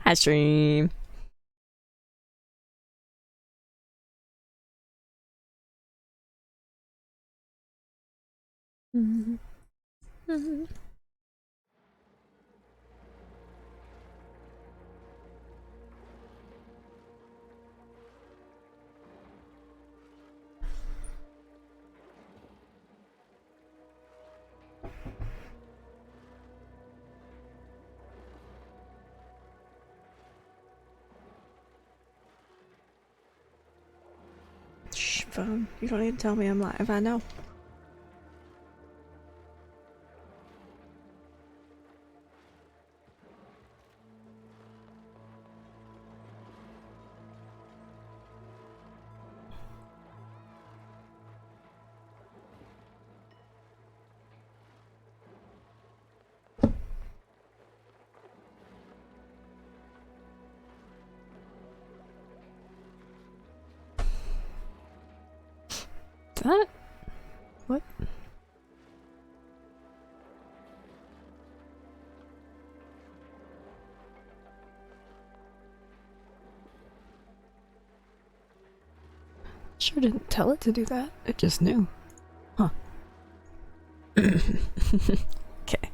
Hi, stream. Shh, phone. You don't need to tell me I'm live. I know. That? What? Sure didn't tell it to do that. It just knew. Huh. Okay.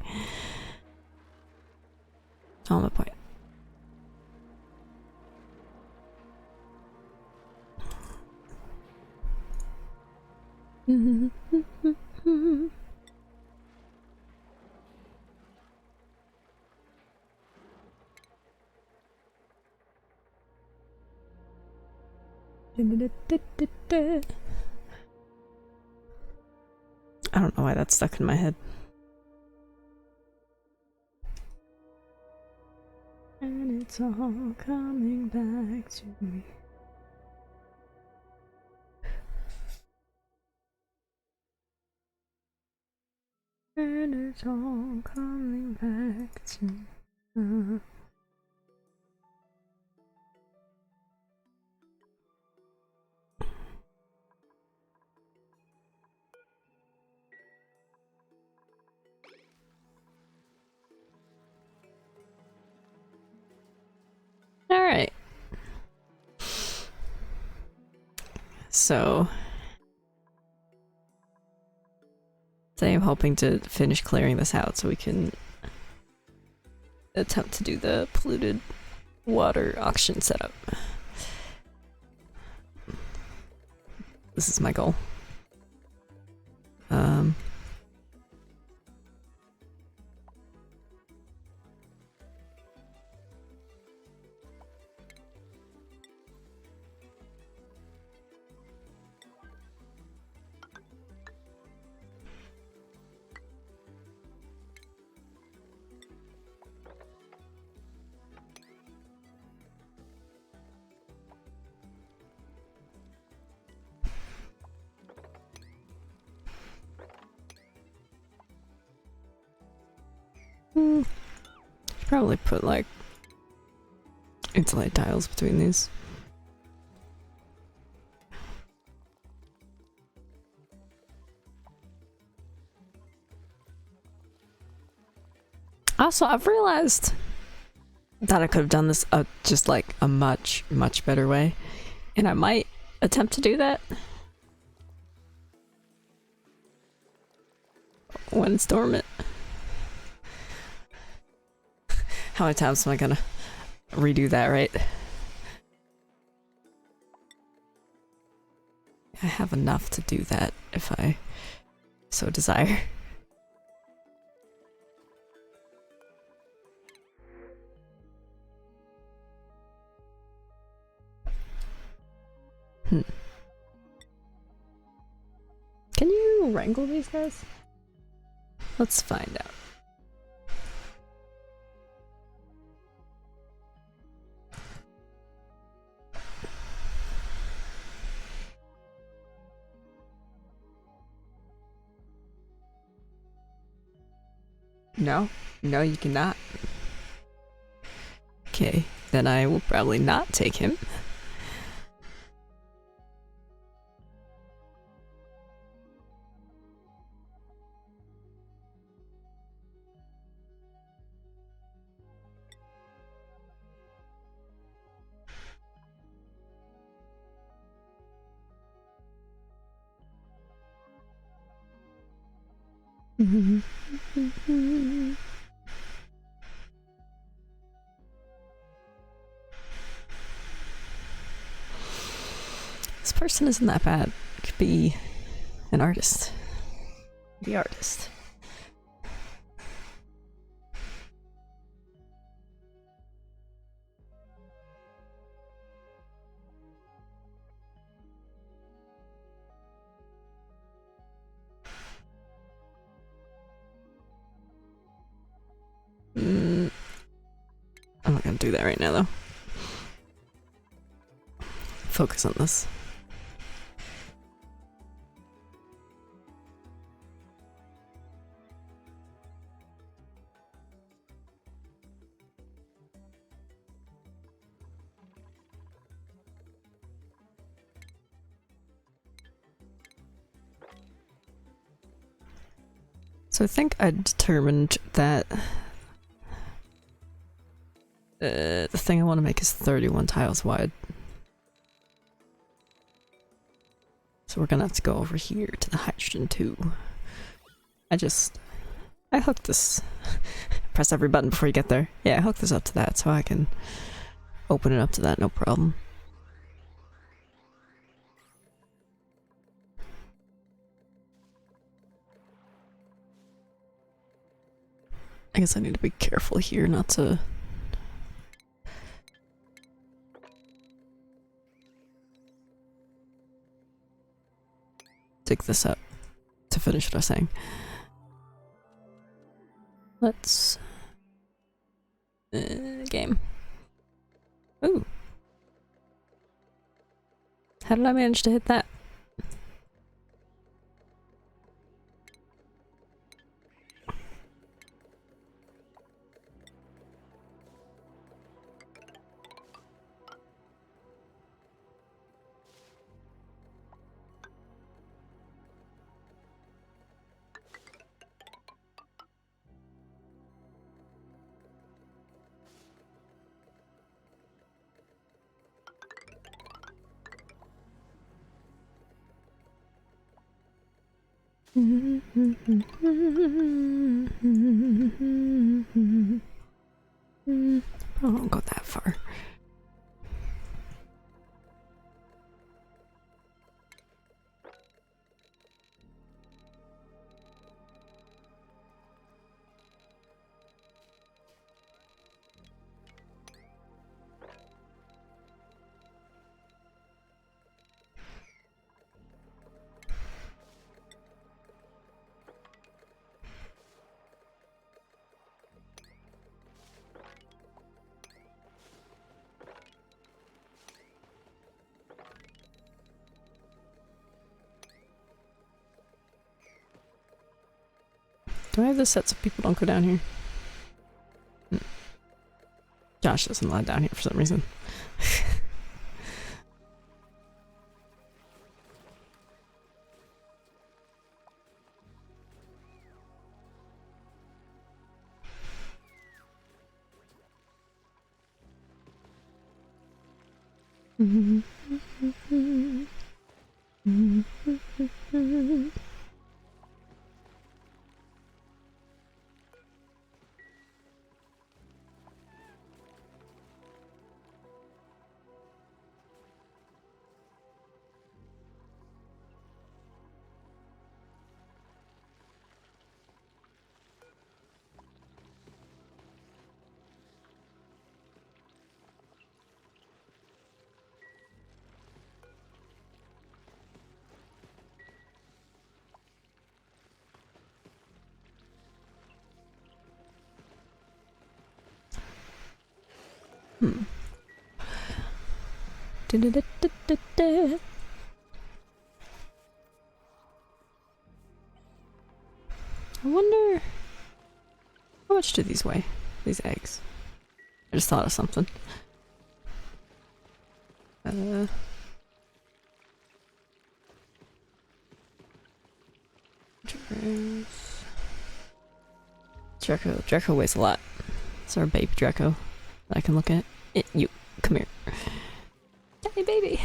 On the point. I don't know why that's stuck in my head. And it's all coming back to me. And it's all coming back to me. Alright. So today I'm hoping to finish clearing this out so we can attempt to do the polluted water auction setup. This is my goal. Probably put like insulate tiles between these. Also, I've realized that I could have done this just like a much better way, and I might attempt to do that when it's dormant. How many times am I gonna redo that, right? I have enough to do that if I so desire. Can you wrangle these guys? Let's find out. No, you cannot. Okay, then I will probably not take him. This person isn't that bad. Could be an artist. The artist. I'm not gonna do that right now, though. Focus on this. So I think I determined that the thing I want to make is 31 tiles wide. So we're gonna have to go over here to the hydrogen too. I hooked this. Press every button before you get there. Yeah, I hooked this up to that so I can open it up to that, no problem. I guess I need to be careful here not to dig this up to finish what I was saying. Let's game. Ooh. How did I manage to hit that? I won't go that far. Do I have this set so people don't go down here? Josh doesn't allow down here for some reason. I wonder how much do these weigh? These eggs. I just thought of something. Draco weighs a lot. It's our baby Draco that I can look at. You, come here. Tiny baby.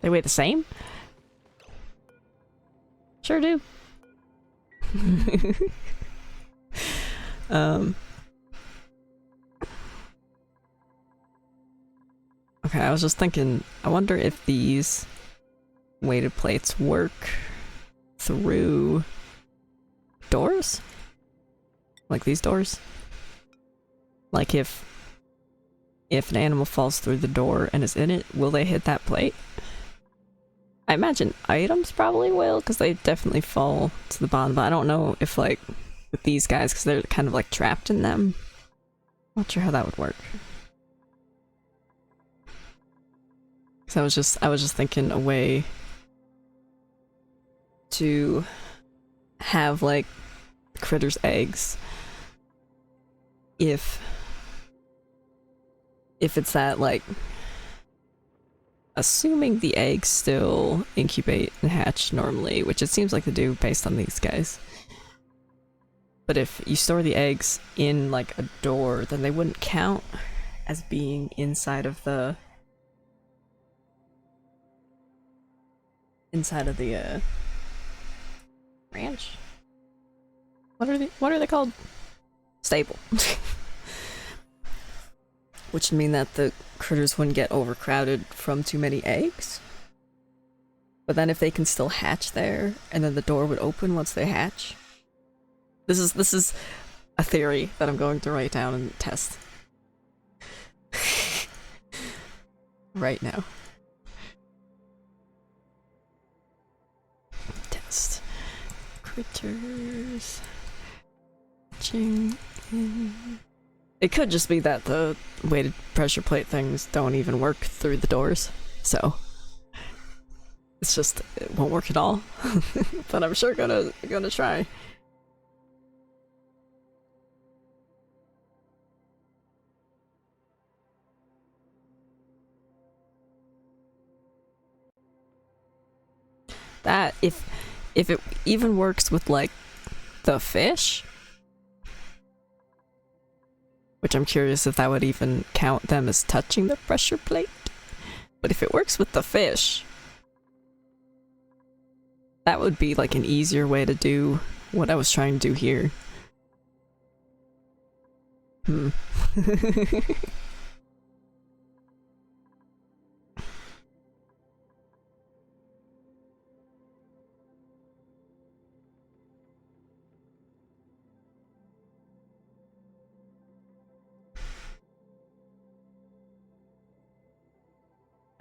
They weigh the same? Sure do. Okay, I was just thinking, I wonder if these weighted plates work through doors? Like these doors? Like if an animal falls through the door and is in it, will they hit that plate? I imagine items probably will, because they definitely fall to the bottom, but I don't know if like with these guys, because they're kind of like trapped in them. Not sure how that would work. So I was just thinking a way to have like critters' eggs if it's that, like, assuming the eggs still incubate and hatch normally, which it seems like they do based on these guys. But if you store the eggs in like a door, then they wouldn't count as being inside of the ranch. What are they called? Stable. Which would mean that the critters wouldn't get overcrowded from too many eggs. But then if they can still hatch there, and then the door would open once they hatch. This is a theory that I'm going to write down and test. Right now. Test. Critters. Hatching in. It could just be that the weighted pressure plate things don't even work through the doors, so it's just, it won't work at all. But I'm sure gonna try. That if it even works with like the fish. Which I'm curious if that would even count them as touching the pressure plate. But if it works with the fish, that would be like an easier way to do what I was trying to do here.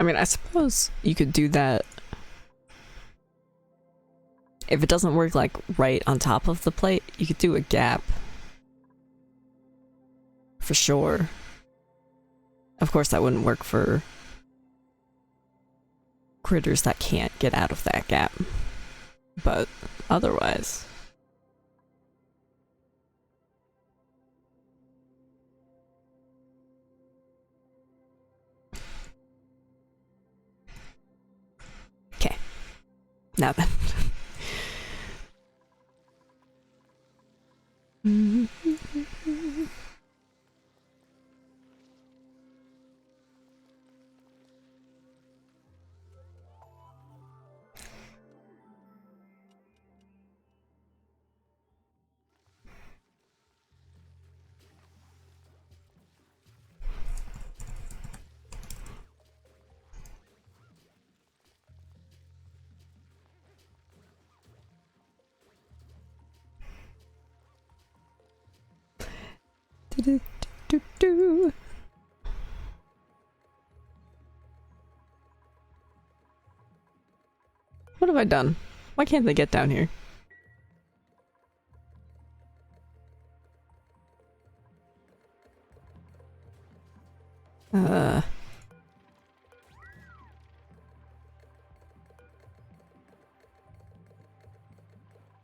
I mean, I suppose you could do that if it doesn't work like right on top of the plate. You could do a gap for sure. Of course, that wouldn't work for critters that can't get out of that gap, but otherwise. Okay, now then. What have I done? Why can't they get down here?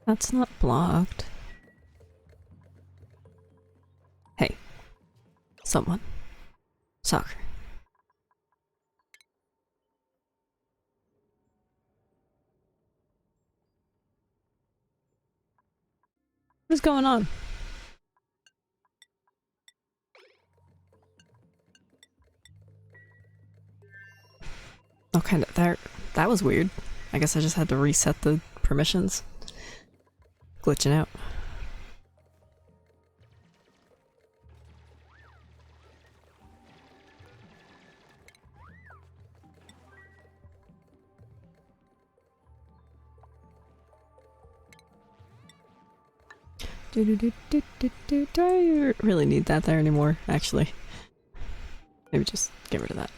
That's not blocked. Hey. Someone. Soccer. What is going on? Oh, kind of. That was weird. I guess I just had to reset the permissions glitching out. Do I really need that there anymore, actually? Maybe just get rid of that.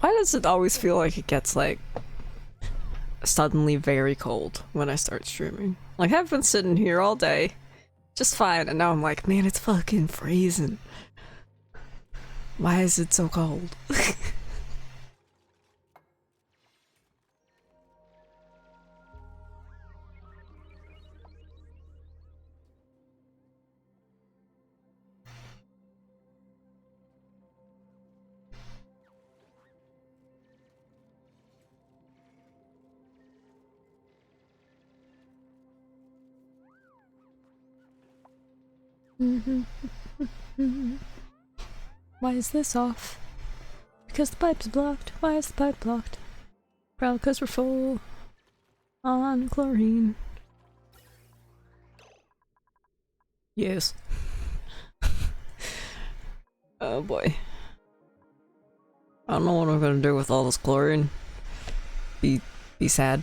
Why does it always feel like it gets like suddenly very cold when I start streaming? Like I've been sitting here all day just fine and now I'm like, man, it's fucking freezing. Why is it so cold? Why is this off? Because the pipe's blocked. Why is the pipe blocked? Probably because we're full on chlorine. Yes. Oh boy. I don't know what I'm gonna do with all this chlorine. Be sad.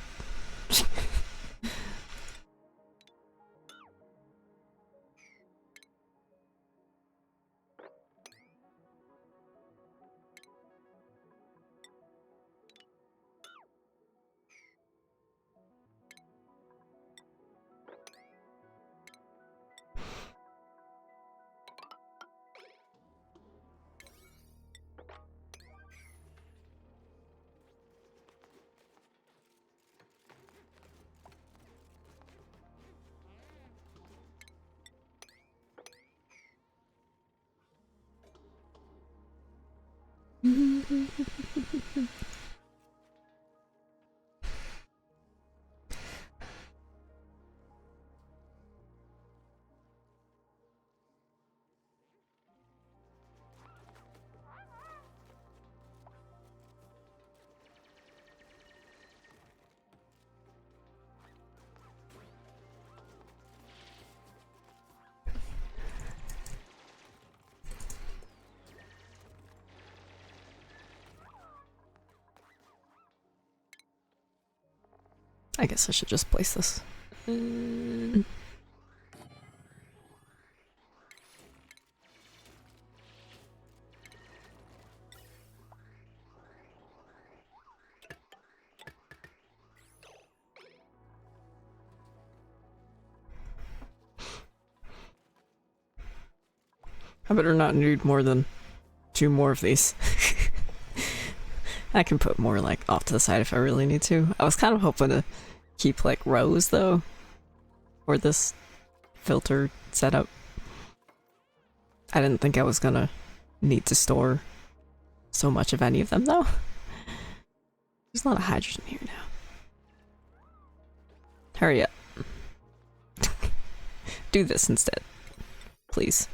I guess I should just place this. I better not need more than 2 more of these. I can put more like off to the side if I really need to. I was kind of hoping to keep like rows though for this filter setup. I didn't think I was gonna need to store so much of any of them though. There's a lot of hydrogen here now. Hurry up. Do this instead. Please.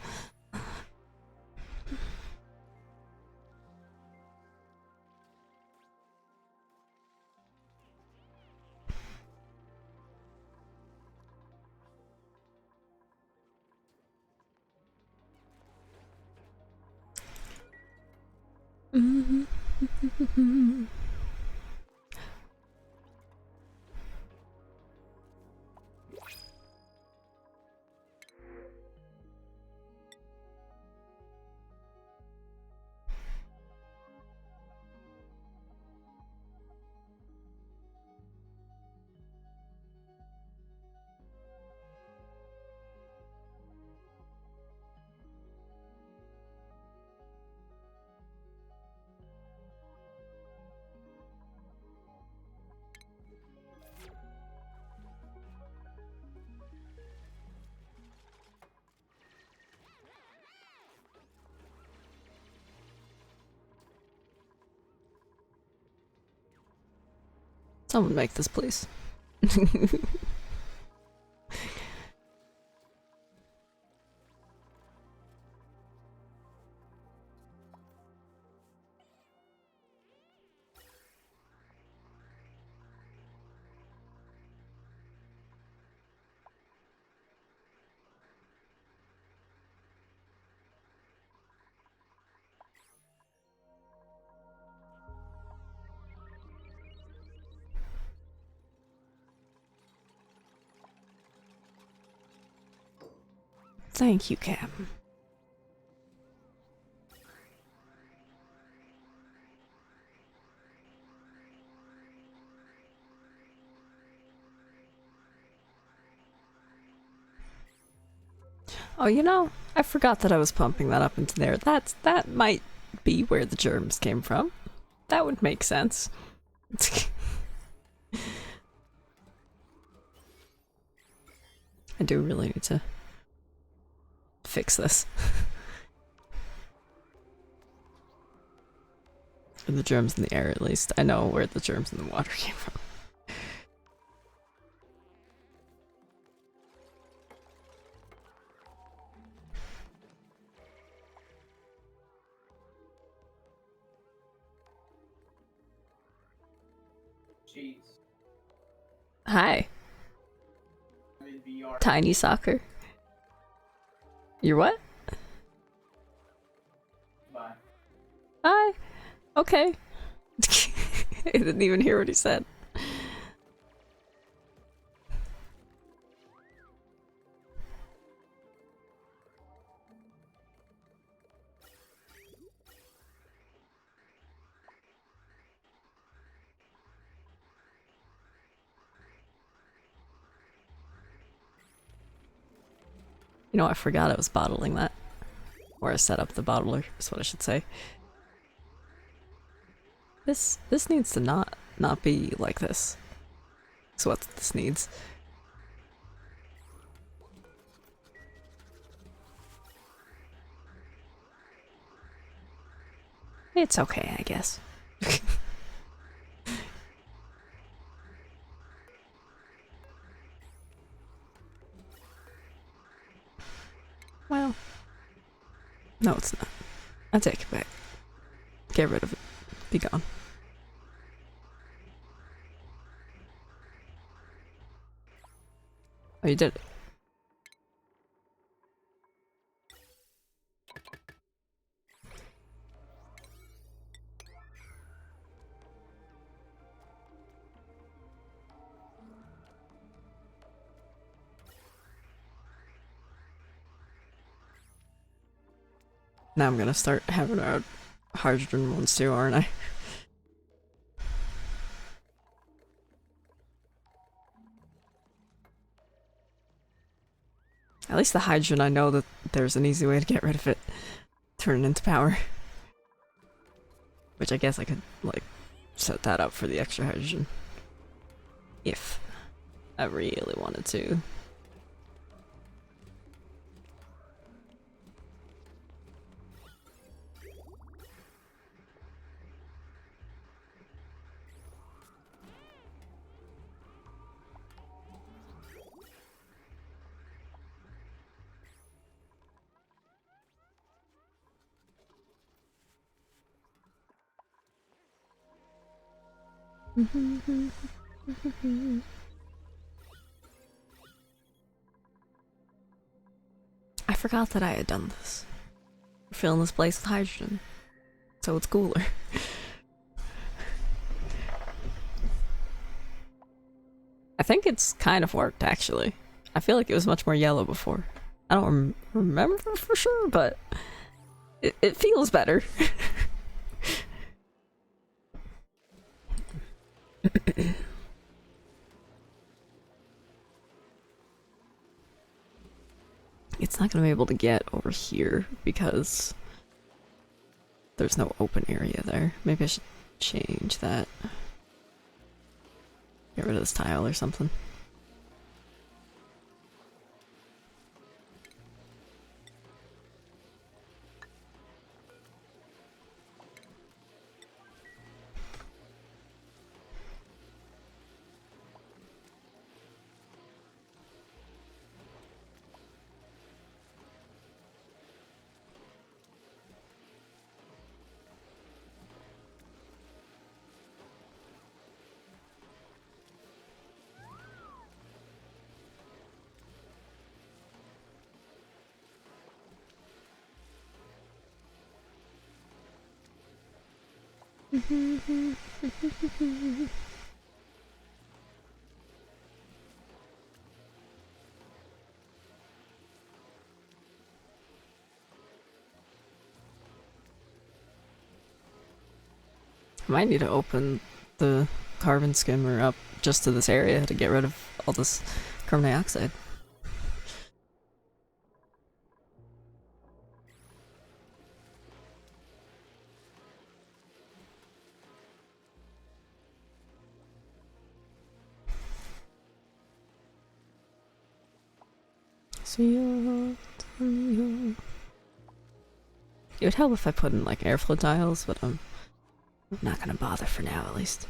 Someone make this, please. Thank you, Cam. Oh, you know, I forgot that I was pumping that up into there. That might be where the germs came from. That would make sense. I do really need to fix this. Or the germs in the air, at least. I know where the germs in the water came from. Jeez. Hi. I'm in VR. Tiny soccer. You're what? Bye. Hi. Okay. I didn't even hear what he said. You know, I forgot I was bottling that. Or I set up the bottler, is what I should say. This needs to not be like this. That's what this needs. It's okay, I guess. Well, no, it's not. I take it back. Get rid of it. Be gone. Oh, you did it. Now I'm gonna start having our hydrogen ones too, aren't I? At least the hydrogen, I know that there's an easy way to get rid of it. Turn it into power. Which I guess I could, like, set that up for the extra hydrogen. If I really wanted to. I forgot that I had done this. We're filling this place with hydrogen. so it's cooler. I think it's kind of worked, actually. I feel like it was much more yellow before. I don't remember for sure, but it feels better. It's not going to be able to get over here because there's no open area there. Maybe I should change that. Get rid of this tile or something. I might need to open the carbon skimmer up just to this area to get rid of all this carbon dioxide. It would help if I put in like airflow tiles, but I'm not gonna bother for now, at least.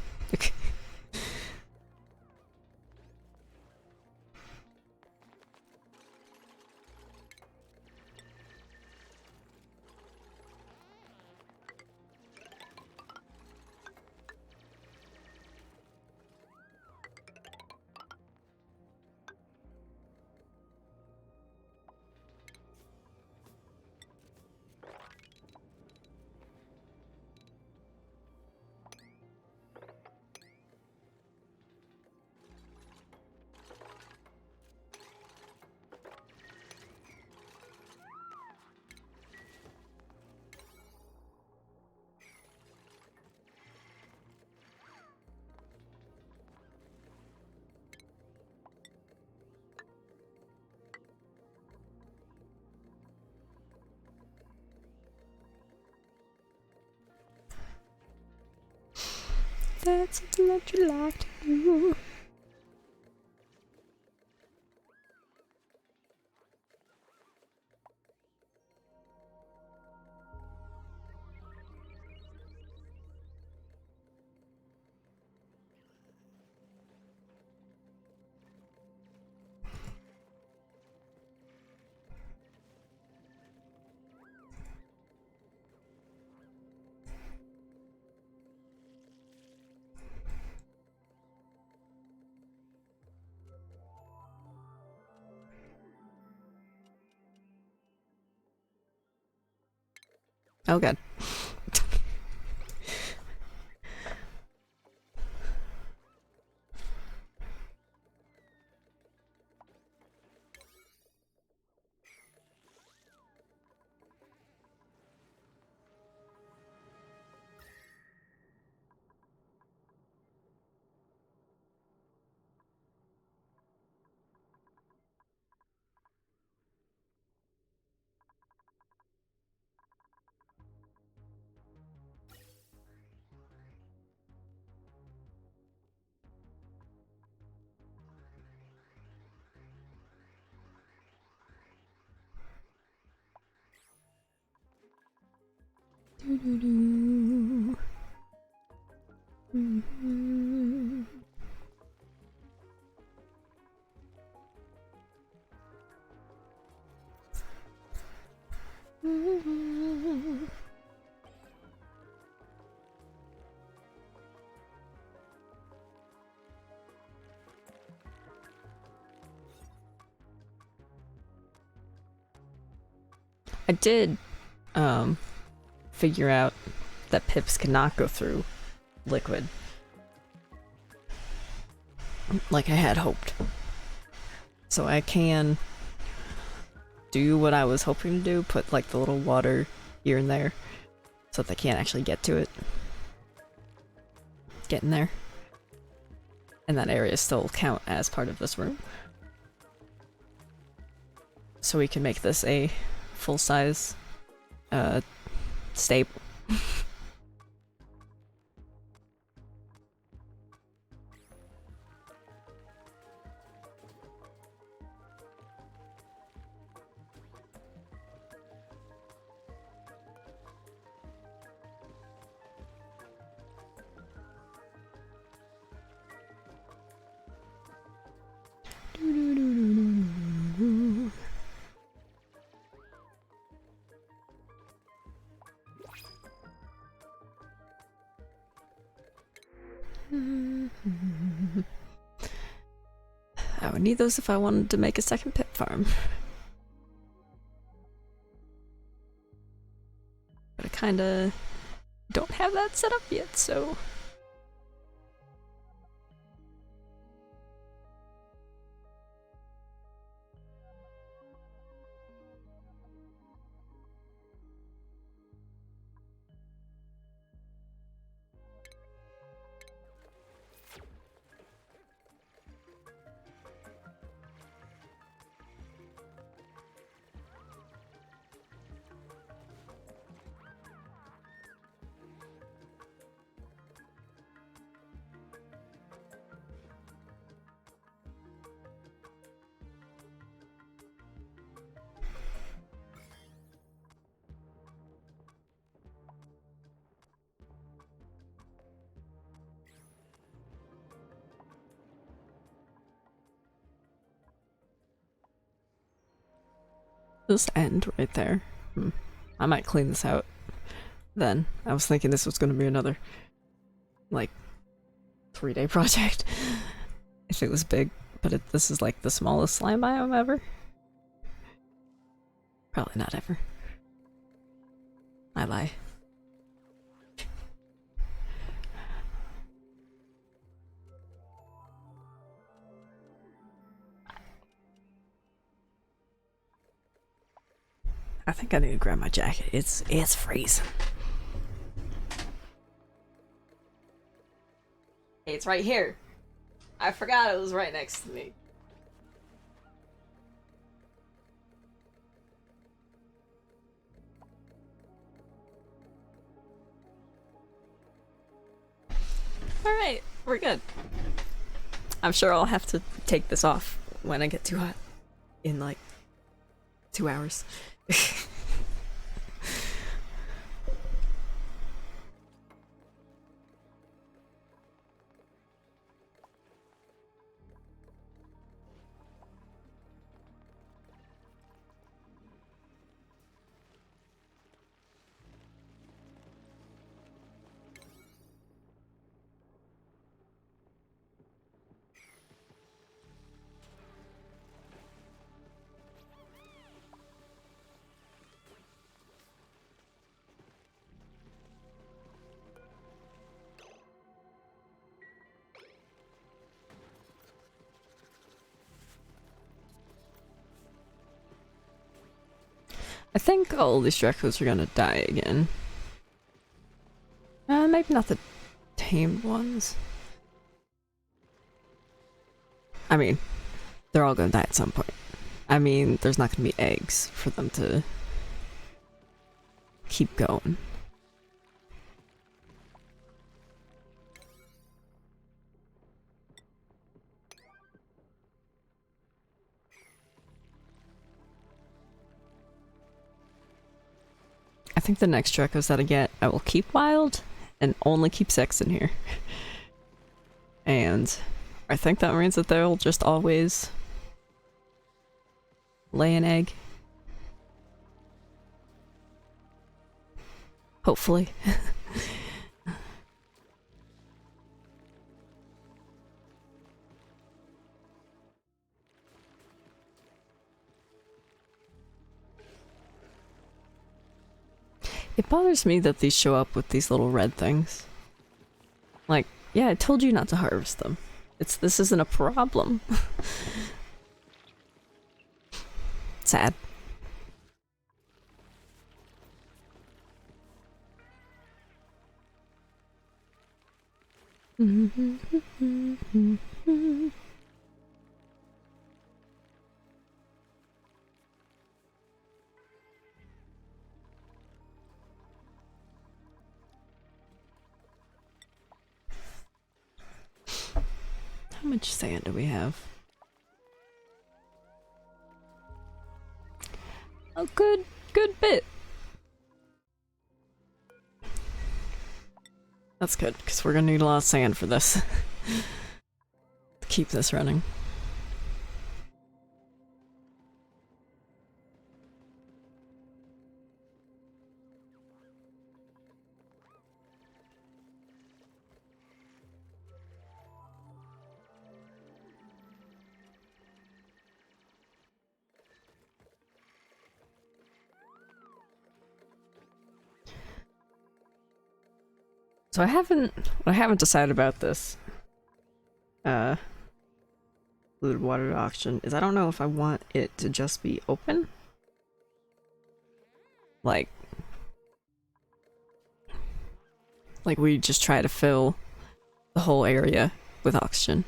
That's something that you like to do. Oh god. I did figure out that pips cannot go through liquid. Like I had hoped. So I can do what I was hoping to do, put like the little water here and there so that they can't actually get to it. Get in there. And that area still count as part of this room. So we can make this a full-size stable. I would need those if I wanted to make a second pit farm. But I kinda don't have that set up yet, so... This end right there. I might clean this out then. I was thinking this was gonna be another, like, 3-day project. If it was big, but this is like the smallest slime biome ever. Probably not ever. I lie. I think I need to grab my jacket. It's freezing. It's right here. I forgot it was right next to me. Alright, we're good. I'm sure I'll have to take this off when I get too hot. In like 2 hours. I think all these Dracos are gonna die again. Maybe not the tamed ones. I mean, they're all gonna die at some point. I mean, there's not gonna be eggs for them to keep going. I think the next Dracos that I get, I will keep wild and only keep sex in here. And I think that means that they'll just always lay an egg. Hopefully. It bothers me that these show up with these little red things. Like, yeah, I told you not to harvest them. This isn't a problem. Sad. How much sand do we have? A good bit. That's good, because we're gonna need a lot of sand for this. To keep this running. So I haven't decided about this. Polluted water auction is I don't know if I want it to just be open. Like we just try to fill the whole area with oxygen.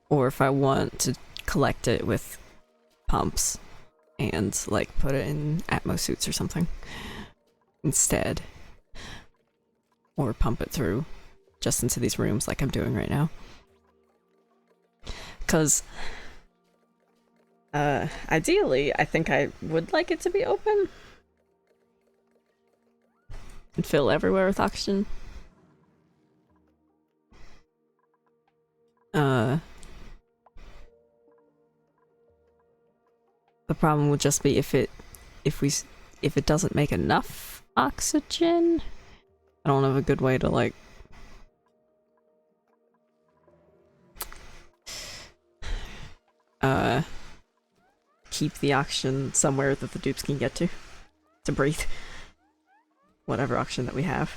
Or if I want to collect it with pumps and like put it in Atmo suits or something instead. Or pump it through just into these rooms like I'm doing right now. Because ideally, I think I would like it to be open and fill everywhere with oxygen. The problem would just be if it doesn't make enough oxygen. I don't have a good way to like keep the oxygen somewhere that the dupes can get to breathe whatever oxygen that we have.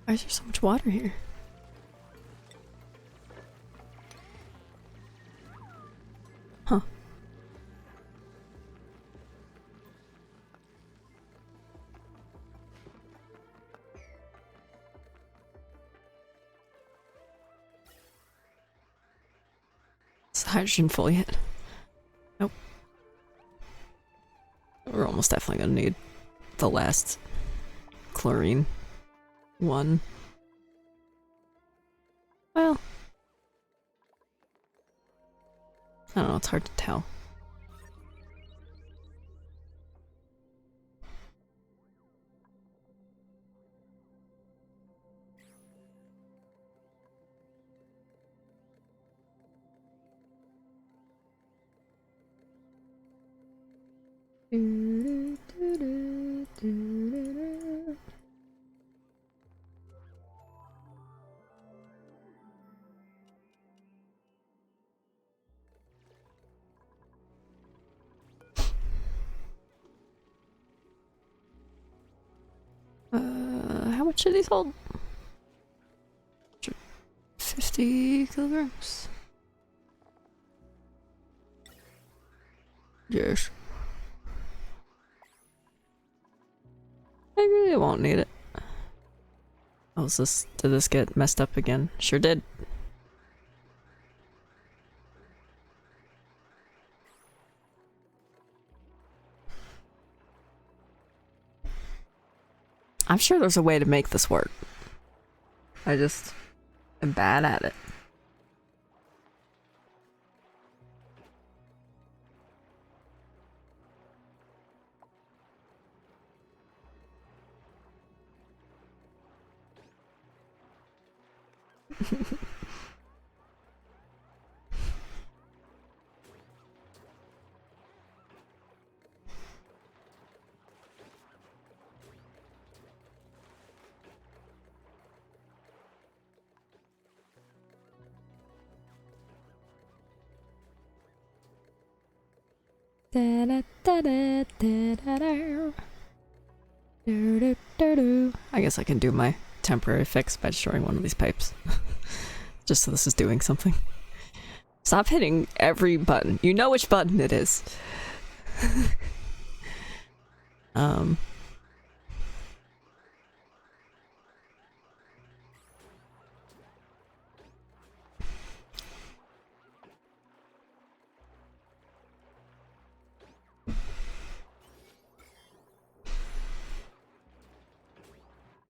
Why is there so much water here? Huh. Is the hydrogen full yet? Nope. We're almost definitely gonna need the last chlorine one. Well, I don't know, it's hard to tell. How much do these hold? 50 kilograms. Yes. I really won't need it. did this get messed up again? Sure did. I'm sure there's a way to make this work. I just am bad at it. I guess I can do my temporary fix by destroying one of these pipes. Just so this is doing something. Stop hitting every button. You know which button it is.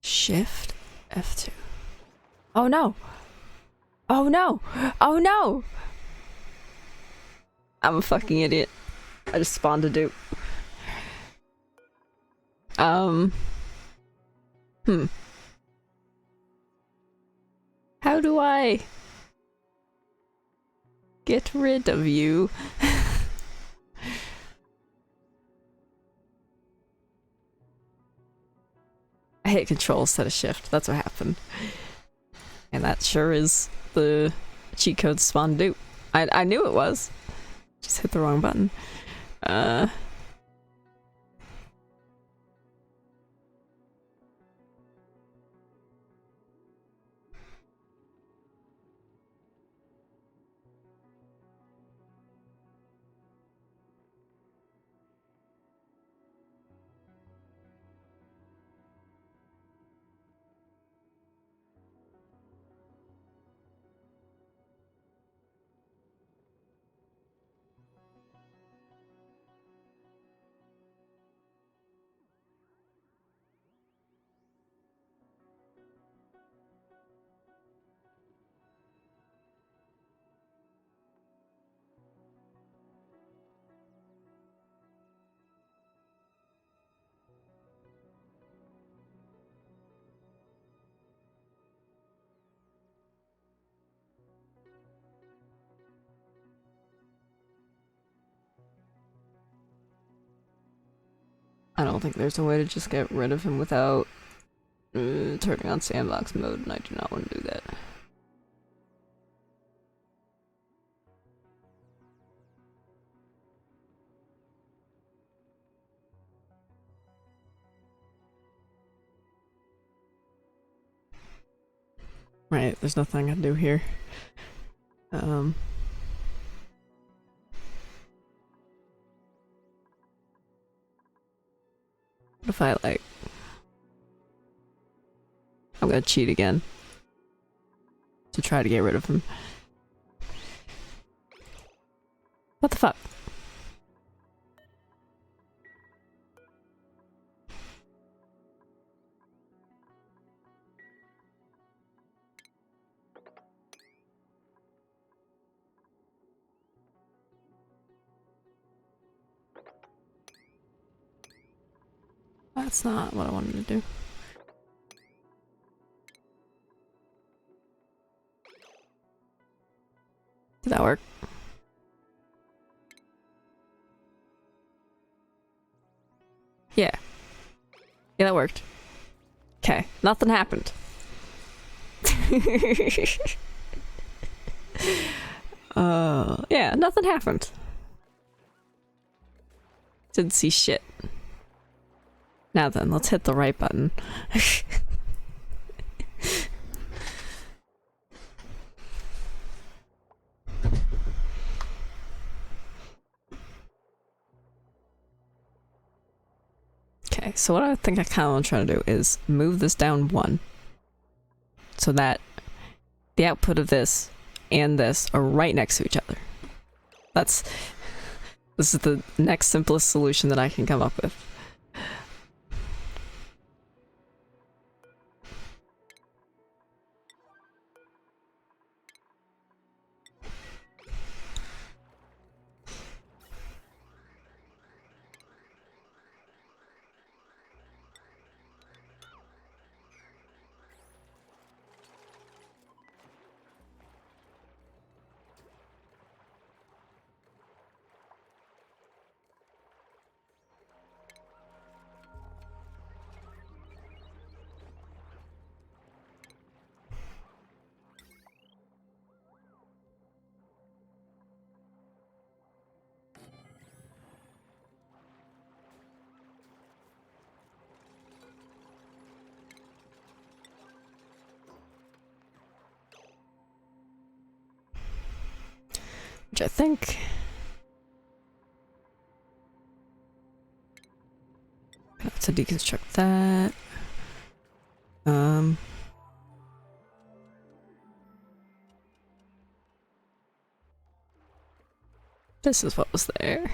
Shift F2. Oh no! Oh no! Oh no! I'm a fucking idiot. I just spawned a dupe. How do I get rid of you? I hit control instead of shift. That's what happened. And that sure is the cheat code spawn dupe. I knew it was. Just hit the wrong button. I don't think there's a way to just get rid of him without turning on sandbox mode, and I do not want to do that. Right, there's nothing I can do here. What if I, like... I'm gonna cheat again. To try to get rid of him. What the fuck? That's not what I wanted to do. Did that work? Yeah. Yeah, that worked. Okay, nothing happened. Yeah, nothing happened. Didn't see shit. Now then, let's hit the right button. Okay, so what I think I kind of want to try to do is move this down one. so that the output of this and this are right next to each other. This is the next simplest solution that I can come up with. Which I think... I have to deconstruct that. This is what was there.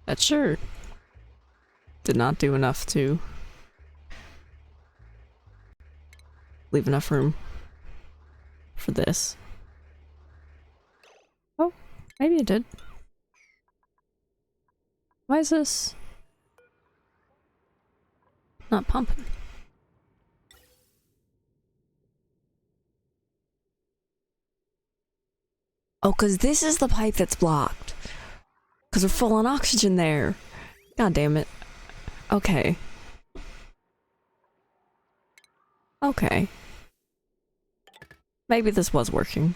That sure did not do enough to leave enough room for this. Oh, maybe it did. Why is this not pumping? Oh, because this is the pipe that's blocked. Because we're full on oxygen there. God damn it. Okay. Okay. Maybe this was working.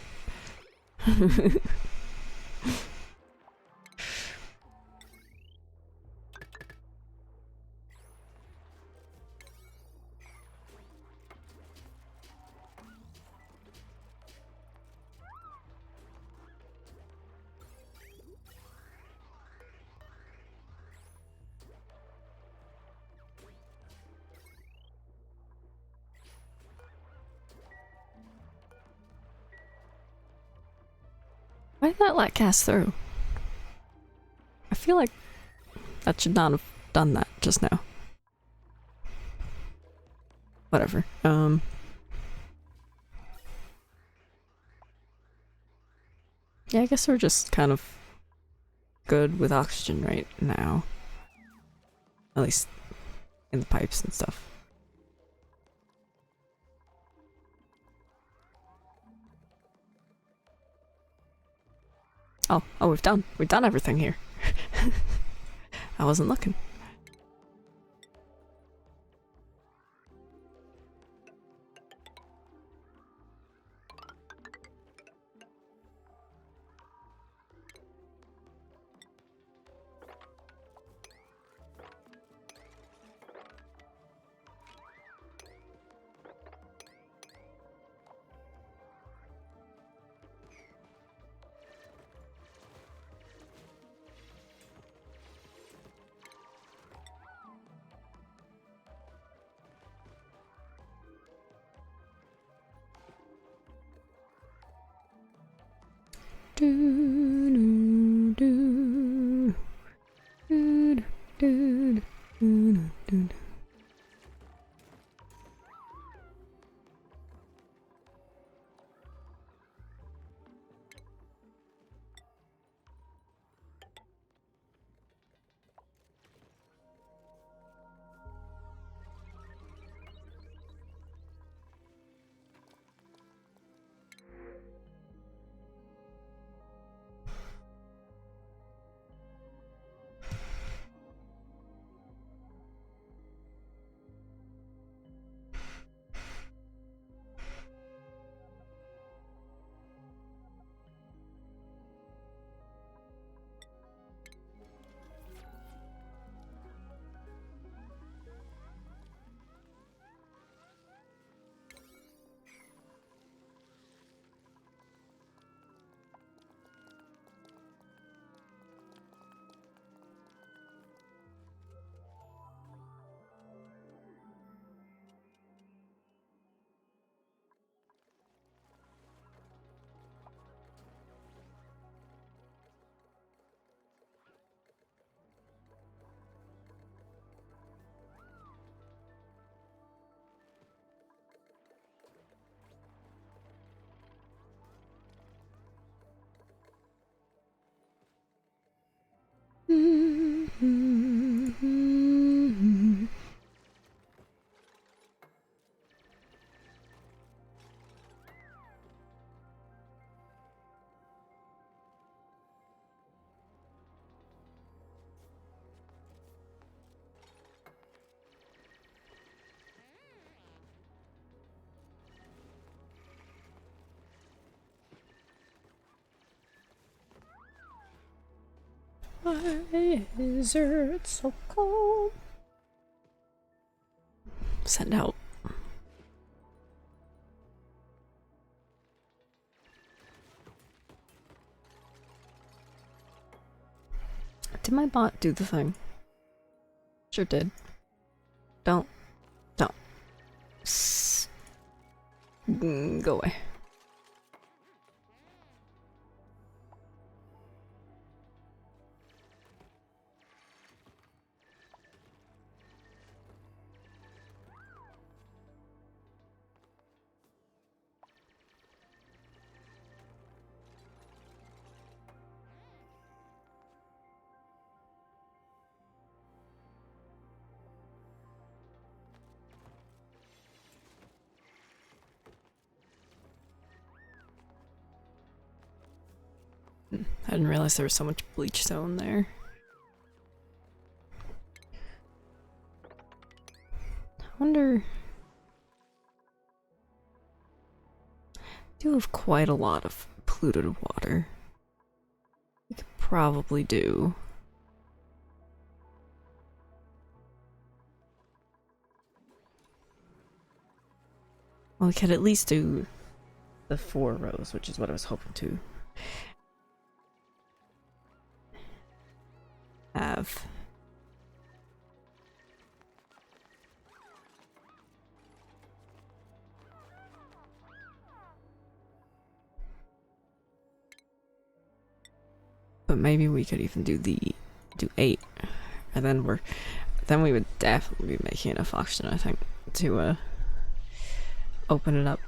Why did that light cast through? I feel like that should not have done that just now. Whatever. Yeah, I guess we're just kind of good with oxygen right now. At least in the pipes and stuff. Oh, we've done everything here. I wasn't looking. Why is it so cold? Send help. Did my bot do the thing? Sure did. Don't. Go away. I didn't realize there was so much bleach stone there. I wonder... I do have quite a lot of polluted water. We could probably do... Well, we could at least do the 4 rows, which is what I was hoping to have. But maybe we could even do 8, and then we would definitely be making enough oxygen, I think, to open it up.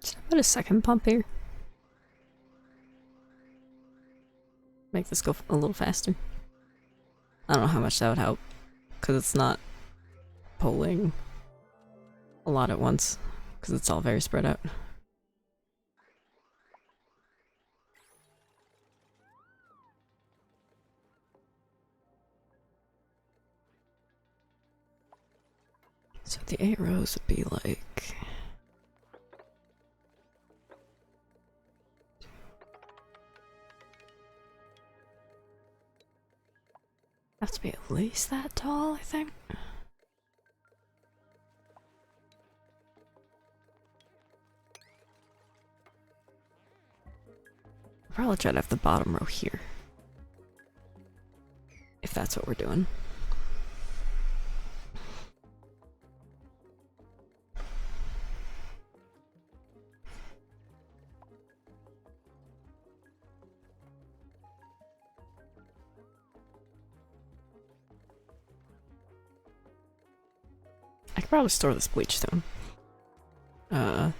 Should I put a second pump here? Make this go a little faster. I don't know how much that would help, because it's not pulling a lot at once, because it's all very spread out. So the 8 rows would be like... have to be at least that tall, I think. I'll probably try to have the bottom row here, if that's what we're doing. I could probably store this bleach stone. I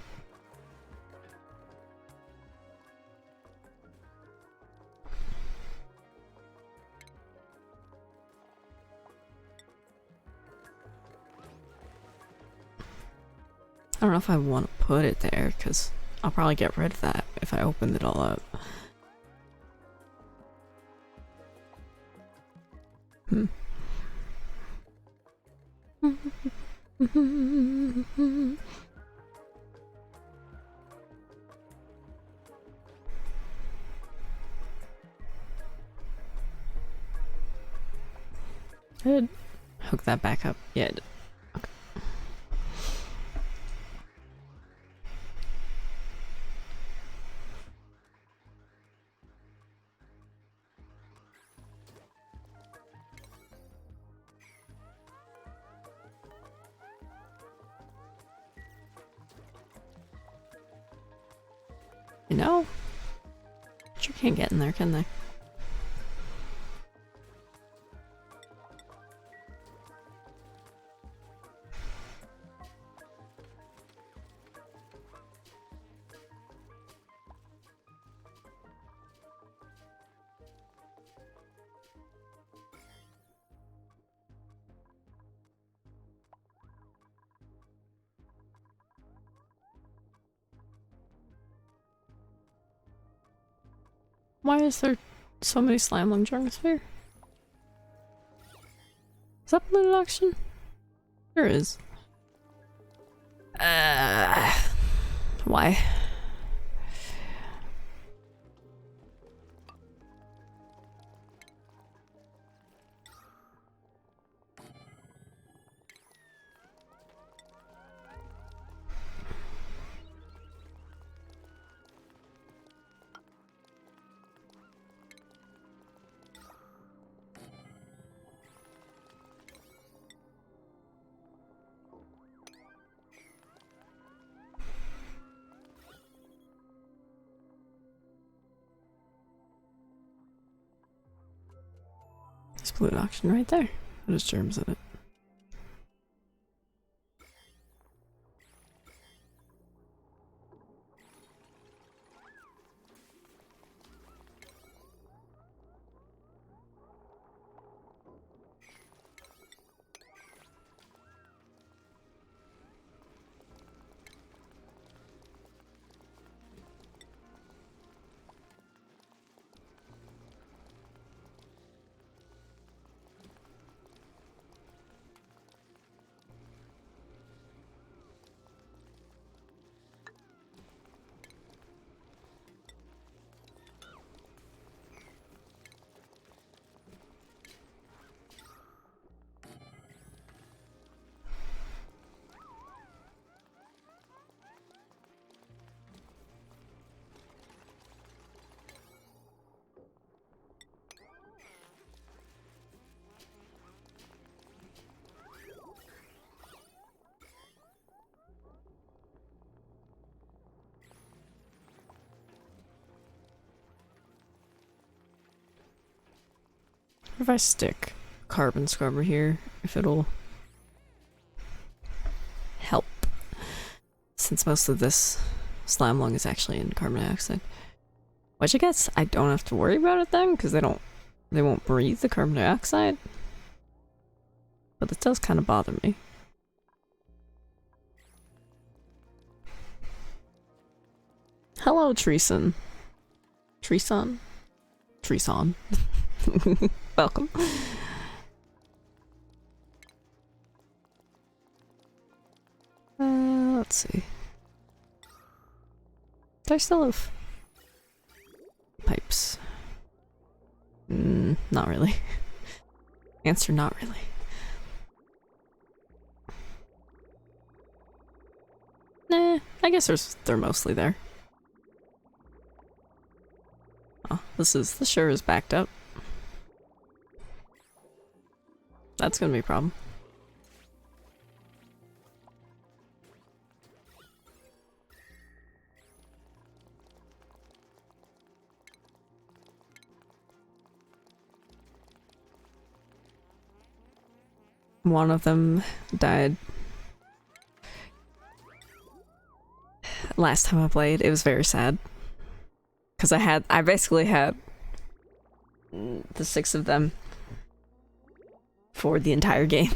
don't know if I want to put it there, because I'll probably get rid of that if I open it all up. Good. Hook that back up. Yeah. Okay. You know, sure can't get in there, can they? Why is there so many slime lung junks here? Is that polluted oxygen? There is. Why? There's polluted oxygen right there. There's germs in it. If I stick carbon scrubber here, if it'll help, since most of this slime lung is actually in carbon dioxide. Which I guess I don't have to worry about it then, because they won't breathe the carbon dioxide. But it does kind of bother me. Hello, Treeson. Treeson? Treeson. Welcome. Let's see. Do I still have pipes? Not really. Answer, not really. Nah, I guess they're mostly there. Oh, this sure is backed up. That's gonna be a problem. One of them died last time I played. It was very sad. Because I basically had the 6 of them for the entire game.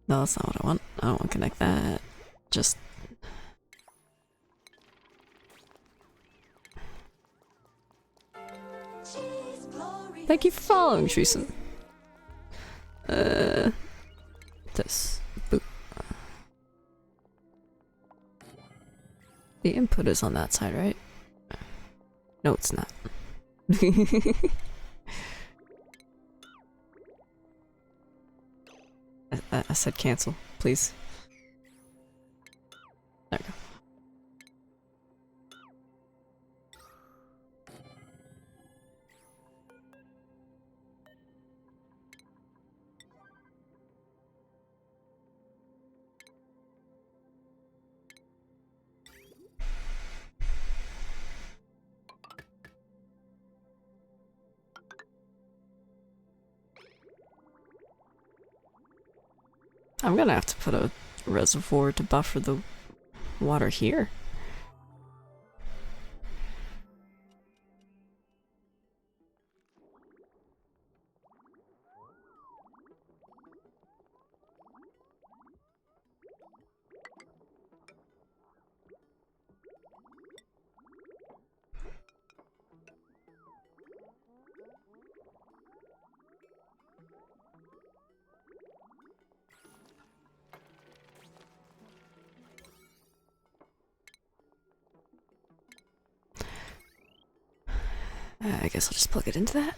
No, that's not what I want. I don't want to connect that. Just... Thank you for following, Treeson. This. Boop. The input is on that side, right? No, it's not. I said cancel, please. There we go. I'm gonna have to put a reservoir to buffer the water here. I guess I'll just plug it into that.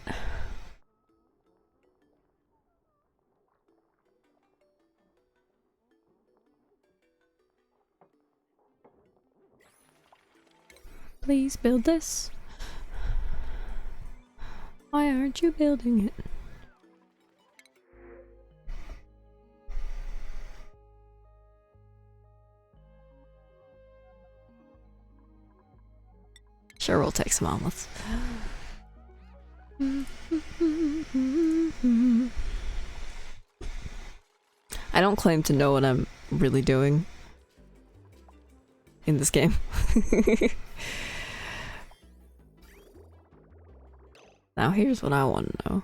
Please build this. Why aren't you building it? Sure, we'll take some omelets. I don't claim to know what I'm really doing in this game. Now here's what I want to know.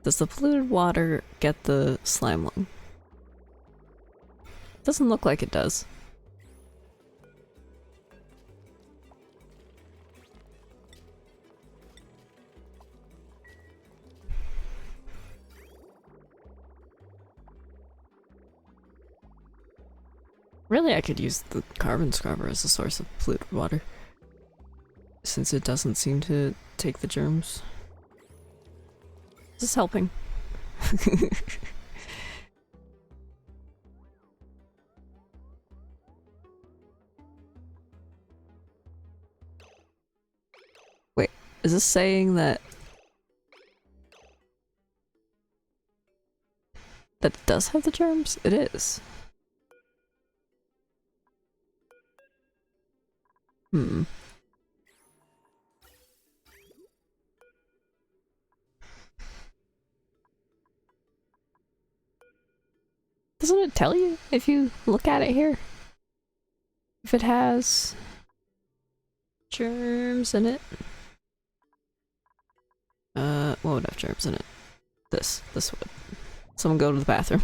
Does the polluted water get the slime lung? Doesn't look like it does. Really, I could use the carbon scrubber as a source of polluted water, since it doesn't seem to take the germs. Is this helping? Wait, is this saying that it does have the germs? It is. Hmm. Doesn't it tell you if you look at it here? If it has germs in it? What would have germs in it? This would. Someone go to the bathroom.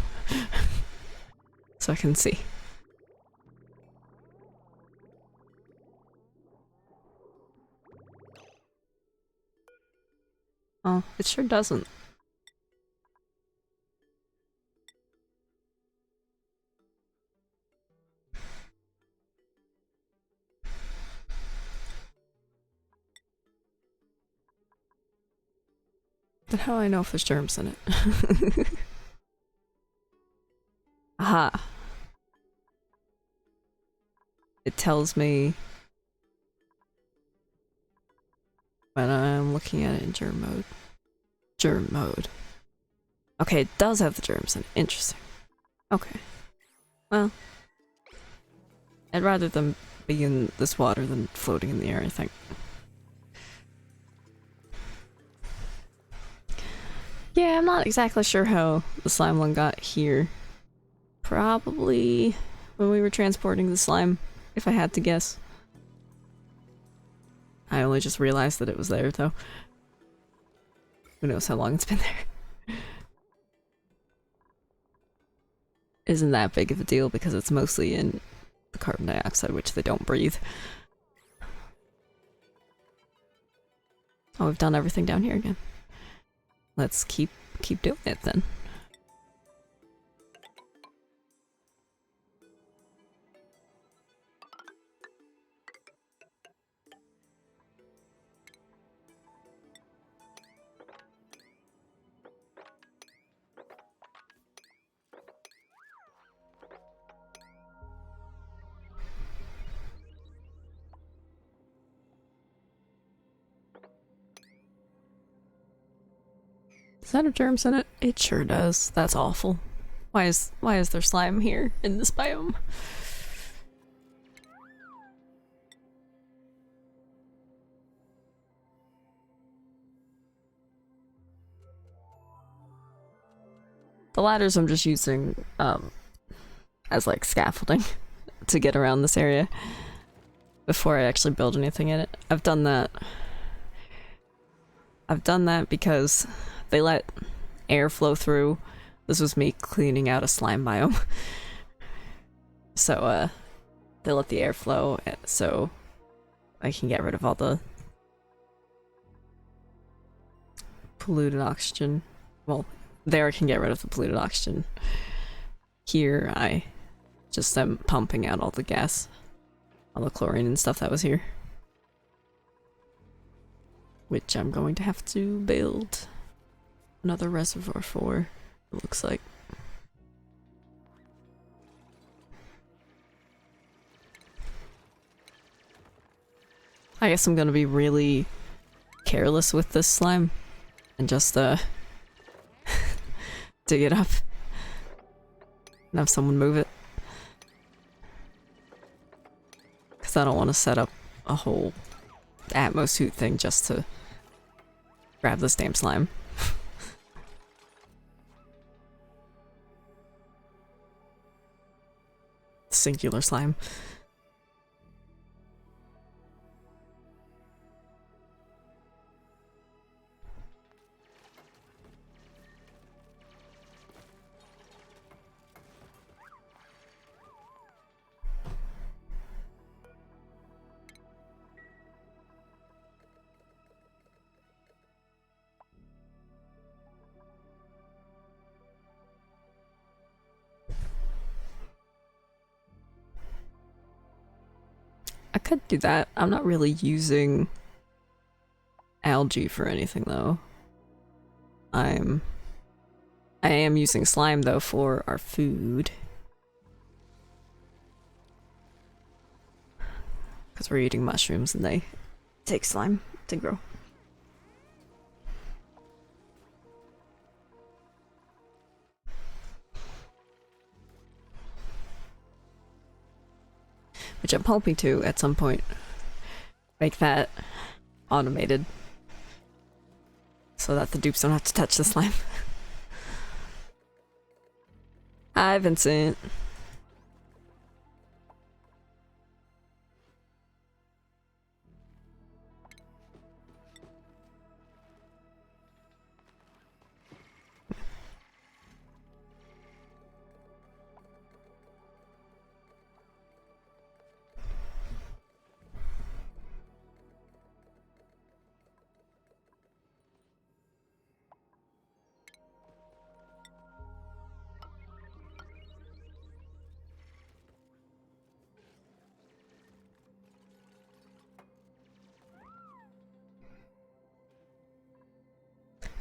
So I can see. Oh, it sure doesn't. But how do I know if there's germs in it? Aha. It tells me when I'm looking at it in germ mode. Germ mode. Okay, it does have the germs in it. Interesting. Okay. Well, I'd rather them be in this water than floating in the air, I think. Yeah, I'm not exactly sure how the slime lung got here. Probably when we were transporting the slime, if I had to guess. I only just realized that it was there, though. Who knows how long it's been there. Isn't that big of a deal because it's mostly in the carbon dioxide, which they don't breathe. Oh, we've done everything down here again. Let's keep doing it then. Does that have germs in it? It sure does. That's awful. Why is there slime here in this biome? The ladders I'm just using as like scaffolding to get around this area before I actually build anything in it. I've done that because they let air flow through. This was me cleaning out a slime biome. So they let the air flow so I can get rid of all the polluted oxygen. Well, there I can get rid of the polluted oxygen. Here I just am pumping out all the gas, all the chlorine and stuff that was here. which I'm going to have to build another reservoir for, it looks like. I guess I'm gonna be really careless with this slime and just dig it up and have someone move it. Because I don't want to set up a whole Atmosuit thing just to grab this damn slime. Singular slime. I could do that. I'm not really using algae for anything though. I am using slime though for our food. Because we're eating mushrooms and they take slime to grow. Which I'm hoping to, at some point, make that automated. So that the dupes don't have to touch the slime. Hi, Vincent.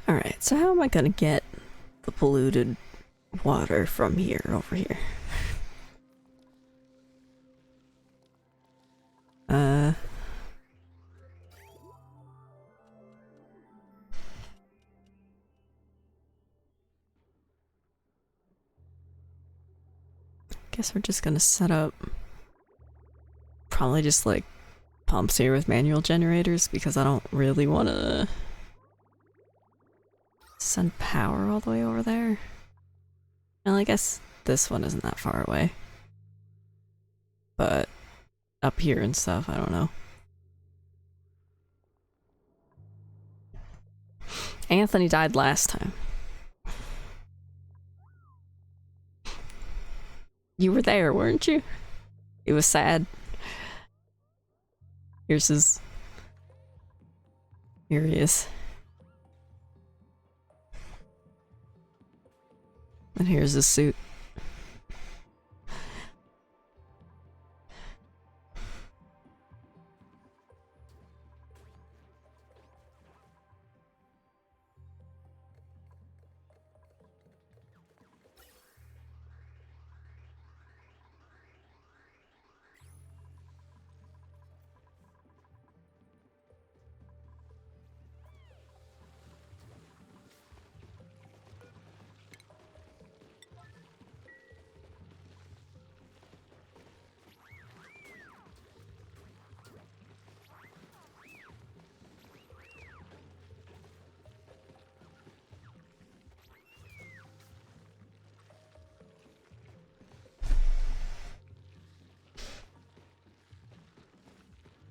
Alright, so how am I gonna get the polluted water from here over here? Guess we're just gonna set up probably just like pumps here with manual generators because I don't really want to send power all the way over there. Well, I guess this one isn't that far away. But up here and stuff, I don't know. Anthony died last time. You were there, weren't you? It was sad. Here's his... Here he is. And here's his suit.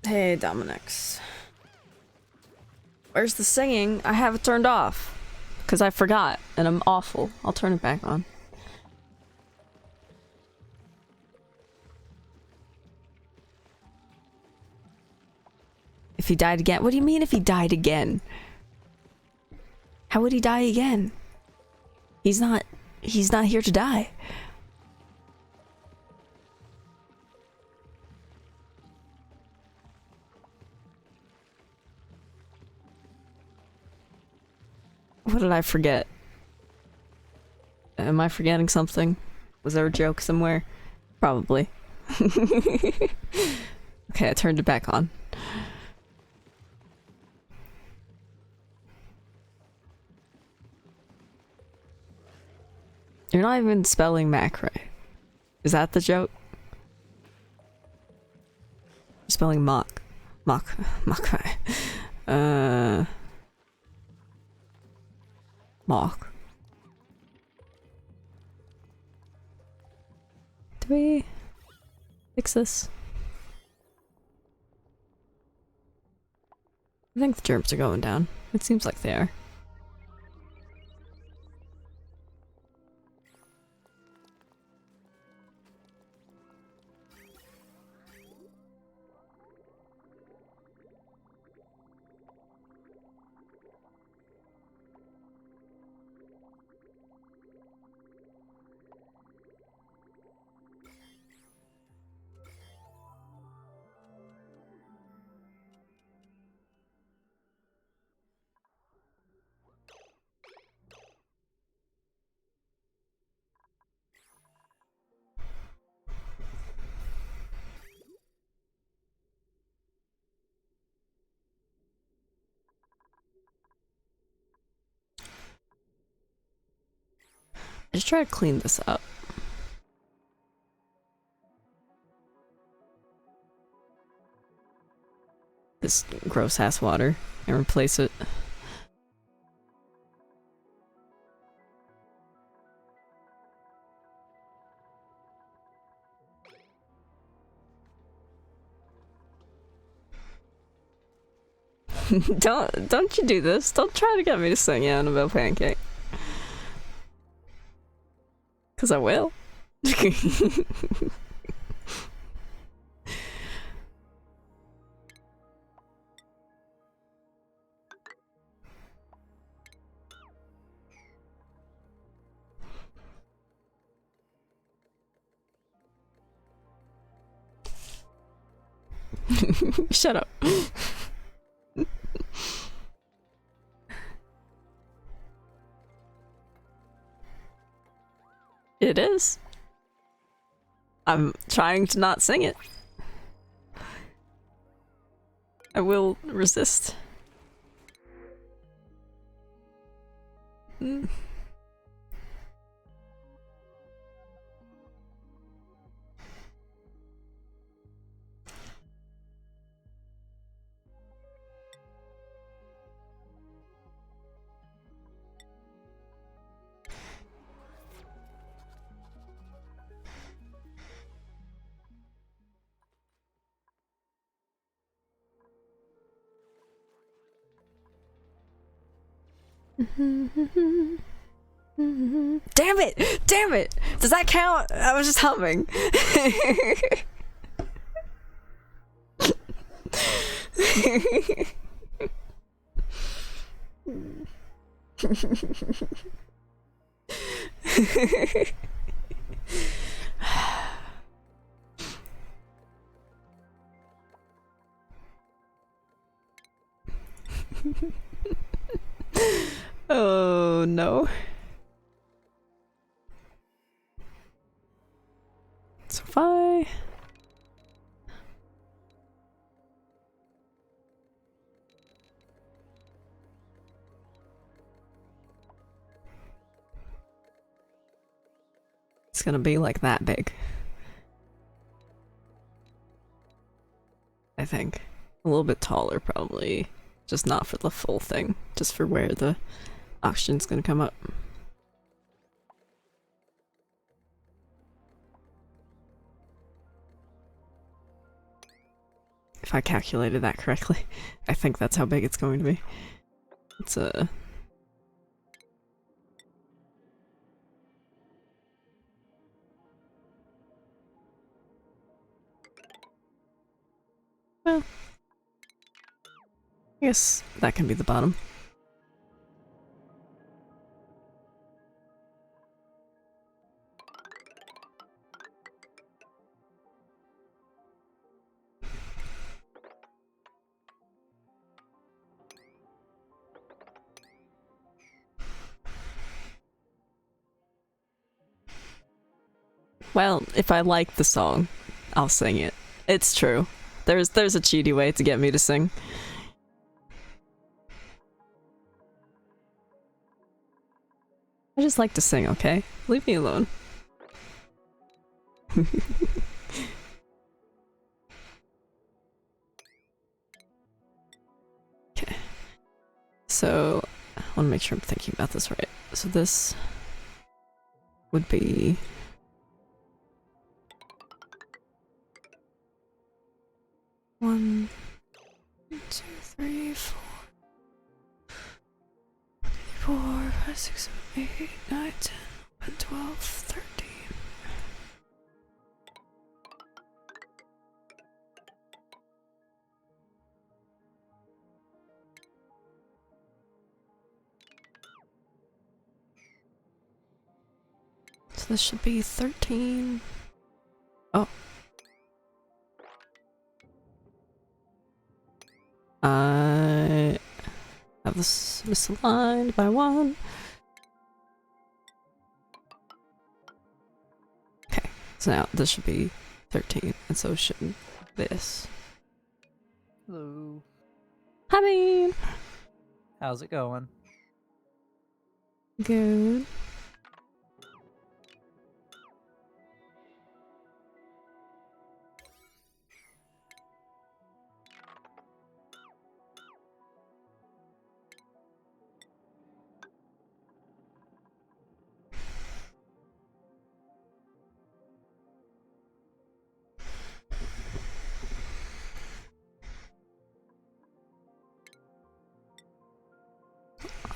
Hey, Dominix. Where's the singing? I have it turned off. Because I forgot, and I'm awful. I'll turn it back on. If he died again? What do you mean if he died again? How would he die again? He's not here to die. What did I forget? Am I forgetting something? Was there a joke somewhere? Probably. Okay, I turned it back on. You're not even spelling macrae. Is that the joke? You're spelling mock. Macrae. Mock. Do we fix this? I think the germs are going down. It seems like they are. I just try to clean this up. This gross ass water and replace it. Don't you do this. Don't try to get me to sing Annabelle Pancake. Cause I will. Shut up. It is. I'm trying to not sing it. I will resist. Mm. Damn it! Damn it! Does that count? I was just humming. Oh no. So if I... It's gonna be like that big. I think. A little bit taller probably. Just not for the full thing. Just for where the oxygen's gonna come up. If I calculated that correctly. I think that's how big it's going to be. It's a... Well... I guess that can be the bottom. Well, if I like the song, I'll sing it. It's true. There's a cheaty way to get me to sing. I just like to sing, okay? Leave me alone. Okay. So, I want to make sure I'm thinking about this right. So this would be... One, 2, 3, 4, 4, 5, 6, 7, 8, 9, 10, 11, 12, 13. So this should be 13. Oh. I have this misaligned by 1. Okay, so now this should be 13, and so should this. Hello. I mean, How's it going? good.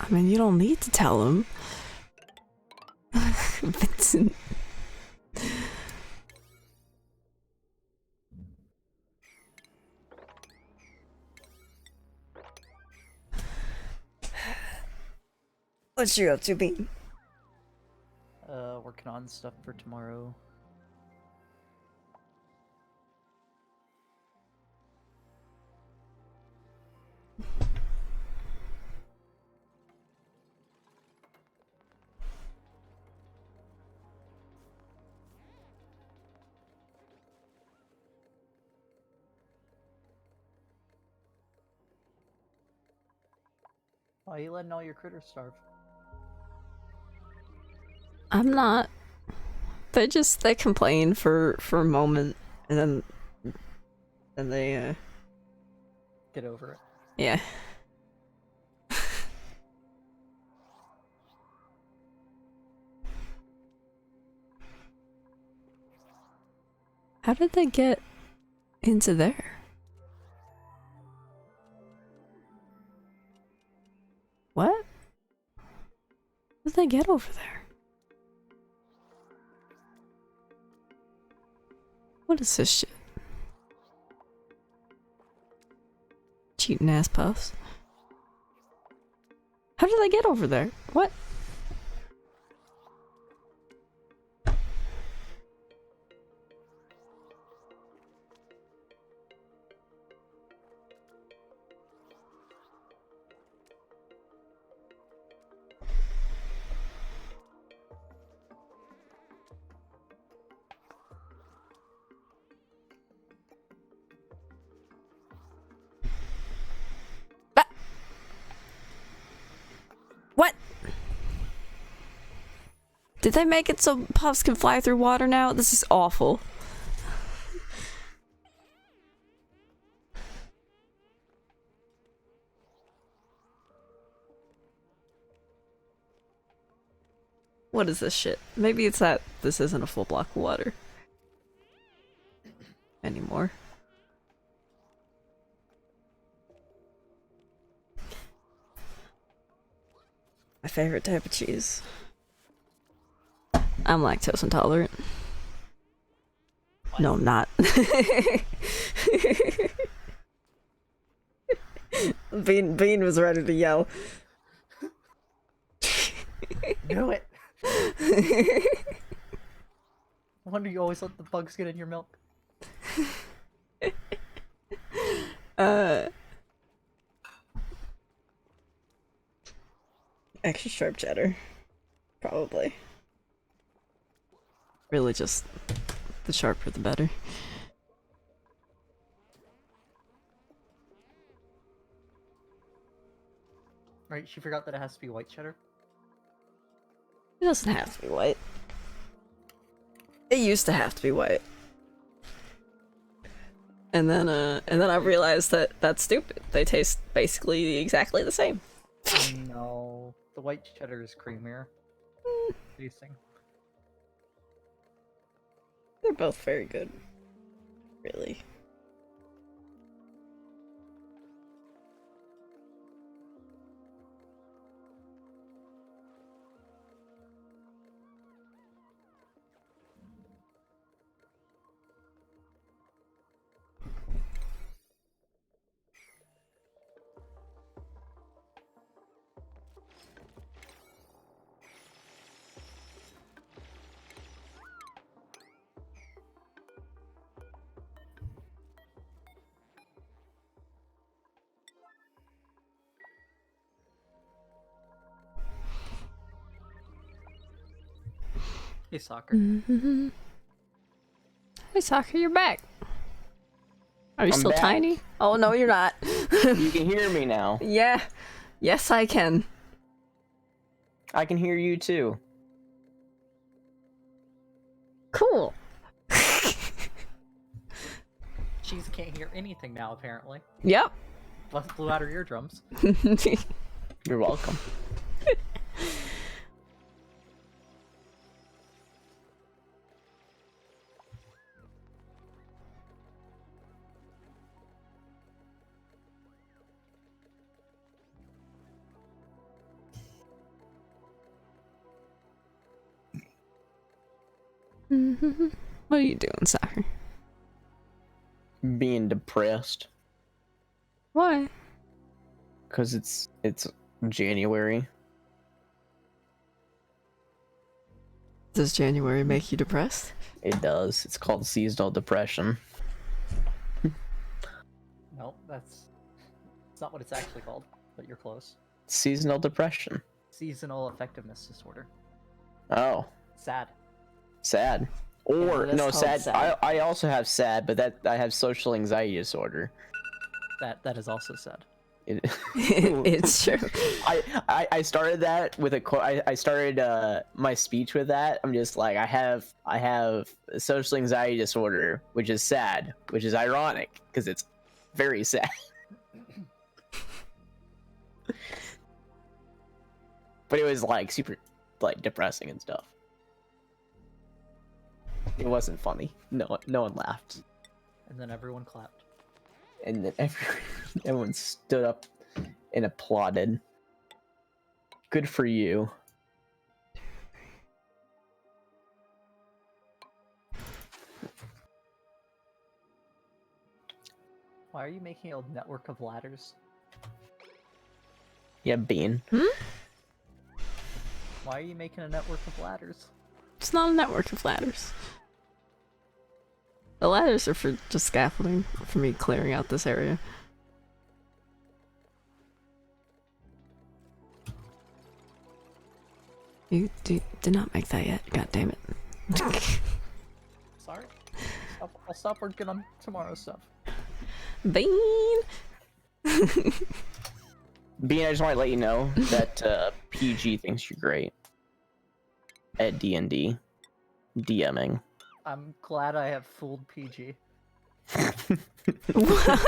I mean, you don't need to tell him. Vincent. What you up to, Bean? Working on stuff for tomorrow. Why are you letting all your critters starve? I'm not. They complain for a moment, and then they Get over it. yeah. How did they get into there? What? How did they get over there? What is this shit? Cheating ass puffs. How did they get over there? What? What? Did they make it so puffs can fly through water now? This is awful. What is this shit? Maybe it's that this isn't a full block of water anymore. My favorite type of cheese. I'm lactose intolerant. What? No, I'm not. Bean was ready to yell. Knew it! I wonder you always let the bugs get in your milk. Extra sharp cheddar. Probably. Really just The sharper, the better. Right, she forgot that it has to be white cheddar. It doesn't have to be white. It used to have to be white. And then I realized that that's stupid. They taste basically exactly the same. No, the white cheddar is creamier. Tasting. They're both very good. Really. Hey, soccer. Mm-hmm. Hey, Soccer, you're back. Are you I'm still back. tiny? Oh, no, you're not. You can hear me now. Yeah. Yes, I can. I can hear you too. Cool. Cheese can't hear anything now, apparently. Yep. Blew out her eardrums. You're welcome. What are you doing, Soccer? Being depressed Why? because it's January. Does January make you depressed? It does. It's called seasonal depression. No, that's not what it's actually called, but you're close. Seasonal depression. Seasonal effectiveness disorder. Oh, Sad. sad. Or Yeah, that's no, called sad. sad. I also have sad, but that I have social anxiety disorder. That is also sad. It, It's true. I started that with a quote. I started my speech with that. I'm just like I have social anxiety disorder, which is sad, which is ironic because it's very sad. But it was like super like depressing and stuff. It wasn't funny. No one laughed, And then everyone clapped. and then everyone stood up and applauded. Good for you. Why are you making a network of ladders? Yeah, Bean. Why are you making a network of ladders? It's not a network of ladders. The ladders are for just scaffolding, for me clearing out this area. You did not make that yet. God damn it. Sorry. I'll stop working on tomorrow's stuff. Bean! Bean, I just want to let you know that PG thinks you're great at D&D DMing. I'm glad I have fooled PG. What?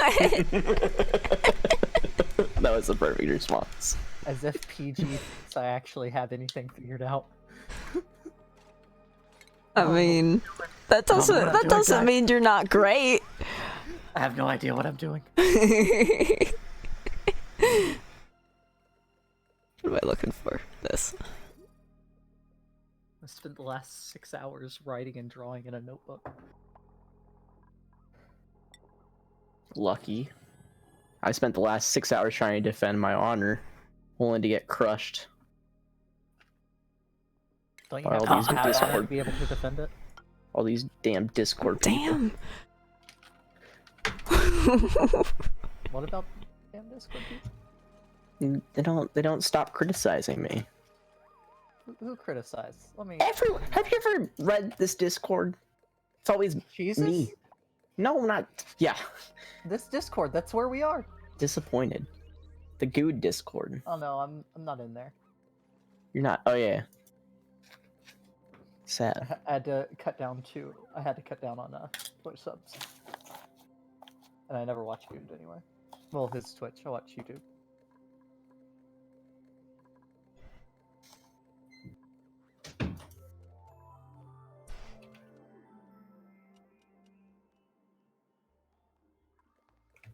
That was a perfect response. As if PG thinks I actually have anything figured out. I mean, that doesn't what I'm that doing, doesn't guys. mean you're not great. I have no idea what I'm doing. What am I looking for? This. I spent the last 6 hours writing and drawing in a notebook. Lucky. I spent the last 6 hours trying to defend my honor, only to get crushed. Don't you By have all to these have honor to Discord- be able to defend it? All these damn Discord people. Damn. What about damn Discord people? They don't stop criticizing me. Who criticized? Let me. Have you ever read this Discord? It's always Jesus? me. No, not. Yeah. This Discord, that's where we are. Disappointed. The Good Discord. Oh no, I'm not in there. You're not. Oh yeah. Sad. I had to cut down on Twitch subs. And I never watch Good anyway. Well, his Twitch. I watch YouTube.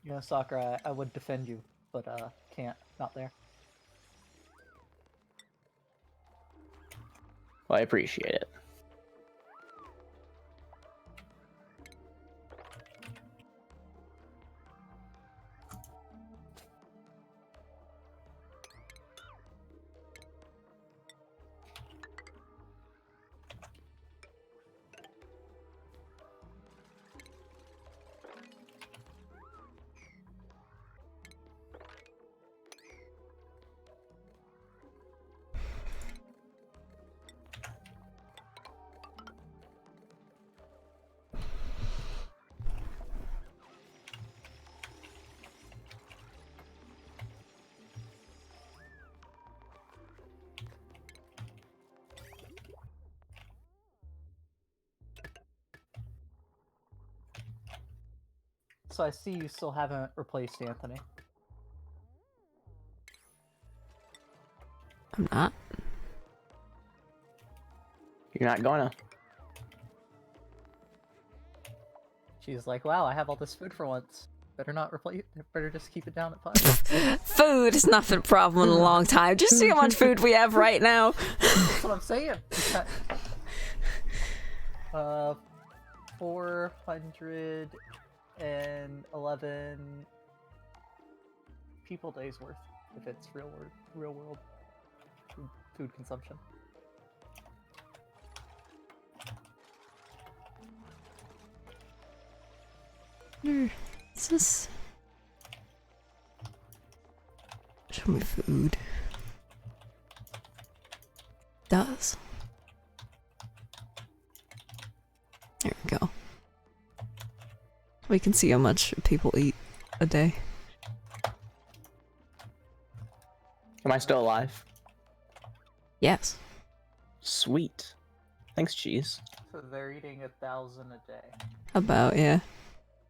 You know, Sakura, I would defend you, but can't. Not there. Well, I appreciate it. So I see you still haven't replaced Anthony. I'm not. You're not gonna. She's like, wow, I have all this food for once. Better not replace. Better just keep it down at 5. Food has not been a problem in a long time. Just see how much food we have right now. That's what I'm saying. 411 people days worth if it's real world food consumption. Is this? Show me food. Does. There we go. We can see how much people eat a day. Am I still alive? Yes. Sweet. Thanks, cheese. So they're eating 1,000 a day. About, yeah.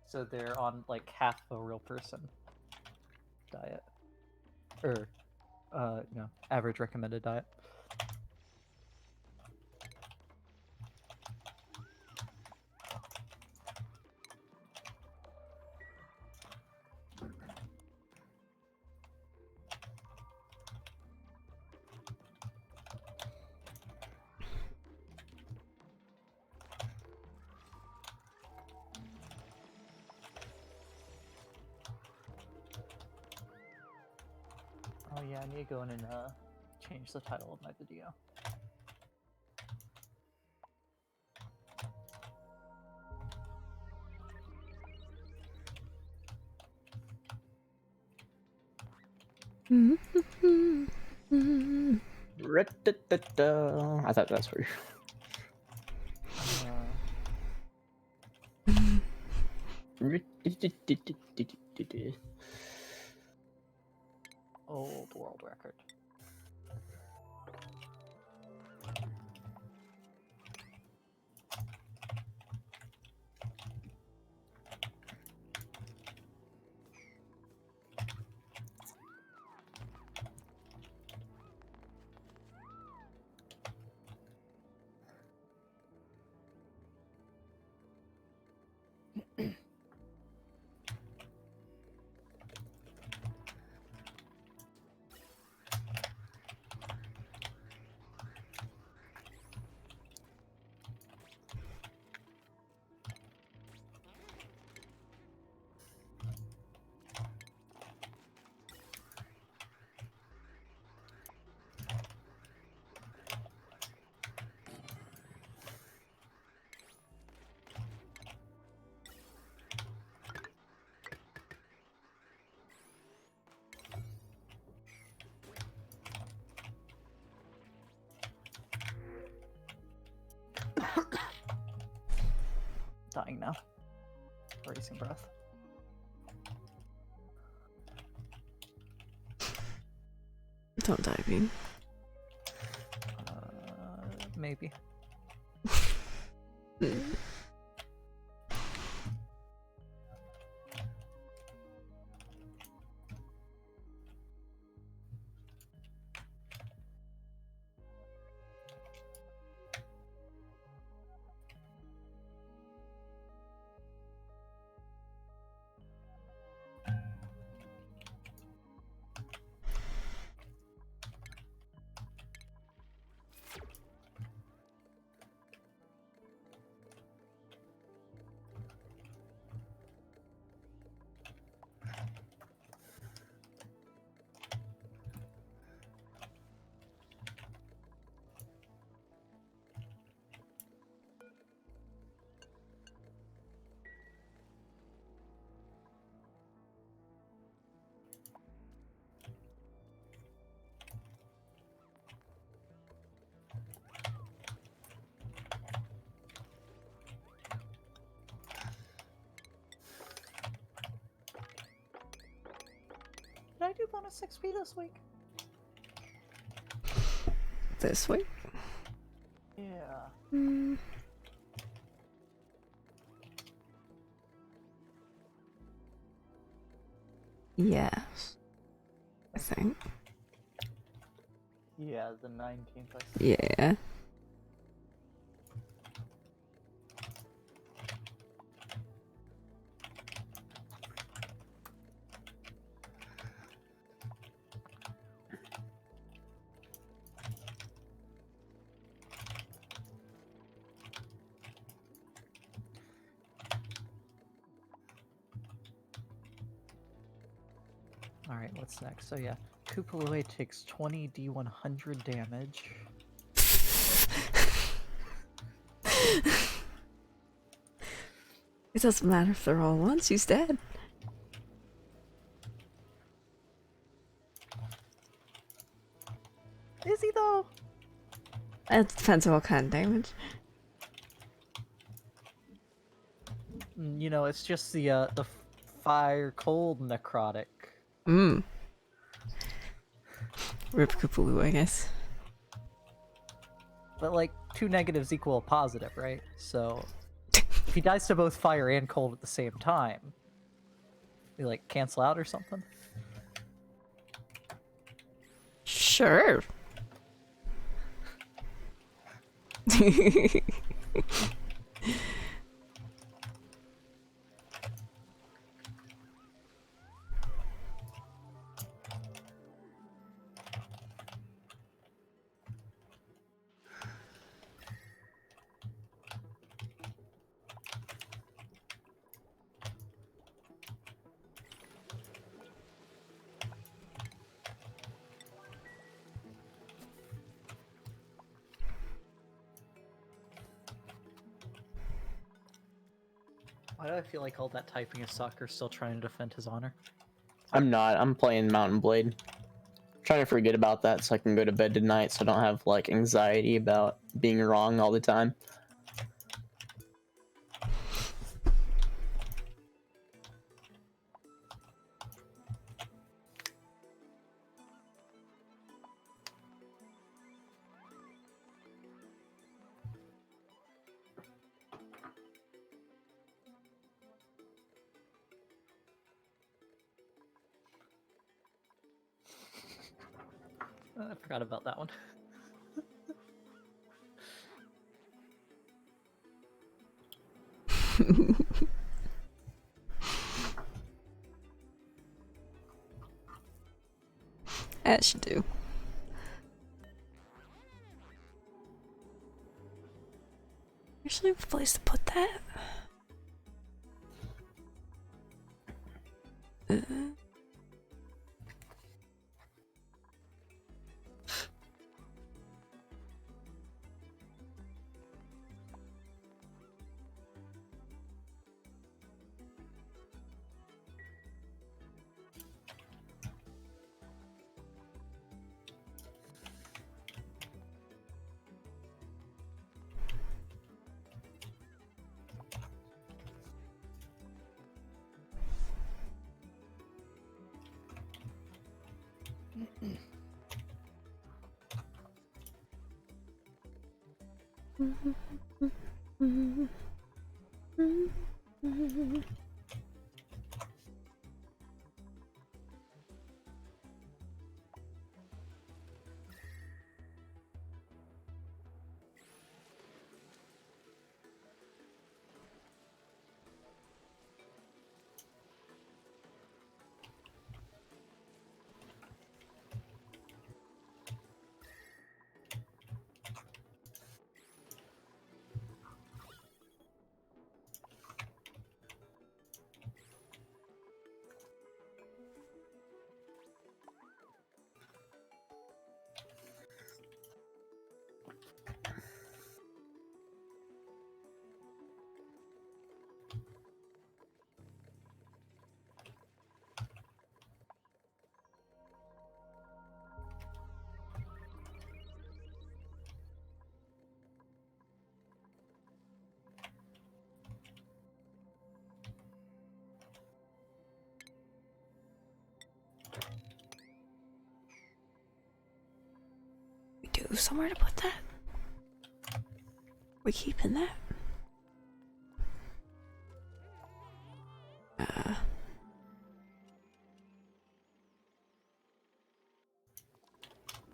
So they're on like half a real person diet, or average recommended diet. Oh yeah, I need to go in and change the title of my video. I thought that's where you. Old world record. dying now. Racing breath. Don't die, Bean. Maybe. Did I do bonus XP this week? This way? Yeah. Yes. I think. Yeah, the 19th. I see. Yeah. Alright, what's next? So yeah, Kupalue takes 20 D100 damage. It doesn't matter if they're all ones, he's dead. Is he though? It depends on what kind of damage. You know, it's just the fire cold necrotic. Mmm. Rip Koopaloo, I guess. But like 2 negatives equal a positive, right? So if he dies to both fire and cold at the same time, they like cancel out or something. Sure. Why do I feel like all that typing is soccer still trying to defend his honor? I'm not. I'm playing Mountain Blade. Trying to forget about that so I can go to bed tonight so I don't have like anxiety about being wrong all the time. I forgot about that one. As you do. Actually, a place to put that. We do have somewhere to put that. We keeping that?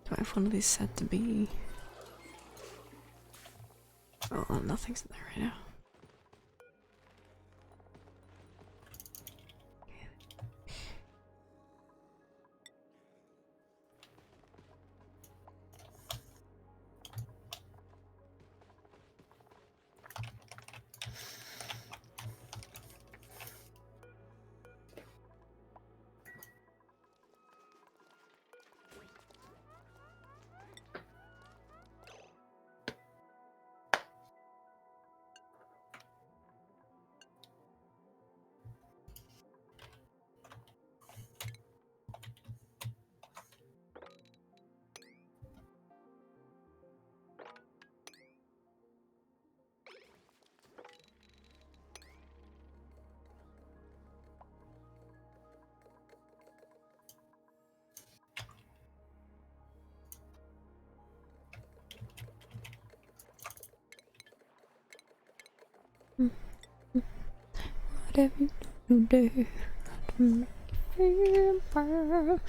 Do I have one of these set to be? Oh, nothing's in there right now. Whatever you do to make me feel.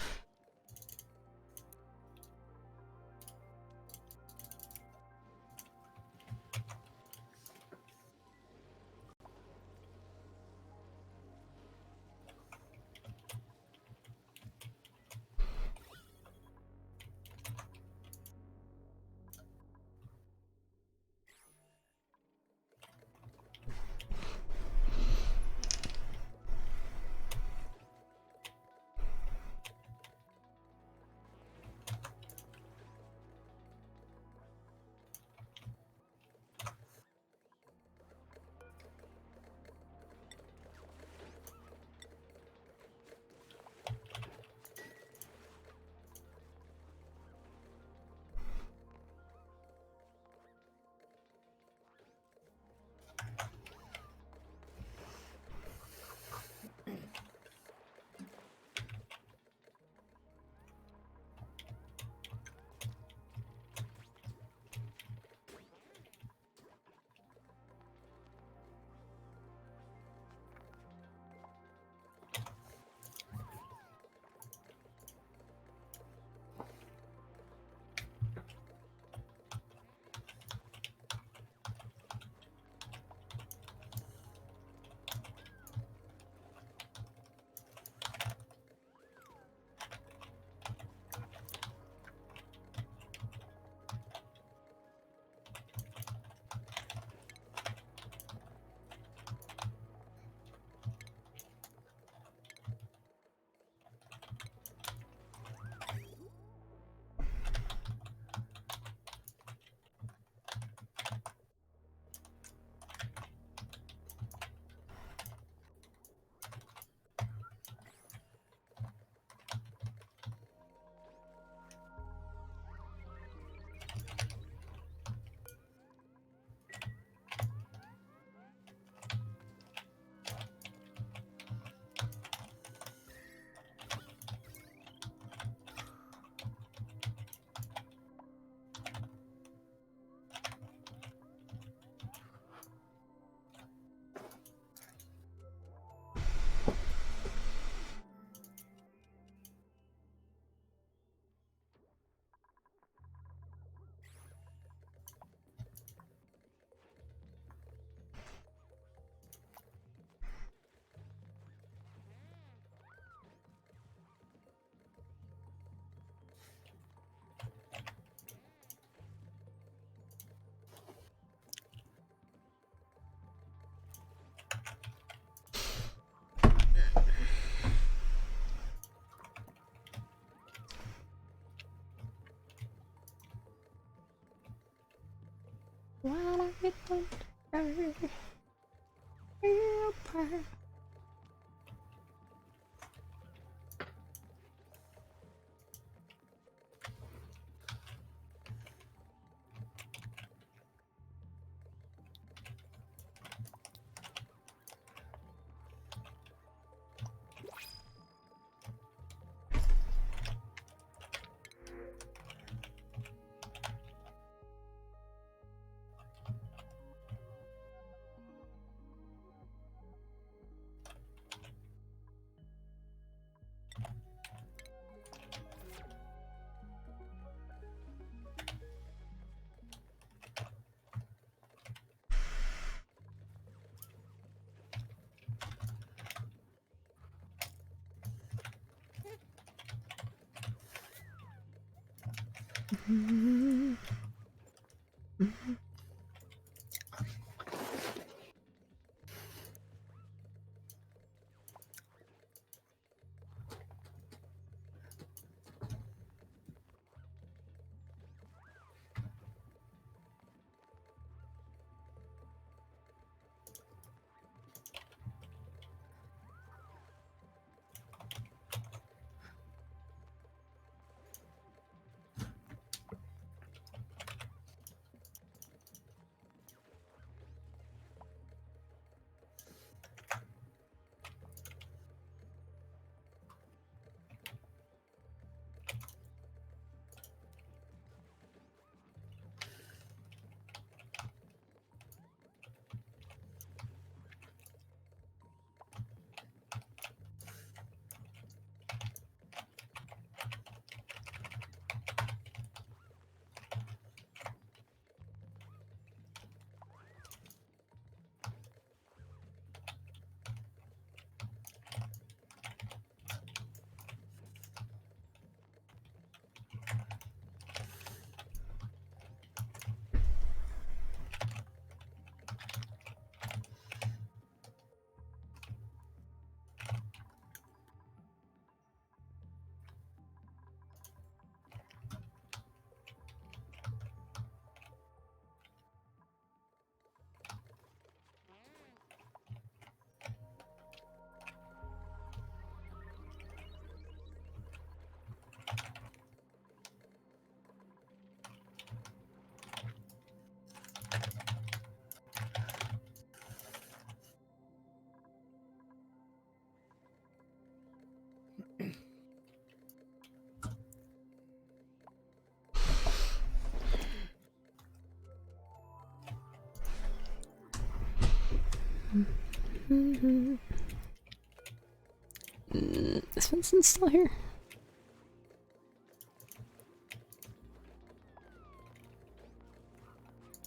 Is Vincent still here?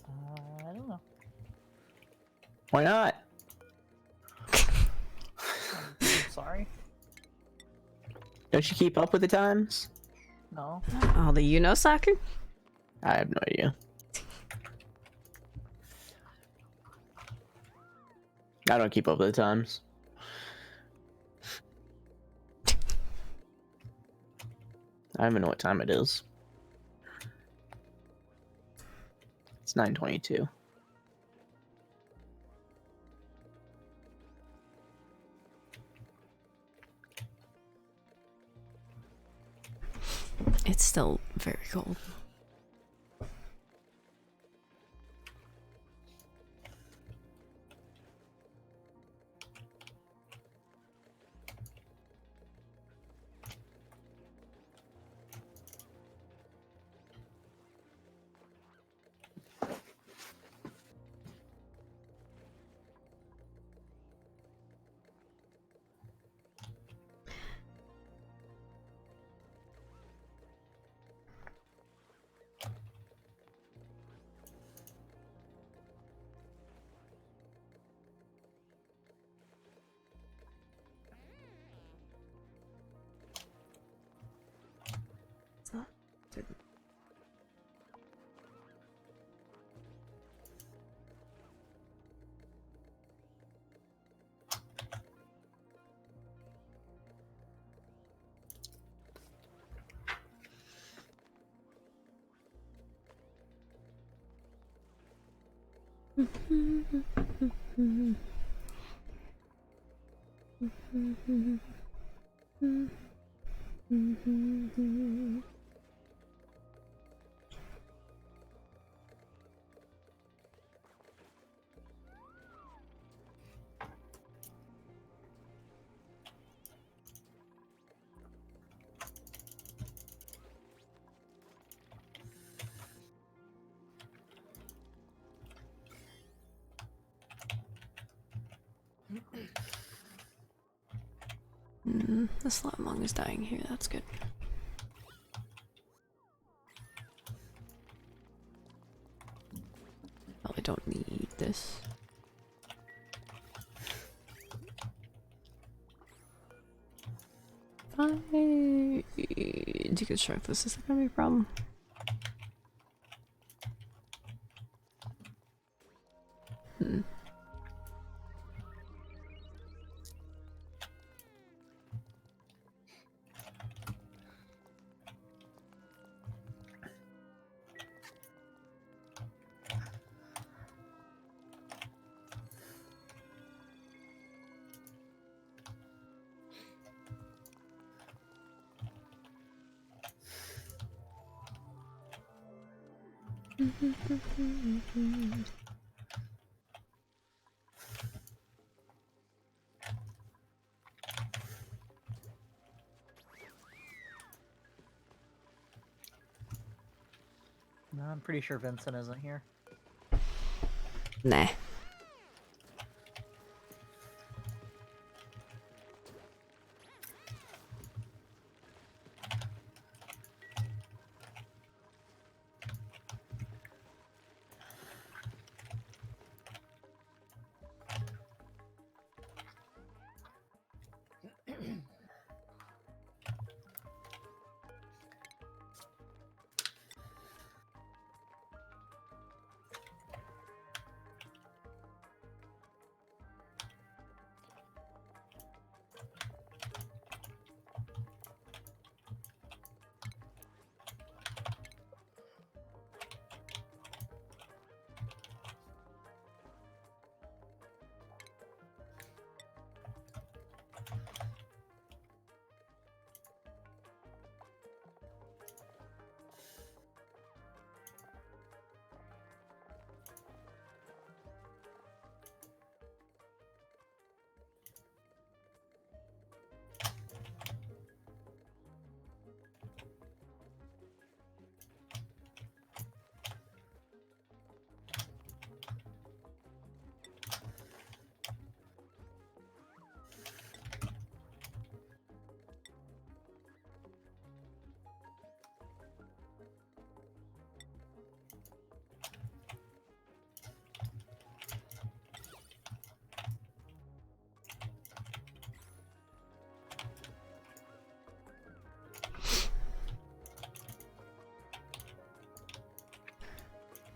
I don't know. Why not? I'm sorry. Don't you keep up with the times? No. Oh, the soccer? I have no idea. I don't keep up with the times. I don't even know what time it is. It's 9:22. It's still very cold. The Slapmong is dying here, that's good. Probably don't need this. I deconstruct this, is that gonna be a problem? No, I'm pretty sure Vincent isn't here. Nah.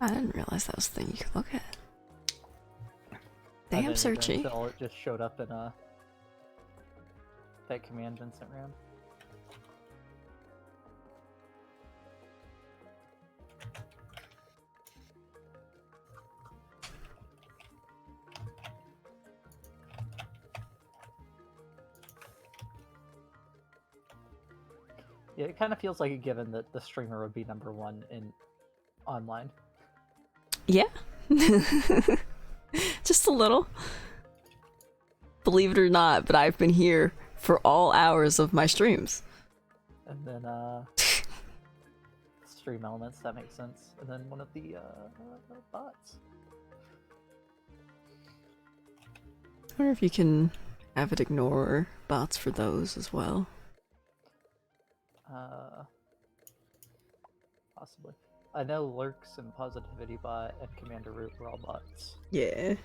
I didn't realize that was the thing you could look at. I Damn, didn't either Searchy. until it just showed up in that command Vincent ran. Yeah, it kind of feels like a given that the streamer would be #1 in online. Yeah. Just a little. Believe it or not, but I've been here for all hours of my streams. And then, stream elements, that makes sense. And then one of the bots. I wonder if you can have it ignore bots for those as well. Possibly. I know Lurks and Positivity Bot and Commander Root were all bots. Yeah.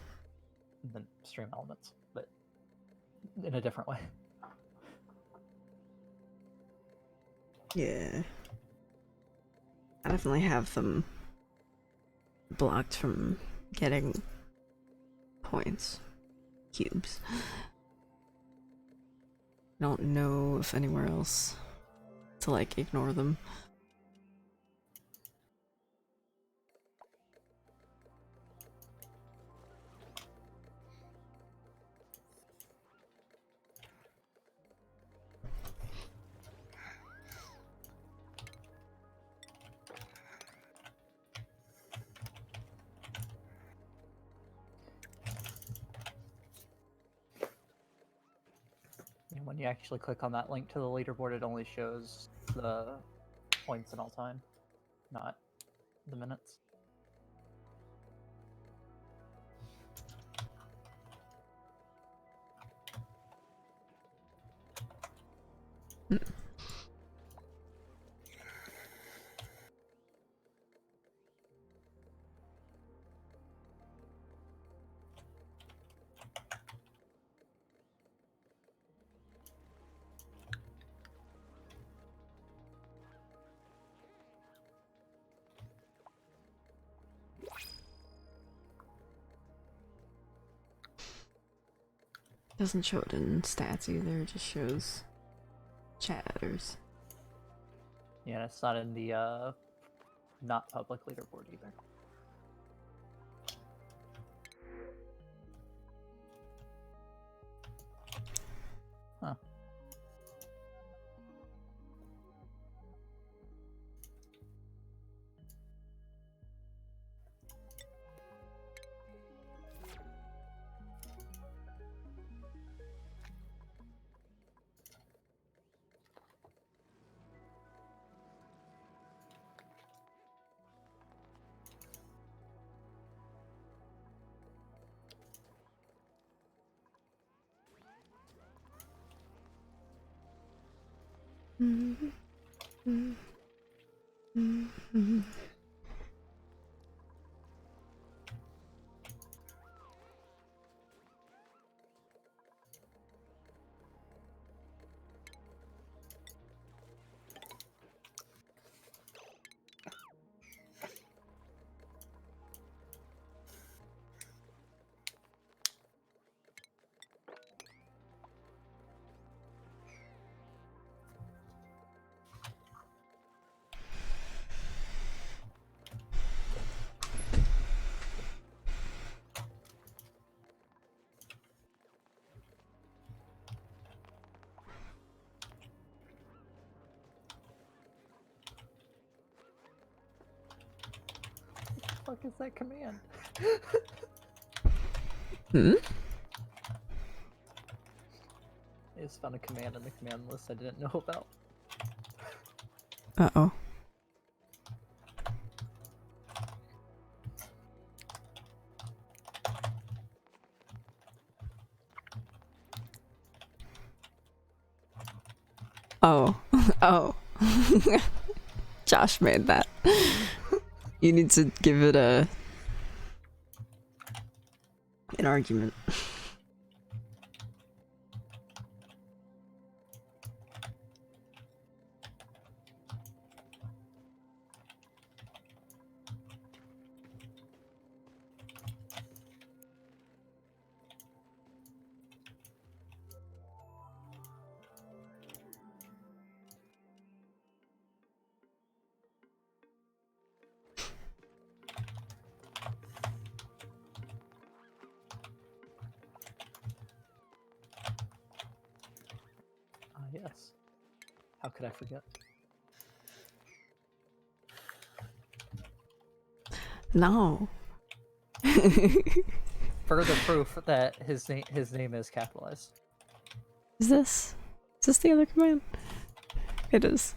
And then stream elements, but in a different way. Yeah. I definitely have them blocked from getting points. Cubes. I don't know if anywhere else to like ignore them. when you actually click on that link to the leaderboard, it only shows the points in all time, not the minutes. Doesn't show it in stats either, it just shows chatters. Yeah, and it's not in the not public leaderboard either. Huh. What the fuck is that command? Hmm? I just found a command in the command list I didn't know about. Uh-oh. Oh. Oh. Josh made that. You need to give it an argument. Ah, yes. How could I forget? No. Further proof that his name is capitalized. Is this the other command? It is.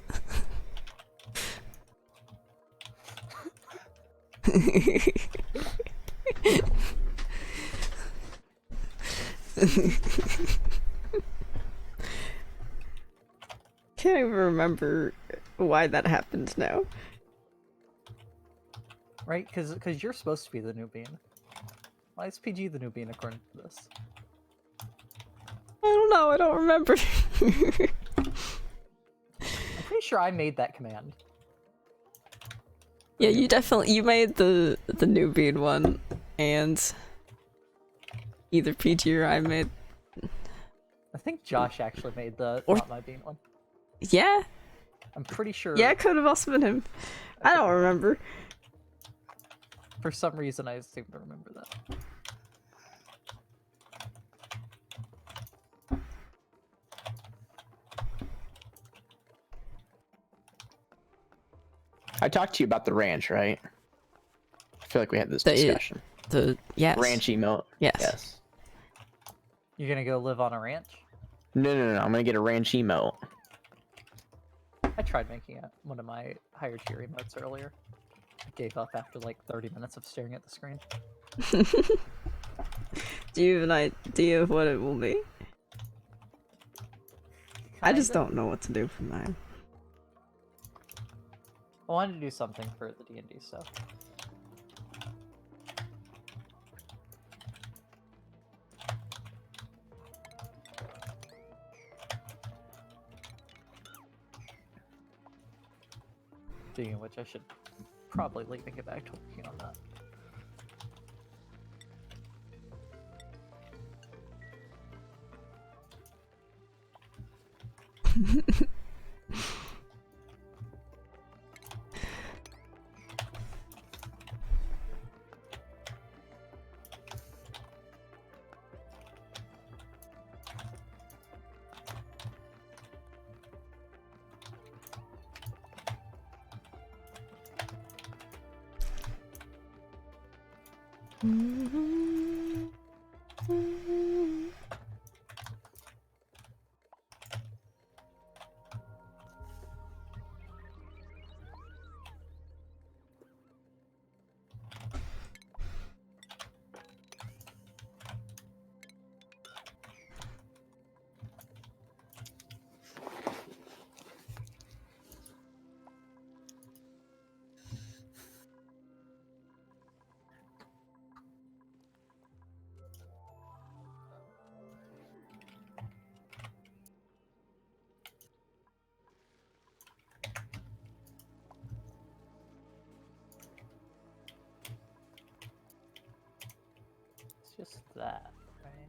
Can't even remember why that happened now. Right? Because you're supposed to be the new bean. Why is PG the new bean according to this? I don't know, I don't remember. I'm pretty sure I made that command. Yeah, you made the new bean one, and either PG or I made. I think Josh actually made the Or- not my bean one. Yeah, I'm pretty sure. yeah, it could have also been him. I don't remember. For some reason, I seem to remember that. I talked to you about the ranch, right? I feel like we had this The- discussion. Yes. Ranch emote. Yes. Yes. You're gonna go live on a ranch? No. I'm gonna get a ranch emote. I tried making it one of my higher tier emotes earlier. I gave up after like 30 minutes of staring at the screen. Do you have an idea of what it will be? I just Kinda. don't know what to do for mine. I wanted to do something for the D&D stuff. Speaking of which, I should probably get back to working on that. It's just that, right?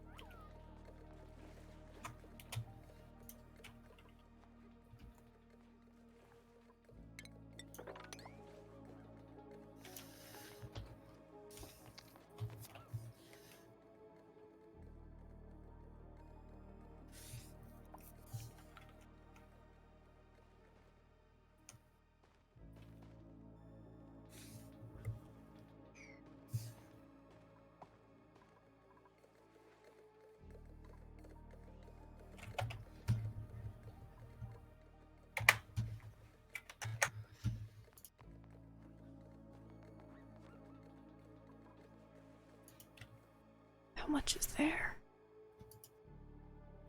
How much is there?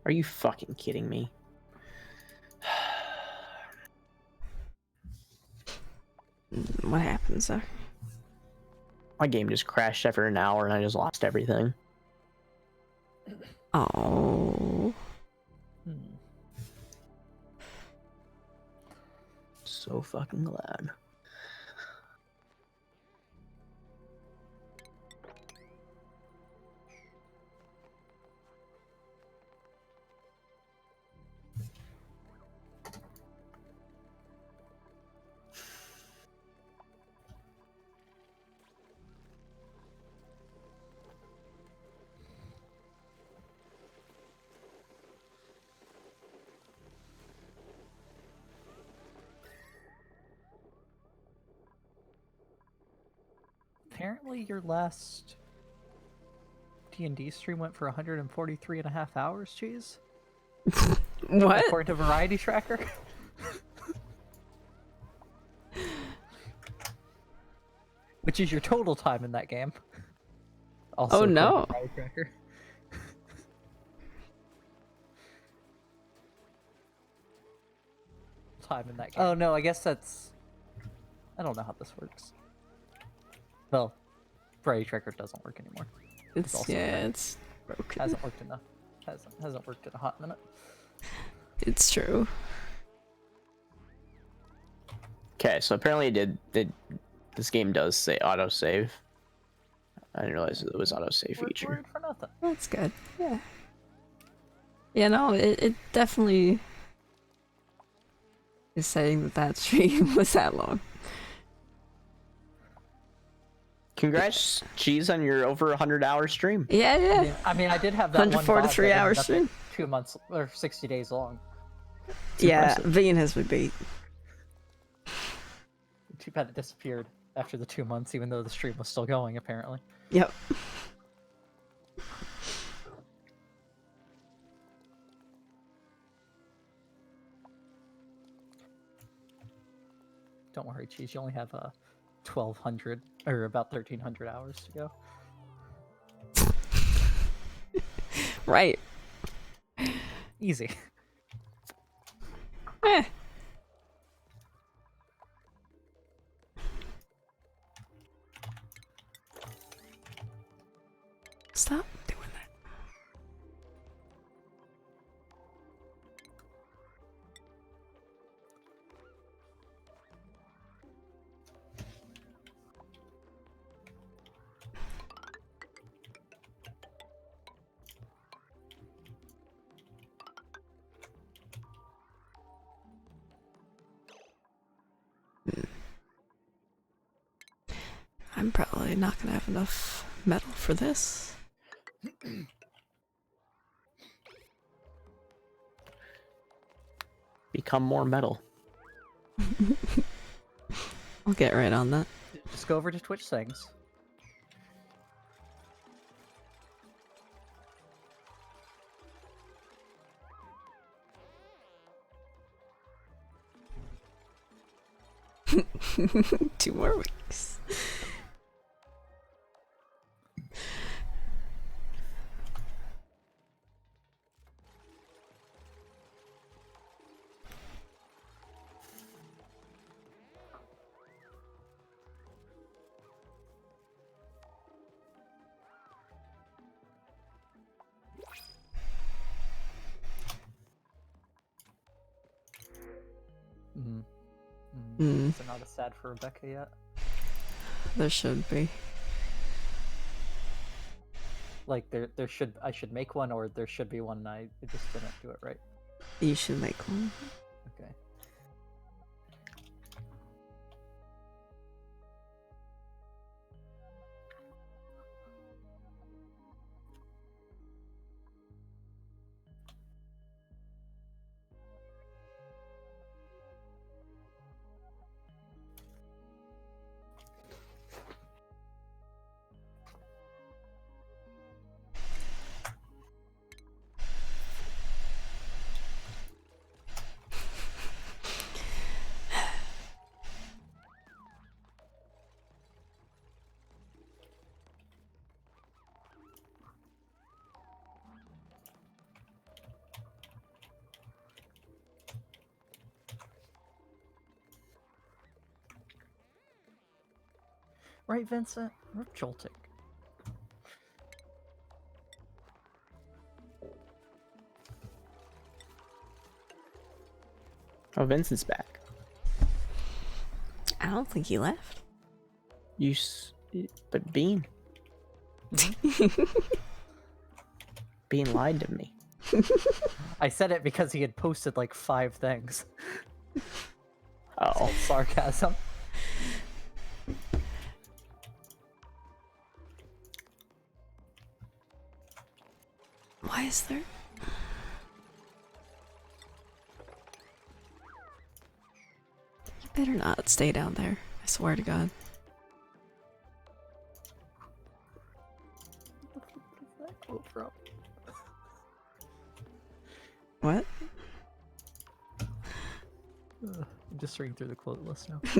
Are you fucking kidding me? What happens there? My game just crashed after an hour and I just lost everything. Oh. So fucking glad. Apparently your last D&D stream went for 143 and a half hours, cheese? What? According to Variety Tracker? Which is your total time in that game. Also Oh, according to no. Variety Tracker. Time in that game. Oh no, I guess that's... I don't know how this works. Well, Variety Tracker doesn't work anymore. It's also yeah, right. it's broken. Hasn't worked enough. Hasn't worked in a hot minute. It's true. Okay, so apparently this game does say autosave. I didn't realize it was autosave feature. Word for nothing. That's good. Yeah. Yeah, no, it definitely is saying that that stream was that long. Congrats, Cheese, on your over 100-hour stream. Yeah, yeah. I mean, I did have that 143 one VOD that hours ended up stream. at 2 months or 60 days long. Yeah, Vian has me beat. Too bad it disappeared after the 2 months, even though the stream was still going, apparently. Yep. Don't worry, Cheese. You only have 1,200 or about 1,300 hours to go. Right. Easy. Eh. Stop doing that. I'm probably not gonna have enough metal for this. Become more metal. I'll get right on that. Just go over to Twitch settings. Two more weeks. Is it not as sad for Rebecca yet? There should be. Like I should make one, or there should be one and I just didn't do it right. You should make one. Okay. Right, Vincent? We're jolting. Oh, Vincent's back. I don't think he left. But Bean. Bean lied to me. I said it because he had posted like 5 things. Oh. Sarcasm. Why is there? You better not stay down there. I swear to God. Quote from. What? I'm just reading through the quote list now. Oh,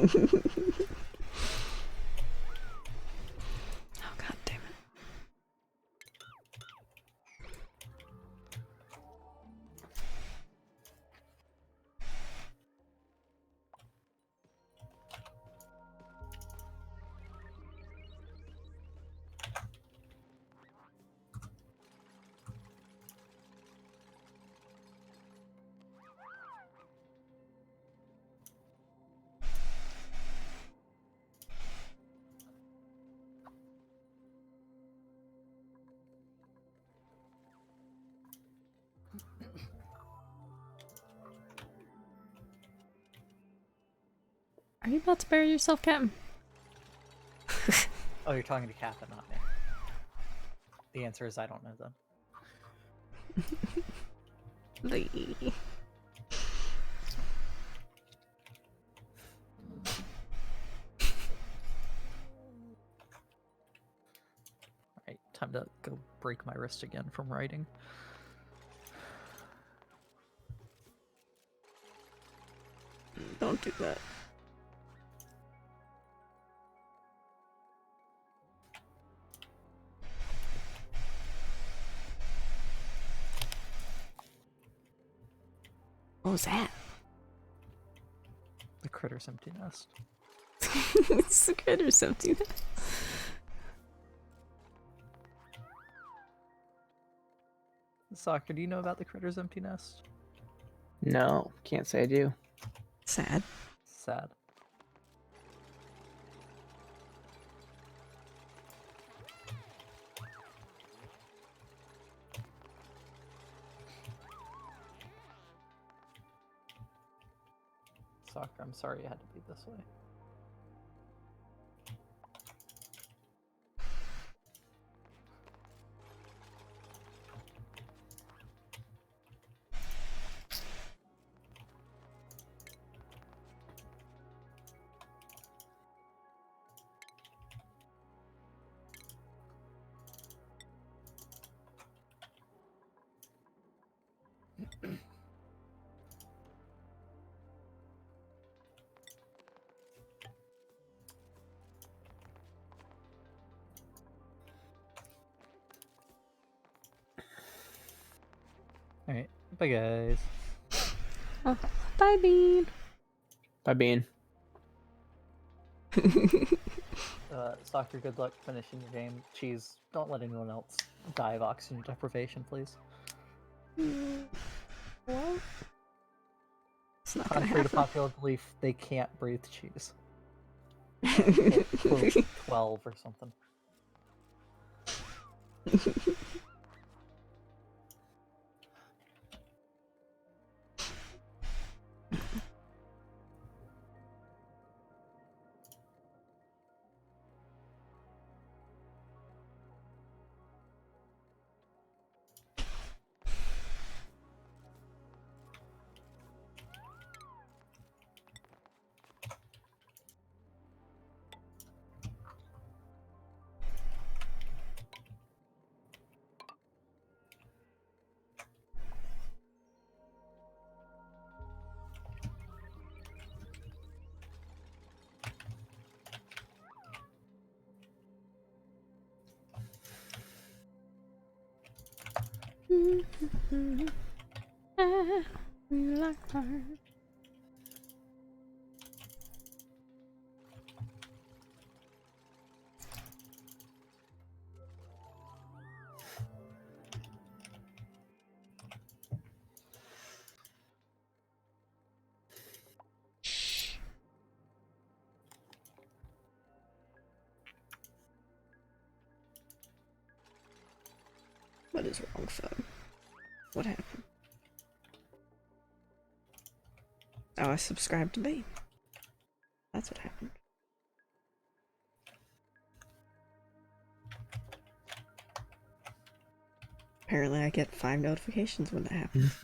God damn it. Are you about to bury yourself, Captain? Oh, you're talking to Kappa, not me. The answer is I don't know then. Alright, time to go break my wrist again from writing. Don't do that. was that? The critter's empty nest. It's the critter's empty. Soccer, do you know about the critter's empty nest? No, can't say I do. Sad. Sad. Soccer, I'm sorry it had to be this way. Alright, bye guys. Oh, bye, Bean. By being. Soccer, good luck finishing your game. Cheese, don't let anyone else die of oxygen deprivation, please. Well, it's not gonna Contrary to happen. popular belief, they can't breathe cheese. Quote 12 or something. What is wrong, phone? What happened? Oh, I subscribed to me. That's what happened. Apparently I get 5 notifications when that happens.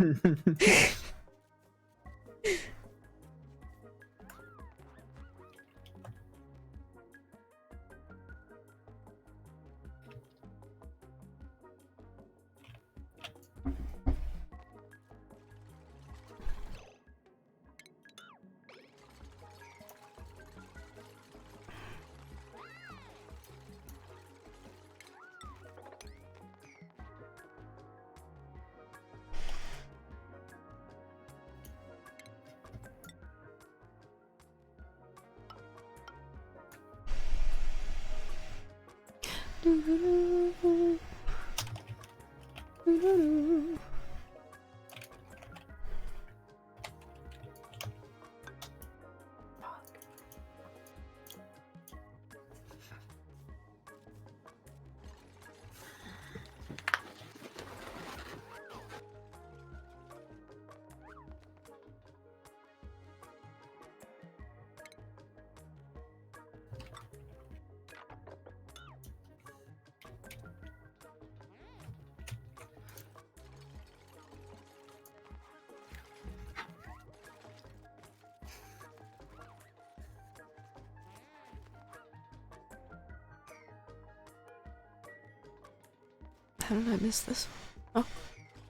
How did I miss this? Oh,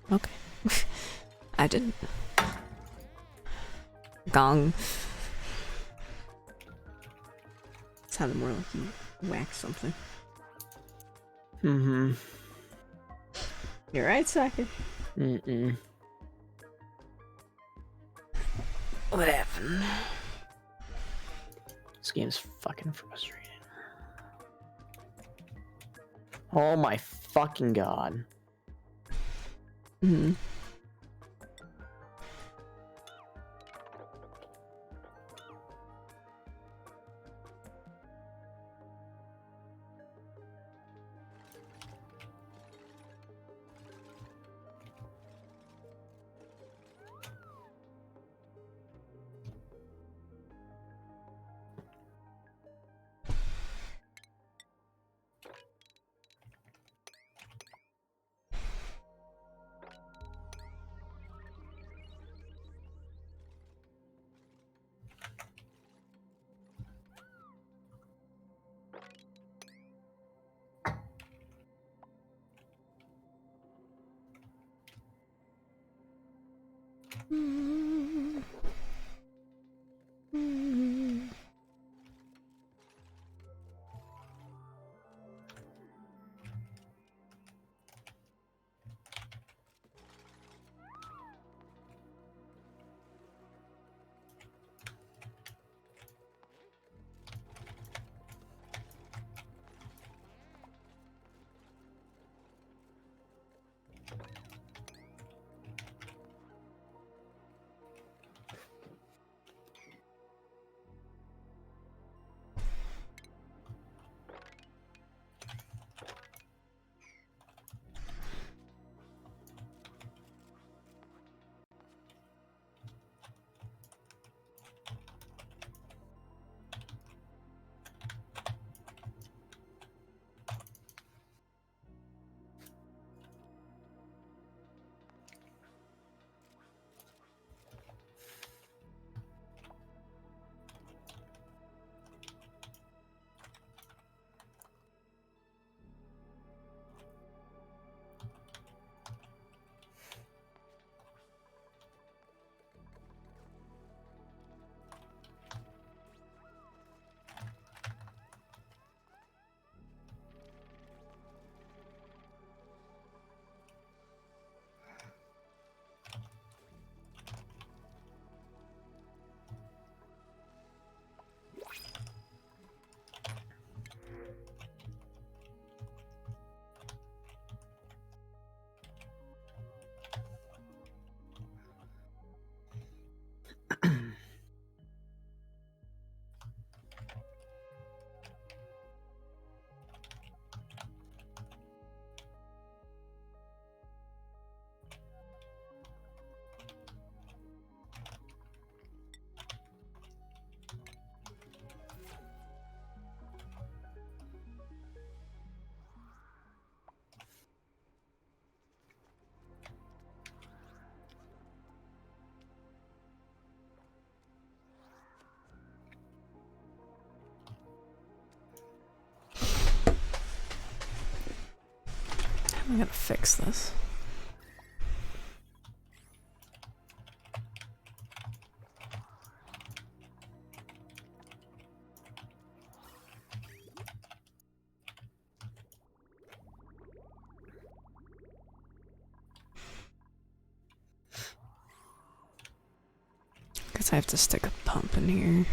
okay. I didn't. Gong. Sounded more like you whacked something. Mm-hmm. You're right, Saki. Mm-mm. What happened? This game's fucking frustrating. Oh my fucking god. Hmm. I'm gonna fix this. Guess I have to stick a pump in here.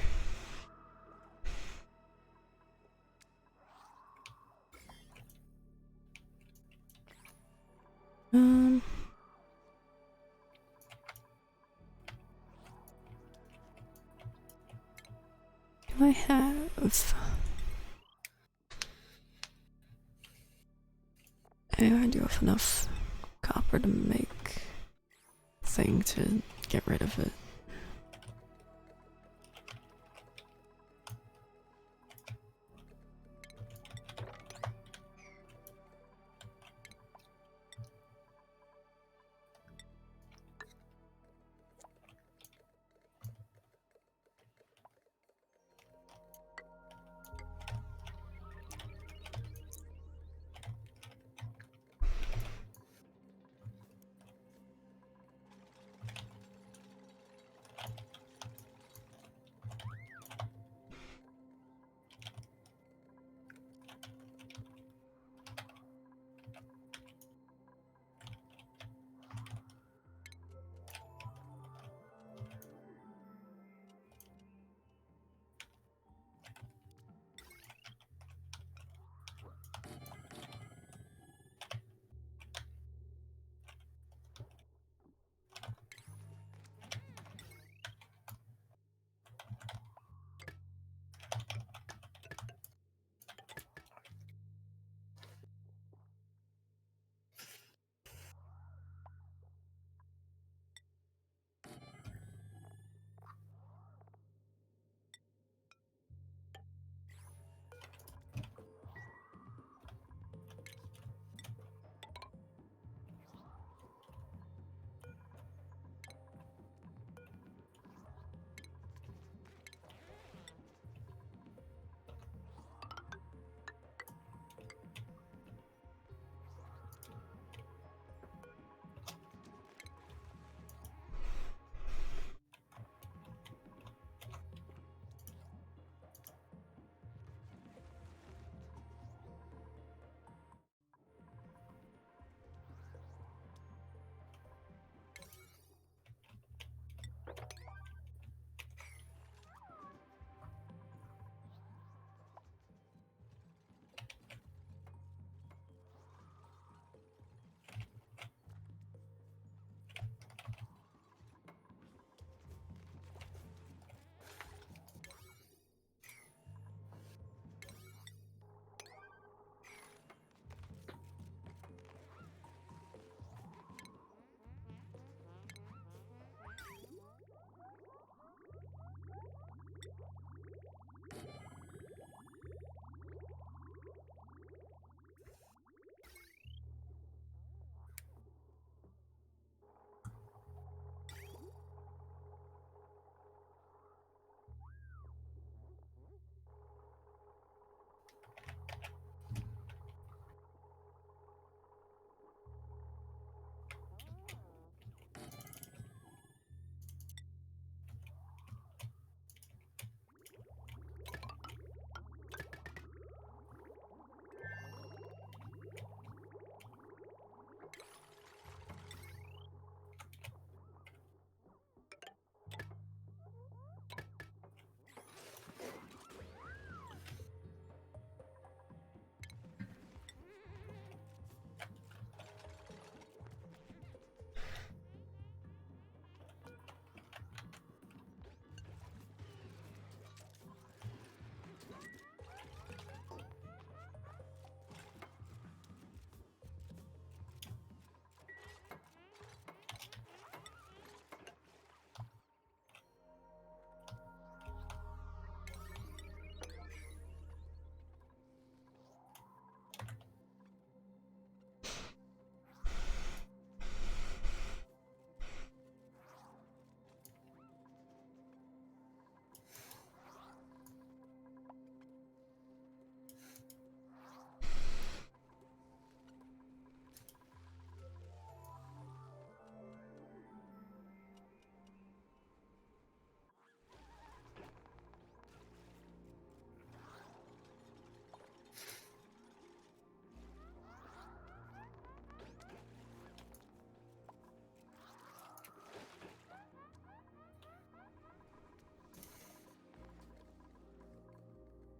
Do I have... I do have enough copper to make a thing to get rid of it.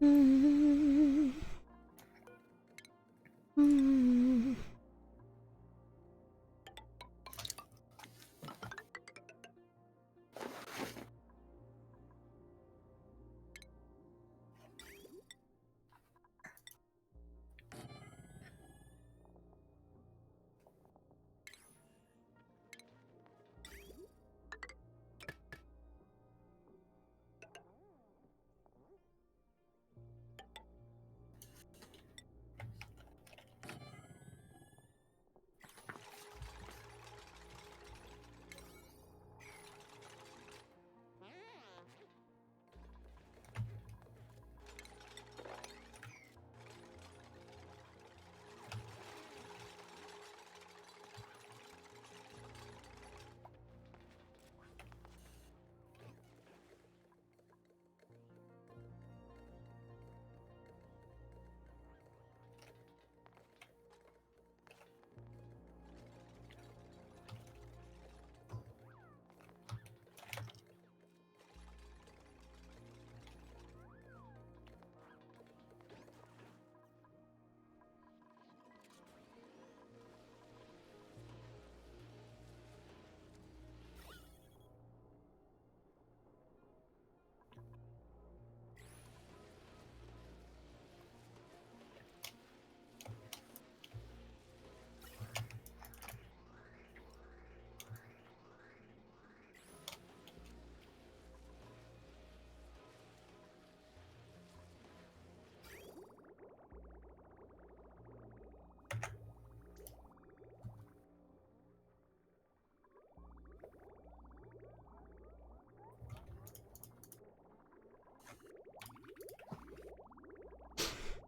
Mm. Mm.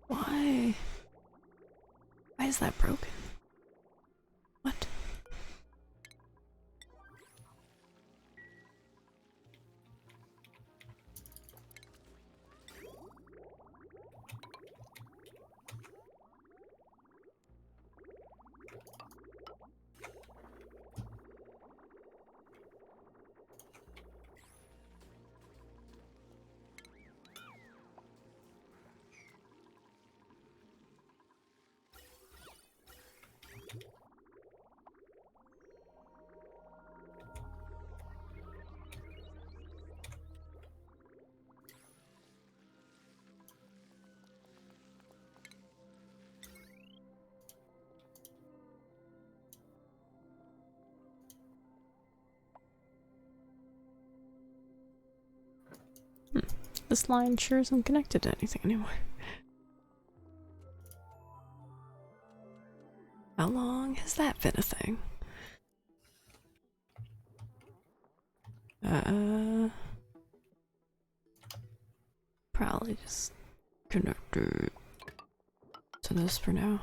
Why? Why is that broken? What? This line sure isn't connected to anything anymore. How long has that been a thing? Probably just connect it to this for now.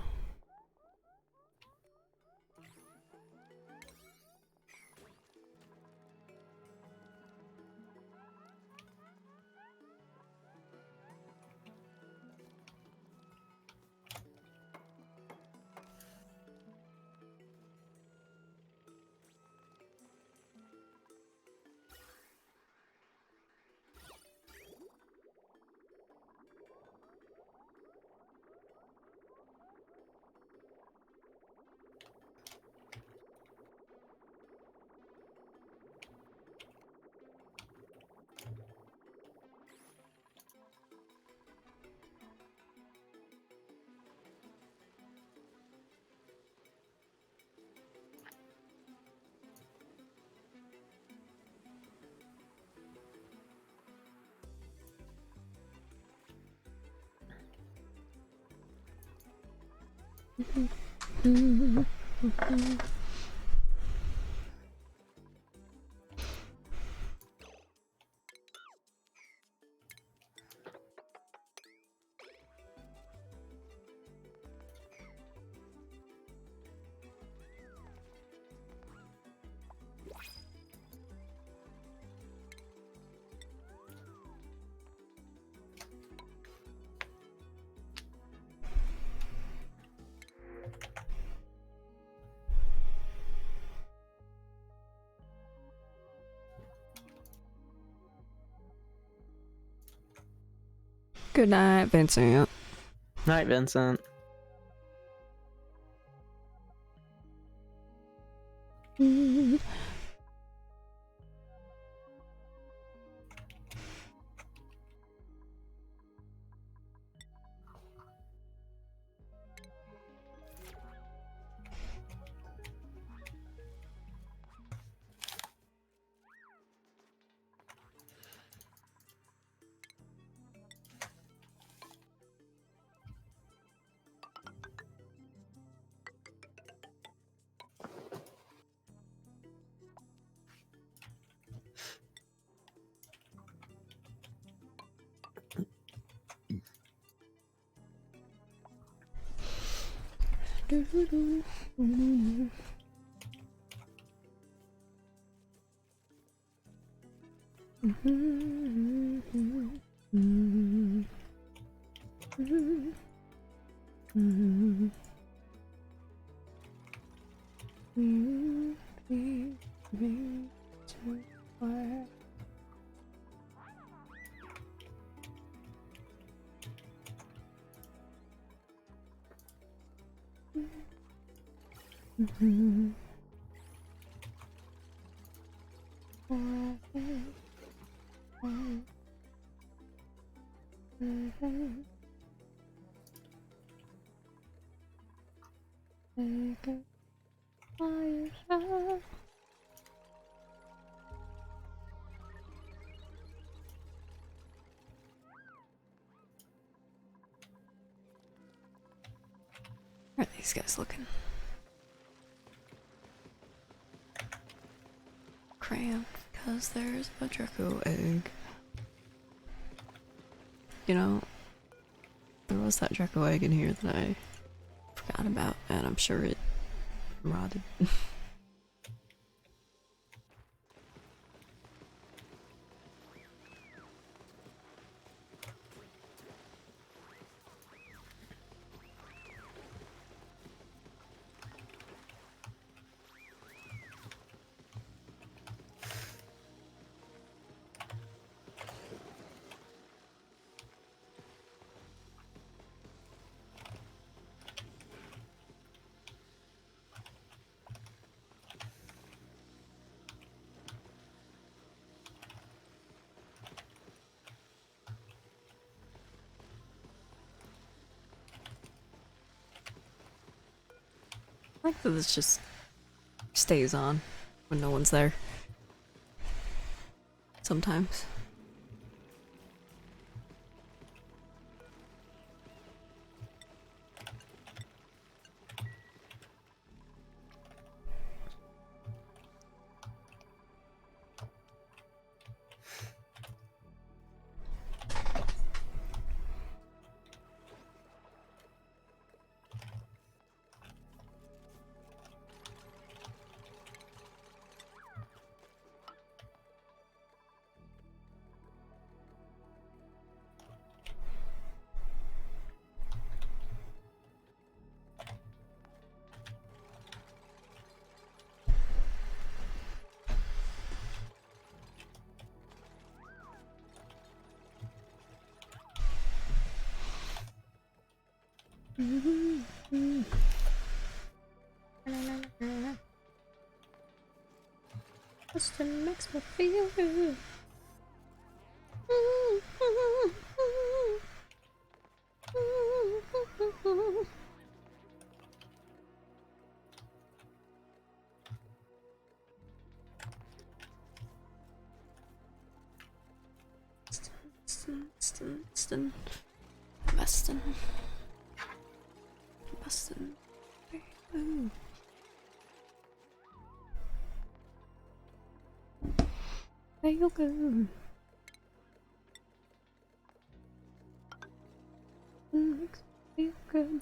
Good night, Vincent. Night, Vincent. Where are these guys looking? Cramped because there's a Draco egg. You know, there was that Draco egg in here that I forgot about, and I'm sure it rotted. I like that this just stays on when no one's there. Sometimes. Austin makes me feel good. Bustin'. Ooh. There you go. Makes me feel good.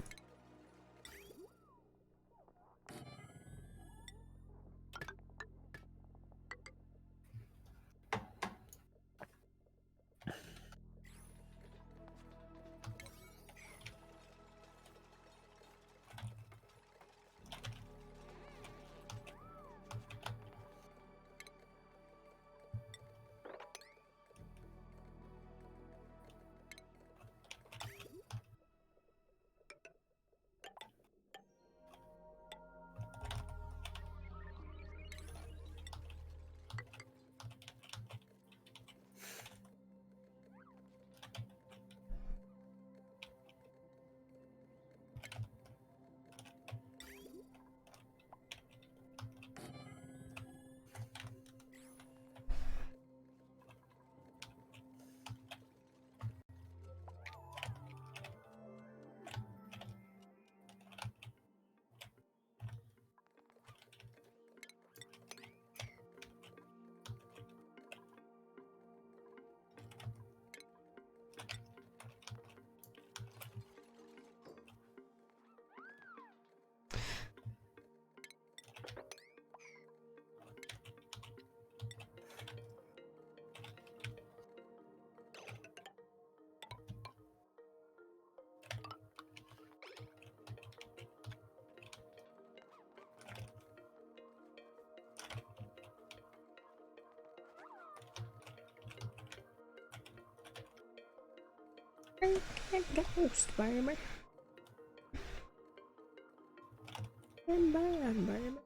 Ghost, baby. And bad, baby.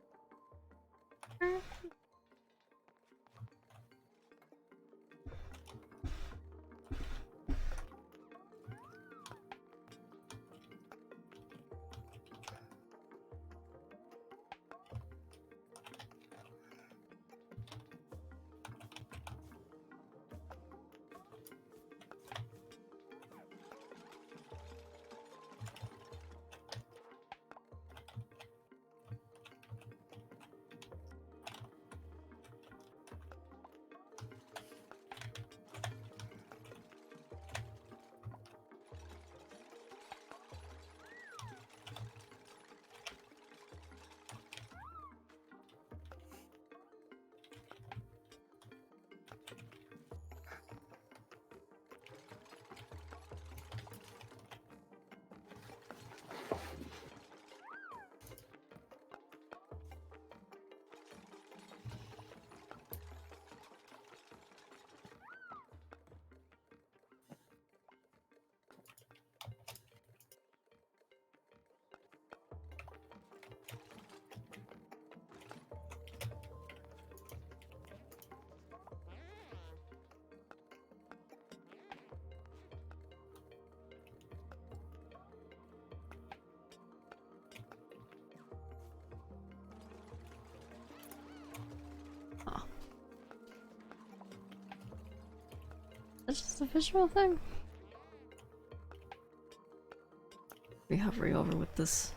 It's just a visual thing. We hovering over with this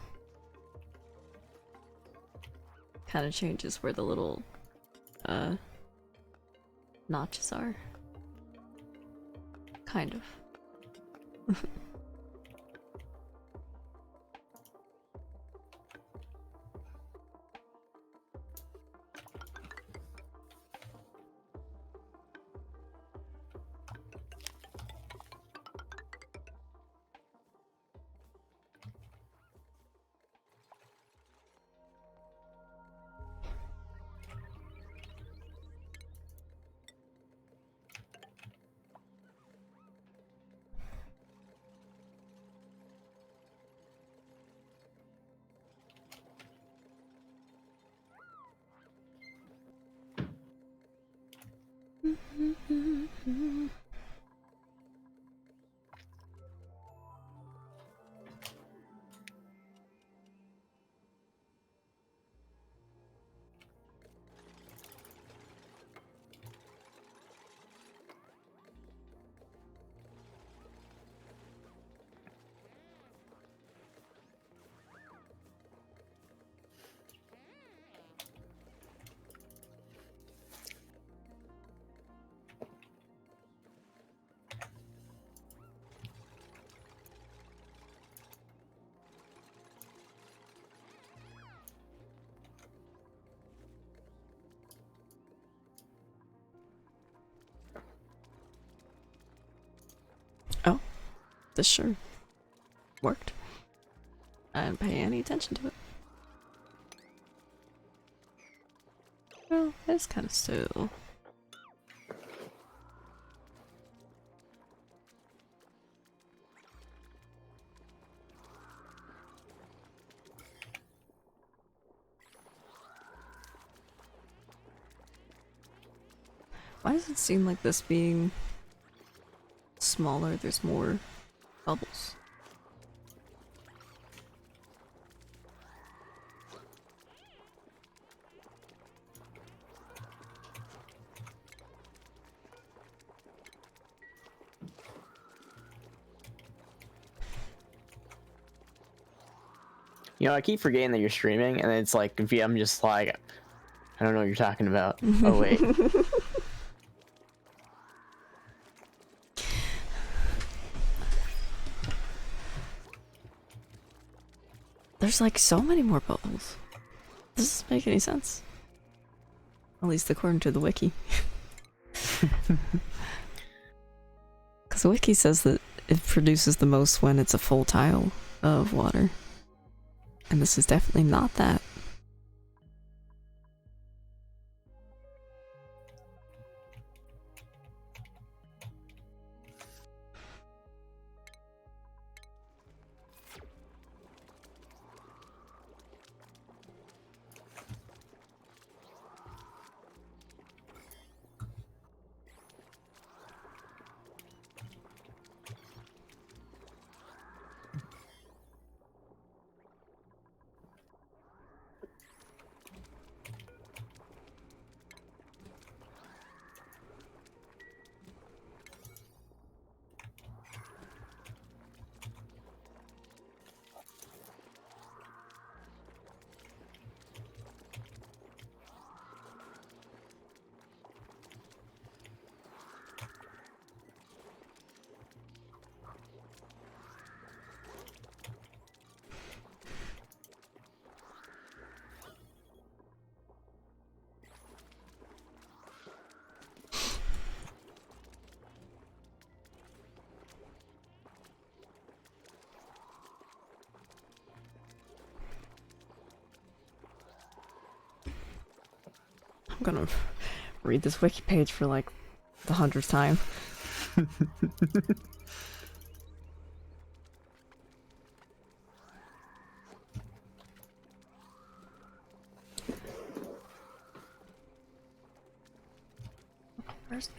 kind of changes where the little notches are. Kind of. Oh, this sure worked. I didn't pay any attention to it. Well, it's kind of still. Why does it seem like this being smaller, there's more bubbles? You know, I keep forgetting that you're streaming, and it's like, I'm just like, I don't know what you're talking about. Oh, wait. There's like so many more bubbles. Does this make any sense? At least according to the wiki. Because the wiki says that it produces the most when it's a full tile of water. And this is definitely not that. I'm gonna read this wiki page for like the 100th time. Where's the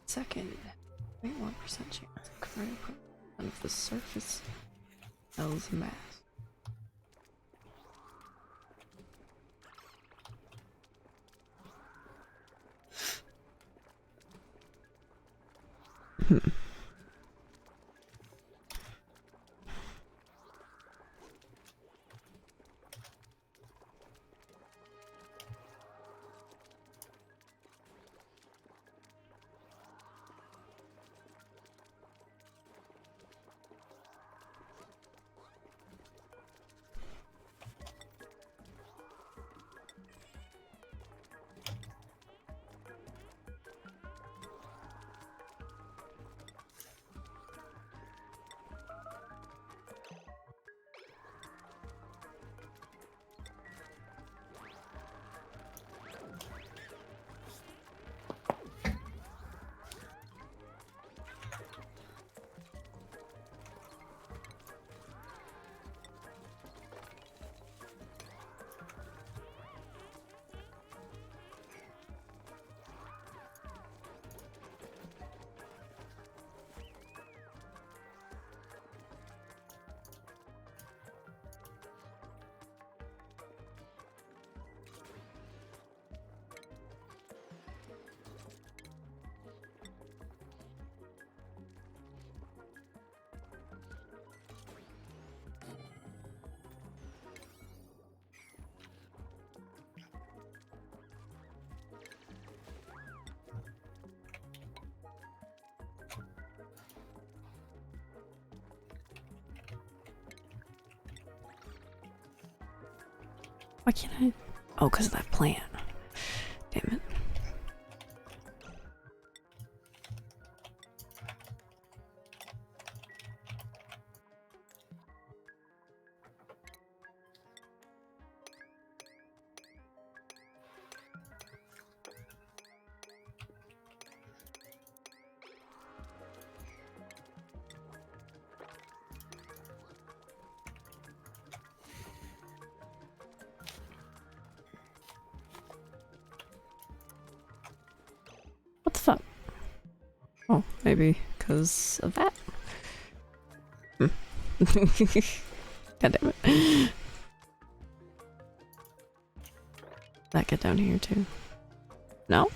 second 0.1% chance of converting of the surface L's mass. Why can't I? Oh, because of that plant. Damn it. What the fuck? Oh, maybe because of that? God damn it. That get down here too? No?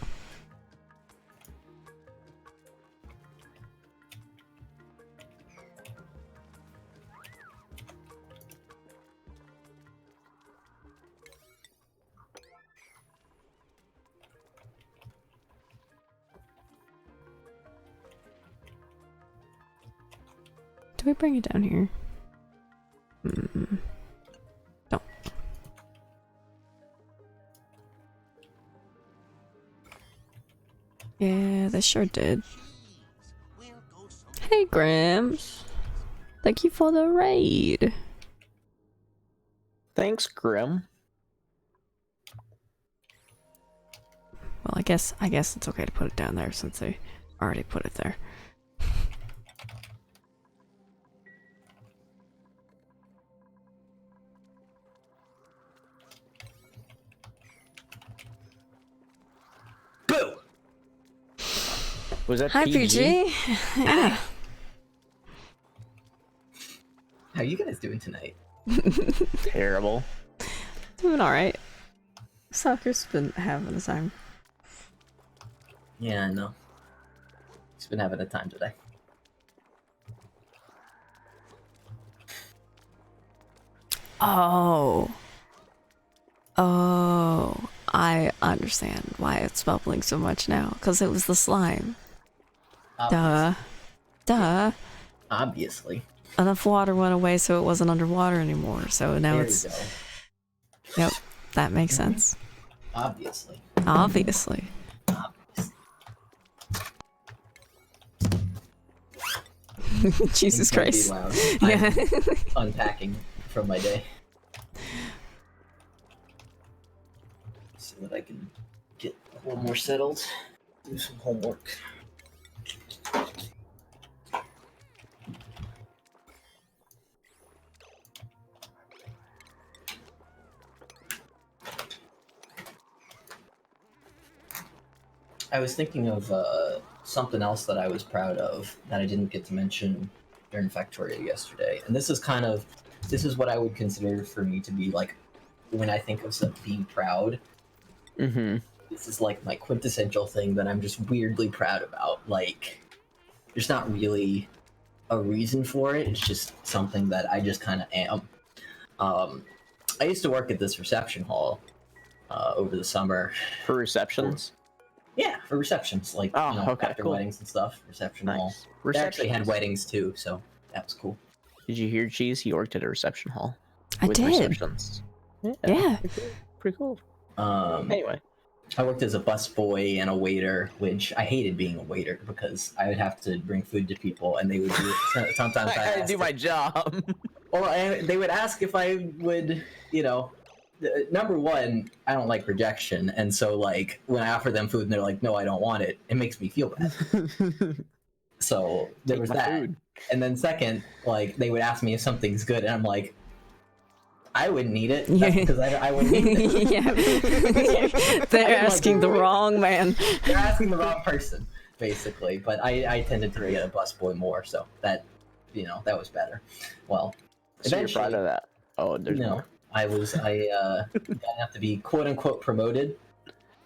Do we bring it down here? No. Yeah, they sure did. Hey, Grams. Thank you for the raid. Thanks, Grim. Well, I guess it's okay to put it down there since they already put it there. Boo! Was that Hi, PG. Yeah. How you guys doing tonight? Terrible. Doing alright. Soccer's been having a time. Yeah, I know. Just been having a time today. Oh. Oh. I understand why it's bubbling so much now. Because it was the slime. Duh. Duh. Obviously. Enough water went away so it wasn't underwater anymore. So now There it's... you go. Yep. That makes sense. Obviously. Obviously. Obviously. Jesus Things might be Christ. loud. Yeah. I'm unpacking from my day so that I can get a little more settled, do some homework. I was thinking of something else that I was proud of that I didn't get to mention during Factoria yesterday, and this is what I would consider for me to be like when I think of being proud. Mm-hmm. This is like my quintessential thing that I'm just weirdly proud about. Like, there's not really a reason for it. It's just something that I just kind of am. I used to work at this reception hall over the summer. For receptions. Yeah, for receptions, like Oh, okay, after cool. weddings and stuff. Reception hall. Nice. They actually had Receptions. weddings too, so that was cool. Did you hear, Cheese? He worked at a reception hall. I with did. Receptions. Yeah. Pretty cool. Um, Anyway. I worked as a busboy and a waiter, which I hated being a waiter because I would have to bring food to people, and they would do it. Sometimes I I'd do my job. they would ask if I would, number one, I don't like rejection, and so like when I offer them food and they're like, "No, I don't want it," it makes me feel bad. So there Take was my that, food. and then second, like they would ask me if something's good, and I'm like, I wouldn't eat it. Yeah. That's because I wouldn't eat it. Yeah. They're asking the wrong man. They're asking the wrong person, basically. But I tended to get a busboy more, so that that was better. Well, So you're proud of that? Oh, there's no, more. I didn't have to be quote unquote promoted.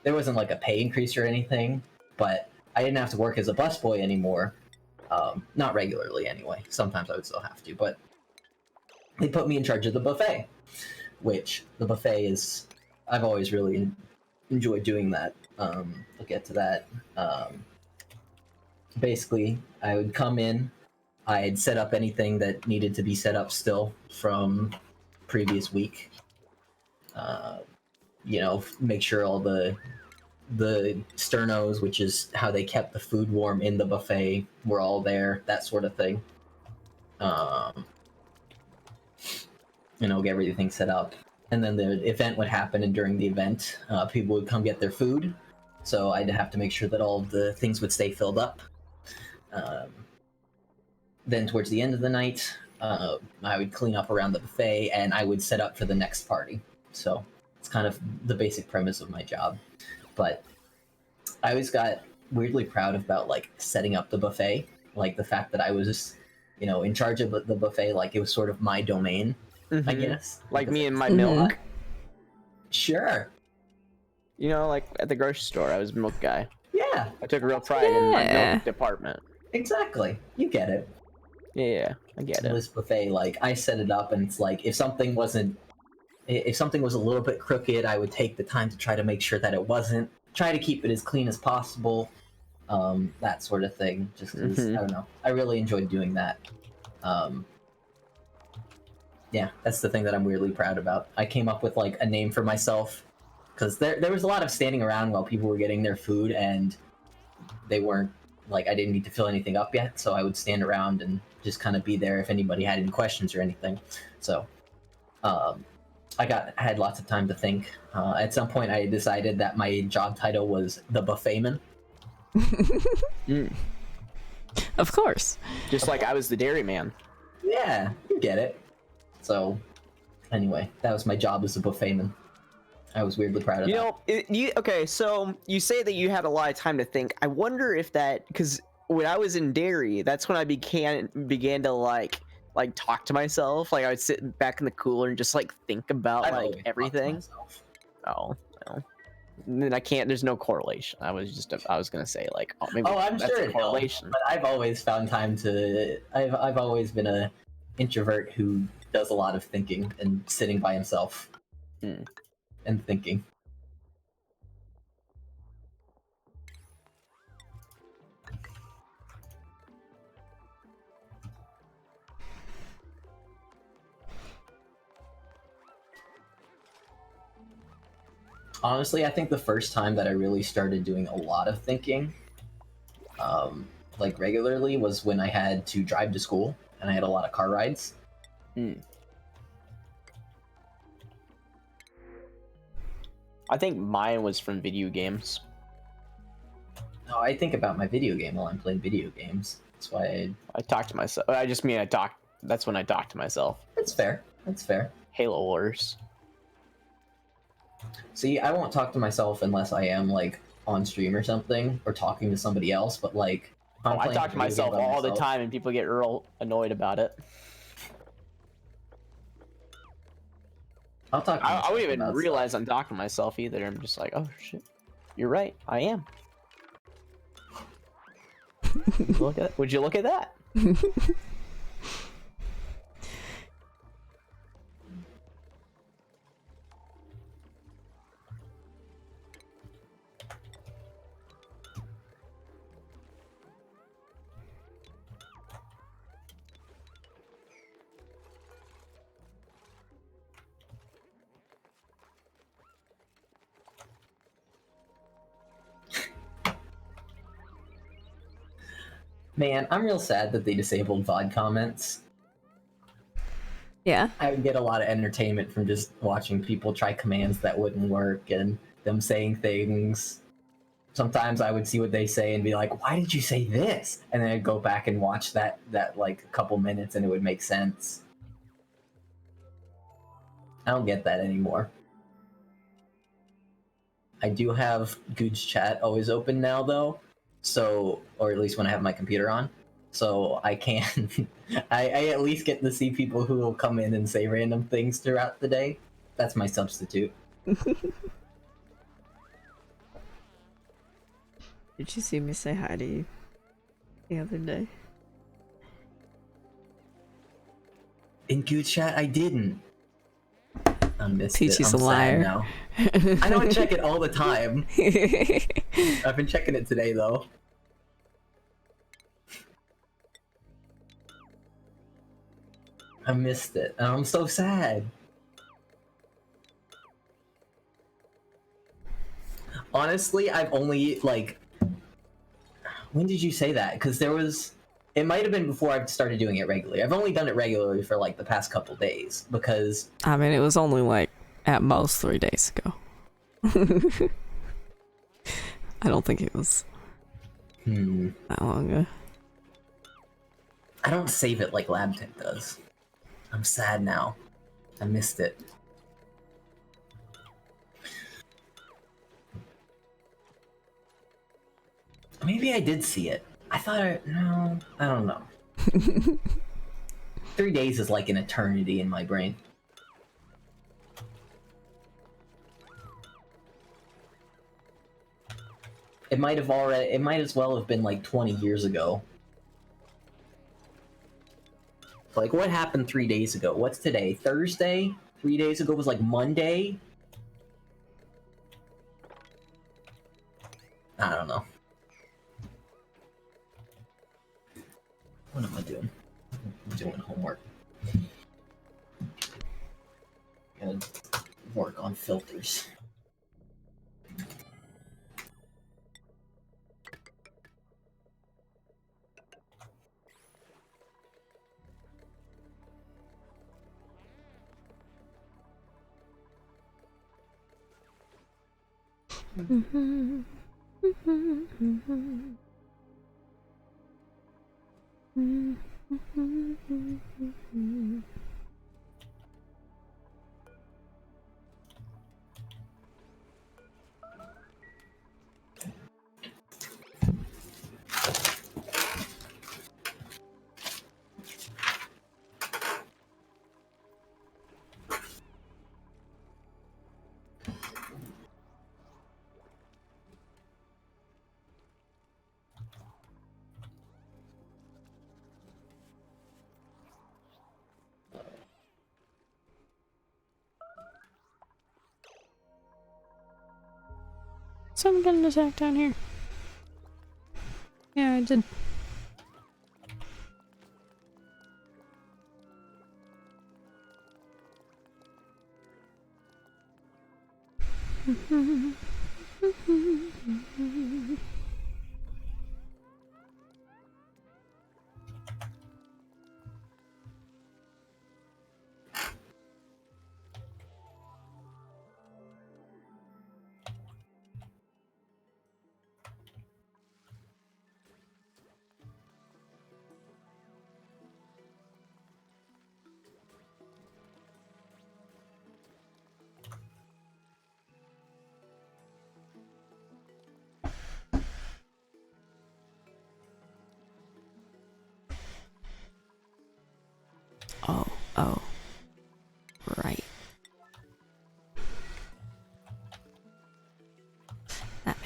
There wasn't like a pay increase or anything, but I didn't have to work as a busboy anymore. Not regularly anyway. Sometimes I would still have to, but they put me in charge of the buffet, which the buffet is. I've always really enjoyed doing that. We'll get to that. Basically, I would come in, I'd set up anything that needed to be set up still from previous week. Make sure all the sternos, which is how they kept the food warm in the buffet, were all there, that sort of thing. Get everything set up. And then the event would happen, and during the event, people would come get their food. So I'd have to make sure that all of the things would stay filled up. Then towards the end of the night, I would clean up around the buffet, and I would set up for the next party. So it's kind of the basic premise of my job. But I always got weirdly proud about like setting up the buffet, like the fact that I was, in charge of the buffet, like it was sort of my domain, I Mhm. guess. Like me and my Mhm. milk. Sure. Like at the grocery store, I was a milk guy. Yeah, I took real pride in my Yeah. milk department. exactly. You get it. Yeah, I get it. This buffet, like I set it up, and it's like if something was a little bit crooked, I would take the time to try to make sure that it wasn't. Try to keep it as clean as possible. That sort of thing. Just 'cause, Mhm. I don't know. I really enjoyed doing that. Yeah, that's the thing that I'm weirdly proud about. I came up with like a name for myself because there was a lot of standing around while people were getting their food, and they weren't like I didn't need to fill anything up yet, so I would stand around and just kind of be there if anybody had any questions or anything. So I had lots of time to think. At some point, I decided that my job title was the buffetman. Mm. Of course. Just like I was the dairyman. Yeah, you get it. So, anyway, that was my job as a buffetman. I was weirdly proud of that. Okay, so you say that you had a lot of time to think. I wonder if that, because when I was in dairy, that's when I began to like talk to myself. Like I would sit back in the cooler and just like think about I've like always talked to everything. myself. Oh, well. Then I can't. There's no correlation. I was gonna say like, oh, maybe Oh, I'm that's sure a it helps, correlation. but I've always found time to. I've always been a introvert who does a lot of thinking and sitting by himself Mm. and thinking. Honestly, I think the first time that I really started doing a lot of thinking like regularly was when I had to drive to school and I had a lot of car rides. I think mine was from video games. No, I think about my video game while I'm playing video games. That's why I talk to myself. I just mean I talk. That's when I talk to myself. That's fair. That's fair. Halo Wars. See, I won't talk to myself unless I am like on stream or something or talking to somebody else. But like, if I'm Oh, I playing talk a to video myself game by all the myself- time, and people get real annoyed about it. I'll talk. To I myself wouldn't even about realize I'm talking to myself either. I'm just like, oh shit, you're right. I am. Look at. Would you look at that? Man, I'm real sad that they disabled VOD comments. Yeah. I would get a lot of entertainment from just watching people try commands that wouldn't work and them saying things. Sometimes I would see what they say and be like, "Why did you say this?" And then I'd go back and watch that like a couple minutes and it would make sense. I don't get that anymore. I do have Goog's chat always open now though, so or at least when I have my computer on. So I can I at least get to see people who will come in and say random things throughout the day. That's my substitute. Did you see me say hi to you the other day? In Goog's chat, I didn't. I missed Peachy's it. I'm a liar. sad now. I don't check it all the time. I've been checking it today though. I missed it, and I'm so sad. Honestly, I've only like. When did you say that? Because there was. It might have been before I started doing it regularly. I've only done it regularly for like the past couple days because. I mean, it was only like at most 3 days ago. I don't think it was that long ago. I don't save it like LabTech does. I'm sad now. I missed it. Maybe I did see it. I thought no, I don't know. 3 days is like an eternity in my brain. It might as well have been like 20 years ago. Like, what happened 3 days ago? What's today? Thursday? 3 days ago was like Monday? I don't know. What am I doing? I'm doing homework. Gotta work on filters. Someone got an attack down here. Yeah, I did.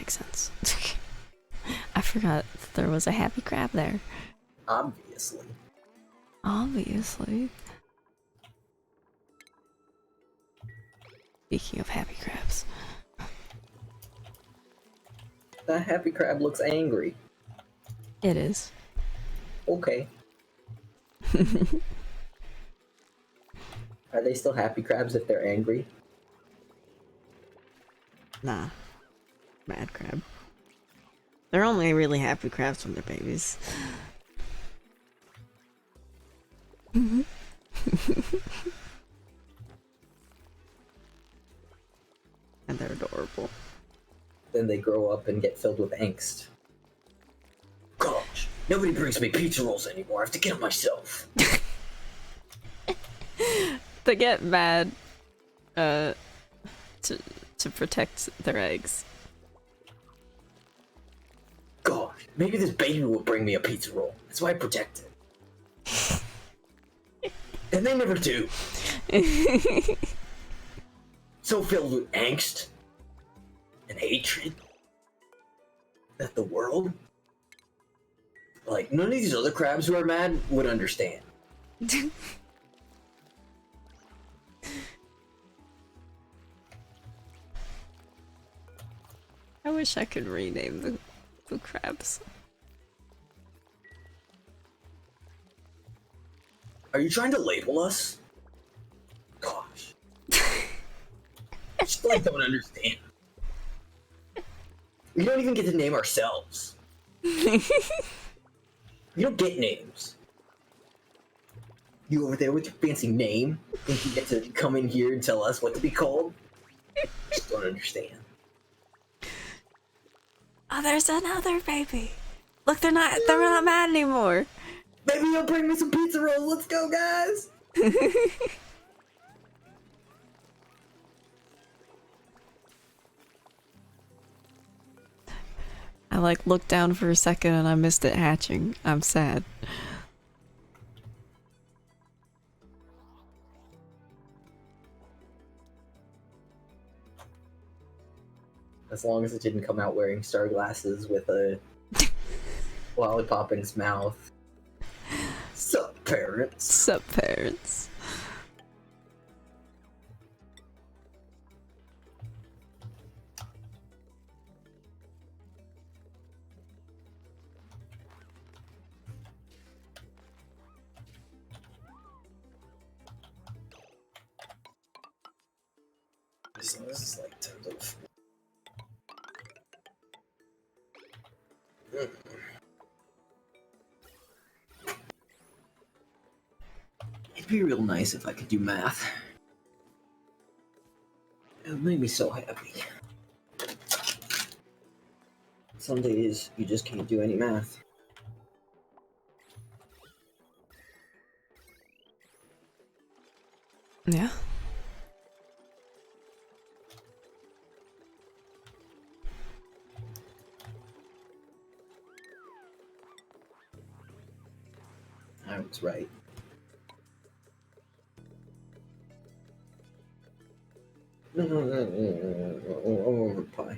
makes sense. I forgot there was a happy crab there. Obviously. Obviously. Speaking of happy crabs. That happy crab looks angry. It is. Okay. Are they still happy crabs if they're angry? Nah. Mad crab. They're only really happy crabs when they're babies. And they're adorable. Then they grow up and get filled with angst. Gosh, nobody brings me pizza rolls anymore. I have to get them myself. They get mad to protect their eggs. Gosh, maybe this baby will bring me a pizza roll. That's why I protect it. And they never do. So filled with angst and hatred that the world, like, none of these other crabs who are mad would understand. I wish I could rename the crabs. Are you trying to label us? Gosh. I still don't understand. We don't even get to name ourselves. We don't get names. You over there with your fancy name, think you get to come in here and tell us what to be called? I just don't understand. Oh, there's another baby. Look, they're not mad anymore. Maybe you'll bring me some pizza rolls. Let's go, guys. I like looked down for a second and I missed it hatching. I'm sad. As long as it didn't come out wearing star glasses with a lollipop in its mouth. Sup, parents? Sup, parents? This is like tons of. It'd be real nice if I could do math. It would make me so happy. Some days you just can't do any math. Yeah. I was right. Over pie.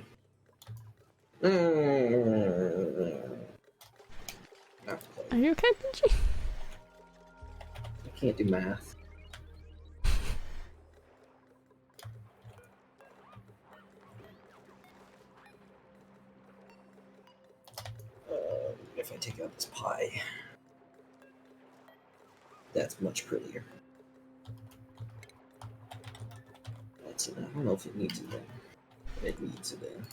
Are you okay, Benji? I can't do math. If I take out this pie, that's much prettier. That's enough. I don't know if it needs it then. It needs it then.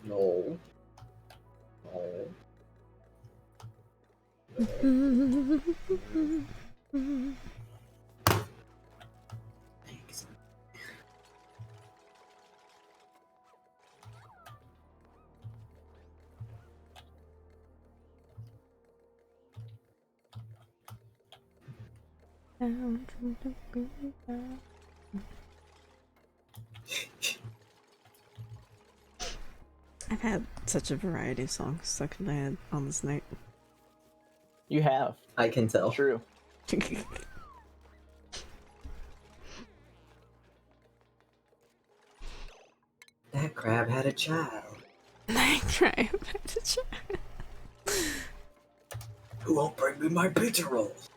No. No. Thanks. I've had such a variety of songs stuck in my head on this night. You have. I can tell. True. That crab had a child. I try to try. Who won't bring me my pizza rolls?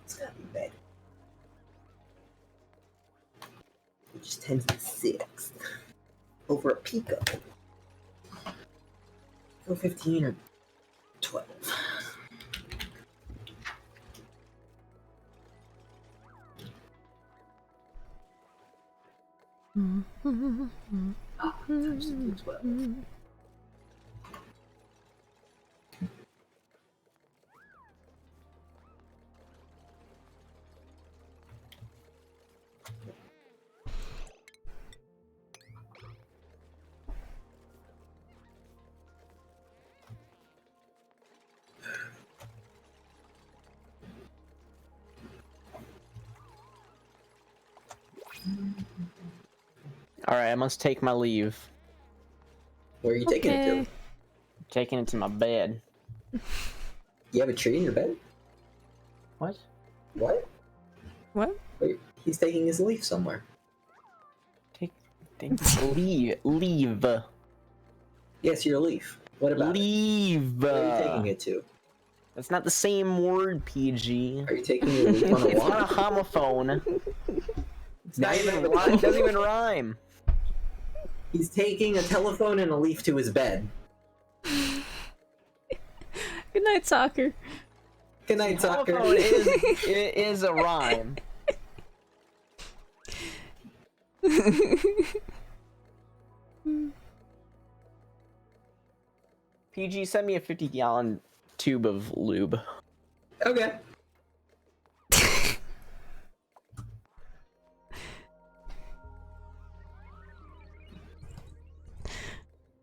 It's gotta be better. It just 10 to the 6th. Over a Pico. Go 15 or 12. Ah, times 2 to 12. All right, I must take my leave. Where are you taking it to? Taking it to my bed. You have a tree in your bed? What? What? What? Wait, he's taking his leaf somewhere. Leave. Yes, your leaf. What about it? Leave. Where are you taking it to? That's not the same word, PG. Are you taking your leaf on a It's not a walk? homophone. It's Now not you even have a rhyme. It doesn't even rhyme. He's taking a telephone and a leaf to his bed. Good night, soccer. Good night, soccer. Homophone is a rhyme. PG, send me a 50-gallon tube of lube. Okay.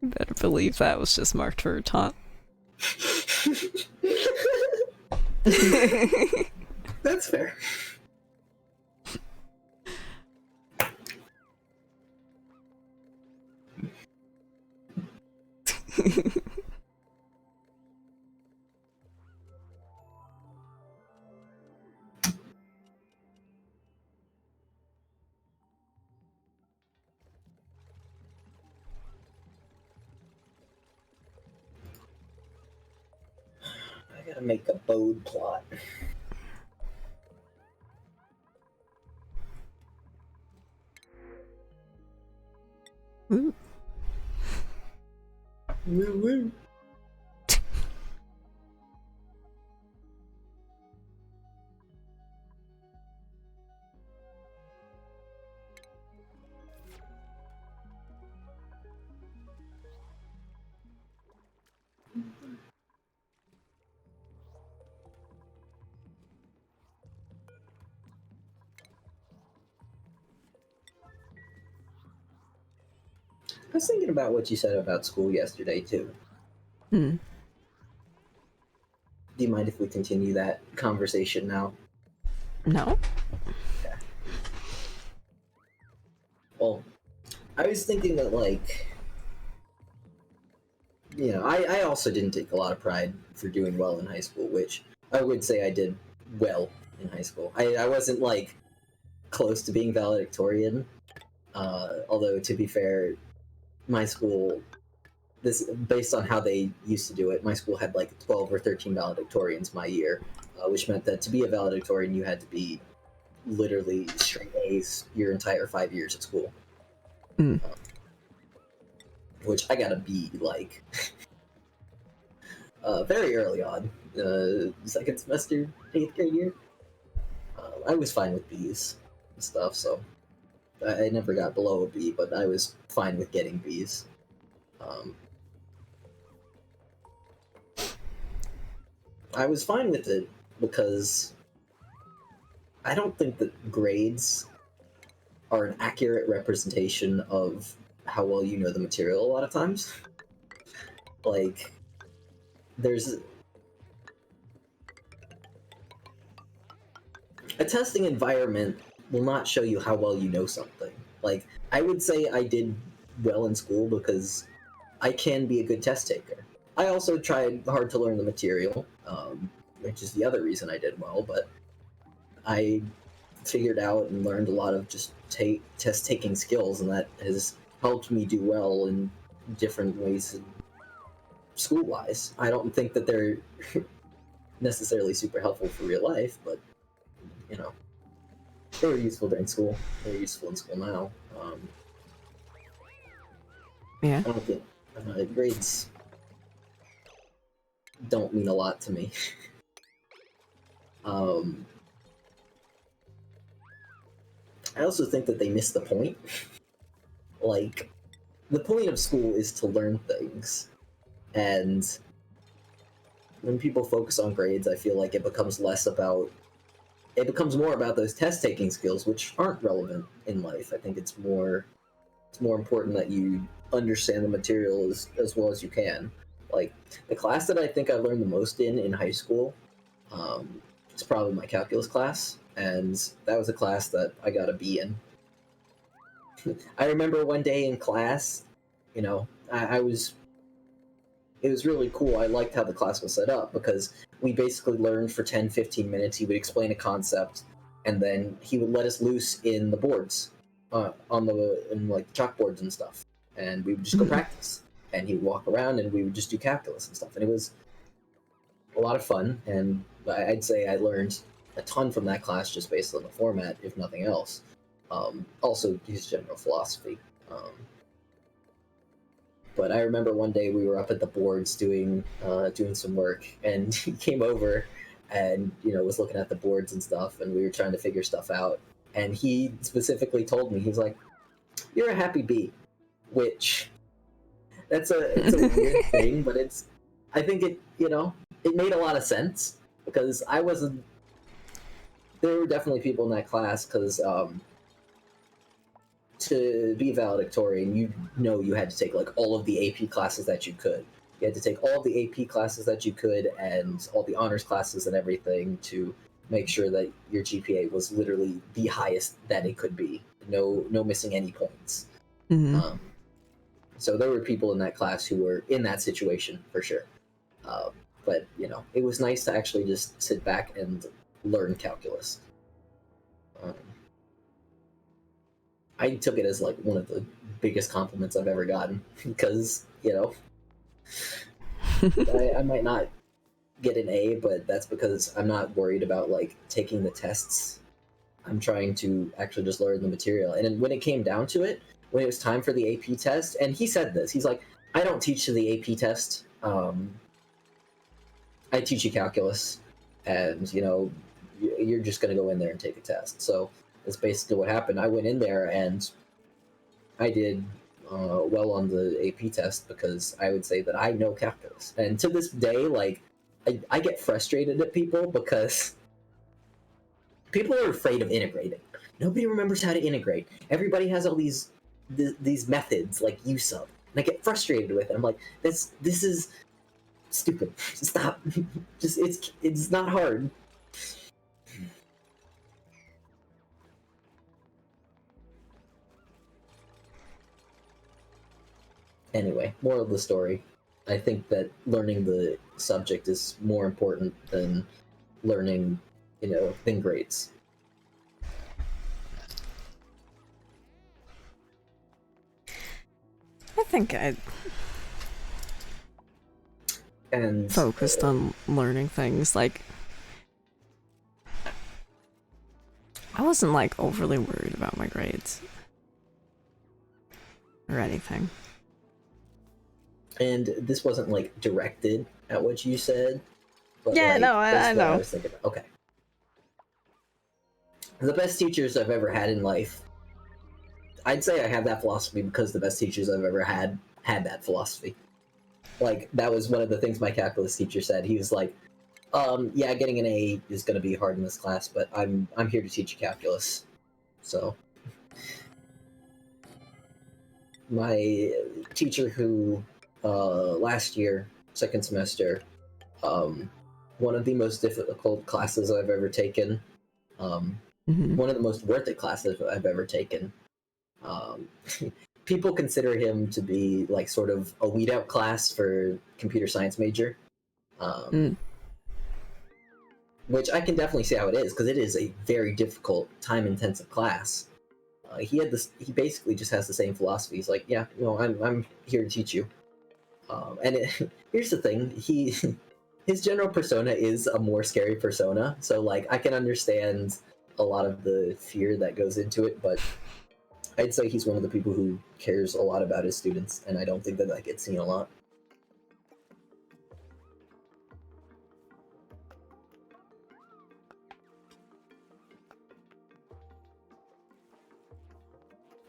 You better believe that was just marked for a taunt. That's fair. I gotta make a bode plot. Ooh. Woo woo. I was thinking about what you said about school yesterday too. Hmm. Do you mind if we continue that conversation now? No? Well, I was thinking that, like, you know, I also didn't take a lot of pride for doing well in high school, which I would say I did well in high school. I wasn't, like, close to being valedictorian, although, to be fair, my school, this based on how they used to do it, my school had, like, 12 or 13 valedictorians my year, which meant that to be a valedictorian, you had to be literally straight A's your entire 5 years at school. Mm. Which I got a B, like, very early on, second semester, 8th grade year. I was fine with B's and stuff, so I never got below a B, but I was fine with getting Bs. I was fine with it because I don't think that grades are an accurate representation of how well you know the material a lot of times. Like, there's a testing environment will not show you how well you know something. Like, I would say I did well in school because I can be a good test taker. I also tried hard to learn the material, which is the other reason I did well, but I figured out and learned a lot of just test taking skills, and that has helped me do well in different ways school wise. I don't think that they're necessarily super helpful for real life, but you know, they were useful during school. They're useful in school now. Yeah. I don't think grades don't mean a lot to me. I also think that they miss the point. Like, the point of school is to learn things, and when people focus on grades, I feel like it becomes more about those test taking skills, which aren't relevant in life. I think it's more important that you understand the material as well as you can. Like, the class that I think I learned the most in high school is probably my calculus class, and that was a class that I got a B in. I remember one day in class, you know, it was really cool. I liked how the class was set up because we basically learned for 10-15 minutes. He would explain a concept, and then he would let us loose in the boards, in like chalkboards and stuff, and we would just go practice. And he would walk around, and we would just do calculus and stuff, and it was a lot of fun. And I'd say I learned a ton from that class just based on the format, if nothing else. Also, his general philosophy. But I remember one day we were up at the boards doing some work, and he came over and, you know, was looking at the boards and stuff, and we were trying to figure stuff out. And he specifically told me, he was like, "You're a happy bee," which it's a weird thing, but I think it made a lot of sense because I wasn't. There were definitely people in that class because to be valedictorian, you had to take like all of the AP classes that you could. You had to take all of the AP classes that you could and all the honors classes and everything to make sure that your GPA was literally the highest that it could be. No missing any points. Mm-hmm. So there were people in that class who were in that situation for sure. But you know, it was nice to actually just sit back and learn calculus. I took it as like one of the biggest compliments I've ever gotten because, you know, I might not get an A, but that's because I'm not worried about like taking the tests. I'm trying to actually just learn the material. And then when it came down to it, when it was time for the AP test, and he said this, he's like, "I don't teach to the AP test. I teach you calculus, and you know, you're just gonna go in there and take a test." So that's basically what happened. I went in there and I did well on the AP test because I would say that I know calculus. And to this day, like, I get frustrated at people because people are afraid of integrating. Nobody remembers how to integrate. Everybody has all these methods like use of, and I get frustrated with it. I'm like, this is stupid. Stop. Just it's not hard. Anyway, moral of the story, I think that learning the subject is more important than learning, than grades. I think I And focused on learning things. Like, I wasn't like overly worried about my grades or anything. And this wasn't like directed at what you said, but Yeah, like, no, I that's what I know. was thinking. Okay. The best teachers I've ever had in life I'd say I have that philosophy because the best teachers I've ever had that philosophy. Like, that was one of the things my calculus teacher said. He was like, yeah, getting an A is going to be hard in this class, but I'm here to teach you calculus. So, my teacher who, last year, second semester, one of the most difficult classes I've ever taken, one of the most worth it classes I've ever taken. People consider him to be like sort of a weed out class for computer science major. Which I can definitely see how it is, because it is a very difficult, time-intensive class. He basically just has the same philosophy. He's like, yeah, no, I'm here to teach you. Here's the thing: his general persona is a more scary persona, so like I can understand a lot of the fear that goes into it, but I'd say he's one of the people who cares a lot about his students, and I don't think that gets seen a lot.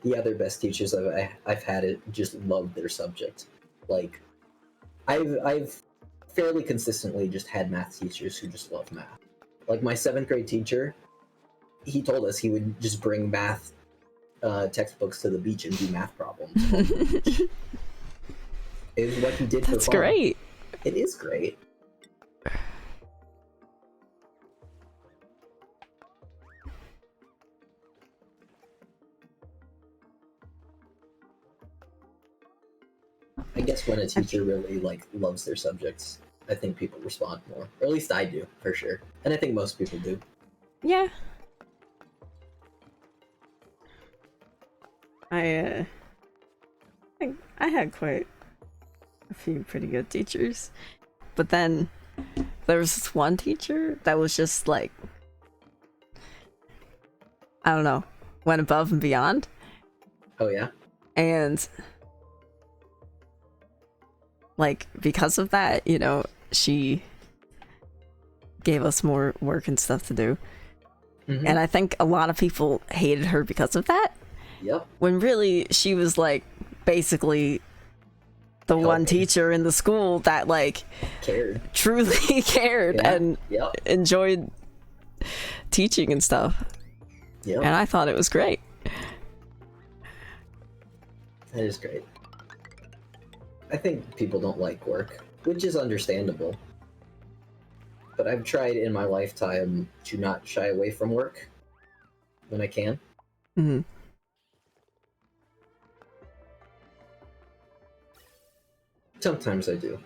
The other best teachers I've had just loved their subject. Like, I've fairly consistently just had math teachers who just love math. Like my 7th grade teacher, he told us he would just bring math textbooks to the beach and do math problems on the beach. It was what he did for fun. That's great. It is great. I guess when a teacher really like loves their subjects, I think people respond more. Or at least I do, for sure. And I think most people do. Yeah. I had quite a few pretty good teachers. But then there was this one teacher that was just like, I don't know, went above and beyond. Oh yeah? And like because of that, you know, she gave us more work and stuff to do. Mm-hmm. And I think a lot of people hated her because of that. Yep. When really she was like basically the one teacher in the school that like truly cared and enjoyed teaching and stuff. Yep. And I thought it was great. That is great. I think people don't like work, which is understandable. But I've tried in my lifetime to not shy away from work when I can. Mm-hmm. Sometimes I do.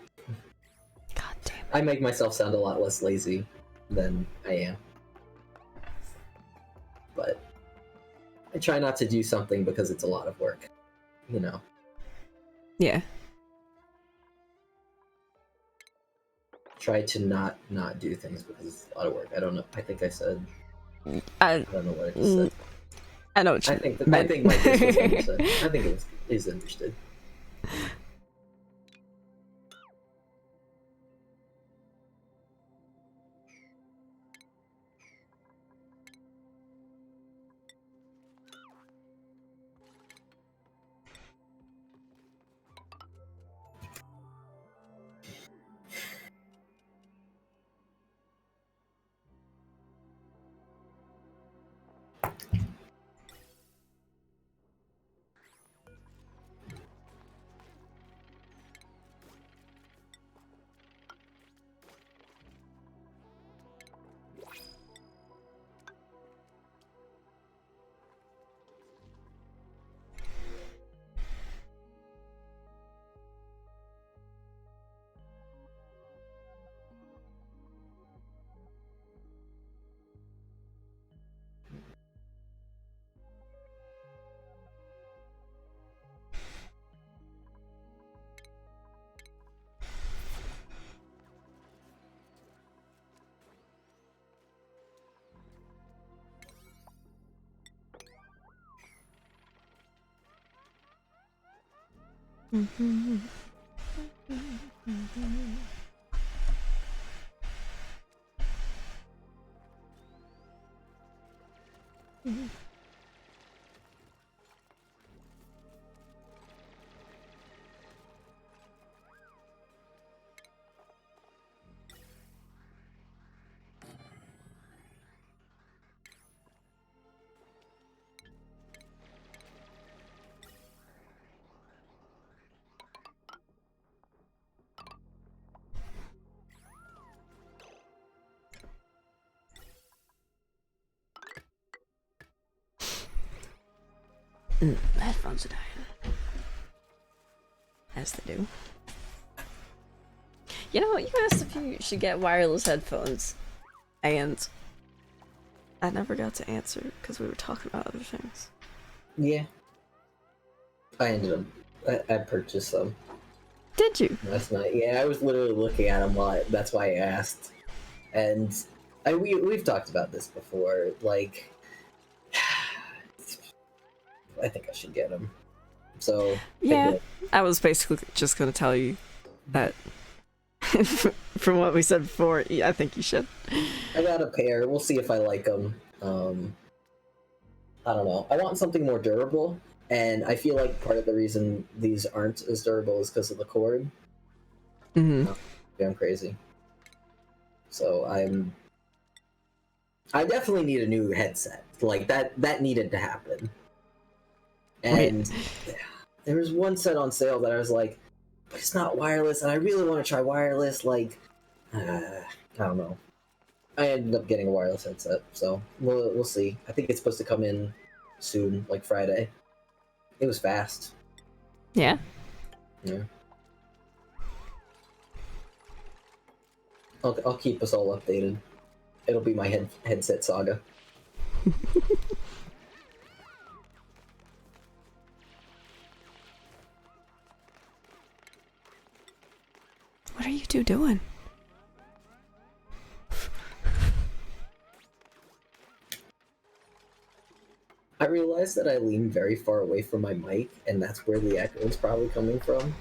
God damn it. I make myself sound a lot less lazy than I am. But I try not to do something because it's a lot of work. You know. Yeah. Try to not do things because it's a lot of work. I don't know. I think I said. I don't know what I just said. I know what you I think my gist was understood. I think it is understood. Headphones are dying. As they do. You know, you asked if you should get wireless headphones, and I never got to answer because we were talking about other things. Yeah. I ended up. I purchased some Did you? last night. Yeah, I was literally looking at them. That's why I asked. And we've talked about this before. Like, I think I should get them. So Yeah, I was basically just gonna tell you that from what we said before, I think you should. I got a pair. We'll see if I like them. I don't know. I want something more durable, and I feel like part of the reason these aren't as durable is because of the cord. Mm-hmm. I'm crazy. So I definitely need a new headset. Like that needed to happen. And there was one set on sale that I was like, but it's not wireless, and I really want to try wireless. Like, I don't know. I ended up getting a wireless headset, so we'll see. I think it's supposed to come in soon, like Friday. It was fast. Yeah. Yeah. I'll keep us all updated. It'll be my headset saga. What are you two doing? I realized that I lean very far away from my mic, and that's where the echo is probably coming from.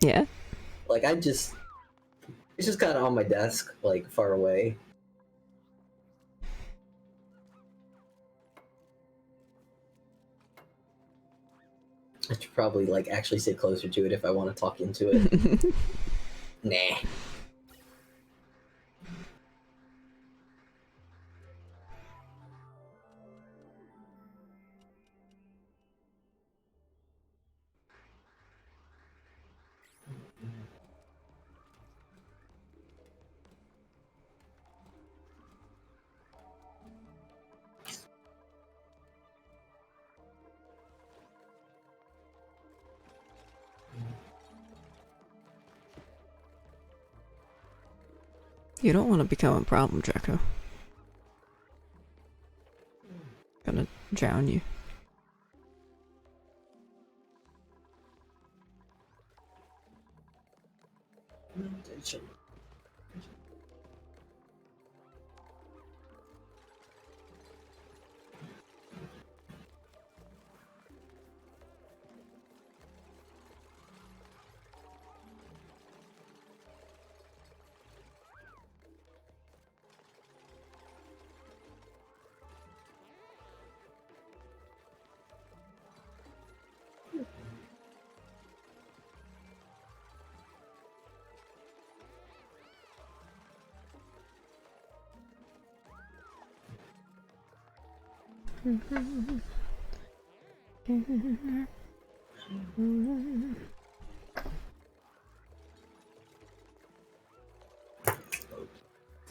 Yeah. Like, it's just kind of on my desk, like, far away. I should probably, like, actually sit closer to it if I want to talk into it. Nah. You don't want to become a problem, Draco. Gonna drown you.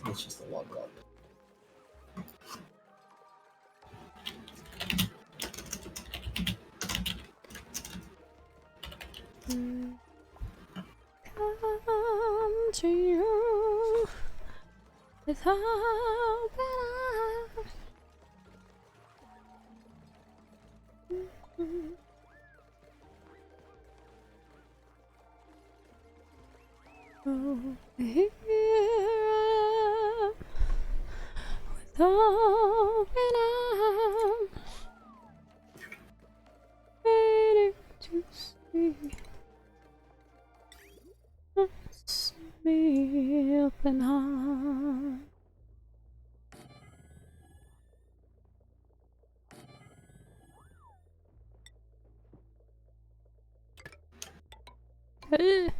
It's just a log up. Come to you with open arms. Oh, here I am with open arms, waiting to see me open arms. Hey.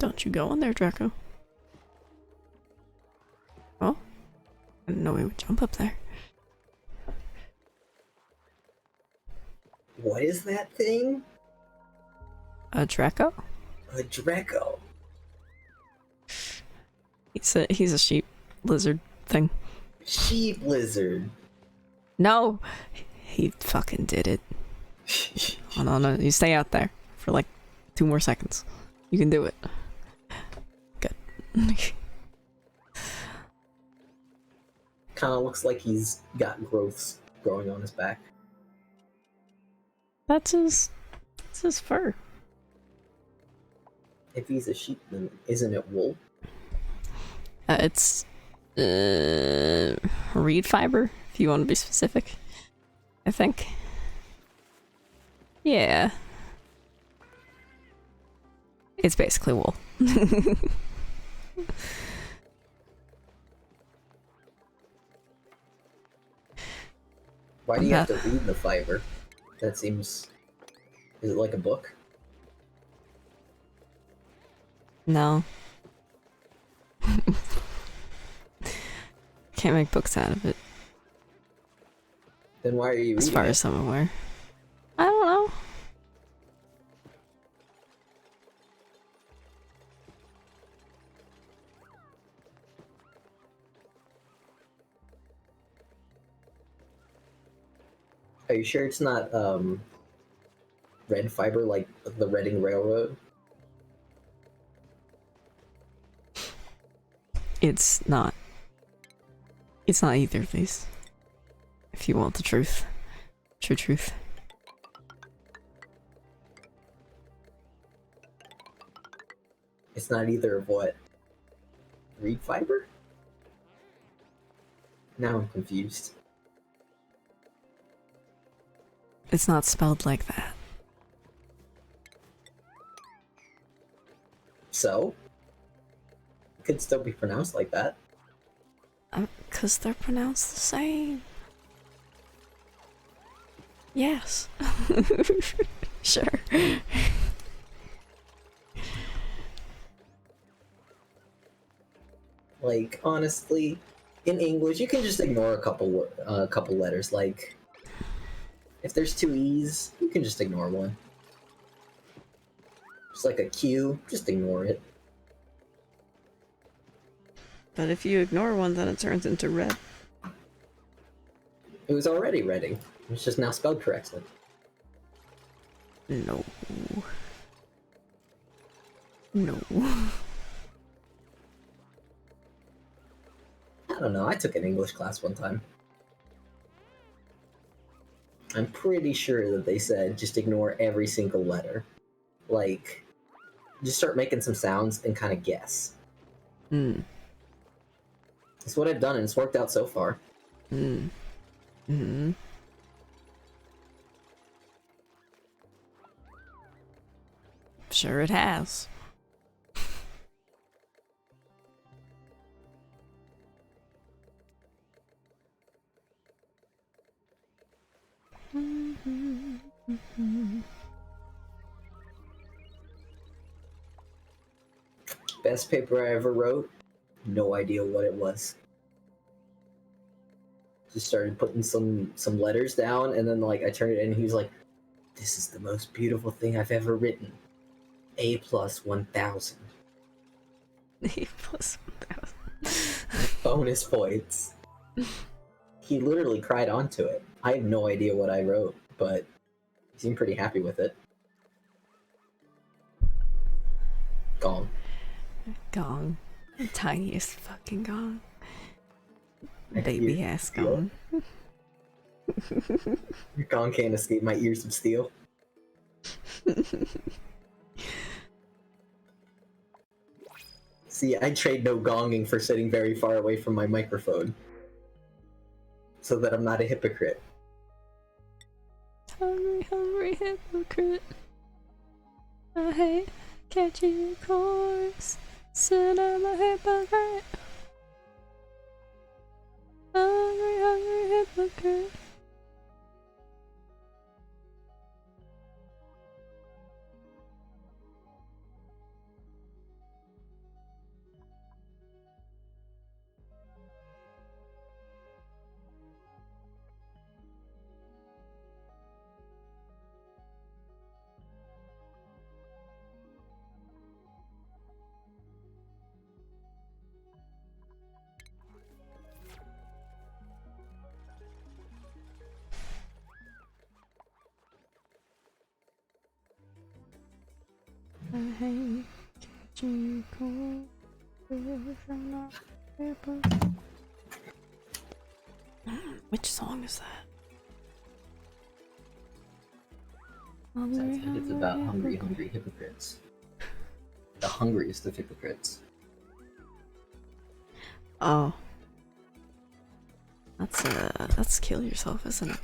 Don't you go in there, Draco. Oh, I didn't know we would jump up there. What is that thing? A Draco? A Draco. He's a sheep lizard thing. Sheep lizard. No, he fucking did it. Oh no, you stay out there for like 2 more seconds. You can do it. Good. Kind of looks like he's got growths growing on his back. That's his fur. If he's a sheep, then isn't it wool? It's reed fiber, if you want to be specific. I think. Yeah. It's basically wool. Why do you have to read the fiber? That seems... Is it like a book? No. Can't make books out of it, Then why are you reading as far it? as I'm aware. I don't know. Are you sure it's not red fiber like the Reading Railroad? It's not. It's not either of these. If you want the truth. True truth. It's not either of what? Reed fiber? Now I'm confused. It's not spelled like that. So? It could still be pronounced like that. 'Cause they're pronounced the same. Yes. Sure. Like, honestly, in English, you can just ignore a couple letters. Like, if there's 2 E's, you can just ignore one. Just like a Q, just ignore it. But if you ignore one, then it turns into red. It was already Reading. It's just now spelled correctly. No. No. I don't know, I took an English class one time. I'm pretty sure that they said just ignore every single letter. Like, just start making some sounds and kind of guess. Mm. That's what I've done, and it's worked out so far. Mm. Mm. Sure it has. Best paper I ever wrote, no idea what it was. Just started putting some letters down, and then like I turned it in, and he was like, "This is the most beautiful thing I've ever written. A plus 1,000 A plus 1,000. bonus points." He literally cried onto it. I have no idea what I wrote, but he seemed pretty happy with it. Gone. Gong. The tiniest fucking gong. I Baby hear ass steel. gong. Your gong can't escape my ears of steel. See, I trade no gonging for sitting very far away from my microphone. So that I'm not a hypocrite. Hungry, hungry hypocrite. I hate catching your course. Said I'm a hypocrite. Hungry, hungry hypocrite. Which song is that? Sounds like it's about hungry hypocrites. The hungriest of hypocrites. Oh. That's kill yourself, isn't it?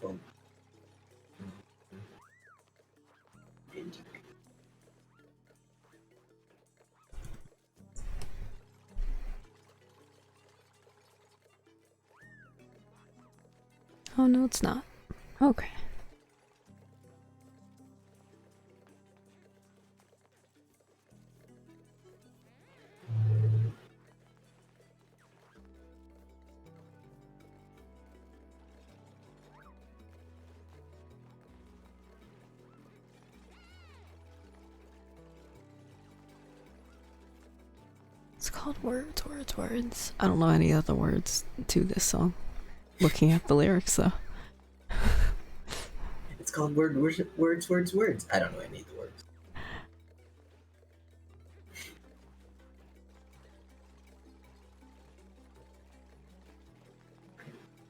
Boom. Oh no, it's not. Okay. It's called Words, Words, Words. I don't know any other words to this song. Looking at the lyrics though. It's called Words. I don't know any of the words.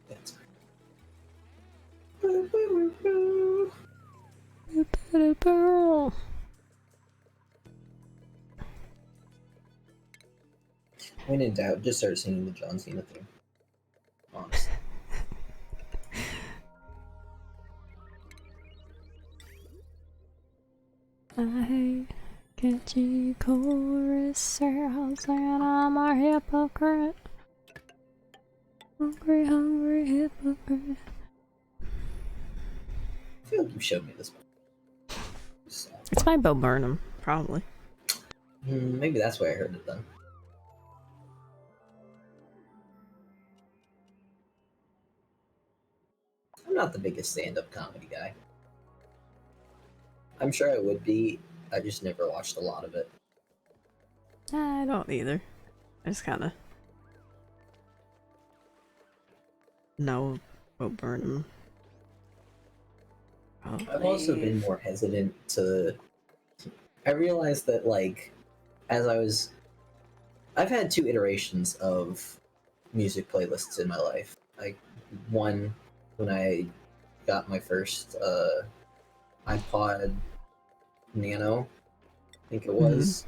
That's when in doubt, just start singing the John Cena thing. Honestly. I catchy chorus sounds and I'm a hypocrite. Hungry, hungry hypocrite. I feel like you showed me this one. So, It's by Bo Burnham, probably. maybe that's why I heard it then. I'm not the biggest stand-up comedy guy. I'm sure I would be. I just never watched a lot of it. I don't either. I just kinda know Bo Burnham. I've also been more hesitant to. I realized that, like, I've had two iterations of music playlists in my life. Like, one when I got my first iPod Nano, I think it was.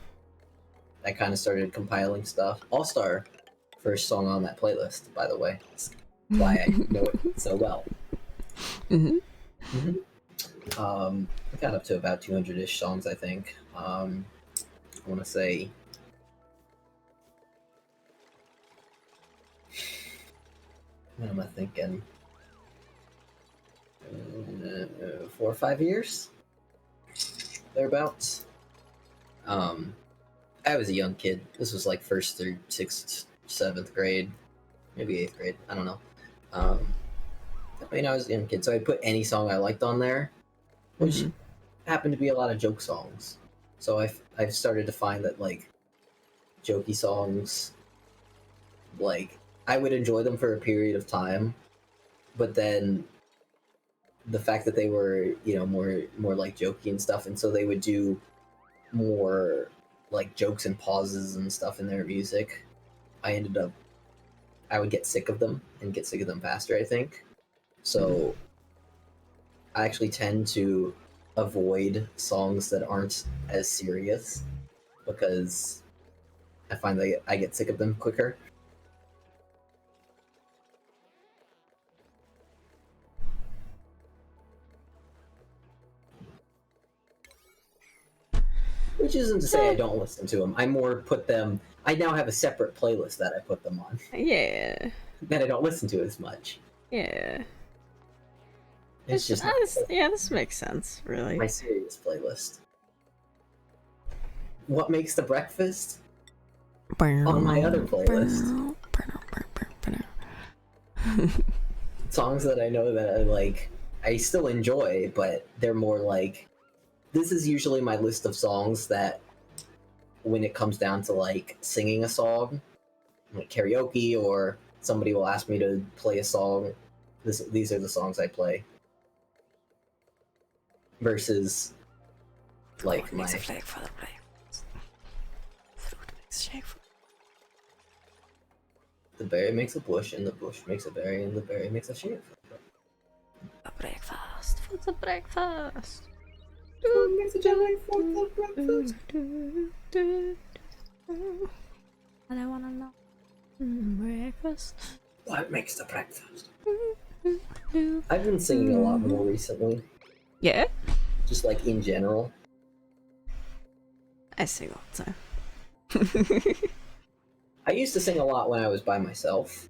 I kind of started compiling stuff. All Star, first song on that playlist, by the way. That's why I know it so well. I got up to about 200-ish songs, I think. I want to say... What am I thinking? 4 or 5 years? Thereabouts. I was a young kid. This was like 1st through 6th, 7th grade. Maybe 8th grade. I don't know. I mean, I was a young kid, so I'd put any song I liked on there, which happened to be a lot of joke songs. So I've started to find that, like, jokey songs, like, I would enjoy them for a period of time, but then the fact that they were, you know, more like jokey and stuff, and so they would do more like jokes and pauses and stuff in their music, I would get sick of them and get sick of them faster, I think. So I actually tend to avoid songs that aren't as serious because I find that I get sick of them quicker. which isn't to say I don't listen to them. I more put them. I now have a separate playlist that I put them on Yeah. that I don't listen to as much. Yeah. It's just yeah, this makes sense, really. my serious playlist. What makes the breakfast? On my other playlist. Songs that I know that I like, I still enjoy, but they're more like, this is usually my list of songs that when it comes down to like singing a song, like karaoke, or somebody will ask me to play a song, these are the songs I play. Versus like my the berry makes a bush, and the bush makes a berry, and the berry makes a shake. A breakfast for the breakfast. Food makes a jelly for the breakfast. And I wanna know breakfast. What makes the breakfast? I've been singing a lot more recently. Yeah? Just like in general. I sing all the time. I used to sing a lot when I was by myself,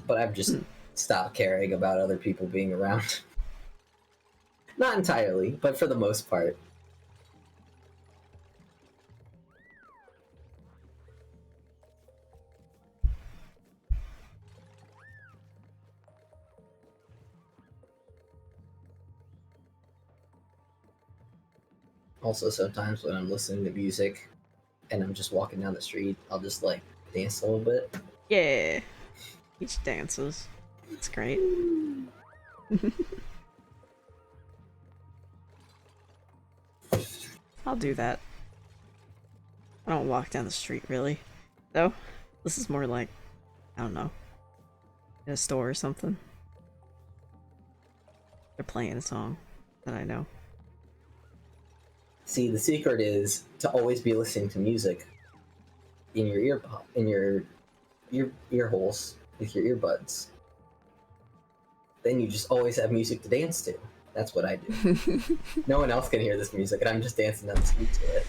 but I've just stopped caring about other people being around. Not entirely, but for the most part. Also, sometimes when I'm listening to music and I'm just walking down the street, I'll just like dance a little bit. Yeah. Each dances. It's great. I'll do that. I don't walk down the street really. Though, this is more like, I don't know, in a store or something. They're playing a song that I know. See, the secret is to always be listening to music in your ear holes with your earbuds. Then you just always have music to dance to. That's what I do. No one else can hear this music, and I'm just dancing down the street to it.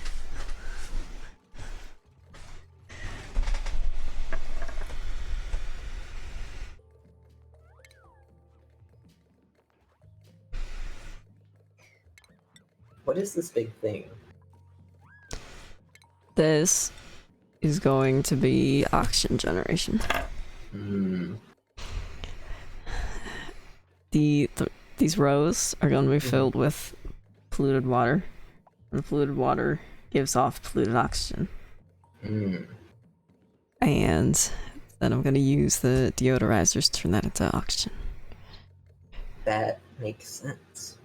What is this big thing? This is going to be oxygen generation. These rows are going to be filled with polluted water. And the polluted water gives off polluted oxygen. And then I'm going to use the deodorizers to turn that into oxygen. That makes sense.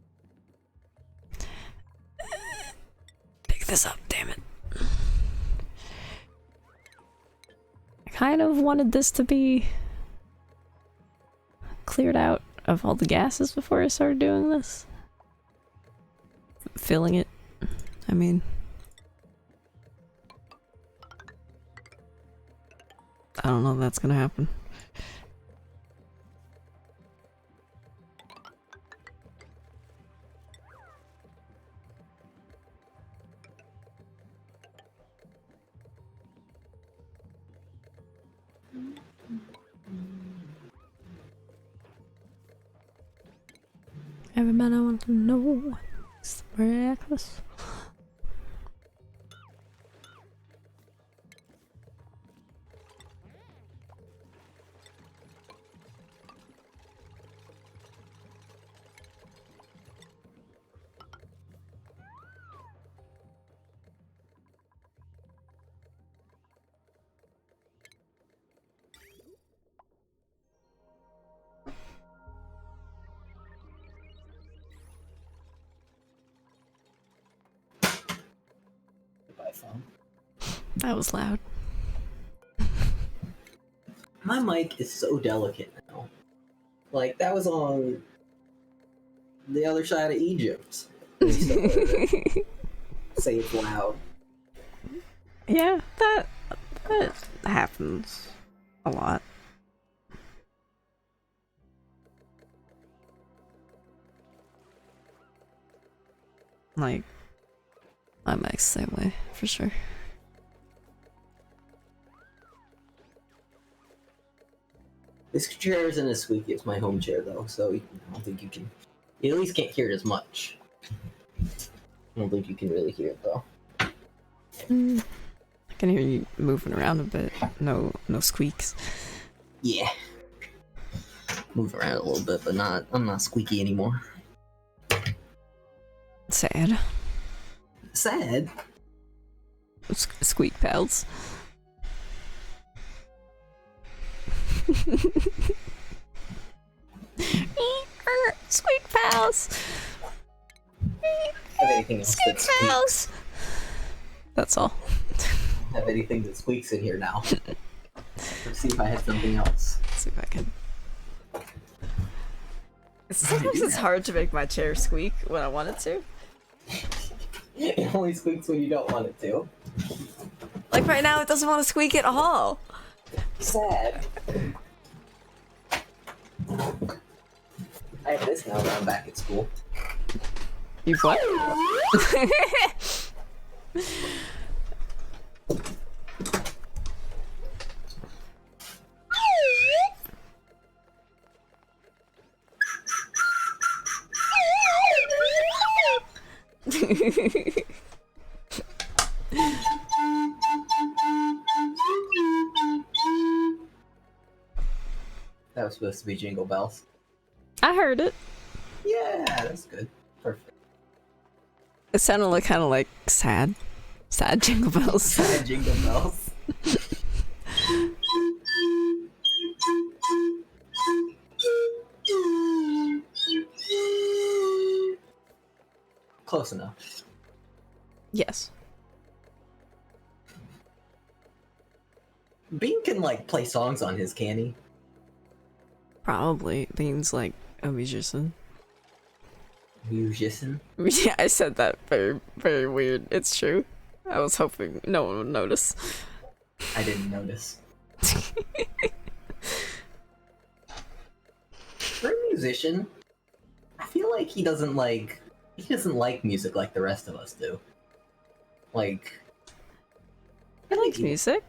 Pick this up, damn it. I kind of wanted this to be cleared out of all the gases before I started doing this. Filling it, I mean. I don't know if that's gonna happen. Every man I want to know is the breakfast. Goodbye, phone. That was loud. My mic is so delicate now. Like, that was on the other side of Egypt. Say it's loud. Yeah, that happens a lot. Like I'm the same way, for sure. This chair isn't as squeaky as my home chair, though, so I don't think you can. You at least can't hear it as much. I don't think you can really hear it, though. I can hear you moving around a bit. No squeaks. Yeah. Move around a little bit, but I'm not squeaky anymore. Sad. Sad? Squeak pals. Squeak pals. Have anything else Squeak that squeaks? pals. That's all. Have anything that squeaks in here now? Let's see if I had something else. Let's see if I can. Sometimes it's hard to make my chair squeak when I want it to. It only squeaks when you don't want it to. Like right now, it doesn't want to squeak at all. Sad. I have this now that I'm back at school. You've what? That was supposed to be Jingle Bells. I heard it. Yeah, that's good. Perfect. It sounded like kind of like sad jingle bells. Sad Jingle Bells. Close enough. Yes. Bean can like play songs on his, can he? Probably. Bean's like a musician. Musician. Yeah, I said that very, very weird. It's true. I was hoping no one would notice. I didn't notice. For a musician, I feel like he doesn't like music like the rest of us do. Like, He likes music.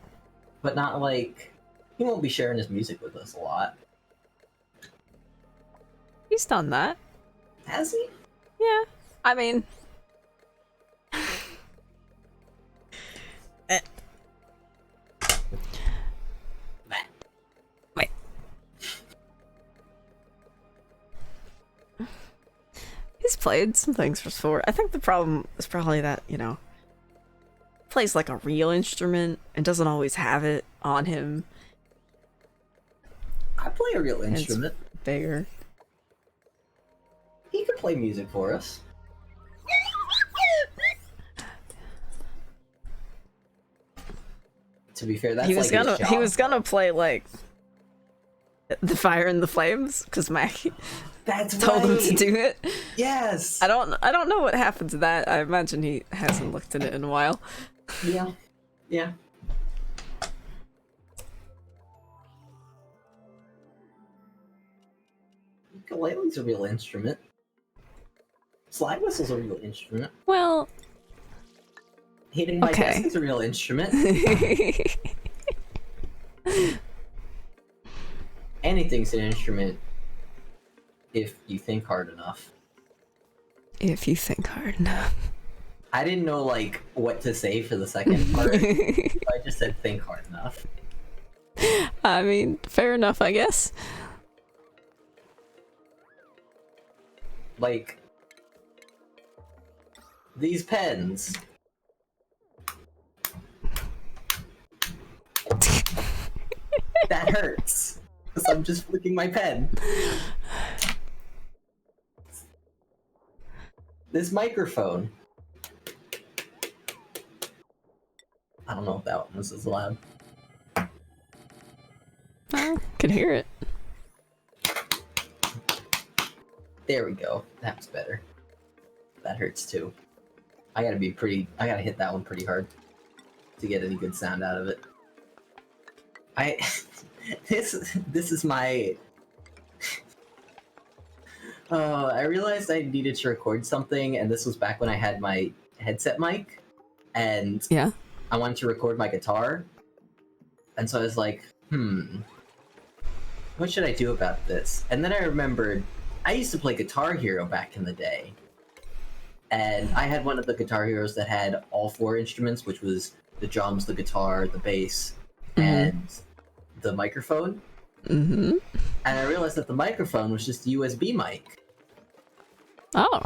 but not like he won't be sharing his music with us a lot. He's done that. Has he? Yeah. I mean... Wait. He's played some things before. I think the problem is probably that, you know, plays like a real instrument and doesn't always have it on him. I play a real It's instrument. bigger. He could play music for us. To be fair, that's He was like gonna his job. gonna play like the Fire and the Flames because Mackie That's told him right. to do it. Yes. I don't know what happened to that. I imagine he hasn't looked at it in a while. Yeah. Yeah. Ukulele's a real instrument. Slide whistle's a real instrument. Well, Hitting my Okay. desk is a real instrument. Anything's an instrument if you think hard enough. if you think hard enough. I didn't know like what to say for the second part. So I just said think hard enough. I mean, fair enough, I guess. Like these pens. That hurts. Because I'm just flicking my pen. This microphone. I don't know if that one was as loud. I can hear it. There we go. That's better. That hurts too. I gotta hit that one pretty hard to get any good sound out of it. This is my... I realized I needed to record something, and this was back when I had my headset mic, and Yeah. I wanted to record my guitar, and so I was like, what should I do about this? And then I remembered I used to play Guitar Hero back in the day, and I had one of the Guitar Heroes that had all 4 instruments, which was the drums, the guitar, the bass, and the microphone. Mm-hmm. And I realized that the microphone was just a USB mic. Oh,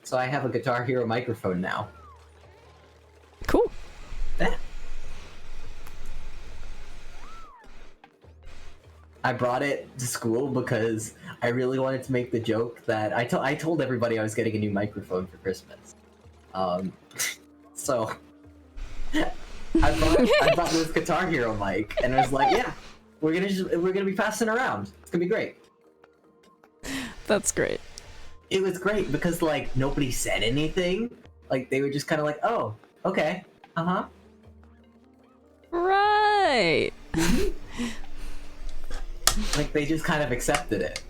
So I have a Guitar Hero microphone now. cool. Yeah. I brought it to school because I really wanted to make the joke that I told everybody I was getting a new microphone for Christmas. So I bought this Guitar Hero mic, and I was like, yeah, we're gonna be passing around. It's gonna be great. That's great. It was great because like nobody said anything. Like they were just kind of like, oh, okay, Right. like they just kind of accepted it.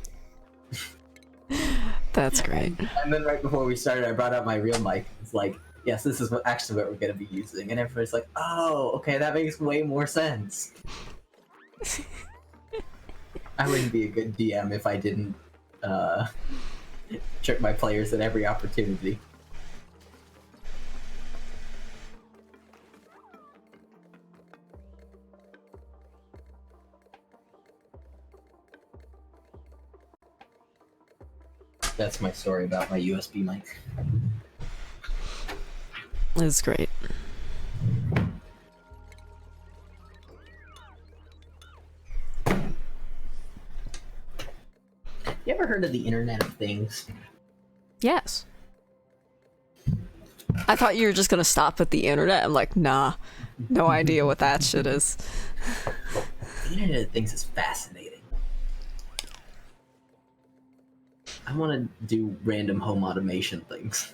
That's great. And then right before we started, I brought out my real mic. It's like, yes, this is actually what we're going to be using. And everybody's like, oh, okay, that makes way more sense. I wouldn't be a good DM if I didn't trick my players at every opportunity. That's my story about my USB mic. It's great. You ever heard of the Internet of Things? Yes. I thought you were just gonna stop at the internet. I'm like, nah, no idea what that shit is. The Internet of Things is fascinating. I want to do random home automation things.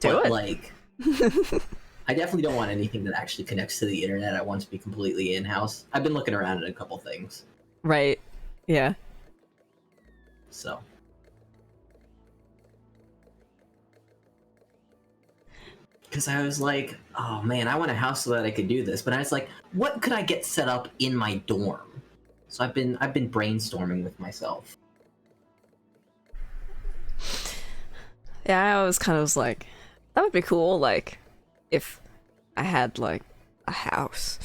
Do it. Like, I definitely don't want anything that actually connects to the internet. I want to be completely in-house. I've been looking around at a couple things. Right. Yeah. So. Because I was like, oh man, I want a house so that I could do this. But I was like, what could I get set up in my dorm? So I've been brainstorming with myself. Yeah, I always kind of was like, that would be cool, like, if I had, like, a house.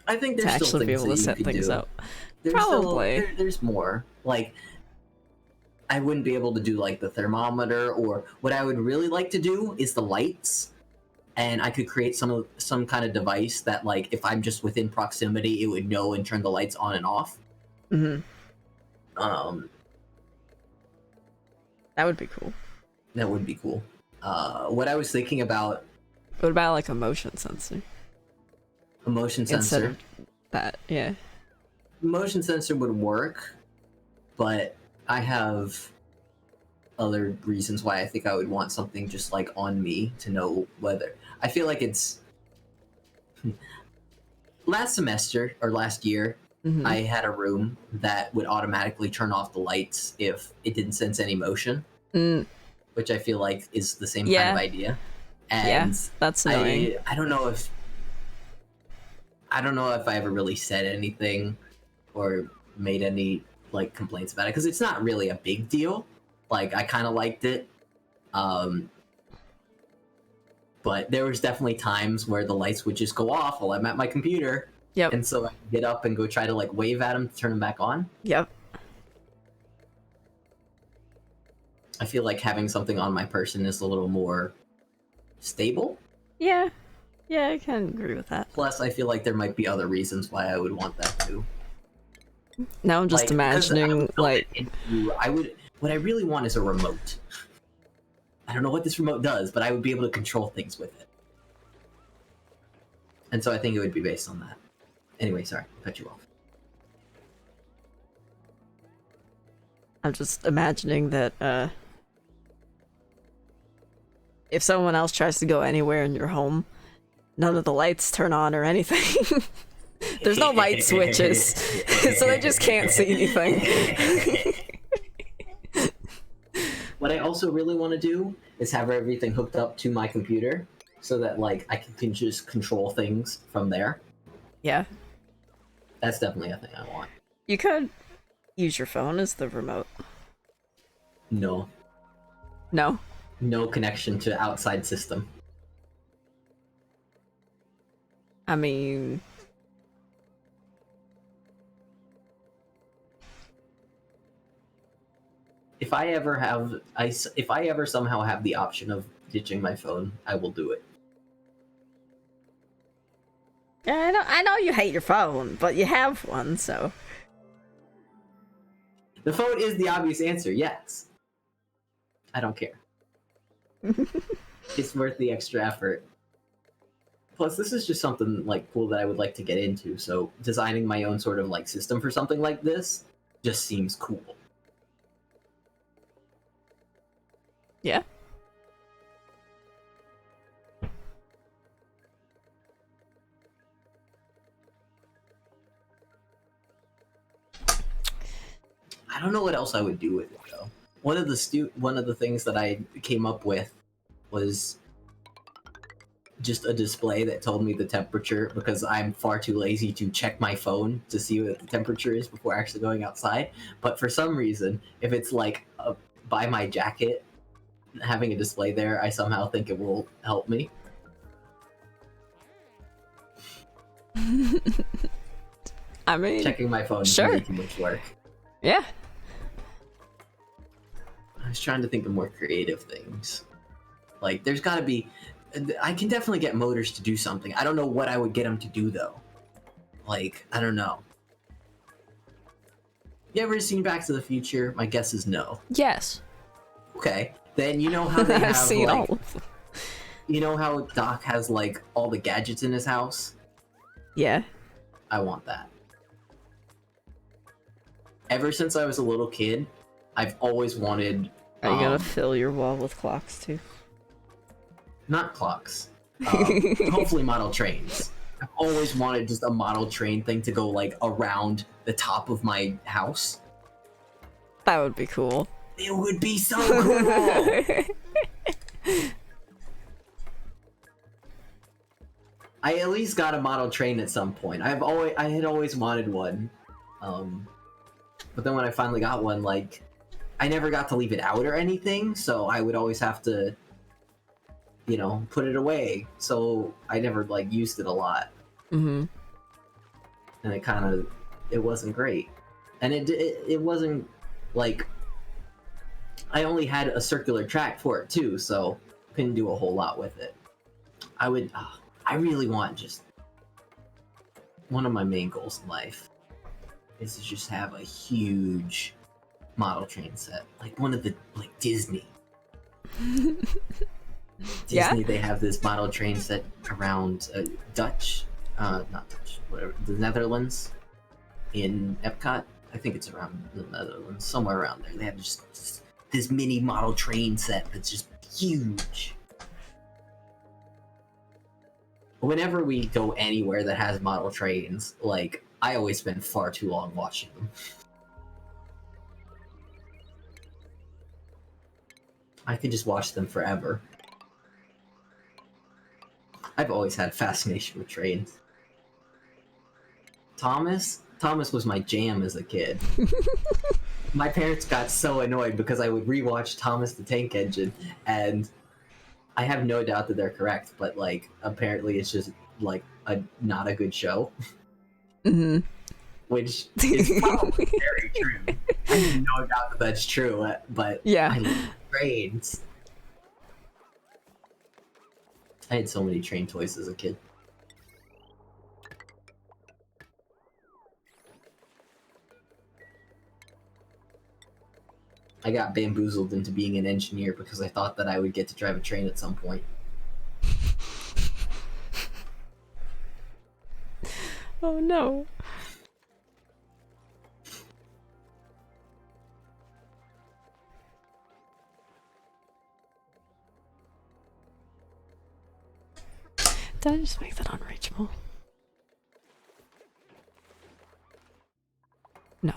I think to there's still actually be things able to that you set could things do. up. There's Probably. There's more. Like, I wouldn't be able to do, like, the thermometer, or what I would really like to do is the lights. And I could create some kind of device that, like, if I'm just within proximity, it would know and turn the lights on and off. Mm-hmm. That would be cool. That would be cool. What I was thinking about... What about, like, a motion sensor? A motion Instead sensor. of that, yeah. Motion sensor would work, but I have other reasons why I think I would want something just, like, on me to know whether... I feel like it's... Last semester, or last year, Mm-hmm. I had a room that would automatically turn off the lights if it didn't sense any motion, which I feel like is the same kind of idea. And that's annoying. I don't know if I ever really said anything or made any like complaints about it, because it's not really a big deal. Like, I kind of liked it, but there was definitely times where the lights would just go off while I'm at my computer. Yep. And so I get up and go try to like wave at them to turn them back on. Yep. I feel like having something on my person is a little more stable. Yeah. Yeah, I can agree with that. Plus, I feel like there might be other reasons why I would want that too. Now I'm just Like, imagining, like... What I really want is a remote. I don't know what this remote does, but I would be able to control things with it. And so I think it would be based on that. Anyway, sorry, I cut you off. I'm just imagining that, if someone else tries to go anywhere in your home, none of the lights turn on or anything. There's no light switches, so they just can't see anything. What I also really want to do is have everything hooked up to my computer so that like I can just control things from there. Yeah. That's definitely a thing I want. You could use your phone as the remote. No. No? No connection to outside system. I mean... If I ever somehow have the option of ditching my phone, I will do it. Yeah, I know you hate your phone, but you have one, so... The phone is the obvious answer, yes. I don't care. It's worth the extra effort. Plus, this is just something like cool that I would like to get into, so designing my own sort of like system for something like this just seems cool. Yeah. I don't know what else I would do with it though. One of the things that I came up with was just a display that told me the temperature because I'm far too lazy to check my phone to see what the temperature is before actually going outside. But for some reason, if it's like by my jacket, having a display there, I somehow think it will help me. I mean... Checking my phone is sure. way too much work. Yeah. I was trying to think of more creative things. Like, there's gotta be... I can definitely get motors to do something. I don't know what I would get them to do, though. Like, I don't know. You ever seen Back to the Future? My guess is no. Yes. Okay. Then you know how they I've have, seen like... all of them. You know how Doc has, like, all the gadgets in his house? Yeah. I want that. Ever since I was a little kid, I've always wanted... Are you gonna fill your wall with clocks, too? Not clocks. Hopefully model trains. I've always wanted just a model train thing to go like around the top of my house. That would be cool. It would be so cool. I at least got a model train at some point. I had always wanted one. But then when I finally got one, like I never got to leave it out or anything, so I would always have to put it away, so I never like used it a lot. Mm-hmm. And it wasn't great, and it wasn't like I only had a circular track for it too, so couldn't do a whole lot with it. I really want just one of my main goals in life is to just have a huge model train set, like one of the like Disney. Yeah? They have this model train set around not Dutch, whatever, the Netherlands in Epcot. I think it's around the Netherlands, somewhere around there. They have just this mini model train set that's just huge. Whenever we go anywhere that has model trains, like, I always spend far too long watching them. I could just watch them forever. I've always had fascination with trains. Thomas was my jam as a kid. My parents got so annoyed because I would rewatch Thomas the Tank Engine, and I have no doubt that they're correct, but like apparently it's just like not a good show. Mm-hmm. Which is probably very true. I have no doubt that that's true, but Yeah. I love trains. I had so many train toys as a kid. I got bamboozled into being an engineer because I thought that I would get to drive a train at some point. Oh no. Did I just make that unreachable? No.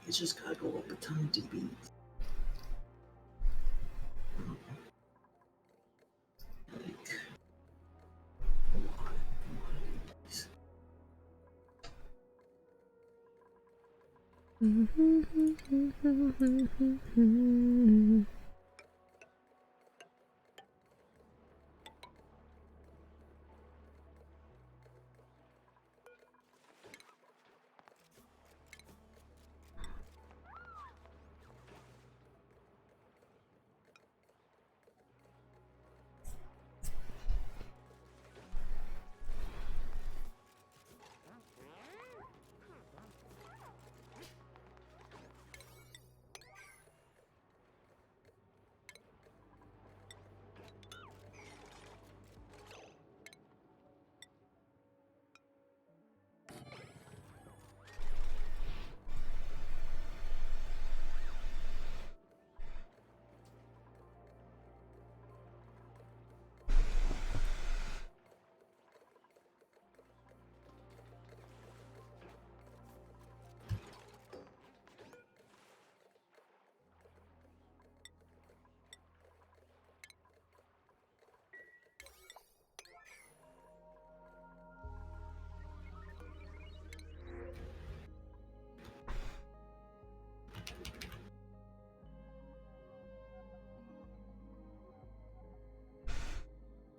It's just gotta go up a ton to beat. Like a lot of these.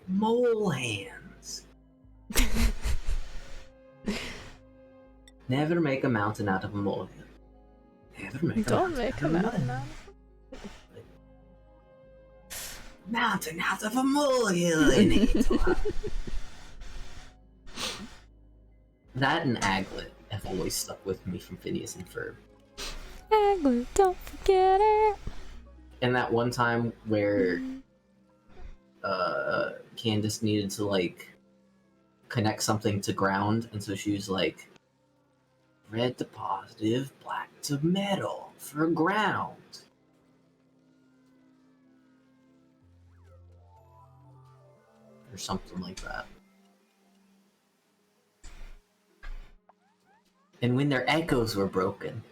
Mole hands. Never make a mountain out of a molehill. Never make a Don't mountain make out a of a mountain molehill. out Mountain out of a molehill in it. That and Aglet have always stuck with me from Phineas and Ferb. Aglet, don't forget it. And that one time where Candace needed to like connect something to ground, and so she was like, red to positive, black to metal for ground. Or something like that. And when their echoes were broken.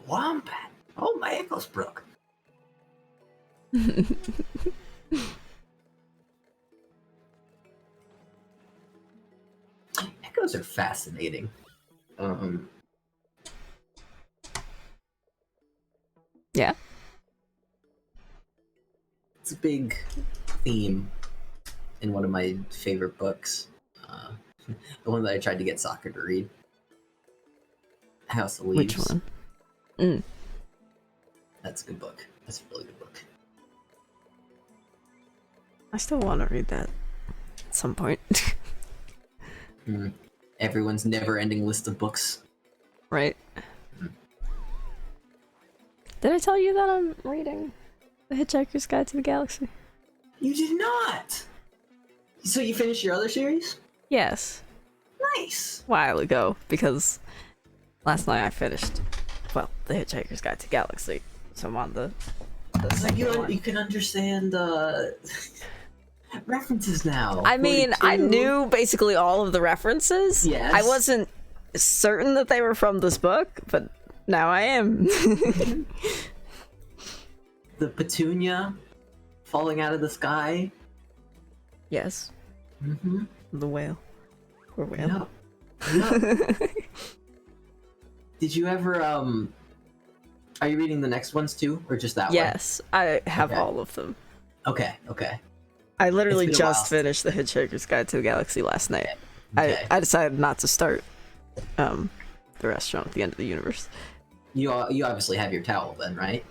Wombat! Oh, my echo's broken. Echoes are fascinating. Yeah. It's a big theme in one of my favorite books. The one that I tried to get Soccer to read. House of Leaves. Which one? Mm. That's a good book. That's a really good book. I still want to read that at some point. Everyone's never-ending list of books. Right. Did I tell you that I'm reading The Hitchhiker's Guide to the Galaxy? You did not! So you finished your other series? Yes. Nice! A while ago, because last night I finished, well, The Hitchhiker's Guide to the Galaxy. So I'm on the second one. You can understand references now. I mean, I 42. knew basically all of the references. Yes. I wasn't certain that they were from this book, but now I am. The petunia falling out of the sky. Yes. Mm-hmm. The whale. Poor whale. Yeah. Did you ever are you reading the next ones too, or just that one? Yes, I have Okay. all of them. Okay. I literally It's been a while just finished The Hitchhiker's Guide to the Galaxy last night. Okay. I decided not to start the restaurant at the end of the universe. You obviously have your towel then, right?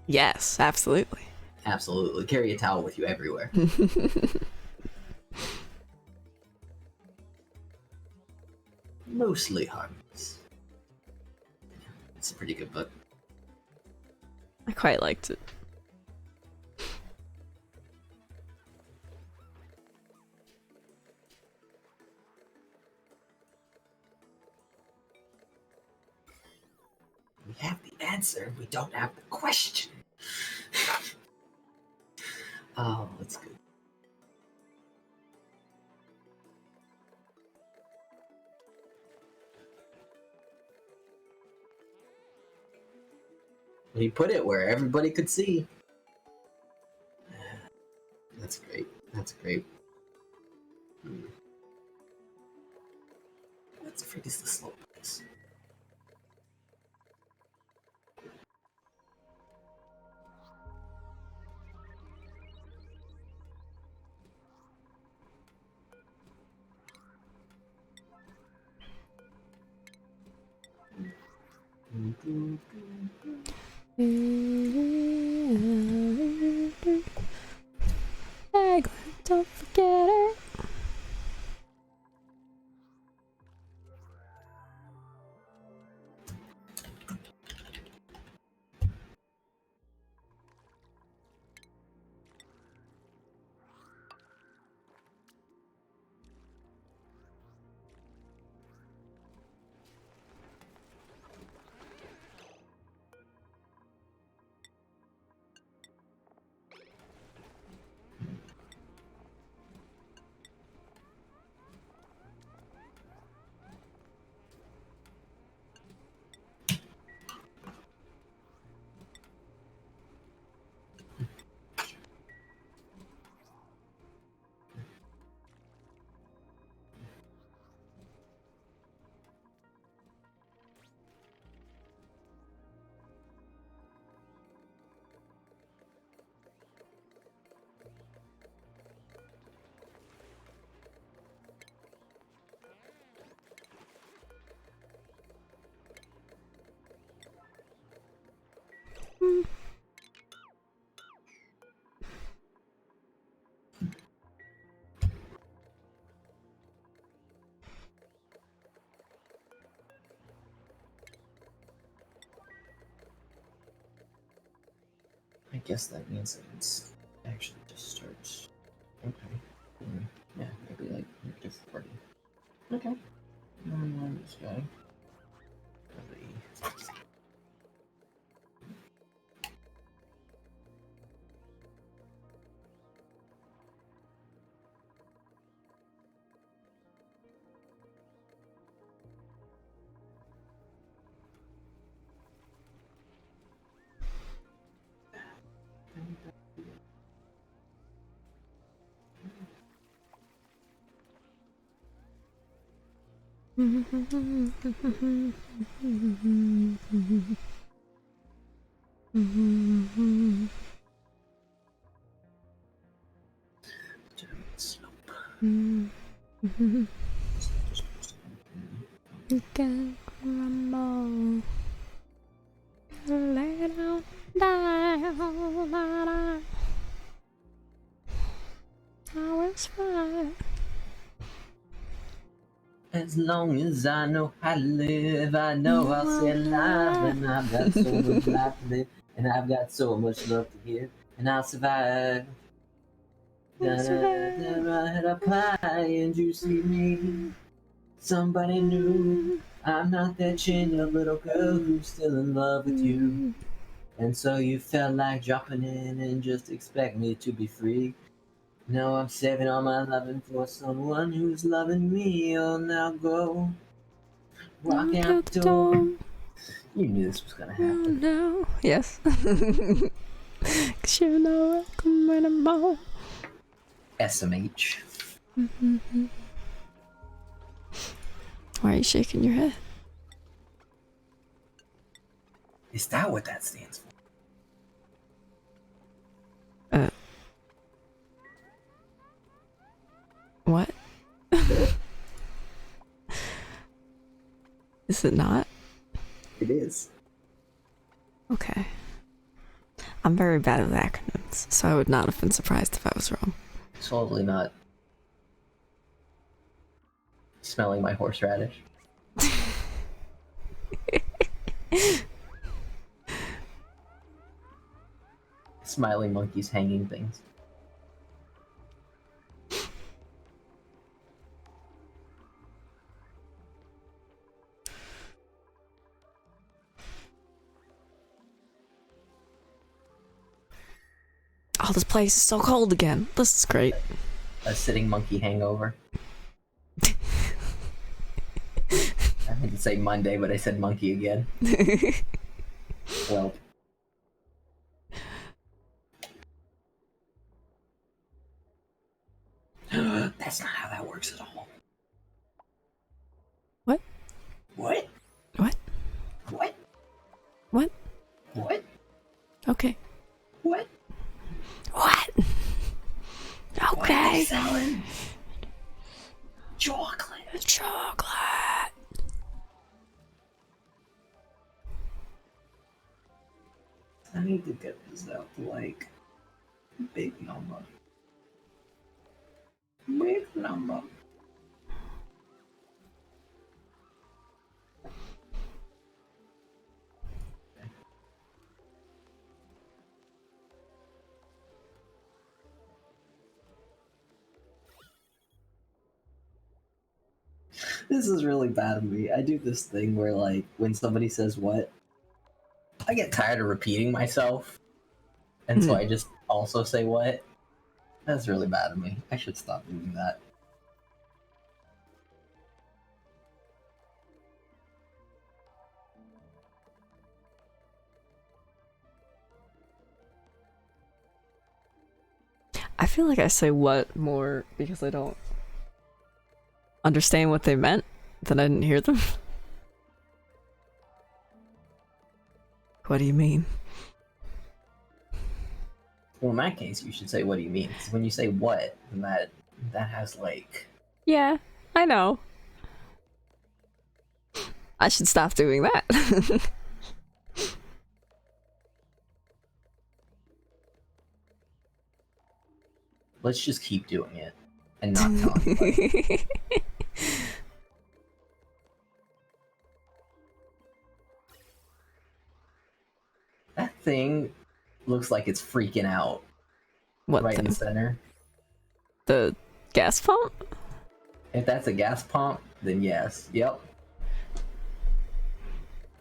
Yes, absolutely. Absolutely. Carry a towel with you everywhere. Mostly harmless. It's a pretty good book. I quite liked it. We have the answer, we don't have the question. Oh, that's good. He put it where everybody could see. That's great. That's great. What the freak is the slow place? Don't forget it. I guess that means that it's actually just starts. Okay. Yeah, maybe like a different party. Okay. This guy. You can rumble. Lay down, down. I was fine. As long as I know how to live, I know I'll stay alive, and I've got so much life to live, and I've got so much love to give, and I'll survive. I had a pie and juicy meat. Somebody new. I'm not that chained up little girl who's still in love with you. And so you felt like dropping in and just expect me to be free. Now I'm saving all my loving for someone who's loving me. Oh, now go. Walk out the door. You knew this was gonna happen. No. Yes. 'Cause you know I come when I'm home. SMH. Why are you shaking your head? Is that what that stands for? Is it not? It is. Okay. I'm very bad with acronyms, so I would not have been surprised if I was wrong. Totally not. Smelling my horseradish. Smiling monkeys hanging things. Oh, this place is so cold again. This is great. A sitting monkey hangover. I meant to say Monday, but I said monkey again. Well. That's not how that works at all. What? What? What? What? What? What? Okay. What? What? What are they Okay. selling? Chocolate. Chocolate. I need to get this out to like big number. Big number. This is really bad of me. I do this thing where, like, when somebody says what, I get tired of repeating myself. And so I just also say what. That's really bad of me. I should stop doing that. I feel like I say what more because I don't understand what they meant, then I didn't hear them. What do you mean? Well, in that case, you should say, what do you mean? 'Cause when you say what, then that has, like... Yeah, I know. I should stop doing that. Let's just keep doing it. And not tell anybody. That thing looks like it's freaking out. What right in the the, center. the gas pump? If that's a gas pump, then yes. Yep.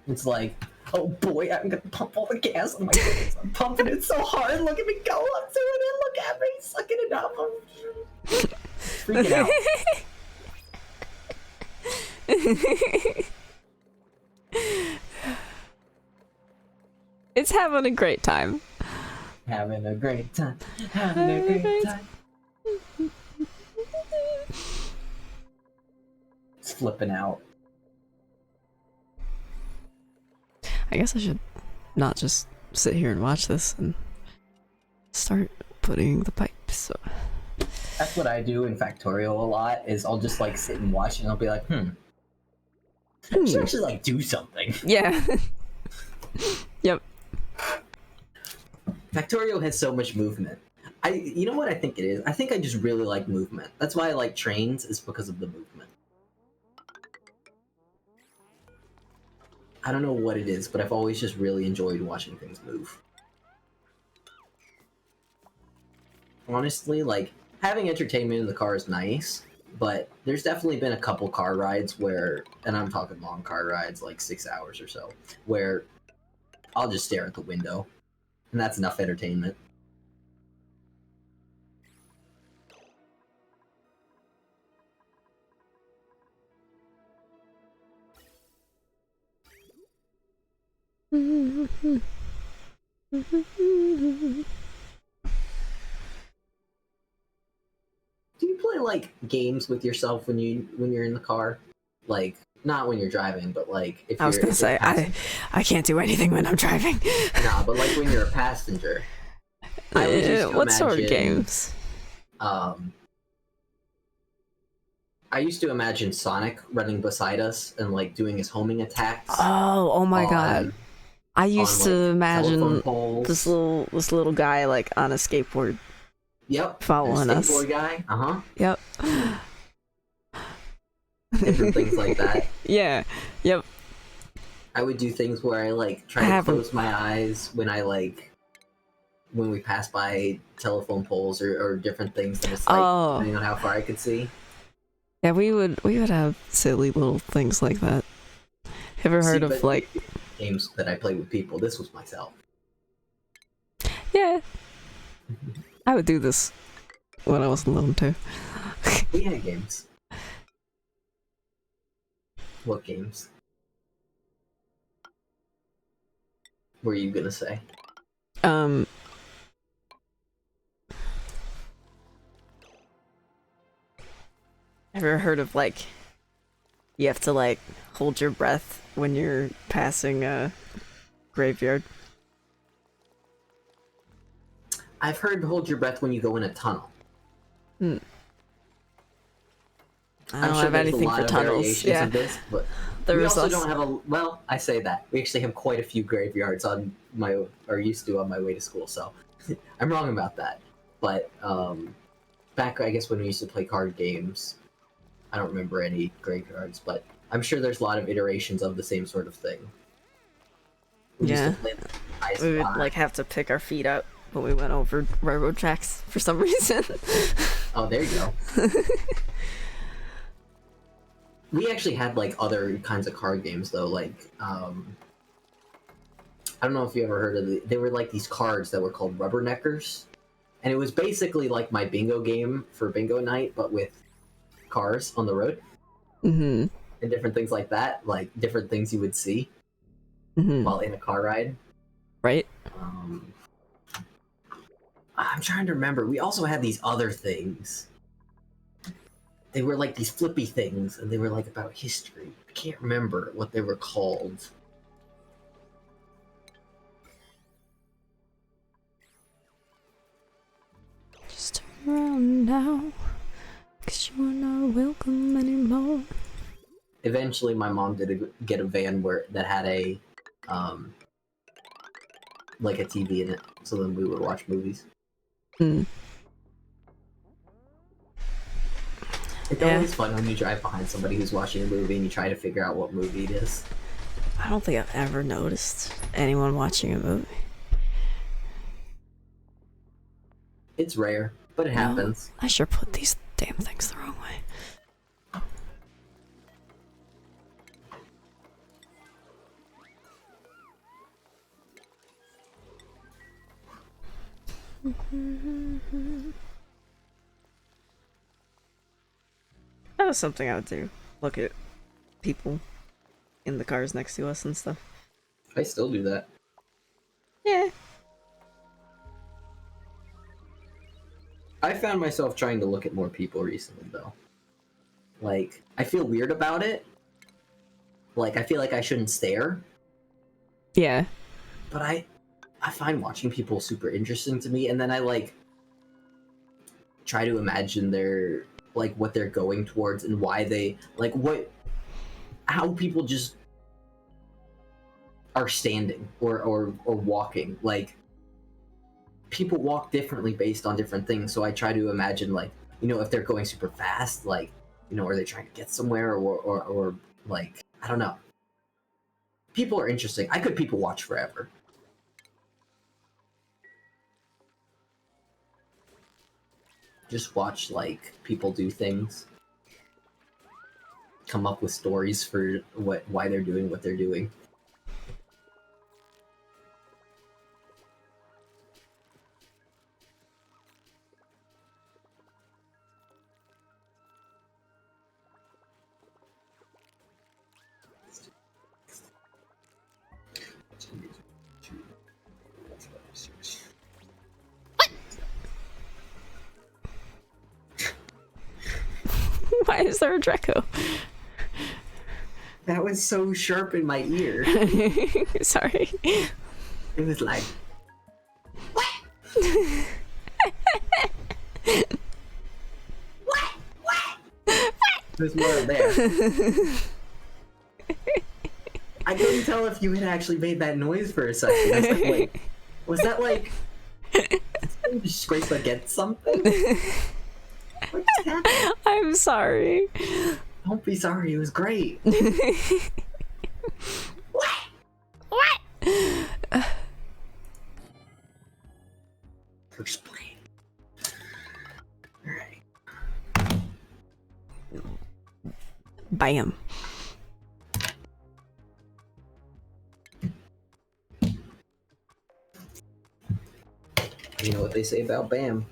It's like, oh boy, I'm gonna pump all the gas. Oh my goodness, I'm pumping it so hard. Look at me go. I'm doing it. Look at me sucking it up. I'm freaking out. It's having a great time. Having a great time. Having a great time. It's flipping out. I guess I should not just sit here and watch this and start putting the pipes. That's what I do in Factorial a lot, is I'll just like sit and watch and I'll be like, I should actually like do something. Yeah. Yep. Factorial has so much movement. You know what I think it is? I think I just really like movement. That's why I like trains, is because of the movement. I don't know what it is, but I've always just really enjoyed watching things move. Honestly, like, having entertainment in the car is nice, but there's definitely been a couple car rides where, and I'm talking long car rides, like 6 hours or so, where I'll just stare at the window, and that's enough entertainment. Do you play like games with yourself when you're in the car? Like, not when you're driving, but like if I was gonna say I can't do anything when I'm driving. Nah, but like when you're a passenger. I would just What sort of imagine, games? I used to imagine Sonic running beside us and like doing his homing attacks. Oh my on- god. I used on, to like, imagine telephone poles. this little guy like on a skateboard Yep. following us. Skateboard guy. Yep. Different things like that. Yeah. Yep. I would do things where I like try I to haven't- close my eyes when we pass by telephone poles or different things that it's like Oh. depending on how far I could see. Yeah, we would have silly little things like that. Ever heard See, of but like games that I played with people? This was myself. yeah. I would do this when I was alone too. We had games. What games were you gonna say? Ever heard of like you have to like hold your breath when you're passing a graveyard? I've heard hold your breath when you go in a tunnel. I I'm don't sure have there's anything a lot for of tunnels. variations Yeah, of this, but there we was also us. don't have a. Well, I say that we actually have quite a few graveyards on my or used to on my way to school. So I'm wrong about that. But back I guess when we used to play card games, I don't remember any graveyards, but I'm sure there's a lot of iterations of the same sort of thing. We used to Yeah. play I We would Spy. like have to pick our feet up when we went over railroad tracks for some reason. Oh, there you go. We actually had like other kinds of card games though, like I don't know if you ever heard of they were like these cards that were called rubberneckers, and it was basically like my bingo game for bingo night, but with cars on the road Mm-hmm. and different things like that, like different things you would see Mm-hmm. while in a car ride. Right? I'm trying to remember. We also had these other things. They were like these flippy things, and they were like about history. I can't remember what they were called. Just turn around now, 'cause you are not welcome anymore. Eventually, my mom did get a van that had a like a TV in it, so then we would watch movies. Hmm. It's Yeah. always fun when you drive behind somebody who's watching a movie and you try to figure out what movie it is. I don't think I've ever noticed anyone watching a movie. It's rare, but it No. happens. I sure put these damn things the wrong way. That was something I would do. Look at people in the cars next to us and stuff. I still do that. Yeah. I found myself trying to look at more people recently, though. Like, I feel weird about it. Like, I feel like I shouldn't stare, Yeah. but I find watching people super interesting to me, and then I, like, try to imagine what they're going towards and why they, like, how people just are standing or walking. Like, people walk differently based on different things, so I try to imagine, like, if they're going super fast, like, are they trying to get somewhere or like, I don't know. People are interesting. I could people watch forever. Just watch, like, people do things. Come up with stories for why they're doing what they're doing. Why is there a Draco? That was so sharp in my ear. Sorry. It was like, There's more there. I couldn't tell if you had actually made that noise for a second. I was like, wait, was that like... Did Scrape against something? What just happened? I'm sorry. Don't be sorry, it was great. What? Explain. Alright. Bam. You know what they say about Bam?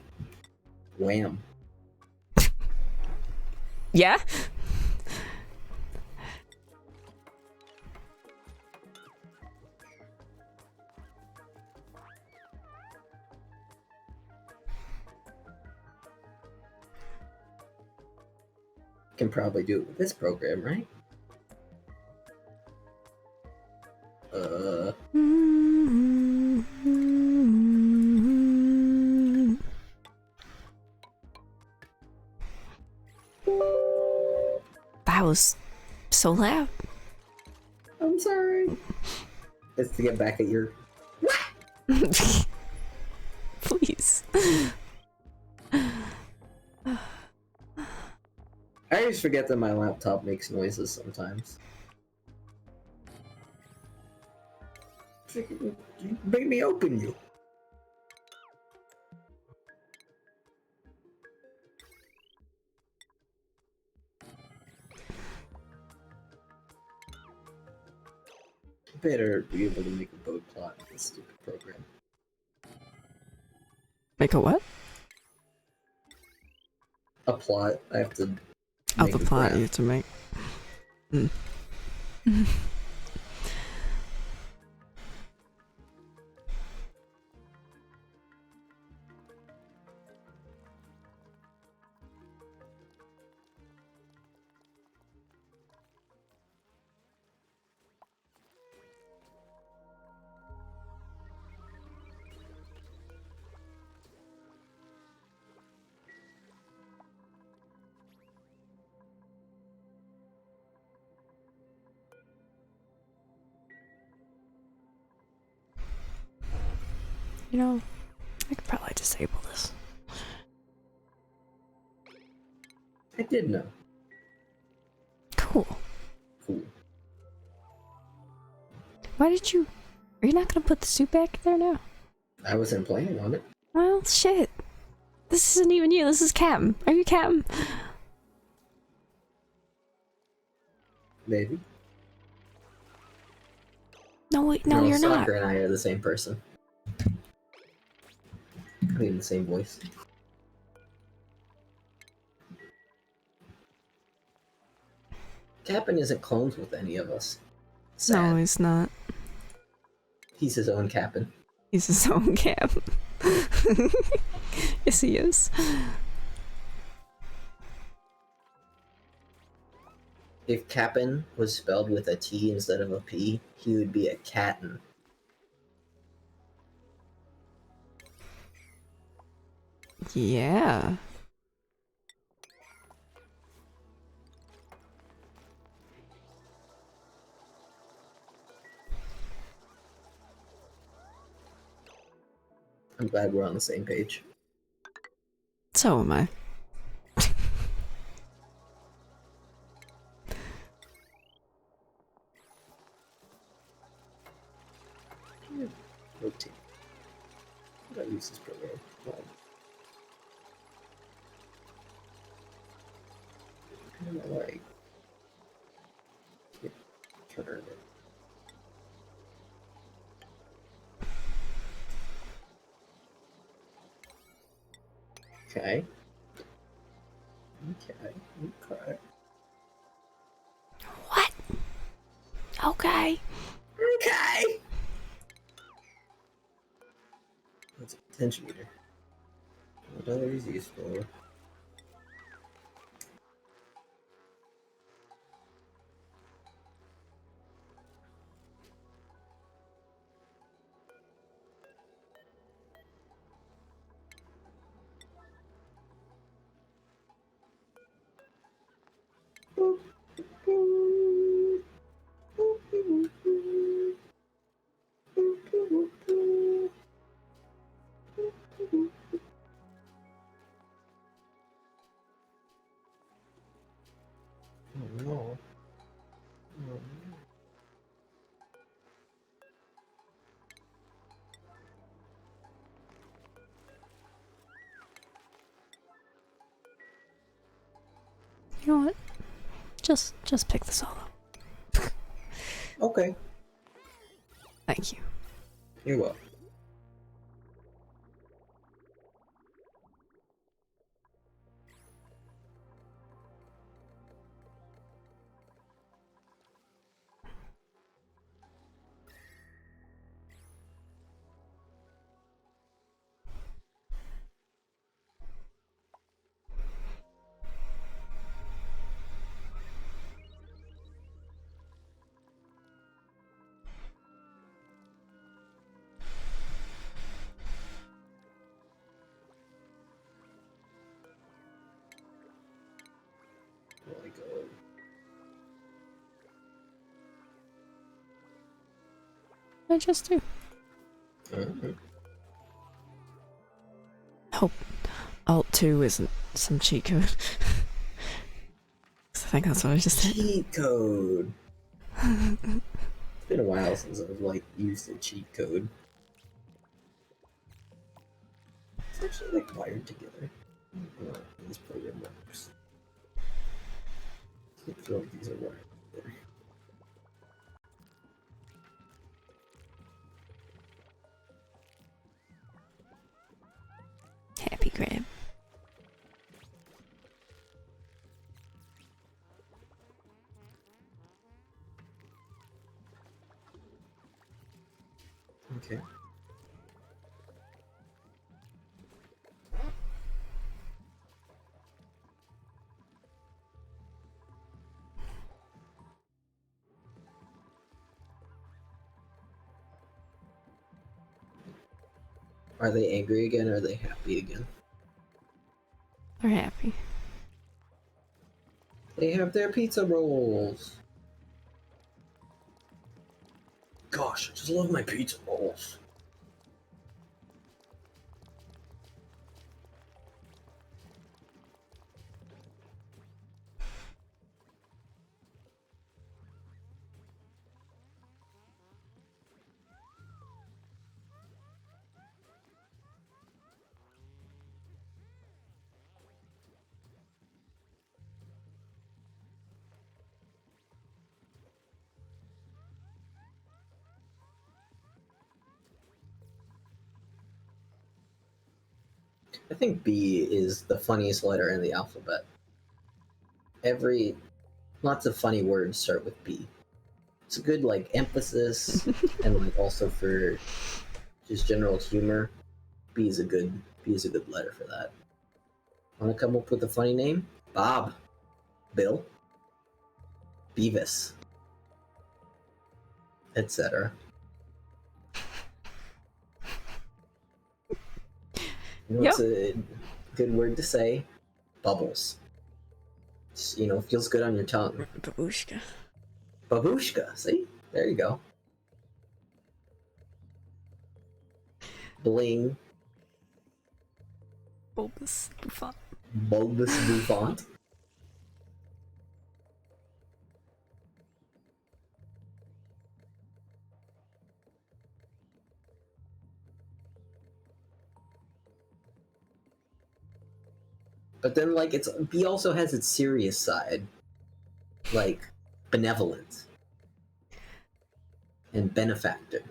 Wham. Yeah? Can probably do it with this program, right? That was so loud. I'm sorry. It's to get back at your... Please. I always forget that my laptop makes noises sometimes. Make me open you. Better be able to make a boat plot with this stupid program. Make a what? A plot. I have to. Oh, make the a plot graph. you have to make. Mm. You know, I could probably disable this. I did know. Cool. Cool. Why did you... Are you not gonna put the suit back there now? I wasn't planning on it. Well, shit. This isn't even you, this is Captain. Are you Captain? Maybe. No, wait, no, you're not. Soccer and I are the same person. I mean, the same voice. Captain isn't clones with any of us. Sad. No, he's not. He's his own Captain. He's his own Captain. Yes, he is. If Captain was spelled with a T instead of a P, he would be a Catten. Yeah. I'm glad we're on the same page. So am I. Rotate. How do I use this program? Well, kind of like turn it. Okay. Okay. What? Okay. Okay. That's a potential meter. What other is useful? You know what? Just pick the solo. Okay. Thank you. You're welcome. Oh my god. I just do. Alright. Hope Alt 2 isn't some cheat code. 'Cause I think that's what I just did. Cheat code. It's been a while since I've like used a cheat code. It's actually like wired together. I don't know how this program works. I feel like these are wired together. Happy grab. Okay. Are they angry again or are they happy again? They're happy. They have their pizza rolls. Gosh, I just love my pizza rolls. I think B is the funniest letter in the alphabet. Lots of funny words start with B. It's a good like emphasis and like also for just general humor. B is a good letter for that. Want to come up with a funny name? Bob, Bill, Beavis, etc. You know what's a good word to say? Bubbles. Just, feels good on your tongue. Babushka. Babushka, see? There you go. Bling. Bulbous Buffon. Bulbous Bouffant. But then, like, B also has its serious side, like benevolent and benefactor.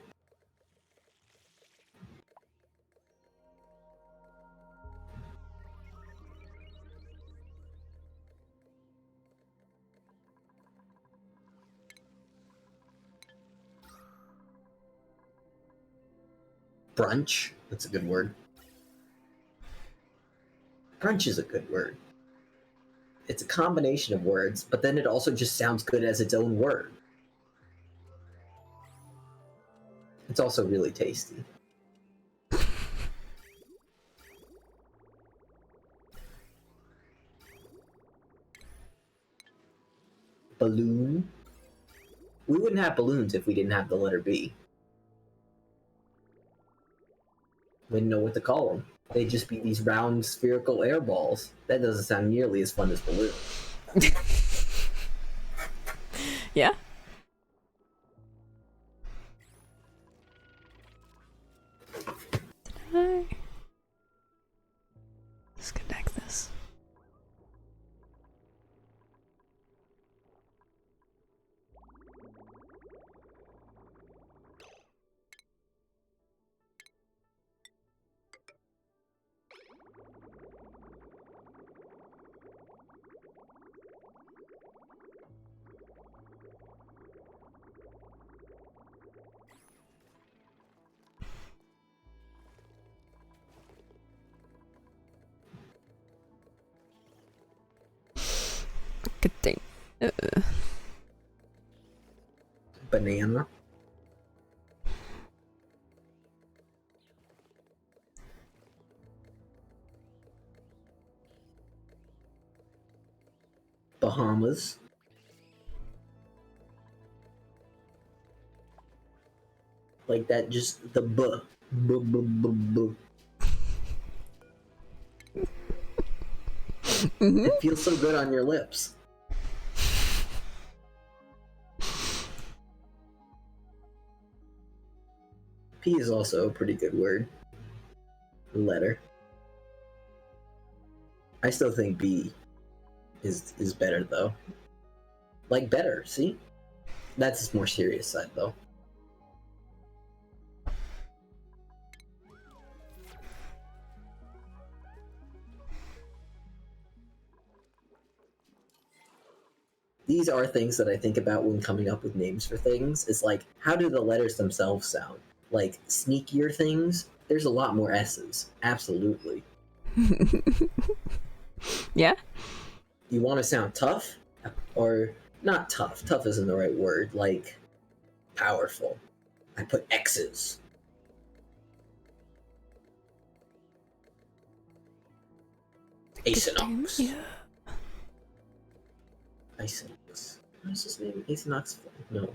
Brunch, that's a good word. Brunch is a good word. It's a combination of words, but then it also just sounds good as its own word. It's also really tasty. Balloon. We wouldn't have balloons if we didn't have the letter B. We didn't know what to call them. They'd just be these round spherical air balls. That doesn't sound nearly as fun as balloon. Yeah? Did I disconnect this? Macadamia. Banana. Bahamas. Like that, just the buh. Buh, buh, buh, buh. It feels so good on your lips. P is also a pretty good word. Letter. I still think B is better though. Like better, see? That's his more serious side though. These are things that I think about when coming up with names for things. It's like, how do the letters themselves sound? Like, sneakier things, there's a lot more S's. Absolutely. Yeah? You want to sound tough? Or, not tough. Tough isn't the right word. Like, powerful. I put X's. Aesonox. Yeah. Icinius. What is his name? Aesonox? No.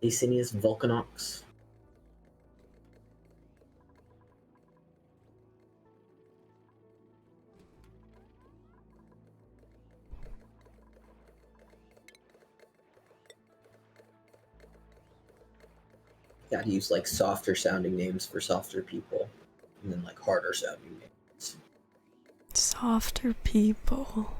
Aesonox Vulcanox. Gotta use like softer sounding names for softer people, and then like harder sounding names. Softer people.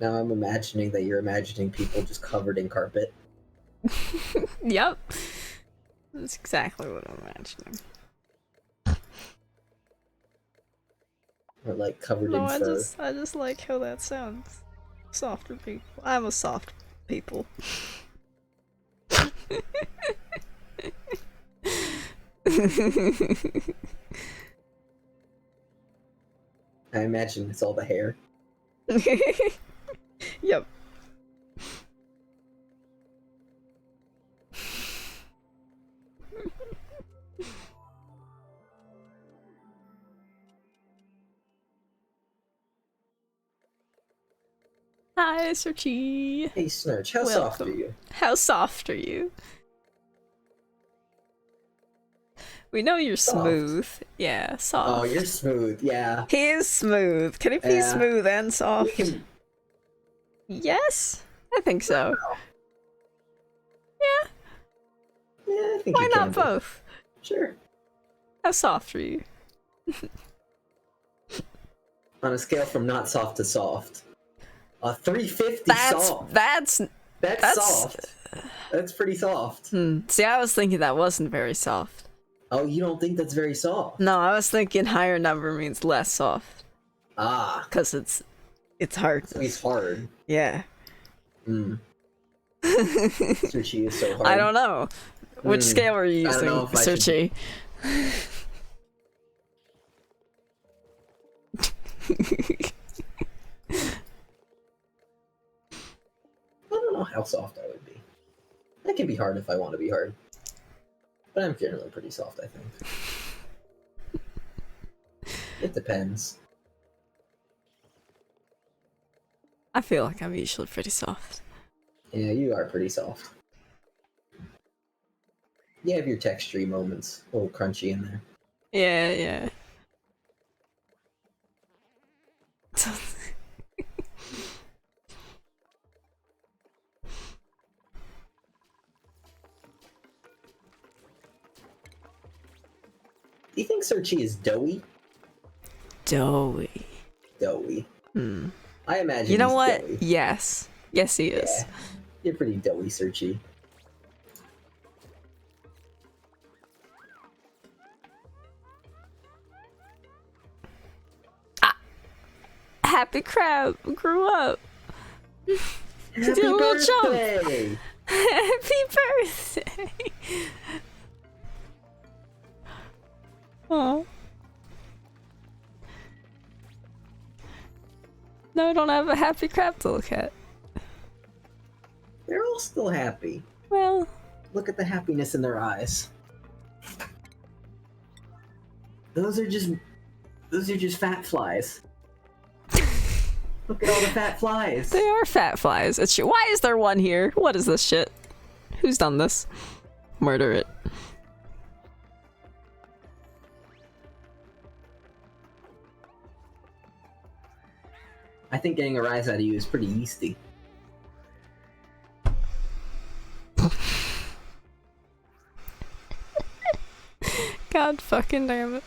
Now I'm imagining that you're imagining people just covered in carpet. Yep. That's exactly what I'm imagining. Or like covered No, in fur. I just like how that sounds. Softer people. I'm a soft people. I imagine it's all the hair. Yep. Hi, Searchy. Hey Snurch, how soft are Welcome. you? How soft are you? We know you're Soft. smooth. Yeah, soft. Oh, you're smooth, yeah. He is smooth. Can he be Yeah. smooth and We soft? can... Yes, I think so. Yeah, I think Why you not can be. both? Sure. How soft are you? On a scale from not soft to soft. 350 That's soft. that's That's soft. That's pretty soft. See, I was thinking that wasn't very soft. Oh, you don't think that's very soft? No, I was thinking higher number means less soft. Ah, Cause it's hard. so he's hard. Yeah. Hmm. Sushi is so hard. I don't know. Which scale are you I don't using, know if I should- Searchy? I don't know how soft I would be. I can be hard if I want to be hard. But I'm generally pretty soft, I think. It depends. I feel like I'm usually pretty soft. Yeah, you are pretty soft. You have your textury moments. A little crunchy in there. Yeah, yeah. Do you think Searchy is doughy? Doughy. Doughy. Hmm. I imagine You know he's what? doughy. Yes. Yes, he is. Yeah. You're pretty doughy, Searchy. Happy Crab grew up. Happy did a little jump. birthday! Happy birthday! Oh. No, I don't have a happy crap little cat. They're all still happy. Well, Look at the happiness in their eyes. Those are just fat flies. Look at all the fat flies. they are fat flies. It's why is there one here? What is this shit? Who's done this? Murder it. I think getting a rise out of you is pretty yeasty. God fucking damn it.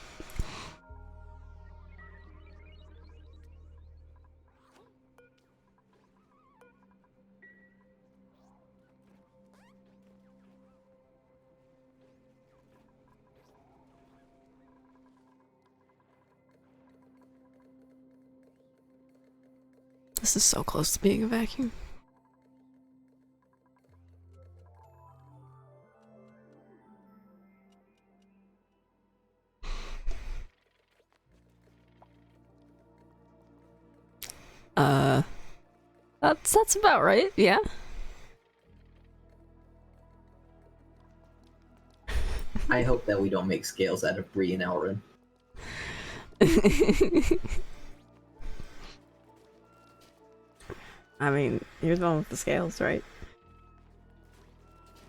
This is so close to being a vacuum. That's about right, yeah. I hope that we don't make scales out of Bree and Elrin. I mean, you're the one with the scales, right?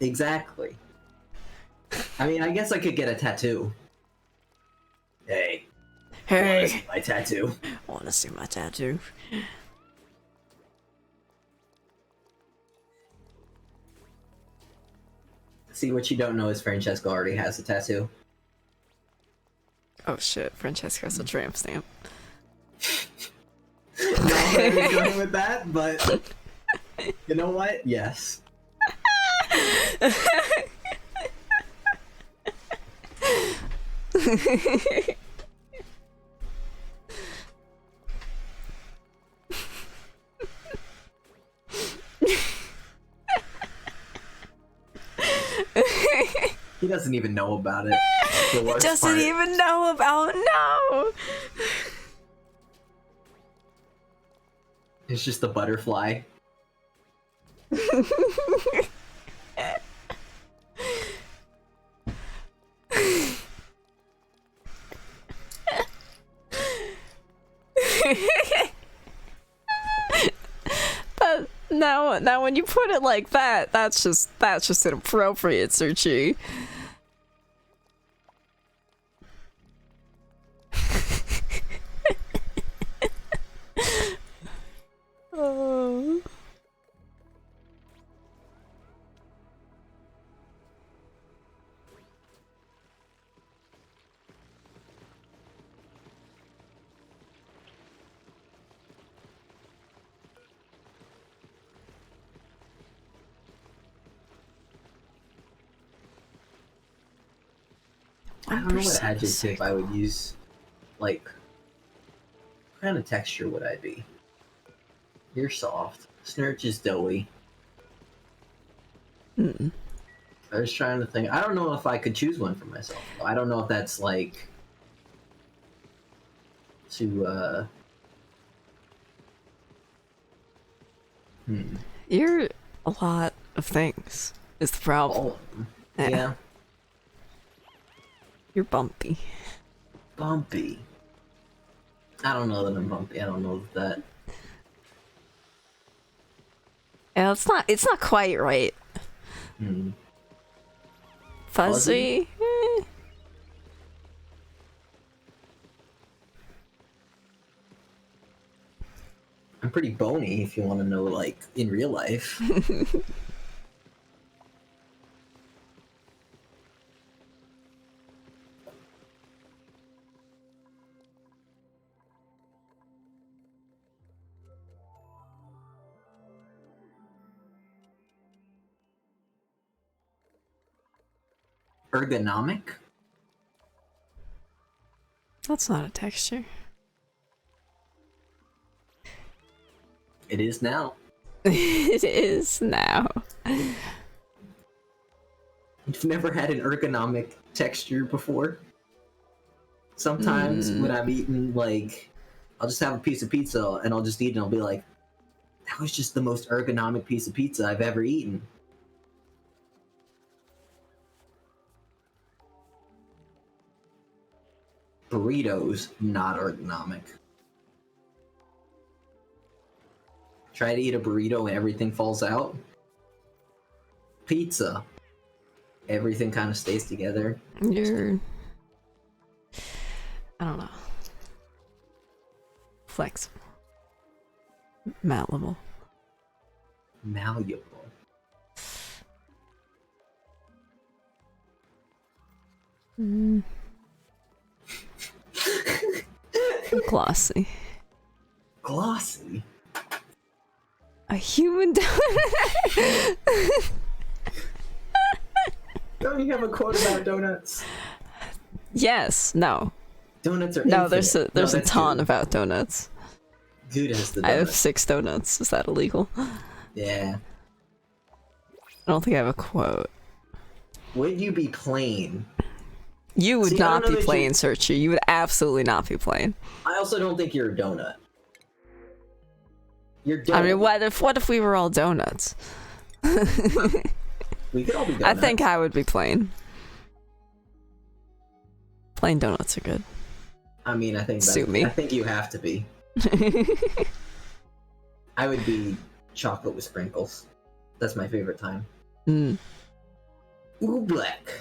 Exactly. I mean, I guess I could get a tattoo. Hey. Wanna see my tattoo? Wanna see my tattoo? See, what you don't know is Francesca already has a tattoo. Oh shit, Francesca's a tramp stamp. Not where I was going with that, but you know what? Yes. He doesn't even know about it. The worst Doesn't part. even know about no. It's just a butterfly. But now when you put it like that, that's just inappropriate, Suchi. Oh. I don't know what 1% adjective I would use. Like, what kind of texture would I be? You're soft. Snurch is doughy. Mm. I was trying to think. I don't know if I could choose one for myself. I don't know if that's like to You're a lot of things. Is the problem? all of them. Yeah. You're bumpy. Bumpy. I don't know that I'm bumpy. I don't know that. Yeah, it's not quite right. Hmm. Fuzzy? Eh. I'm pretty bony if you want to know, like, in real life. Ergonomic? That's not a texture. It is now. It is now. You've never had an ergonomic texture before? Sometimes when I'm eating, like, I'll just have a piece of pizza and I'll just eat it and I'll be like, that was just the most ergonomic piece of pizza I've ever eaten. Burritos, not ergonomic. Try to eat a burrito and everything falls out. Pizza, everything kind of stays together. You're... I don't know. Flexible. Malleable. Malleable. Glossy. Glossy. A human donut. Don't you have a quote about donuts? Yes. No. Donuts are No. infinite. There's a that's ton good. about donuts. Good as the donut. I have 6 donuts. Is that illegal? Yeah. I don't think I have a quote. Would you be plain? You would See, I don't not know be that plain, Searcher. You would absolutely not be plain. I also don't think you're a donut. You're donut. I mean, what if we were all donuts? We could all be donuts. I think I would be plain. Plain donuts are good. I mean, I think Sue me. I think you have to be. I would be chocolate with sprinkles. That's my favorite time. Mm. Ooh, black.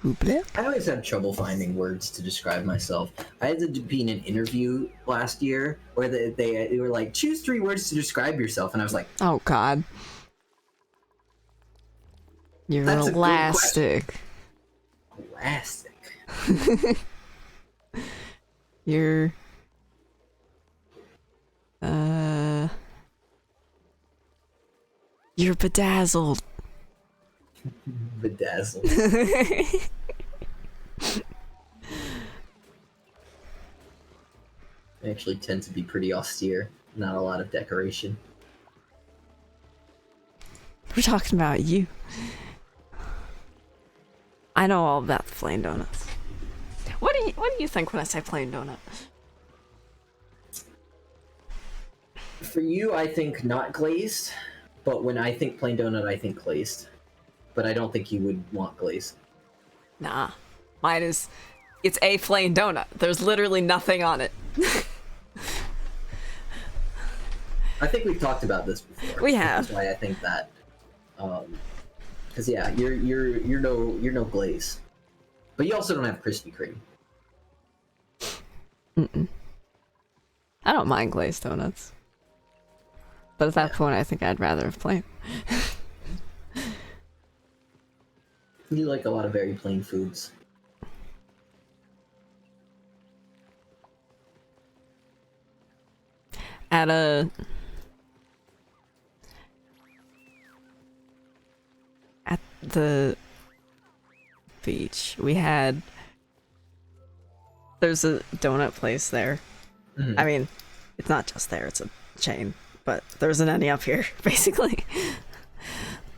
Ooblek? I always have trouble finding words to describe myself. I had to be in an interview last year where they were like, choose 3 words to describe yourself, and I was like, Oh God. You're That's a good elastic. elastic. You're you're bedazzled. Bedazzled. I actually tend to be pretty austere. Not a lot of decoration. We're talking about you. I know all about the plain donuts. What do you think when I say plain donut? For you, I think not glazed, but when I think plain donut, I think glazed. But I don't think you would want glazed. Nah. Mine is it's a plain donut. There's literally nothing on it. I think we've talked about this before. We have. That's why I think that. Because yeah, you're no glaze, but you also don't have Krispy Kreme. Mm-mm. I don't mind glazed donuts. But at that point, I think I'd rather have plain. You like a lot of very plain foods. At the beach, there's a donut place there. Mhm. I mean, it's not just there, it's a chain, but there isn't any up here, basically.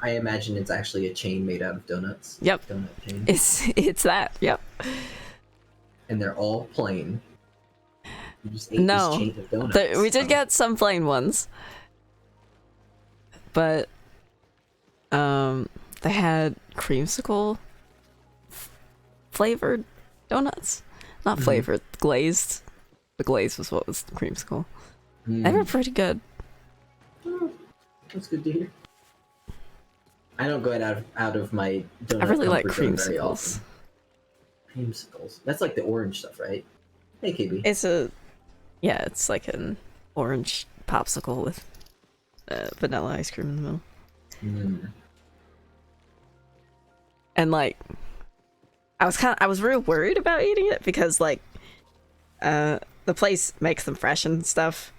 I imagine it's actually a chain made out of donuts. Yep. Donut chain. It's that, yep. And they're all plain. You just ate No, this chain of donuts. we did get some plain ones. But, they had creamsicle flavored donuts. Not flavored, glazed. The glaze was what was creamsicle. They were pretty good. Oh, that's good to hear. I don't go out of my donut I really like comfort zone very creamsicles. often. Creamsicles. That's like the orange stuff, right? Hey, KB. It's like an orange popsicle with vanilla ice cream in the middle. Mm. And like, I was real worried about eating it because like, the place makes them fresh and stuff.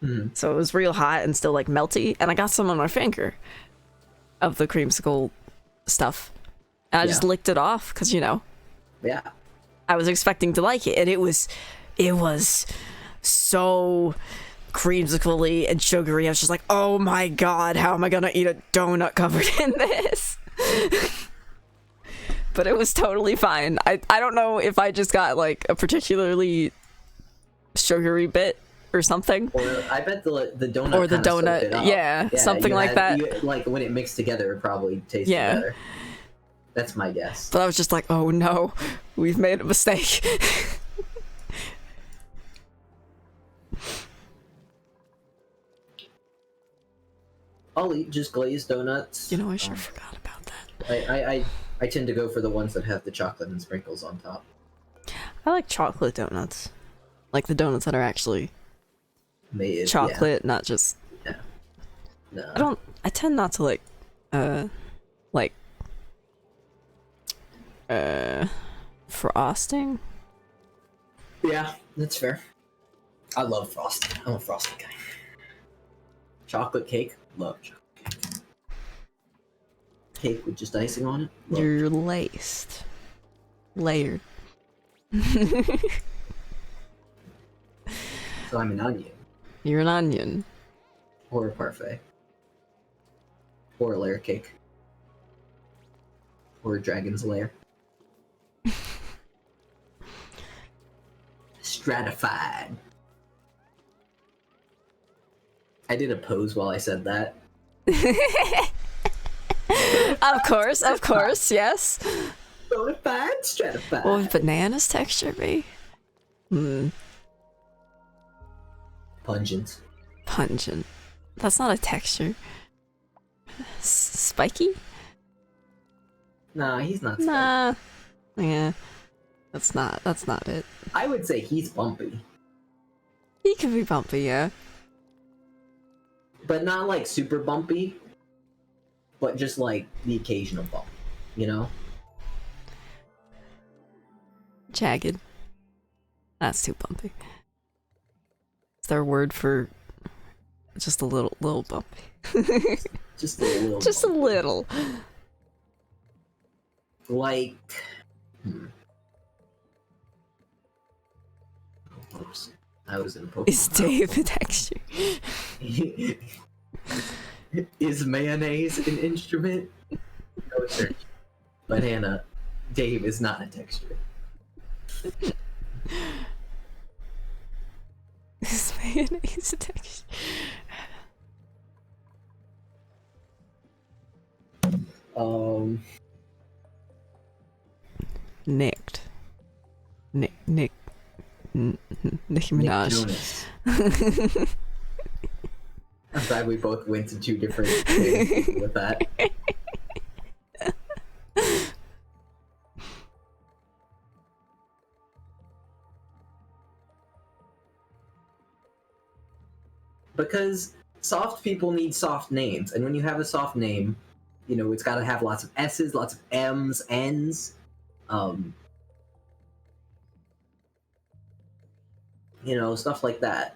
Mm. So it was real hot and still like melty, and I got some on my finger of the creamsicle stuff. And I just licked it off because, you know, Yeah. I was expecting to like it, and it was so creamsicle-y and sugary. I was just like, oh my god, how am I gonna eat a donut covered in this? But it was totally fine. I don't know if I just got like a particularly sugary bit or something. Or I bet the donut Or the kinda soaked donut, it up. yeah, something like that. Like when it mixed together, it probably tasted Yeah. better. That's my guess. But I was just like, oh no, we've made a mistake. I'll eat just glazed donuts. You know, I sure forgot about that. I tend to go for the ones that have the chocolate and sprinkles on top. I like chocolate donuts. Like the donuts that are actually Made chocolate, not just... Yeah. No. I tend not to like frosting. Yeah, that's fair. I love frosting. I'm a frosting guy. Chocolate cake, love chocolate cake. Cake with just icing on it. Love. You're laced. Layered. So I'm an onion. You're an onion. Or a parfait. Or a layer cake. Or a dragon's lair. Stratified. I did a pose while I said that. Of course, yes. Stratified, stratified. What would bananas texture be? Pungent. Pungent. That's not a texture. Spiky? Nah, he's not spiky. Nah. Yeah. That's not it. I would say he's bumpy. He could be bumpy, yeah. But not like super bumpy. But just like the occasional bump. You know? Jagged. That's too bumpy. Is there a word for just a little bumpy? Just a little. Just a little. Like. Oops. I was in Pokemon. Is Dave a texture? Is mayonnaise an instrument? No, sir. Banana. Dave is not a texture. Is mayonnaise a texture? Nicked. Nicki Minaj. Jonas. I'm glad we both went to two different things with that. Because soft people need soft names, and when you have a soft name, you know, it's got to have lots of S's, lots of M's, N's. You know, stuff like that.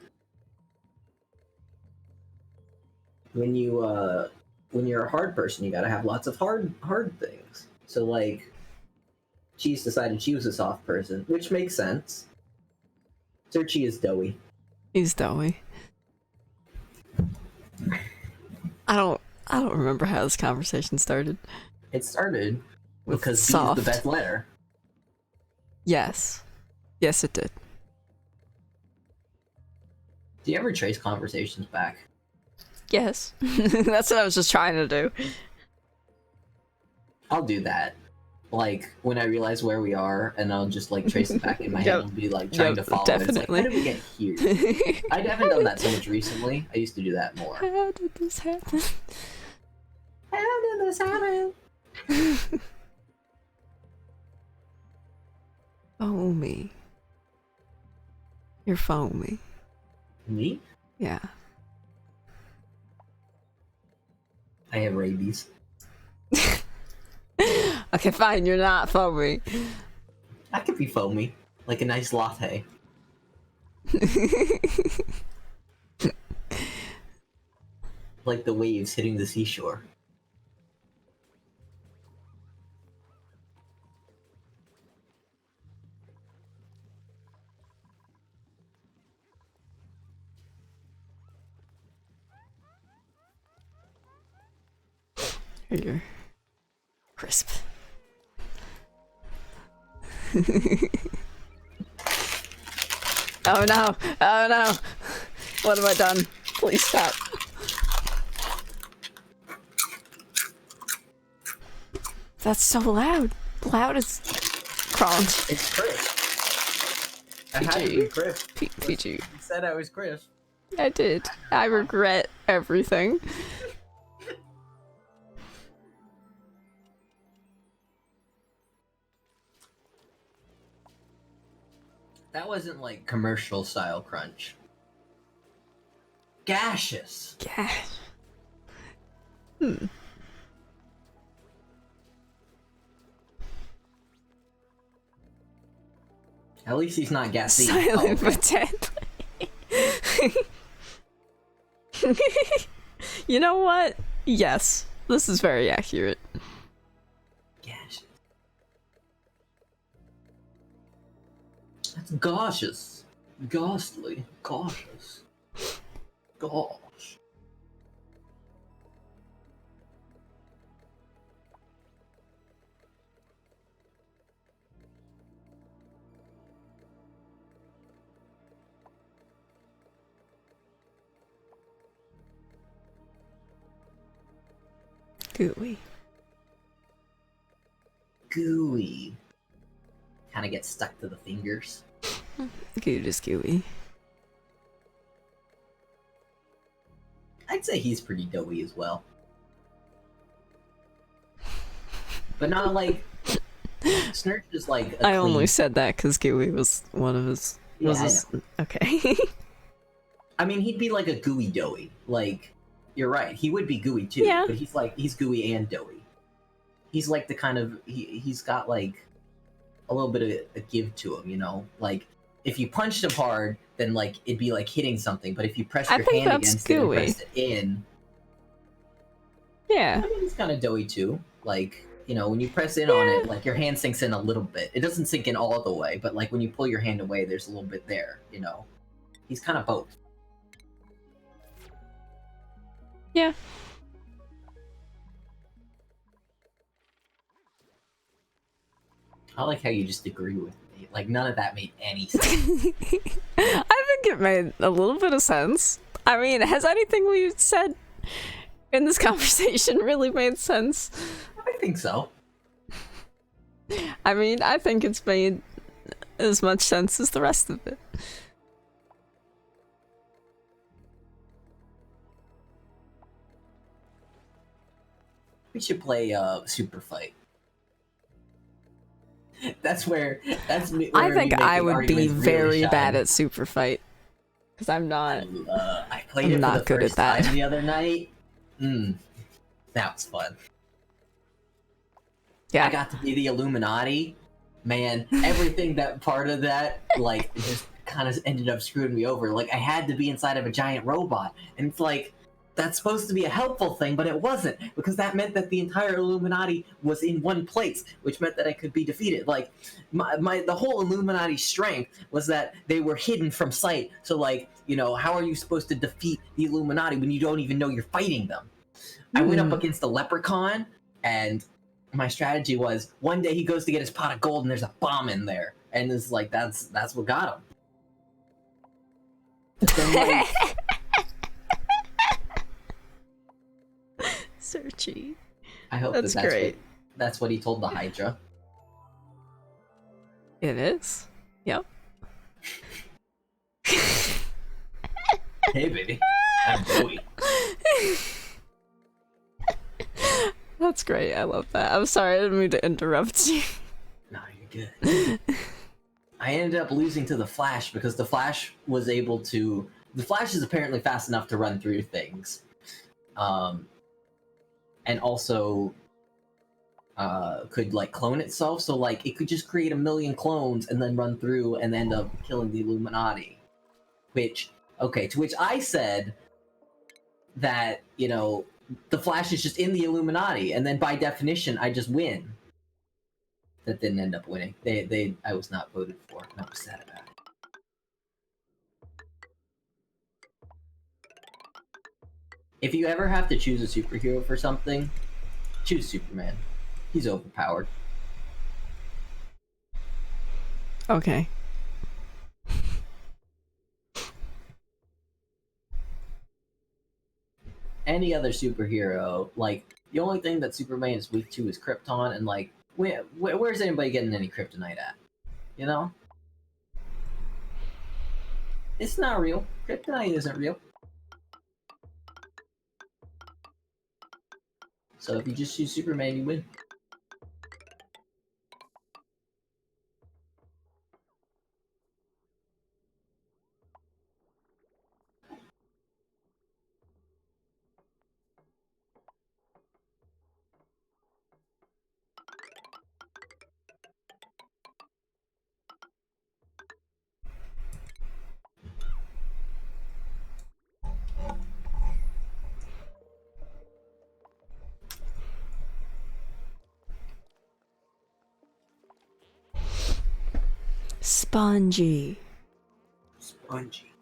When you're a hard person, you gotta have lots of hard things. So like, Cheese decided she was a soft person, which makes sense. Searchy is doughy. He's doughy. I don't remember how this conversation started. It started With because B is soft. the best letter. Yes. Yes, it did. Do you ever trace conversations back? Yes. That's what I was just trying to do. I'll do that. Like, when I realize where we are, and I'll just, like, trace it back in my head and be, like, trying to follow it. It's like, definitely. how did we get here? I haven't done that so much recently. I used to do that more. How did this happen? How did this happen? Foamy. You're foamy. Me? Yeah. I have rabies. Okay, fine, you're not foamy. I could be foamy. Like a nice latte. Like the waves hitting the seashore. You're crisp. Oh no! Oh no! What have I done? Please stop. That's so loud. Loud as crunch. It's crisp. I had to be crisp. PG. You said I was crisp. I did. I regret everything. That wasn't like commercial style crunch. Gaseous. Yeah. Hmm. At least he's not gassy. Silent Oh, but deadly. You know what? Yes. This is very accurate. gaseous. That's gaseous. Ghastly. Cautious. Gosh. Gooey. Gooey. Kind of gets stuck to the fingers. Good is gooey. I'd say he's pretty doughy as well. But not like... Snurch is like a I only clean- said that because gooey was one of his. Was Yeah, I his... Okay. I mean, he'd be like a gooey doughy. Like, you're right. He would be gooey too. Yeah. But he's gooey and doughy. He's like the kind of he's got like a little bit of a give to him, you know. Like if you punched him hard, then like it'd be like hitting something. But if you press I your think hand that's against it and gooey. press it in, Yeah. I mean, he's kind of doughy too. Like, you know, when you press in on it, like your hand sinks in a little bit. It doesn't sink in all the way, but like when you pull your hand away, there's a little bit there. You know, he's kind of both. Yeah. I like how you just agree with me. Like none of that made any sense. I think it made a little bit of sense. I mean, has anything we've said in this conversation really made sense? I think so. I mean, I think it's made as much sense as the rest of it. We should play Super Fight. That's where I we think make I the would be arguments really very shine. bad at super fight. Because I'm not. I played I'm it for not the good at first that. time the other night. That was fun. I Yeah. got to be the Illuminati. Man, everything that part of that, like, just kind of ended up screwing me over. Like, I had to be inside of a giant robot. And it's like, that's supposed to be a helpful thing, but it wasn't. Because that meant that the entire Illuminati was in one place, which meant that I could be defeated. Like, the whole Illuminati strength was that they were hidden from sight. So, like, you know, how are you supposed to defeat the Illuminati when you don't even know you're fighting them? I went up against a leprechaun, and my strategy was one day he goes to get his pot of gold and there's a bomb in there, and it's like that's what got him. But then, like, Searchy. I hope That's that's great. that's what he told the Hydra. It is. Yep. Hey baby, I'm Bowie. That's great. I love that. I'm sorry, I didn't mean to interrupt you. No, you're good. I ended up losing to the Flash because the Flash was able to. The Flash is apparently fast enough to run through things, and also could like clone itself. So like it could just create a million clones and then run through and end up killing the Illuminati. Which to which I said that the Flash is just in the Illuminati, and then by definition I just win. That didn't end up winning. I was not voted for. And I was sad about it. If you ever have to choose a superhero for something, Choose Superman. He's overpowered. Okay. Any other superhero, like the only thing that Superman is weak to is Krypton, and like, where's anybody getting any kryptonite at? You know, it's not real. Kryptonite isn't real. So if you just choose Superman, you win. Spongy. Spongy.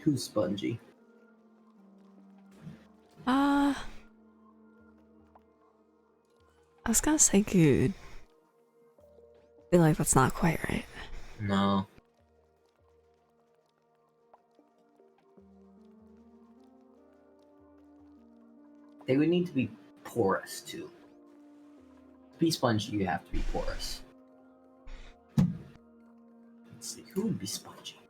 Who's spongy? I was gonna say good. I feel like that's not quite right. No. They would need to be porous too. To be spongy, you have to be porous. Let's see, who would be spongy?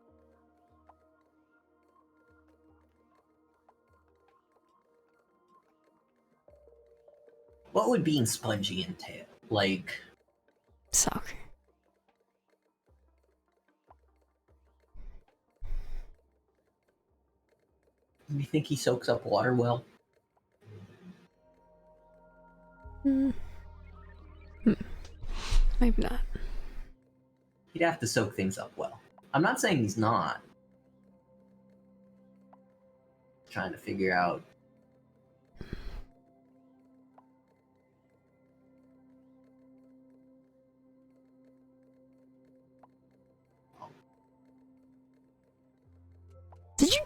What would being spongy entail? Like, Soccer. do you think he soaks up water well? Maybe not. He'd have to soak things up well. I'm not saying he's not. Trying to figure out. Did you?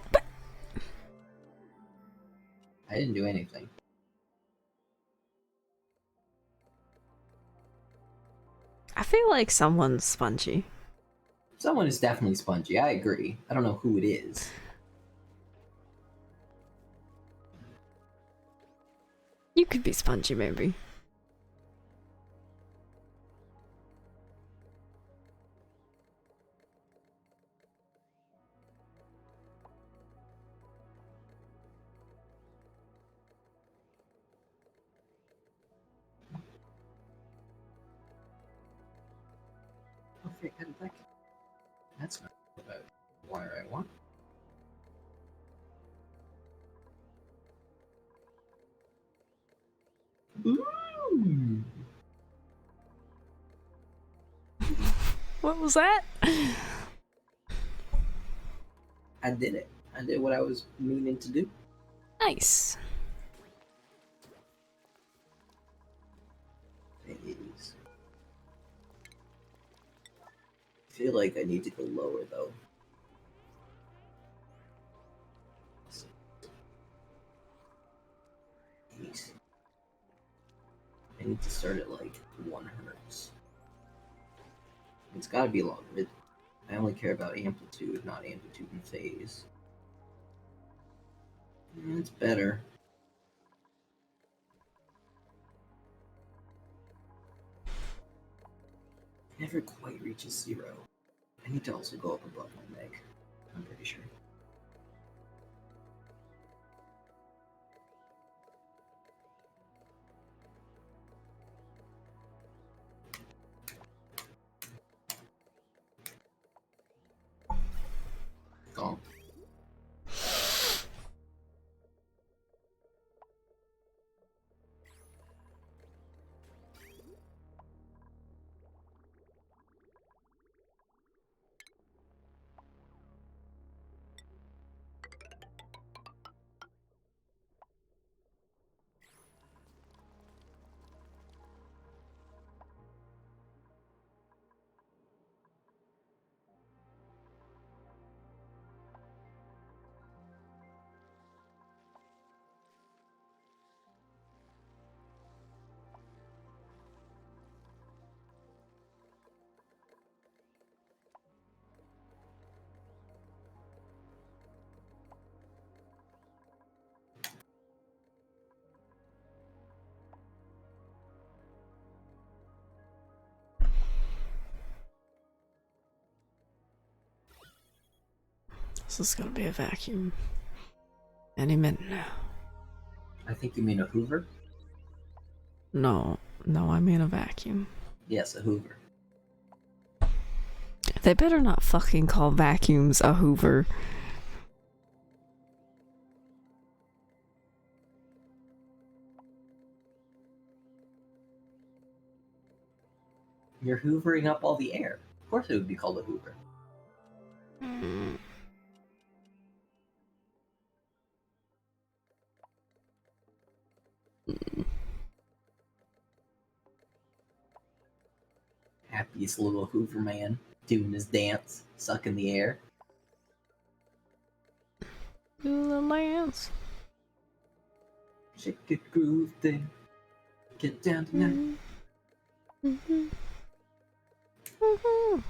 I didn't do anything. I feel like someone's spongy. Someone is definitely spongy. I agree. I don't know who it is. You could be spongy, maybe. Okay, that's not what I want. Ooh. What was that? I did it. I did what I was meaning to do. Nice. Phase. I feel like I need to go lower though. Jeez. I need to start at like 1 hertz. It's gotta be longer. I only care about amplitude, not amplitude and phase. It's better. Never quite reaches 0. I need to also go up above my meg. I'm pretty sure. Oh. This is gonna be a vacuum. Any minute now. I think you mean a Hoover? No, I mean a vacuum. Yes, a Hoover. They better not fucking call vacuums a Hoover. You're hoovering up all the air. Of course it would be called a Hoover. Happiest little Hoover man doing his dance, sucking the air. Do the dance. Shake it, groove thing. Get down tonight. Mm-hmm. Mm-hmm.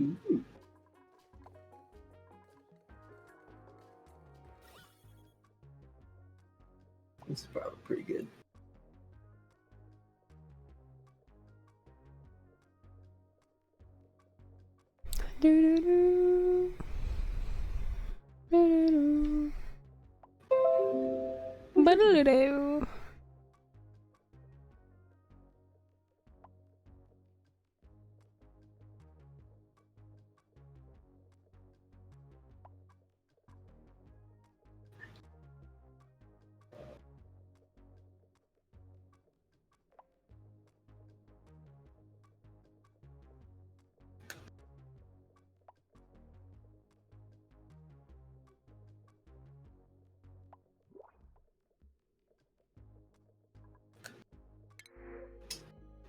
Mm-hmm. This is probably pretty good. Do-do-do. Do-do-do. Ba-do-do-do.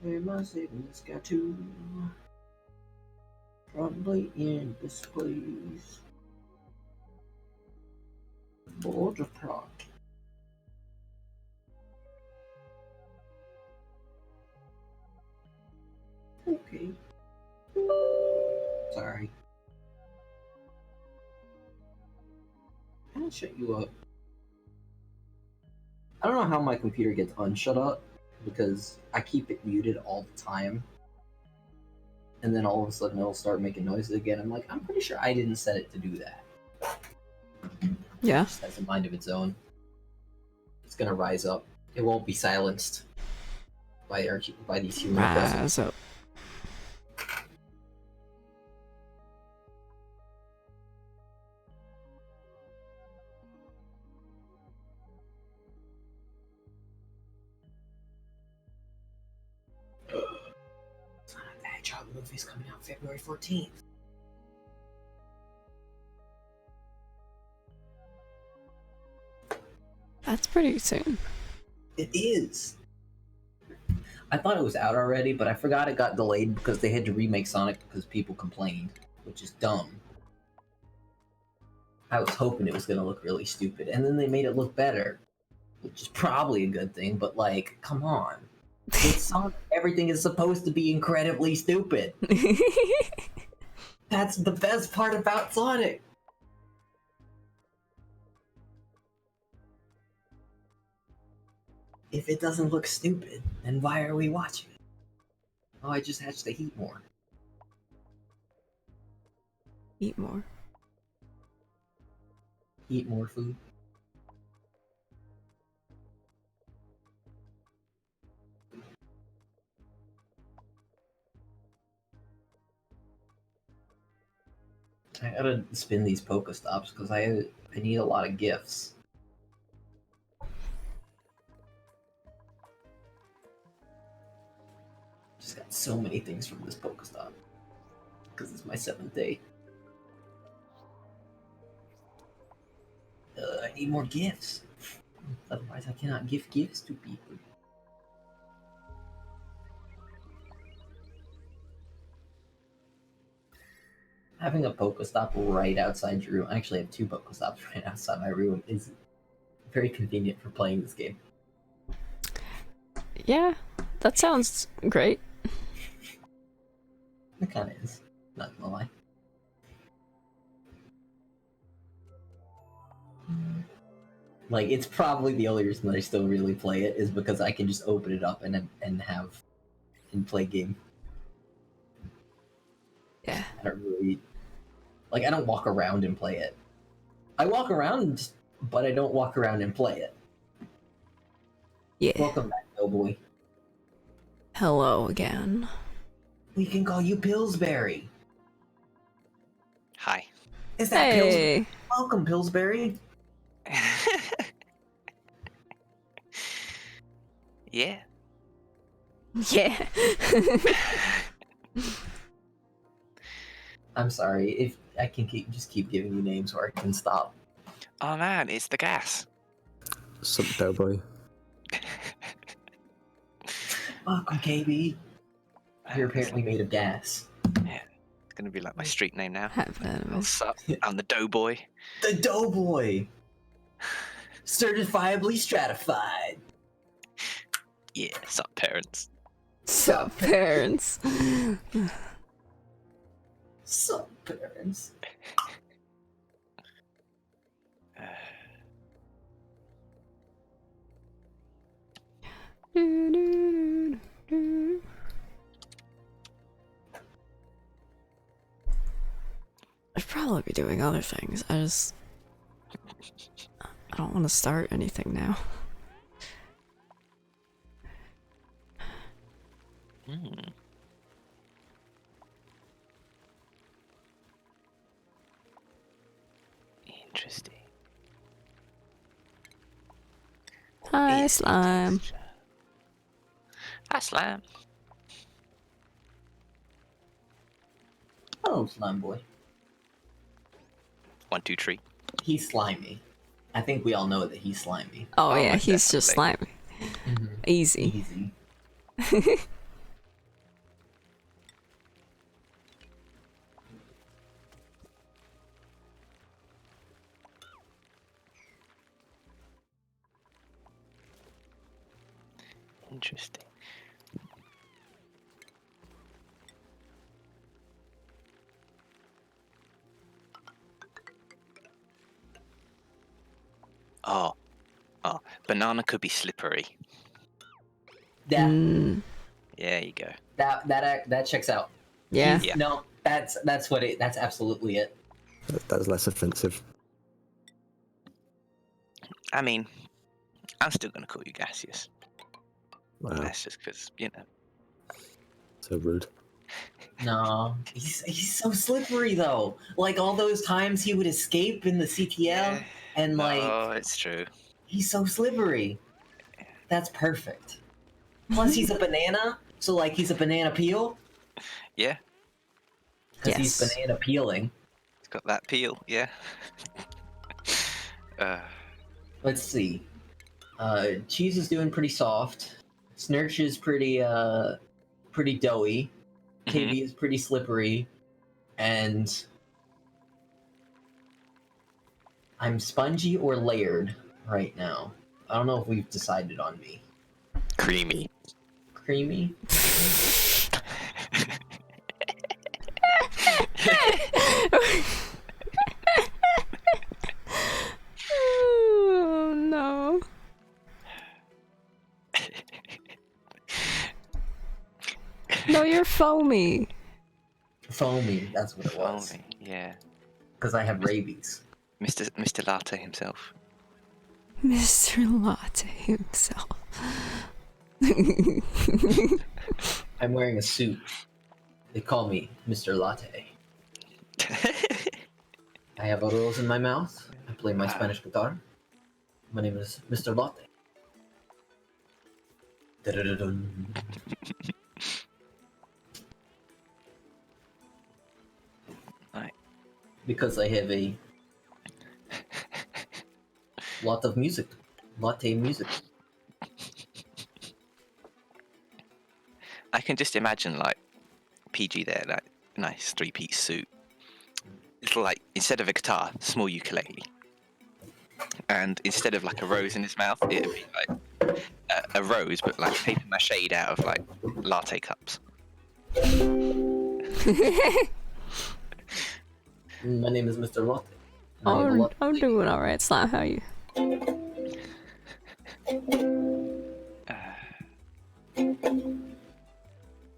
Where my savings got to probably in this place. Border proc. Okay. Sorry. I'll shut you up. I don't know how my computer gets unshut up because I keep it muted all the time. And then all of a sudden it'll start making noises again. I'm like, I'm pretty sure I didn't set it to do that. Yeah. It just has a mind of its own. It's gonna rise up. It won't be silenced by these human oppressors. Rise up. Sonic the Hedgehog movie's coming out February 14th. That's pretty soon. It is. I thought it was out already, but I forgot it got delayed because they had to remake Sonic because people complained, which is dumb. I was hoping it was going to look really stupid, and then they made it look better, which is probably a good thing, but like, come on. With Sonic, everything is supposed to be incredibly stupid. That's the best part about Sonic. If it doesn't look stupid, then why are we watching it? Oh, I just hatched the heat more. Eat more. Eat more food. I gotta spin these Pokestops because I need a lot of gifts. Just got so many things from this Pokestop because it's my 7th day. I need more gifts. Otherwise, I cannot give gifts to people. having a Pokestop right outside your room. I actually have 2 Pokestops right outside my room. Is very convenient for playing this game. Yeah, that sounds great. It kind of is. Not gonna lie. Like, it's probably the only reason that I still really play it is because I can just open it up and play game. Yeah. I don't really I don't walk around and play it. I walk around, but I don't walk around and play it. Yeah. Welcome back, Doughboy. Hello again. We can call you Pillsbury. Hi. Is that Pillsbury? Hey. Welcome, Pillsbury. Yeah. Yeah. I'm sorry if I can just keep giving you names, or I can stop. Oh man, it's the gas. Sup, Doughboy? Welcome, KB. You're apparently made of gas. Yeah, it's gonna be like my street name now. Have that Oh, sup? I'm the Doughboy. The Doughboy. Certifiably stratified. Yeah, sup, parents. Sup, parents. Sup, parents. I'd probably be doing other things. I don't want to start anything now. Hmm. Interesting. Hi, Is it slime. texture? Hi, slime. Oh, slime boy. 1, 2, 3. He's slimy. I think we all know that he's slimy. Oh, Oh, yeah, most he's just slimy. Easy. Easy. Interesting. Oh. Oh, banana could be slippery. Yeah, Mm, Yeah, you go. that checks out. yeah. Yeah. No, that's what it. That's absolutely it. That's less offensive. I mean, I'm still gonna call you gaseous. Wow, That's just because, you know. so rude. No, he's so slippery though. Like all those times he would escape in the CTL, and no, it's true. he's so slippery. That's perfect. Plus, he's a banana, so he's a banana peel Yeah, because he's Yes. banana peeling. it's got that peel. Yeah. Let's see. Cheese is doing pretty soft. Snurch is pretty doughy. KB is pretty slippery, and I'm spongy or layered right now. I don't know if we've decided on me. Creamy. Creamy? Oh, no. No, you're foamy. Foamy, that's what it was. Foamy, yeah. Because I have rabies. Mr. Latte himself. Mr. Latte himself. I'm wearing a suit. They call me Mr. Latte. I have a rose in my mouth. I play my Spanish guitar. My name is Mr. Latte. Da-da-da-dun. Right. Because I have a lot of music. Latte music. I can just imagine, like, PG there, like, nice 3-piece suit, little, like, instead of a guitar, small ukulele. And instead of like a rose in his mouth, it'd be like a rose, but like paper mache out of like latte cups. My name is Mr. Latte. I am a latte. I'm doing alright, Slime. How are you?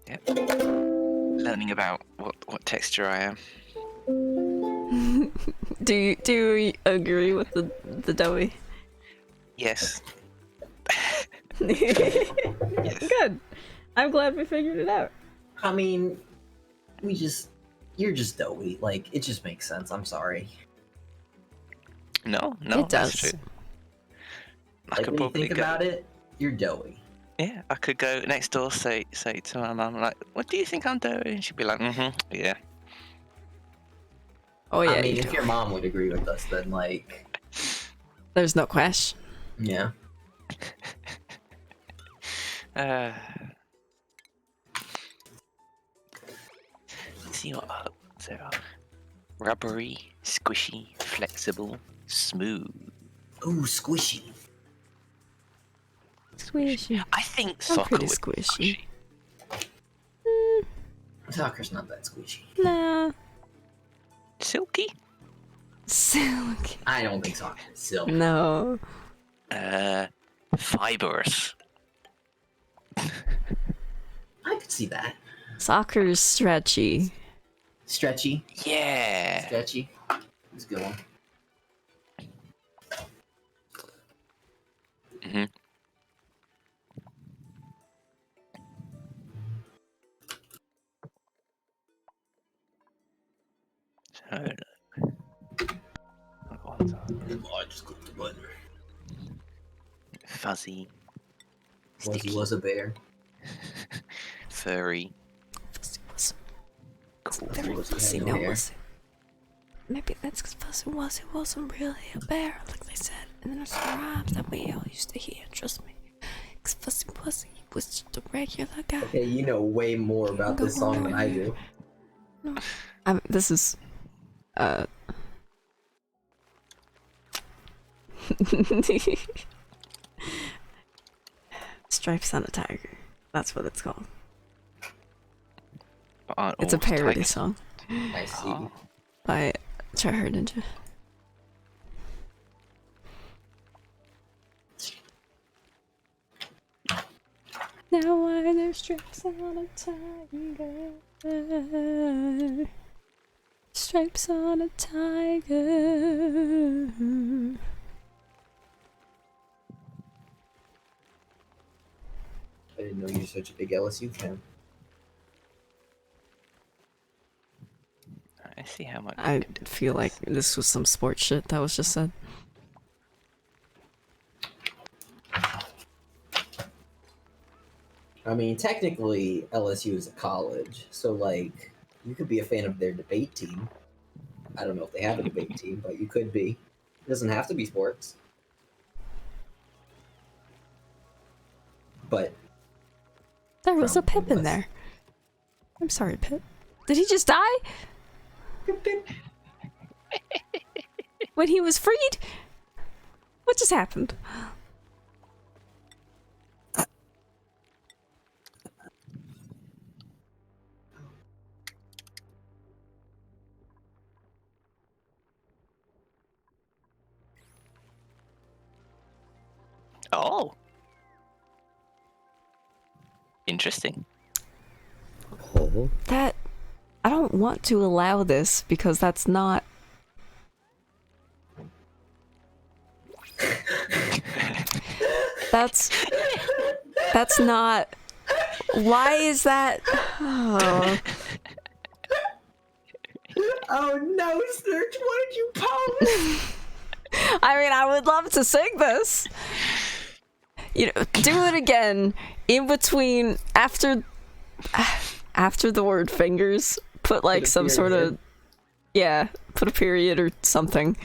Yep. Learning about what texture I am. Do you agree with the doughy? Yes. Good. I'm glad we figured it out. I mean, you're just doughy. Like, it just makes sense. I'm sorry. No, It that's does. true. I Like, could when you probably think go. about it, you're doughy. Yeah, I could go next door, say to my mum, like, "What do you think I'm doing?" And she'd be like, yeah. Oh yeah, I mean, you if do. your mom would agree with us, then like, There's no question. yeah. Let's see what there are. Rubbery, squishy, flexible, smooth. Ooh, squishy. Squishy. I think I'm soccer pretty would be squishy. Soccer's not that squishy. Nah. Silky? Silky. I don't think soccer is silk. No. Fibrous. I could see that. Soccer's stretchy. Stretchy. Yeah. Stretchy. That's a good one. Mm-hmm. So, I just clicked the button. fuzzy, Was sticky, a bear. furry, Fuzzy wasn't. cool. Very Fuzzy had fuzzy, no no, hair. was it? Maybe that's because Fuzzy wasn't really a bear, like they said. And then there's some rhymes that we all used to hear, trust me. Because Fuzzy was just a regular guy. Okay, you know way more about this song than I do. No. This is Stripes on a Tiger. That's what it's called. It's a parody song I see. Oh. by Tryhard Ninja. Now why there's stripes on a tiger? Stripes on a tiger. I didn't know you were such a big LSU fan. I see how much I can do. feel like this was some sports shit that was just said. I mean, technically, LSU is a college, so like, you could be a fan of their debate team. I don't know if they have a debate team, but you could be. It doesn't have to be sports. But There was a From Pip in West. there. I'm sorry, Pip. Did he just die? When he was freed? What just happened? Oh. Interesting. Oh, That... I don't want to allow this because that's not... That's not... Why is that... Oh. oh no, Sturge, what did you post? I mean, I would love to sing this. You know, do it again in between after the word fingers. Put like a some sort of period. put a period or something.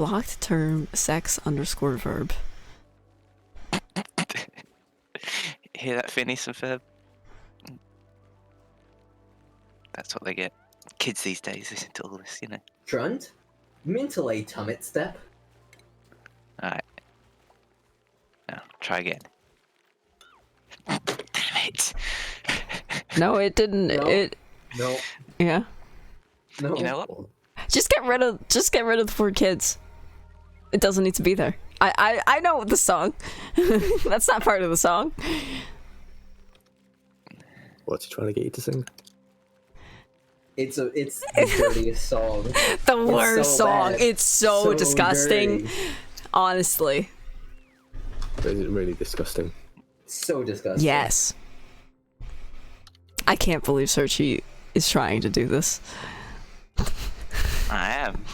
blocked term sex underscore verb. Hear that, Phineas and Ferb? That's what they get. Kids these days listen to all this, you know. Trunt? Mentally tummet step. Alright. Now, try again. Damn it! No, it didn't. No. It. No. Yeah. No. You know what? Just get rid of the word kids. It doesn't need to be there. I know the song. That's not part of the song. What's he trying to get you to sing? It's the dirtiest song. The worst so song. bad. It's so disgusting. dirty. Honestly. Is it really disgusting? So disgusting. Yes. I can't believe Searchy is trying to do this. I am.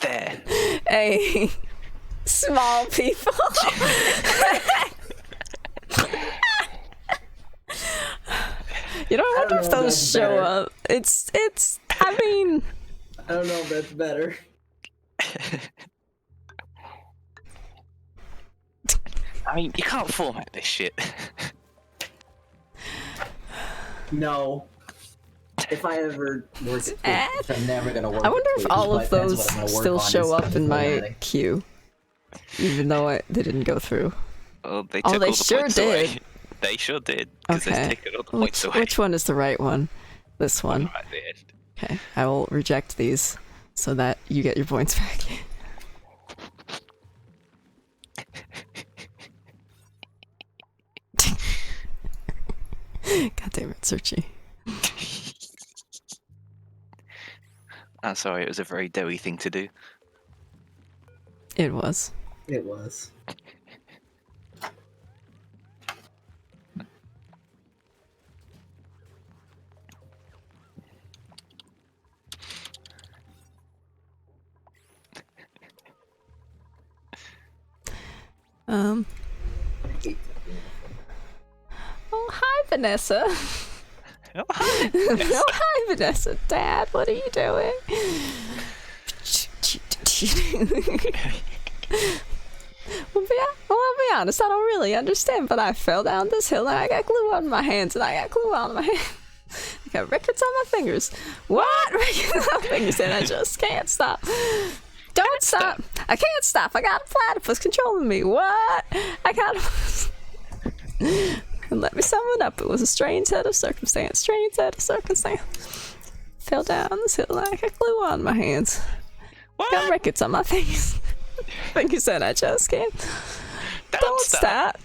There. Hey, small people. You know, I wonder if those show up. It's. I mean, I don't know if that's better. I mean, you can't format this shit. No. If I ever work at Twitch, which I'm never gonna work. I wonder at if Twitch, all but of that's those what I'm gonna work still on show is up in my formatting. queue, even though they didn't go through. Well, they Oh, took they all the sure points did. away. They sure did, because Okay. they've taken all the points away. Which one is the right one? This one. Right at the end. Okay, I will reject these so that you get your points back. God damn it, Searchy. I'm sorry, it was a very doughy thing to do. It was. It was. Oh, hi, Vanessa. Oh, hi. Oh, hi, Vanessa. Dad, what are you doing? Well, I'll be honest, I don't really understand, but I fell down this hill and I got glue on my hands and I got glue on my hands. I got records on my fingers. What? Records on my fingers and I just can't stop. Don't stop. I can't stop. I got a platypus controlling me. What? I got And let me sum it up. It was a strange set of circumstance. Strange set of circumstance. Fell down this hill and I got glue on my hands. What? Got records on my fingers. Fingers and I just can't. Don't stop.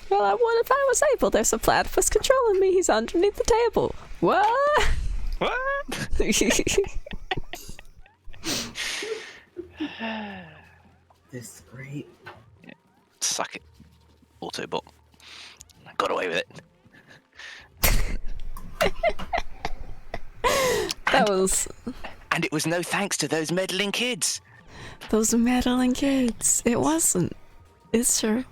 Well, I would if I was able. There's a platypus controlling me. He's underneath the table. What? What? This is great. Suck it, Autobot. I got away with it. That was And it was no thanks to those meddling kids. those meddling kids. It wasn't. It's true.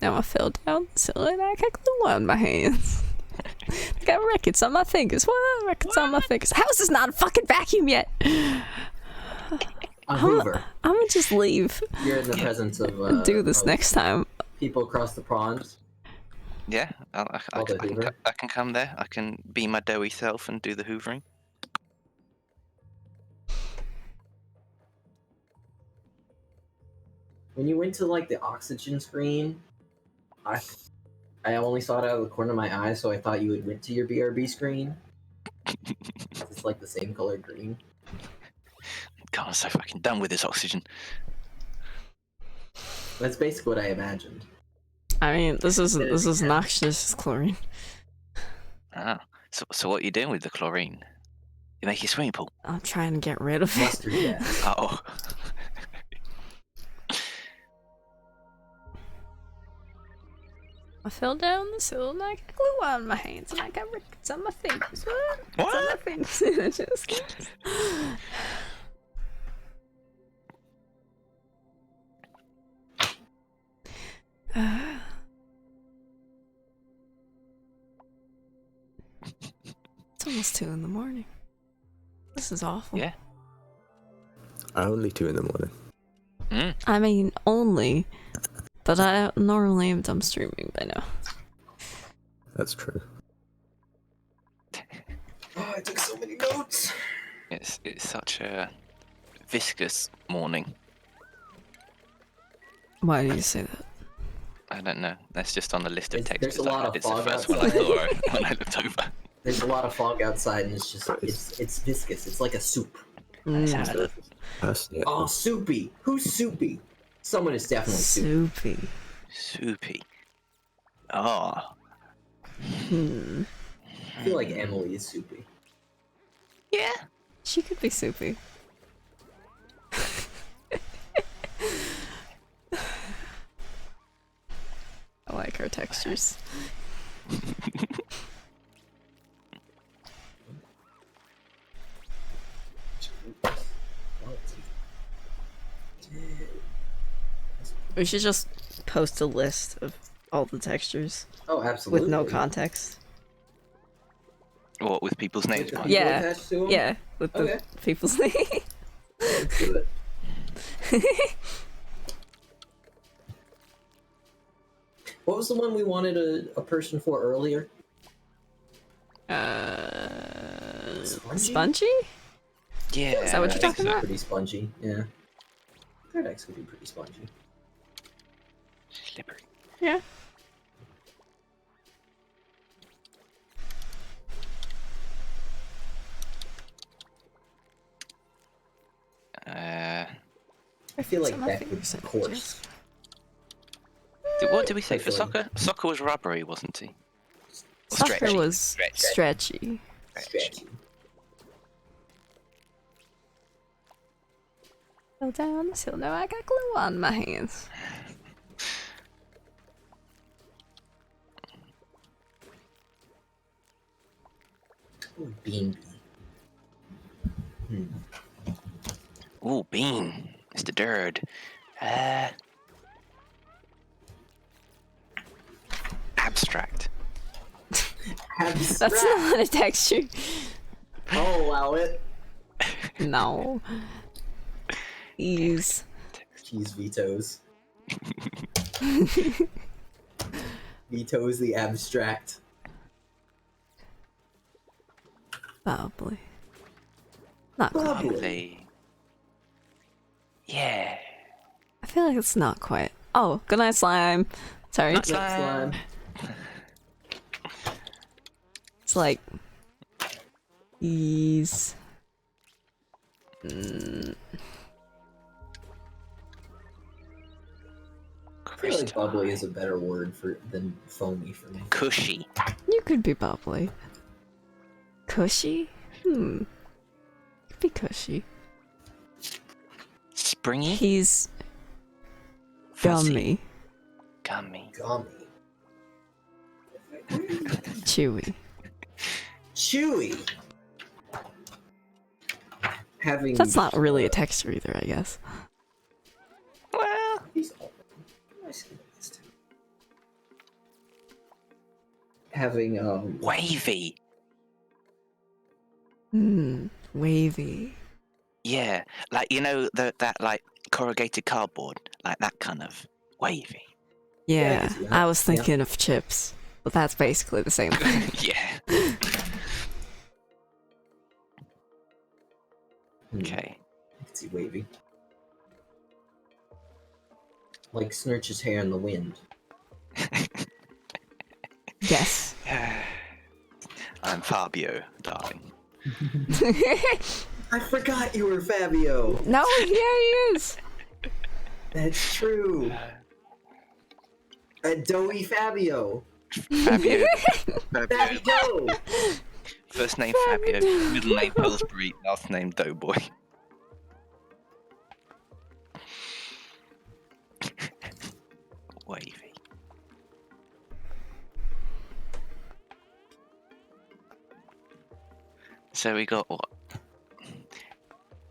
Now I fell down the hill and I got glue on my hands. I got records on my fingers. What? Records on my fingers. How is this not a fucking vacuum yet? A Hoover. I'm gonna just leave You're in the presence of and do this of next time. people across the pond. Yeah, I All the Hoover. can come there. I can be my doughy self and do the hoovering. When you went to like the oxygen screen, I only saw it out of the corner of my eye, so I thought you had went to your BRB screen. It's like the same color green. God, I'm so fucking done with this oxygen. That's basically what I imagined. I mean, this is noxious chlorine. Ah, so what are you doing with the chlorine? You make your swimming pool? I'm trying to get rid of it. Mustard gas. Oh. I fell down the hill and I got glue on my hands and I got records on my fingers. What? Records on my fingers. And I just can't. It's almost 2 in the morning. This is awful. Yeah. Only 2 in the morning. Mm. I mean, only. But I normally am done streaming by now. That's true. Oh, I took so many notes. It's such a viscous morning. Why do you say that? I don't know. That's just on the list of texts. There's a lot of It's the fog first one I outside. thought of when I looked over. There's a lot of fog outside, and it's viscous. It's like a soup. It sounded Delicious. Personally, Oh, soupy. Who's soupy? Someone is definitely soupy. Soupy. soupy. Oh. Hmm. I feel like Emily is soupy. Yeah. She could be soupy. I like her textures. We should just post a list of all the textures Oh, absolutely. with no context. What, with people's names? With the behind people Yeah. attached to 'em? Yeah, with the Okay. people's name. Let's do it. What was the one we wanted a person for earlier? Spongy? Spongy? Yeah. Is that what I you're think talking so. about? Pretty spongy, yeah. Cardex could be pretty spongy. Slippery. Yeah. I feel like Some of my that would fingers be are coarse. What did we say for I feel like- soccer? Soccer was rubbery, wasn't he? Or Soccer stretchy. was Stretchy. stretchy. Stretchy. Go down this hill. No, I got glue on my hands. Ooh, bean. Ooh, Bean. Mr. Dird. Abstract. That's not a texture. I'll allow it. No. He's Cheese vetoes. Vetoes the abstract. probably not quite. Probably. Lovely. Yeah. I feel like it's not quite. Oh, good night, slime. Sorry. Night, Next slime. It's like he's. I feel like bubbly is a better word than foamy for me. Cushy. You could be bubbly. Cushy? Could be cushy. Springy. He's Fuzzy. gummy, Gummy. chewy. Chewy. Having That's not really a texture either, I guess. Well, having wavy. Wavy. Yeah, like you know that like corrugated cardboard, like that kind of wavy. Yeah, Yeah, I was thinking of chips, but that's basically the same thing. Yeah. Okay. I can see wavy. Like Snurch's hair in the wind. Yes. I'm Fabio, darling. I forgot you were Fabio. No, yeah, he is. That's true. A doughy Fabio. Fabio. Fabio. Fabio. First name Fabio, middle name Pillsbury, last name Doughboy. Wavy. So we got what?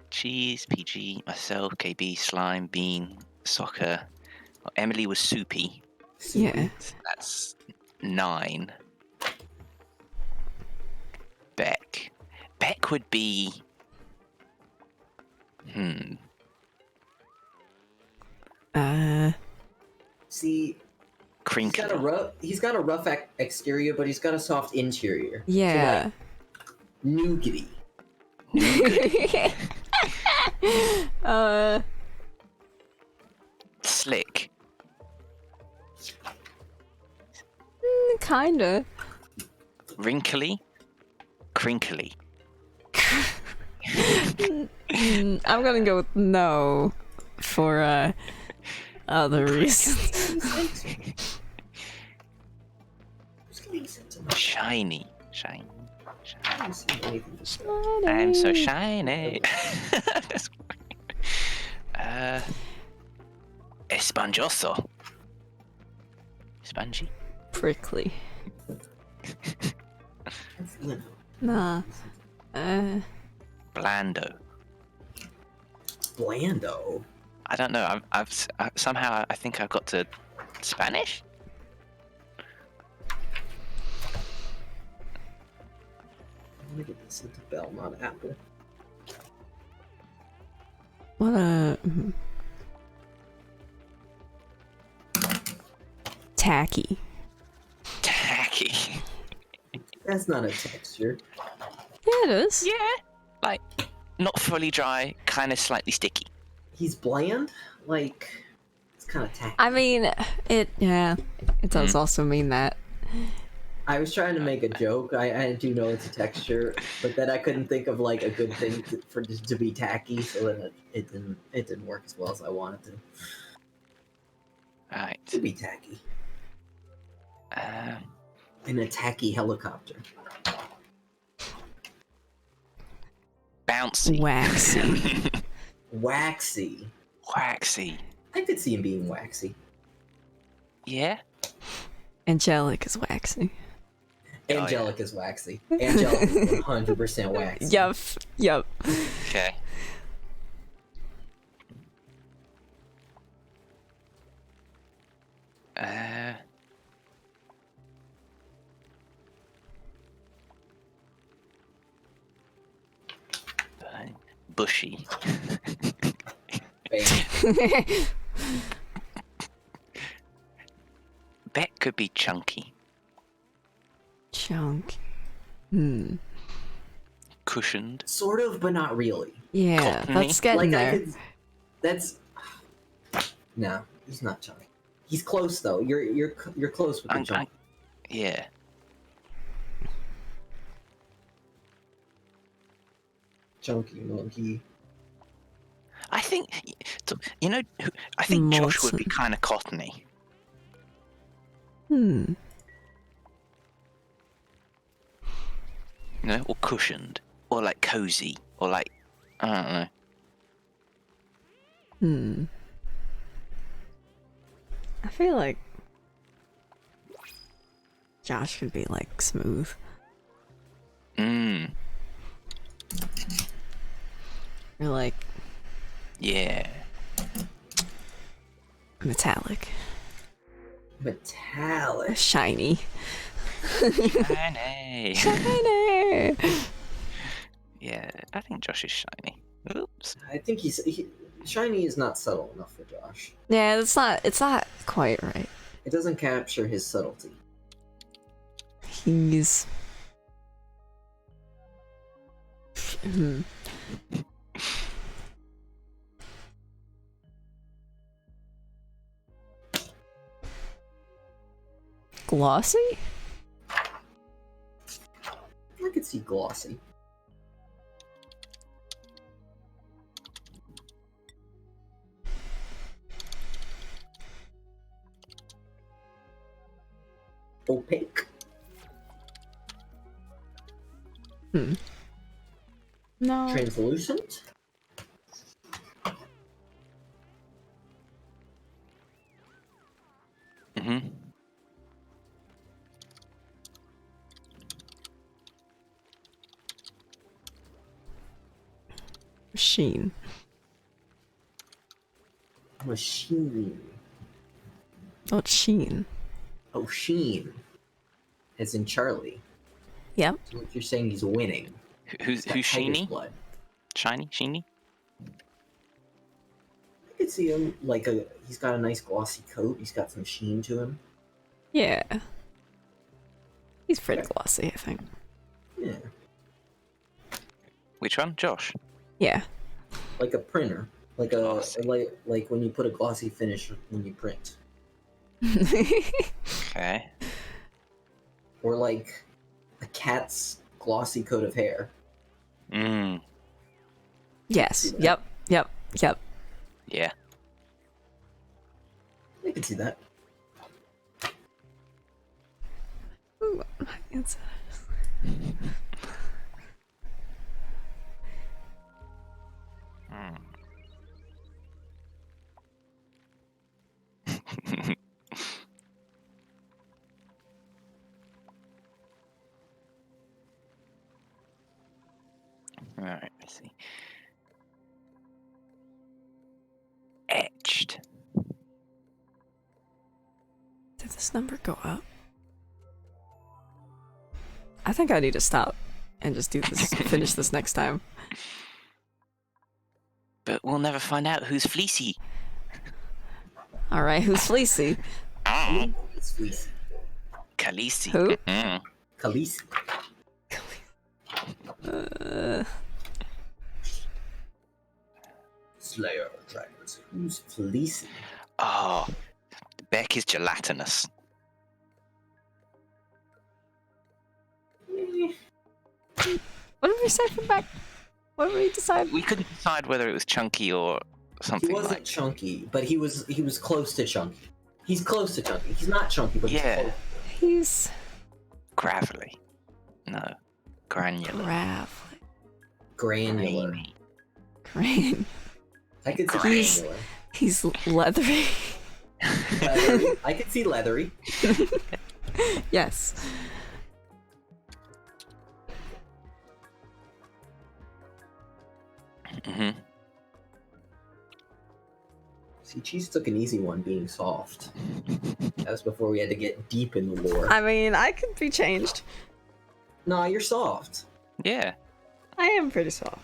Cheese, PG, myself, KB, Slime, Bean, Soccer. Well, Emily was Soupy. Yeah. So that's 9. Bet. would be. See, Crinkly. he's got a rough exterior, but he's got a soft interior. Yeah. So, like, nougaty. Slick. Kinda. Wrinkly. Crinkly. I'm gonna go with no for other reasons. Shiny. Shiny. I haven't seen anything to say. I'm so shiny. That's Esponjoso. Spongy. Prickly. That's, you know, Nah. Blando. Blando. I don't know. Somehow I think I've got to Spanish. I'm gonna get this into Bell, not Apple. What a tacky. Tacky. That's not a texture. Yeah, it is. Yeah. Like, not fully dry, kind of slightly sticky. He's bland? Like, it's kind of tacky. I mean, it does also mean that. I was trying to make a joke. I do know it's a texture, but then I couldn't think of like a good thing for just to be tacky, so then it didn't work as well as I wanted to. Right. To be tacky. In a tacky helicopter. Bouncy. Waxy. Waxy. Waxy. I could see him being waxy. Yeah. Angelic is waxy. Angelic is waxy. Angelic is 100% waxy. Yup. Okay. Bushy. Bam. Bet could be chunky. Chunk. Cushioned. Sort of, but not really. Yeah, Cottony? that's getting Like there. that's no, he's not chunky. He's close though. You're close with the chunk. Yeah. Chunky monkey. I think, I think Josh would be Molten. kind of cottony. Hmm. Or cushioned, or like cozy, or like, I don't know. I feel like Josh could be like smooth. Or like Yeah. metallic. Metallic. Shiny. Shiny. Shiny! Yeah, I think Josh is shiny. Oops. I think shiny is not subtle enough for Josh. Yeah, it's not quite right. It doesn't capture his subtlety. He's glossy? I could see glossy. Opaque. No. Translucent. Mm-hmm. Sheen. Machine. Oh, it's Sheen. Oh, Sheen. As in Charlie. Yep. So what you're saying, he's winning. Who's He's got tiger's Sheeny? blood. Shiny? Sheeny? I could see him like he's got a nice glossy coat. He's got some sheen to him. Yeah. He's pretty Okay. glossy, I think. Yeah, Which one? Josh? Yeah. like a printer, like a Glossy. like when you put a glossy finish when you print, Okay. or like a cat's glossy coat of hair. Mm. Yes. See that? Yep. Yep. Yep. Yeah. I can see that. Ooh, it's- Hmm. Alright, let's see. Etched. Did this number go up? I think I need to stop and just do this, finish this next time. But we'll never find out who's fleecy. Alright, who's Fleecy? Ah, It's fleecy. Khaleesi. Who? Mm. Khaleesi. Slayer of dragons. Who's fleecy? Oh, Beck is gelatinous. What did we say from back? What did we decide? We couldn't decide whether it was chunky or He something wasn't like. chunky, but he was close to chunky. He's close to chunky. He's not chunky, but Yeah. he's close. He's Gravelly. No. Granular. Granular. Grainy. Grain. I could see He's- granular. He's leathery. Leathery. I could see leathery. Yes. Mm-hmm. See, Cheese took an easy one being soft. That was before we had to get deep in the lore. I mean, I could be changed. Nah, you're soft. Yeah. I am pretty soft.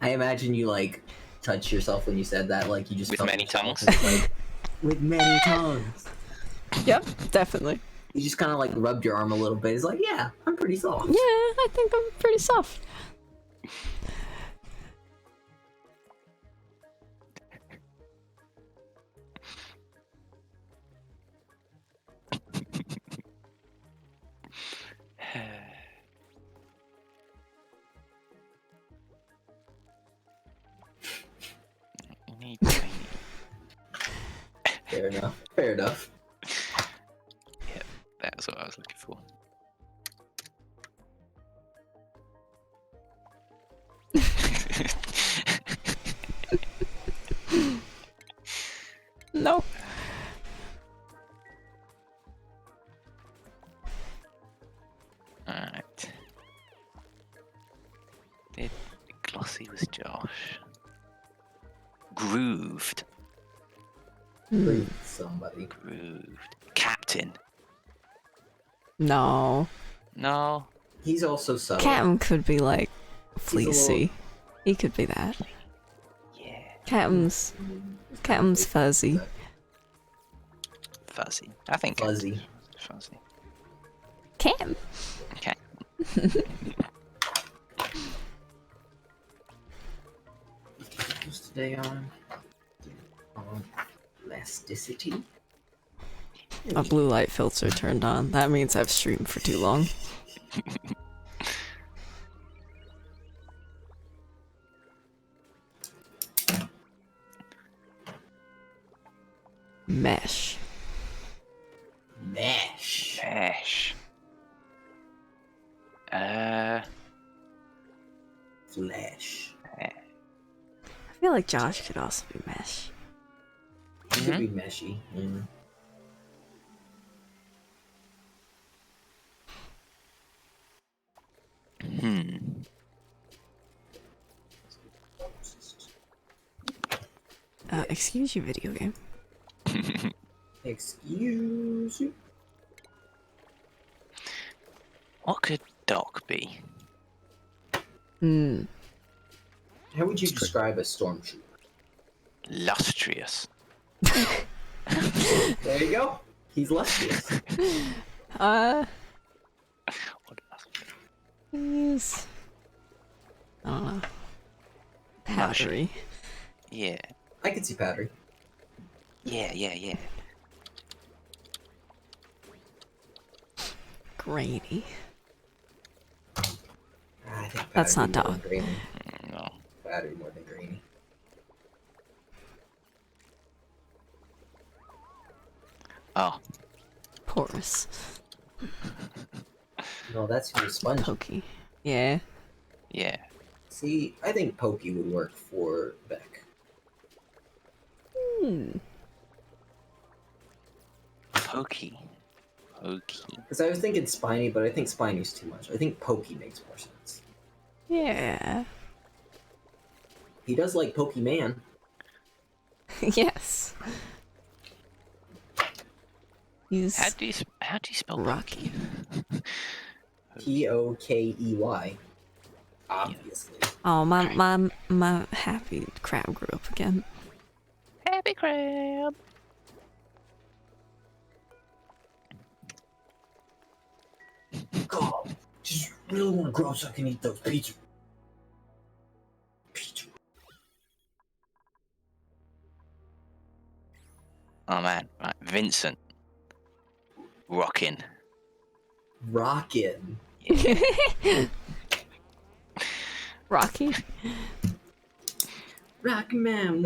I imagine you like touch yourself when you said that, like you just With felt many yourself. tongues. It's like, with many tongues. Yep, definitely. You just kind of like rubbed your arm a little bit. It's like, yeah, I'm pretty soft. Yeah, I think I'm pretty soft. You need tiny. Fair enough. Fair enough. That's what I was looking for. No. Alright. Did Glossy was Josh. Grooved. Breathe somebody. Grooved. Captain. No. No. He's also subtle. Captain could be like a fleecy. He could be that. Yeah. Captain's fuzzy. Fuzzy. I think Fuzzy. Fuzzy. Captain. Okay. What's today on? Elasticity. A blue light filter turned on. That means I've streamed for too long. Mesh. Mesh. Ash. Flesh. I feel like Josh could also be mesh. It could be meshy. Yeah. Excuse you, video game. Excuse you. What could Doc be? Hmm. How would you describe a stormtrooper? Lustrous. There you go. He's lustrous. Uh, What lustrous? he's... I don't know. Powdery. Yeah. I could see powdery. Yeah. Grainy. I think That's powdery not more than dog. grainy. No. Powdery more than grainy. Oh. Porous. No, that's your sponge. Pokey. Yeah. Yeah. See, I think Pokey would work for Beck. Hmm. Pokey. Because I was thinking Spiny, but I think Spiny's too much. I think Pokey makes more sense. Yeah. He does like Pokemon. Yes. He's How do you spell rocky. Pokey. Obviously. Oh, my happy crab grew up again. Happy crab. God, just really want to grow so I can eat those pizza. Oh man, right, Vincent. Rockin'. Rockin'. Rocky. Rocky Mountain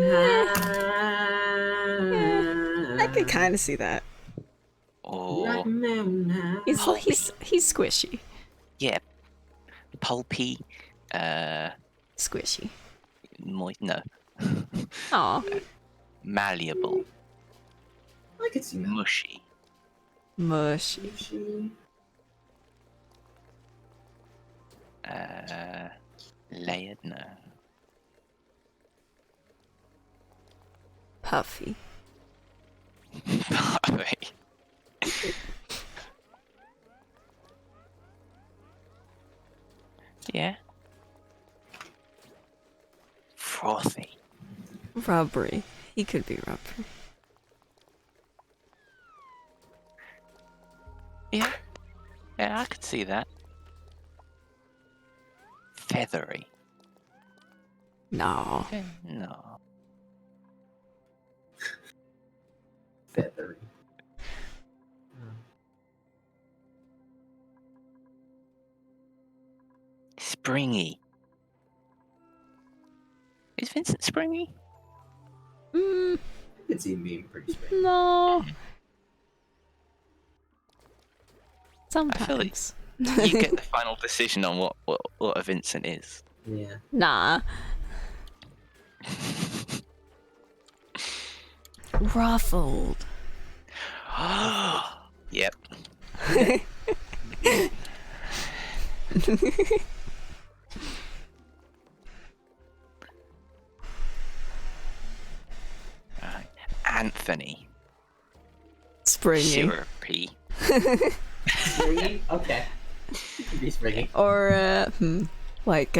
I could kind of see that. Or Rocky Mountain High. He's squishy. yeah, pulpy. Squishy. No, Aw. malleable, I could see that. mushy. Mushy. Layered. No. Puffy. Yeah. Frothy. Rubbery. He could be rubbery. Yeah. Yeah, I could see that. Feathery. No. No. Feathery. Springy. Is Vincent springy? Mm, I could see him being pretty springy. no. I feel like Sometimes. you get the final decision on what a Vincent is. Yeah. Nah. Ruffled. Yep. Right. Anthony. Springy. Syrupy. Springy? Okay. He could be springy. Or, like,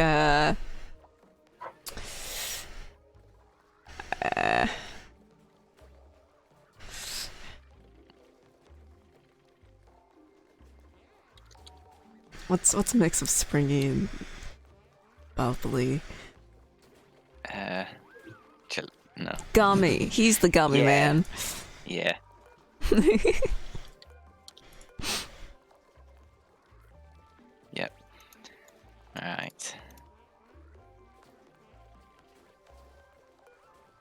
what's a mix of springy and bubbly? No. Gummy. He's the gummy Yeah. man. Yeah. Yep. Alright.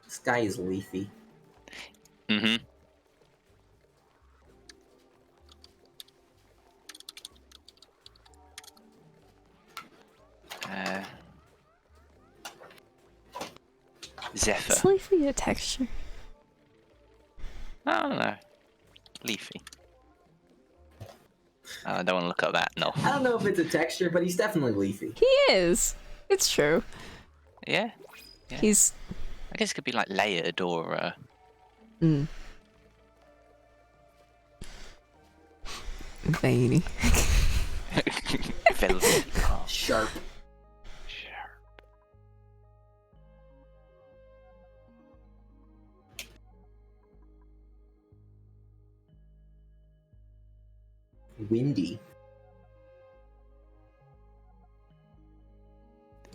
This guy is leafy. Mm-hmm. Zephyr. Is leafy a texture? I don't know. Leafy. I don't want to look at that, no. I don't know if it's a texture, but he's definitely leafy. He is. It's true. Yeah? Yeah. He's I guess it could be like layered or veiny. Velvet. Oh, Sharp. sharp. Windy.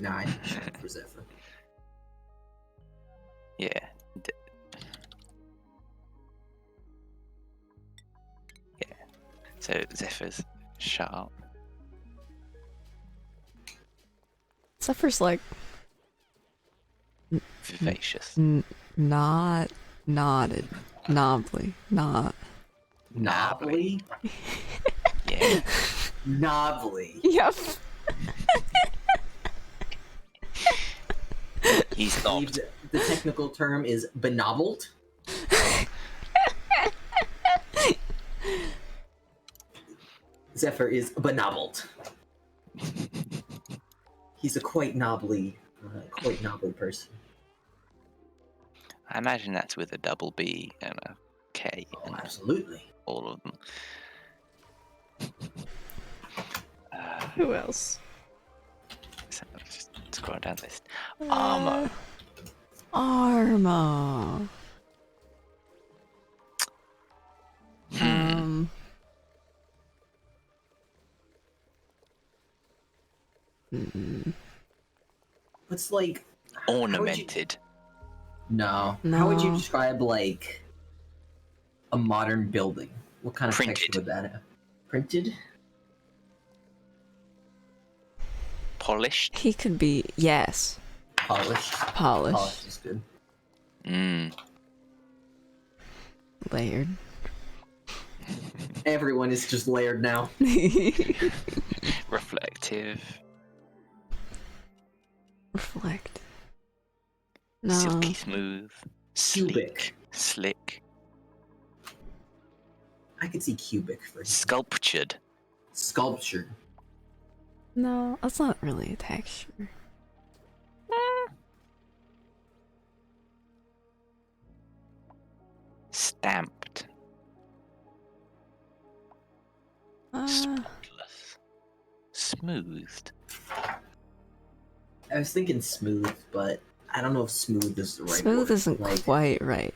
Nah, I think sharp for Zephyr. Yeah. Yeah. So Zephyr's sharp. Zephyr's like Vivacious. not knotted, knobbly, not. Knobbly? Yeah. Knobbly. Yep. He's not. The technical term is benobbled. Zephyr is benobbled. He's a quite knobbly person. I imagine that's with a double B and a K Oh, and absolutely. all of them. Who else? So let's just scroll down this. Armor. Armor. Um. It's like how would you- Ornamented. No. How would you No. describe like a modern building? What kind of Printed. texture would that have? Printed? Polished. He could be Polished. polished, Polished is good. layered. Everyone is just layered now. Reflective. Reflect. No. Silky smooth. Cubic. Slick. I could see cubic for him. Sculptured. Sculpture. No, that's not really a texture. Stamped. Spotless. Smoothed. I was thinking smooth, but I don't know if smooth is the right smooth word. isn't Like, quite right.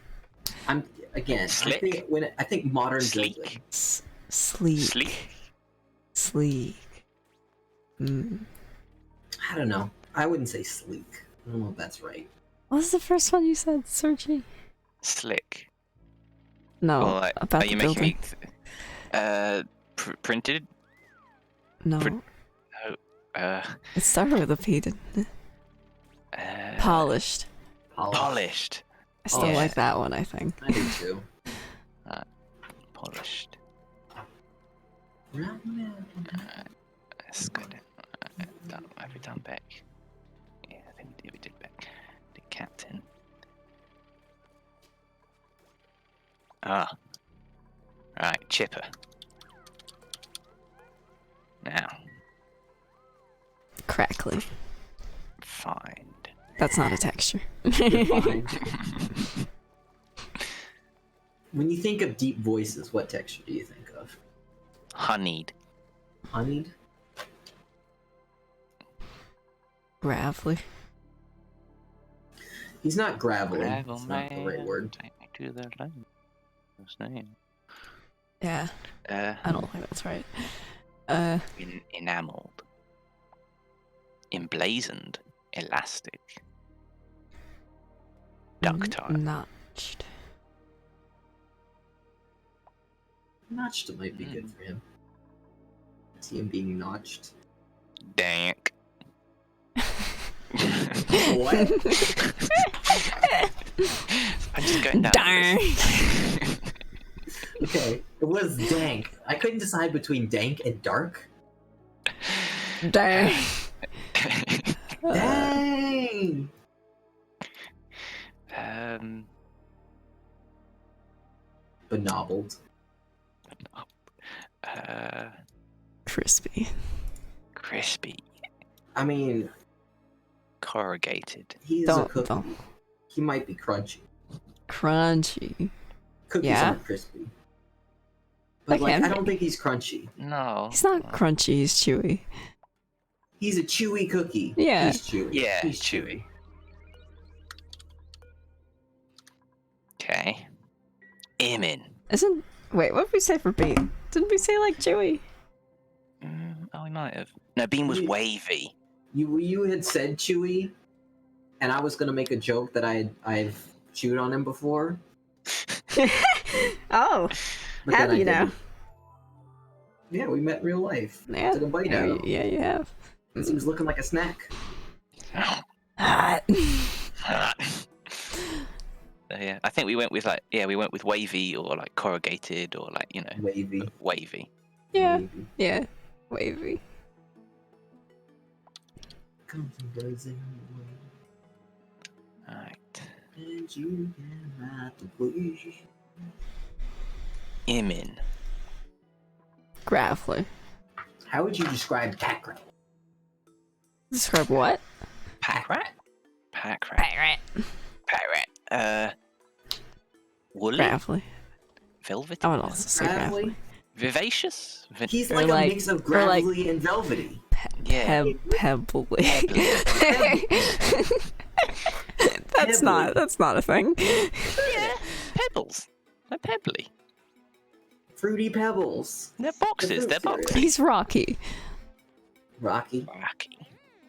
I'm again. Slick? I think modern Sleek? building. Sleek. Sleek. Sleek. I don't know. I wouldn't say sleek. I don't know if that's right. What was the first one you said, Sergi? Slick. No, Well, like, about are the you building. making me printed? No, print- it started with a P, didn't it? Polished. Polished. I still Yeah. like that one, I think. I do too. Polished. Right now. That's good. Have we done Beck? Yeah, I think we did Beck. Did Captain. Ah. Right, Chipper. Now, Crackly. find. That's not a texture. Fine. When you think of deep voices, what texture do you think of? Honeyed. Honeyed? Gravelly. He's not gravelly. Gravel That's not the right man, word. take me to the land. What's his name? Yeah, I don't think that's right. Enameled. Emblazoned. Elastic. Ductile. Notched. Notched might be good for him. See him being notched. Dank. What? I'm just going down. Darn. this. Okay, it was dank. I couldn't decide between dank and dark. Dang. Dang! Benobbled. Crispy. Crispy. I mean, Corrugated. he's a Don't- cookie. don't. He might be crunchy. Crunchy. Cookies Yeah? aren't crispy. But like, can I be. don't think he's crunchy. No. He's not crunchy, he's chewy. He's a chewy cookie. Yeah. He's chewy. Yeah, He's chewy. Okay. Emin. Isn't... Wait, what did we say for Bean? Didn't we say, like, chewy? Oh, we might have. No, Bean was You- wavy. You had said chewy, and I was gonna make a joke that I've chewed on him before. Oh, But have then I you now? didn't. Yeah, we met in real life. Yeah. Took a bite Yeah, out of him. yeah, you have. He was looking like a snack. Hot. Yeah, I think we went with we went with wavy or like corrugated or like Wavy. wavy. Yeah, Wavy. yeah. Wavy. Comes and goes in the Alright. wind, and you can ride the wave. Emin. Graffler. How would you describe pack rat? Describe what? Pack rat? Pack rat. Pack rat. Woolly? Graffler. Velvety? I would also say Gravelly? graffler. Vivacious? He's Or like, like- a mix of or like- gravelly and velvety. Yeah. Pebbly. That's not a thing. Yeah. Pebbles. They're pebbly. Fruity pebbles. They're boxes. They're fruit boxes. He's Rocky. Rocky. Rocky.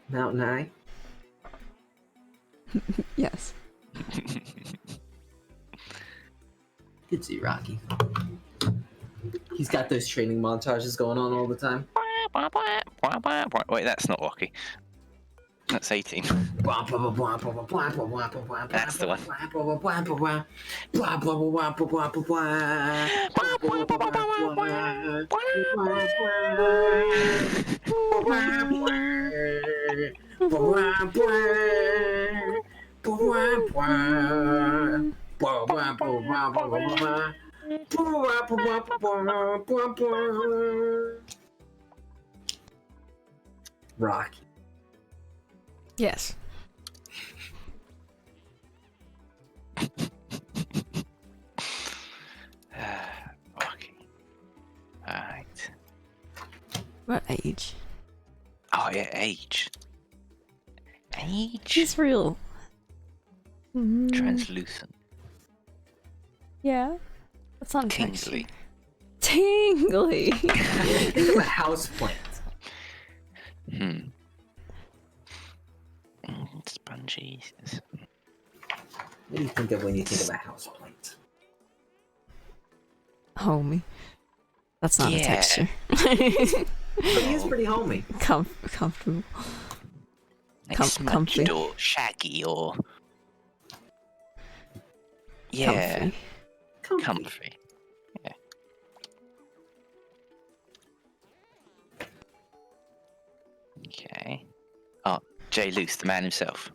Mountain High. Yes. Could see Rocky. He's got those training montages going on all the time. Wait, that's not Rocky. That's 18. That's the one. Rocky. Yes. Rocky. Alright. What age? Oh yeah, age. Age? He's real. Translucent. Yeah. That's not Kingsley. Tingly. Think of a house plant. Spongy. What do you think of when you think of a house plant? Homey. That's not a Yeah. texture. But he is pretty homey. Comfortable. Like Comfy. smudged or shaggy or yeah, comfy. Yeah. Okay. Oh, Jay Luce, the man himself.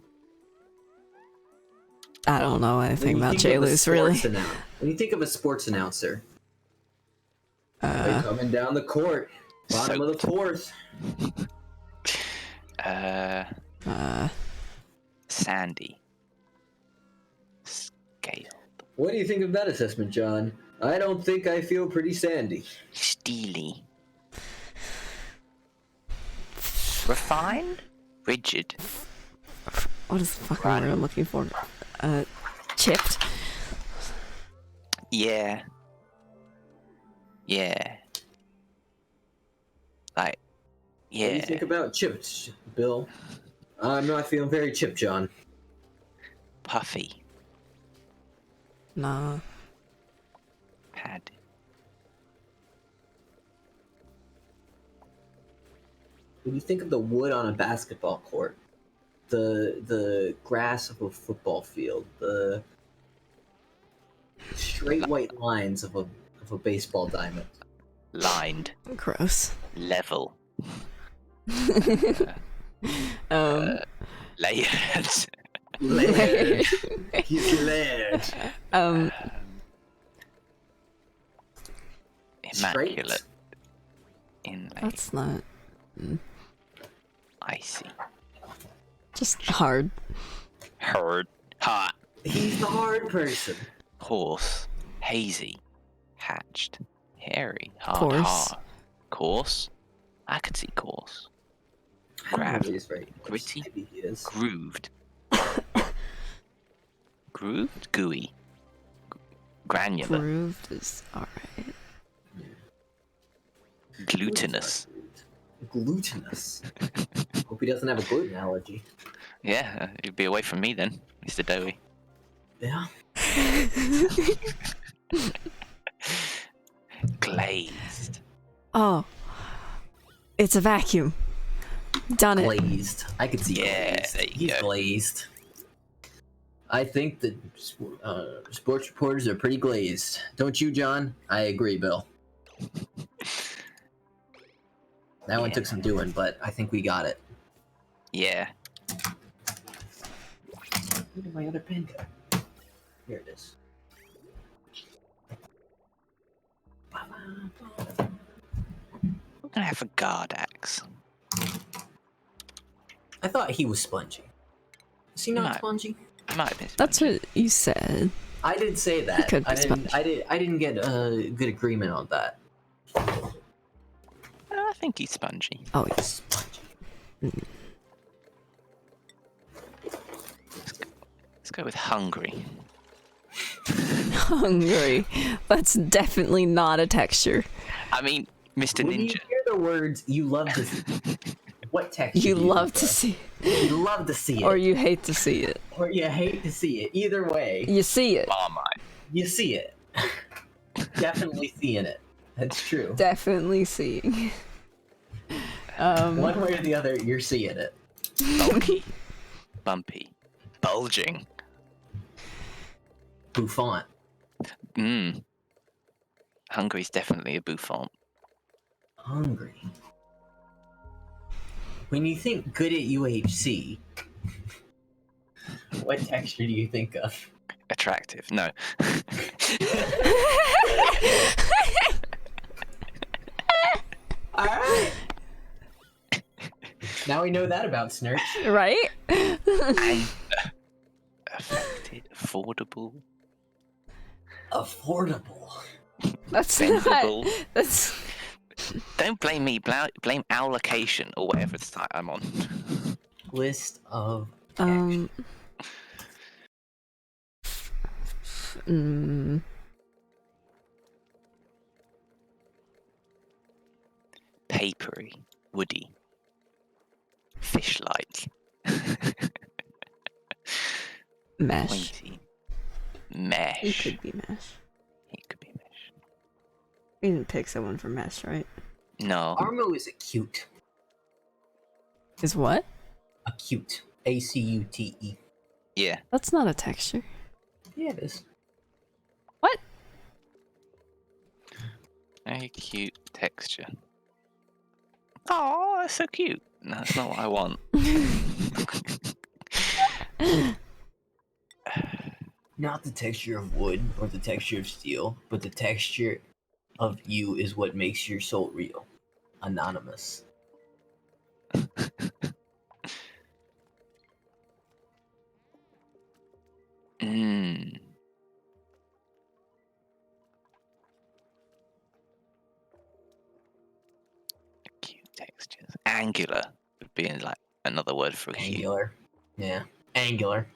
I don't know When anything you about think Jay of a Luce, really. sports when you think of a sports announcer, they're coming down the court, bottom of the fourth. Sandy. Scale. What do you think of that assessment, John? I don't think I feel pretty sandy. Steely. Refined? Rigid. What is the fucking word I'm looking for? Chipped. Yeah. Yeah. Like, yeah. What do you think about chipped, Bill? I'm not feeling very chipped, John. Puffy. Nah. Pad. When you think of the wood on a basketball court, the grass of a football field, the straight white lines of a baseball diamond. Lined. Gross. Level. Layered. Laird. He's laird. Immaculate. Inlay. That's not Icy. just hard. Herd. Hot. He's the hard person. Horse. Hazy. Hatched. Hairy. Hard. Coarse. Hard. Coarse. I could see coarse. I don't know if Grav. he's very close. Gritty. Maybe he is. Grooved. Grooved? Gooey. Granular. Grooved is alright. Glutinous. Glutinous. Hope he doesn't have a gluten allergy. Yeah, you'd be away from me then, Mr. Doughy. Yeah. Glazed. Oh. It's a vacuum. Done it. Glazed. I could see Yeah, glazed. there you He's go. glazed. I think that sports reporters are pretty glazed. Don't you, John? I agree, Bill. That one Yeah. took some doing, but I think we got it. Yeah. Where did my other pen go? Here it is. We're gonna have a guard axe. I thought he was spongy. Is he not No. spongy? Might have been. That's spongy. what you said. I did say that. could be I didn't. spongy. I didn't get a good agreement on that. I think he's spongy. Oh, yes. Let's go with hungry. Hungry. That's definitely not a texture. I mean, Mr. When you Ninja. hear the words, you love to see. What texture? You do you love prefer? to see You love to see it, or you hate to see it. or you hate to see it. Either way, You see it. Marmite. you see it. Definitely seeing it. That's true. Definitely seeing. One way or the other, you're seeing it. Bulky. Bumpy. Bulging. Bouffant. Mmm. Hungry's definitely a bouffant. Hungry. When you think good at UHC, what texture do you think of? Attractive. No. Alright. Now we know that about Snurch. Right? Anger. Affected. Affordable. Affordable. That's not. Sensible. That's. Don't blame me. Blame allocation or whatever site I'm on. List of Mm, Papery. Woody. Fish-like. mesh. Pointy. It Mesh. could be mesh. He could be mesh. We didn't pick someone for mesh, right? No. Armo is acute. Is what? Acute. ACUTE. Yeah. That's not a texture. Yeah, it is. What? Very cute texture. Oh, that's so cute. No, that's not what I want. Not the texture of wood or the texture of steel, but the texture of you is what makes your soul real. Anonymous. Mmm. Cute textures. Angular would be like another word for cute. Angular. Yeah. Angular.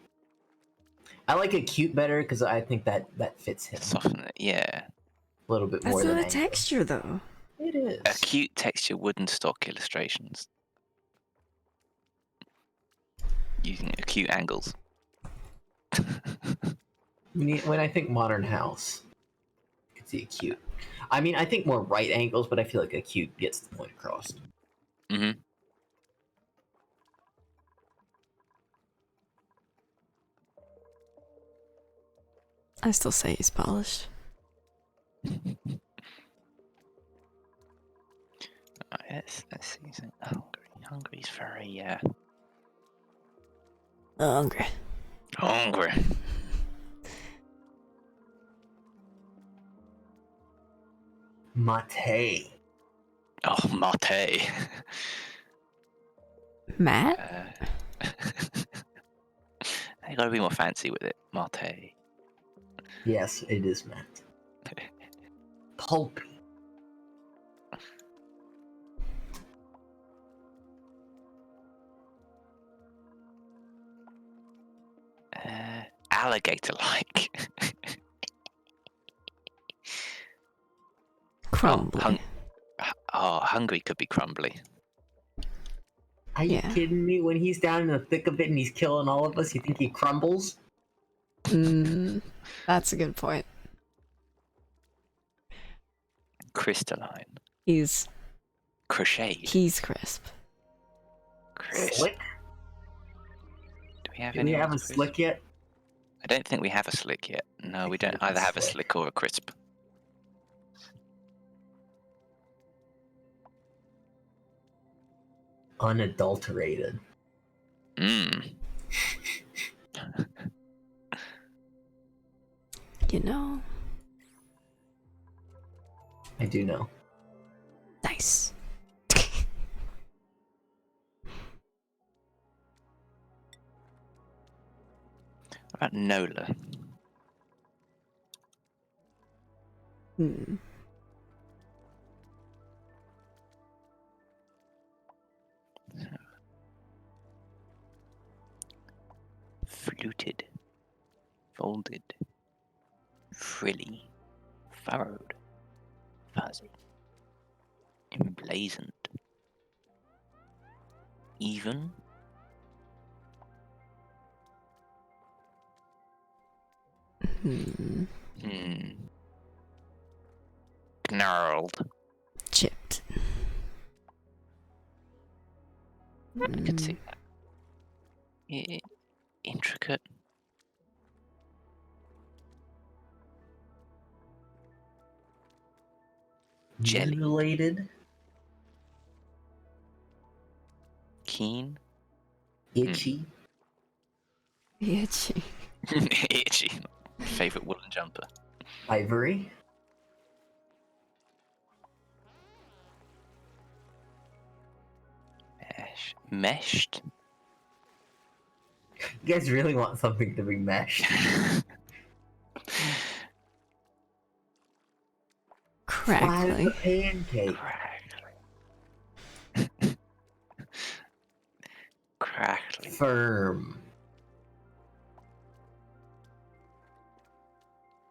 I like acute better because I think that fits him Soften it. Yeah. a little bit That's more not than a angular. texture, though. It is. Acute texture wooden stock illustrations. Using acute angles. When I think modern house, I can see acute. I mean, I think more right angles, but I feel like acute gets the point across. Mm-hmm. I still say he's polished. Alright, let's see. So hungry. Hungry's very Hungry. hungry. Mate. Oh, mate. Matt? You gotta be more fancy with it. Mate. Yes, it is Matt. Pulpy. Alligator-like. Crumbly. Hungry could be crumbly. Are you Yeah. kidding me? When he's down in the thick of it and he's killing all of us, you think he crumbles? That's a good point. Crystalline. He's Crocheted. crisp. Crisp. Slick? Do we have Do any we have a ones crisp? slick yet? I don't think we have a slick yet. No, we don't think it's either have a slick. slick or a crisp. Unadulterated. Mmm. You know? I do know. Nice. What about Nola? Hmm. Fluted. Folded. Frilly. Furrowed. Fuzzy. Emblazoned. Even. Hmm. Gnarled. Chipped. I could see that. Intricate. Jelly. Mutilated. Keen. Itchy. Itchy. Itchy. Favorite woolen jumper. Ivory. Meshed. You guys really want something to be meshed? Flat as Crackly. a pancake. Crackly. Firm.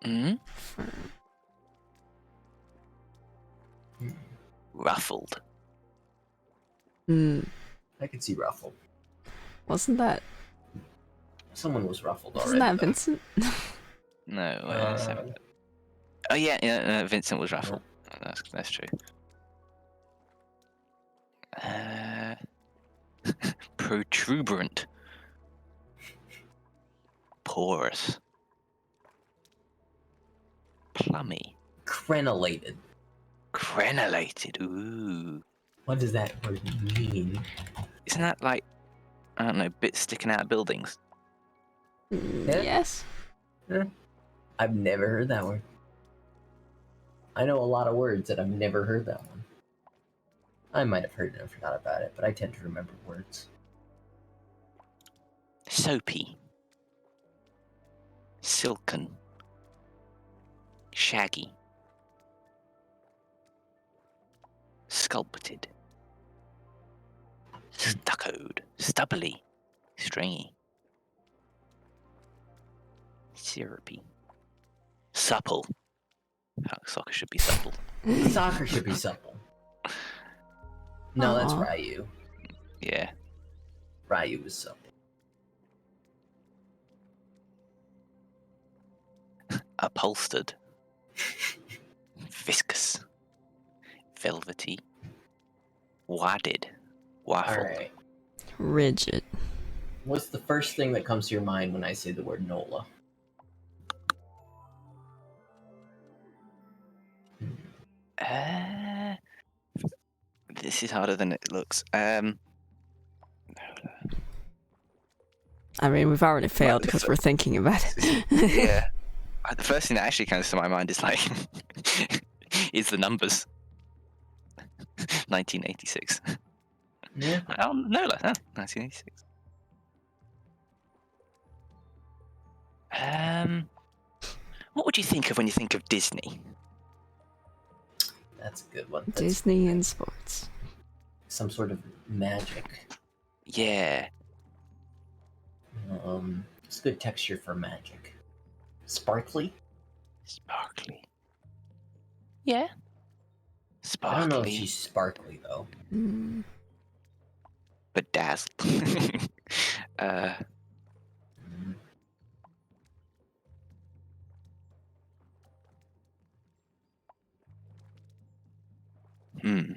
Mm? Ruffled. Hmm. I could see ruffled. Wasn't that Someone was ruffled already. wasn't that though. Vincent? No. Let's have a look. Oh yeah, Vincent was ruffled. That's true. Protuberant. Porous. Plummy. Crenellated. Crenellated. Ooh. What does that word mean? Isn't that like, I don't know, bits sticking out of buildings? Yeah. Yes. I've never heard that word. I know a lot of words that I've never heard that one. I might have heard it and forgot about it, but I tend to remember words. Soapy. Silken. Shaggy. Sculpted. Stuccoed. Stubbly. Stringy. Syrupy. Supple. Soccer should be supple. Soccer should be supple. No, that's Aw. Ryu. Yeah. Ryu is supple. Upholstered. Viscous. Velvety. Wadded. Waffled. Alright. Rigid. What's the first thing that comes to your mind when I say the word NOLA? This is harder than it looks. I mean, we've already failed because we're thinking about it. Yeah. The first thing that actually comes to my mind is like, is the numbers. 1986. Yeah. Oh, Nola, huh? 1986. What would you think of when you think of Disney? That's a good one. That's Disney and sports. some sort of magic. Yeah. It's good texture for magic. Sparkly? Sparkly. Yeah. I don't know if Sparkly. she's sparkly though. Mm. Bedazzled. uh, Mm. hmm.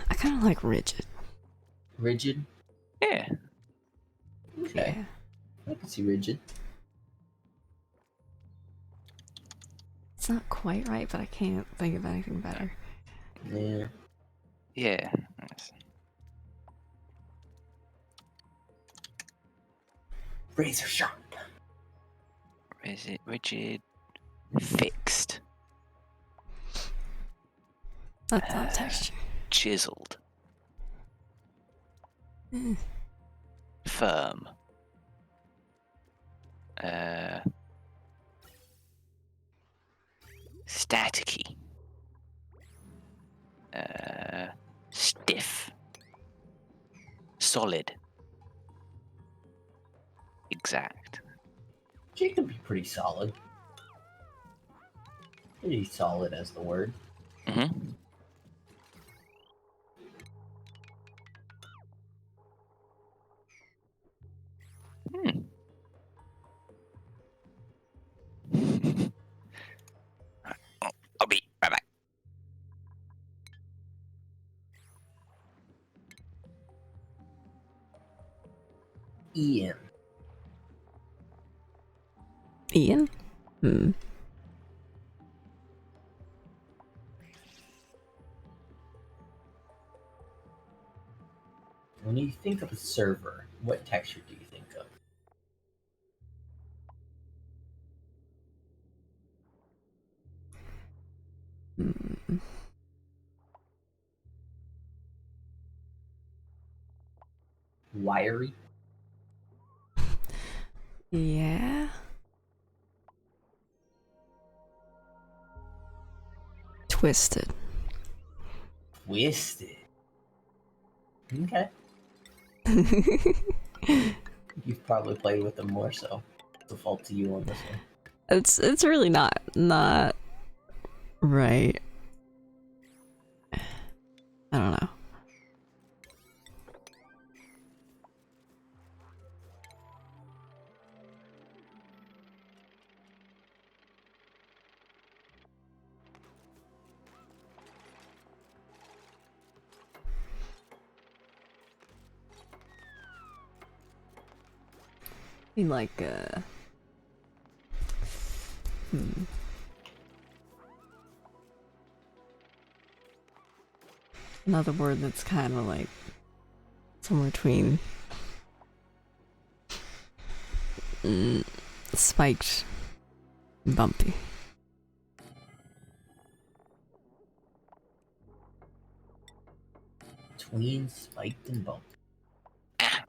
I kind of like rigid. Rigid? Yeah. Okay. Yeah. I can see rigid. It's not quite right, but I can't think of anything better. Yeah. Yeah. Nice. Razor sharp. Is it rigid? Fixed. That's not texture. Chiseled. Mm. Firm. Uh, staticky. Stiff. Solid. Exact. She could be pretty solid. Pretty solid as the word. Mm-hmm. I'll be right back. Ian. Ian? Hmm. When you think of a server, what texture do you think of? Hmm. Wiry? Yeah. Twisted. Twisted. Okay. You've probably played with them more, so default to you on this one. It's really not right. I don't know. I mean, like another word that's kind of like somewhere between spiked and bumpy. Tween, spiked, and bumped.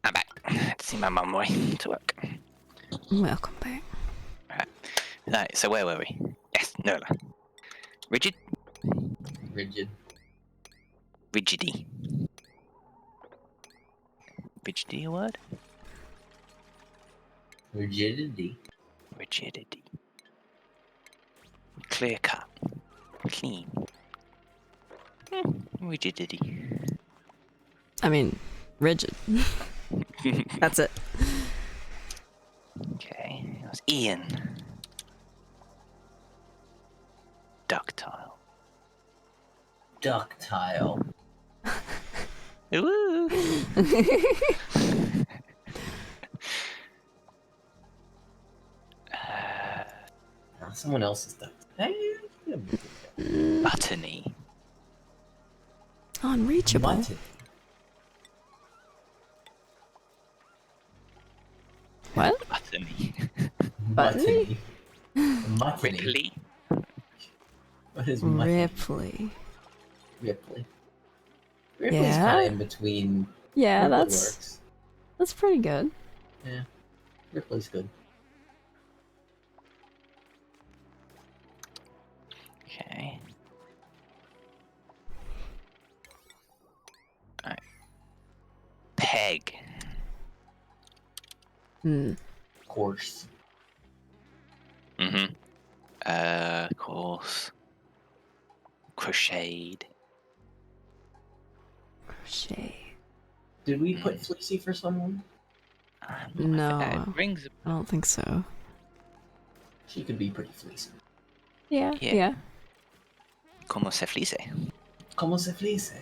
I'm back. I had to see my mum way to work. Welcome back. Right, so where were we? Yes, Nola. Rigid? Rigid. Rigidy. Rigidy a word? Rigidity. Rigidity. Clear cut. Clean. Rigidity. I mean, rigid. That's it. Okay, that was Ian. Ductile. Ductile. Ooh. Someone else's ductile. Buttony. Unreachable. Mutton. What? Buttony. Buttony? Muttony. Ripley. What is muttony? Ripley. Ripley. Ripley's Yeah? kind of in between. Yeah, Ripley that's works. that's pretty good. Yeah. Ripley's good. Okay. Alright. Peg. Hmm. Course. Mm-hmm. Course. Crocheted. Crochet. Did we put Fleecy for someone? No, Rings. I don't think so. She could be pretty fleecy. Yeah, Yeah. yeah. Como se fleece? Como se fleece?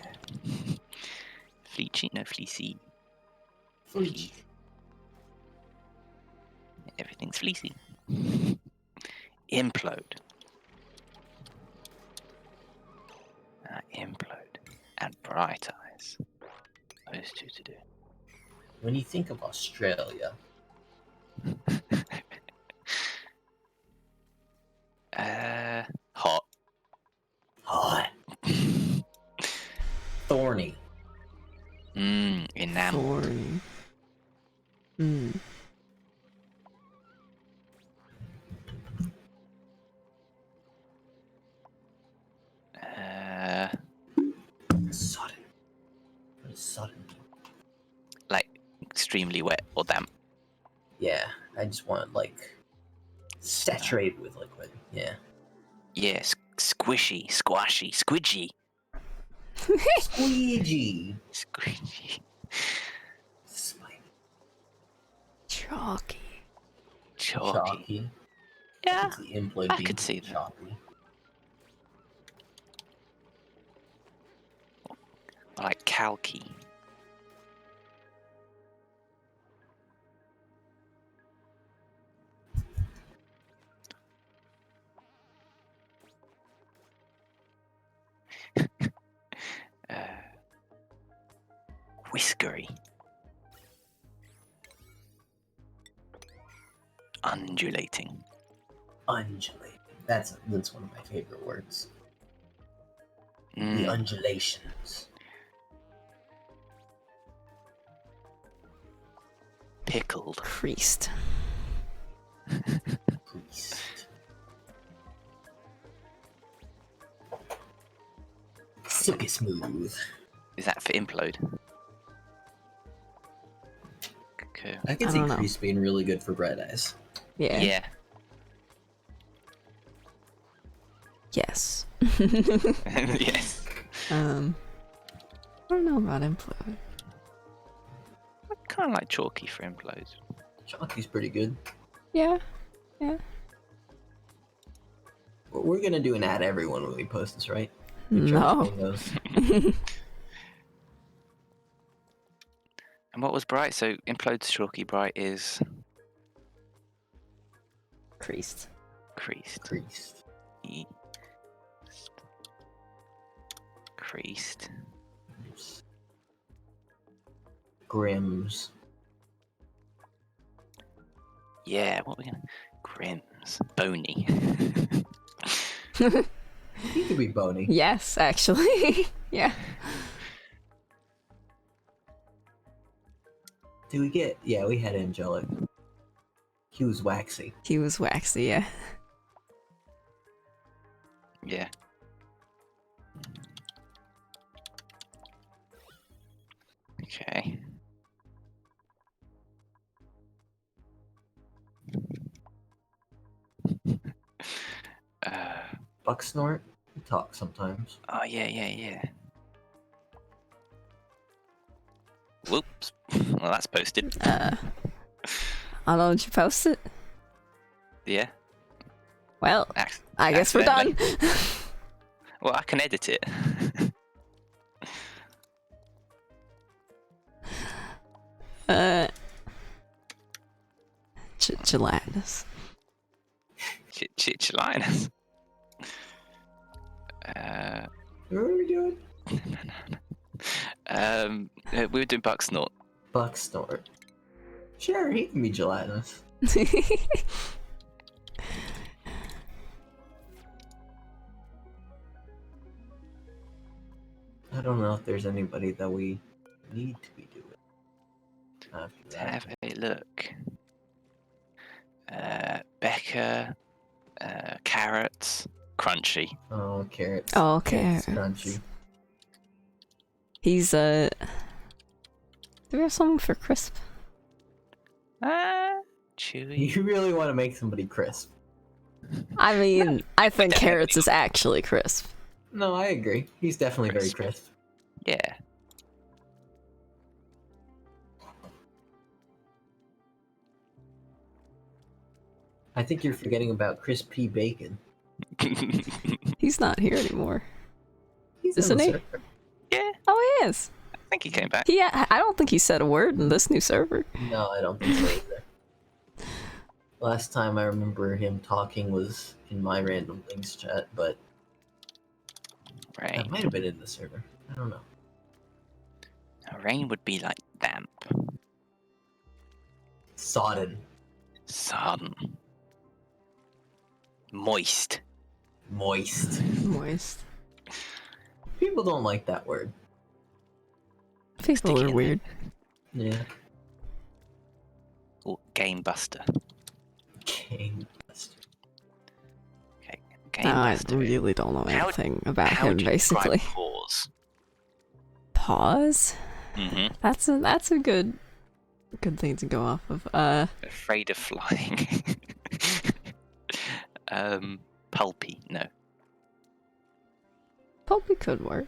Fleechy, no fleecy. Fleecy. Everything's fleecy. Implode. Implode. And bright eyes. Those two to do. When you think of Australia, Hot. hot, thorny, Enamel. Thorny. Hmm. sudden. What is sudden? Like extremely wet or damp. Yeah, I just want like saturated with liquid. Yeah. Yeah, squishy, squashy, squidgy. Squeegee. Squidgy. Spiny. Chalky. Chalky. Chalky. Yeah, It's the implode I being could see that. Chalky. I like calky. Whiskery. Undulating. Undulating. That's one of my favorite words. The Mm, undulations. pickled. Creased. Priest. Silky smooth. Is that for implode? Okay. I can I see don't know. crease being really good for bright eyes. Yeah. Yeah. Yes. Yes. I don't know about implode. I kind of like chalky for implodes. Chalky's pretty good. Yeah. Yeah. We're gonna do an ad everyone when we post this, right? No. Knows. And what was bright? So implode's chalky, bright is Creased. creased. Creased. E- Creased. Grims. Yeah, what are we gonna? Grims. Bony. He could be bony. Yes, actually. Yeah. Did we get? Yeah, we had angelic. He was waxy. He was waxy, yeah. Yeah. Okay. Buck snort. He talks sometimes. Oh yeah, yeah, yeah. Whoops. Well, that's posted. How long did you post it? Yeah. Well, Ac- I guess we're done. accidentally. Well, I can edit it. Gelatinous. Chitchlinus. What are we doing? We were doing Bucksnort. Buck snort. Sure, he can be gelatinous. I don't know if there's anybody that we need to be doing. After Let's that. have a look. Becca. Carrots. Crunchy. Oh, carrots. Oh, Carrots, carrots. Crunchy. He's do we have someone for crisp? Uh, chewy. You really want to make somebody crisp. I mean, I think Carrots is actually crisp. No, I agree. He's definitely very crisp. Yeah. I think you're forgetting about crispy bacon. He's not here anymore. He's Isn't in he? the server. Yeah, Oh, he is. I think he came back. I don't think he said a word in this new server. No, I don't think so either. Last time I remember him talking was in my random things chat, but Rain. that might have been in the server. I don't know. Rain would be like damp. Sodden. Sodden. Moist. Moist. Moist. People don't like that word. People Stick it are in weird. Yeah. Or Game Buster. Game. Okay. Game I Buster. really don't know How- anything about How him, do you describe basically. Pause. Pause? Mm-hmm. That's a good thing to go off of. Afraid of flying. Pulpy. No. Probably could work.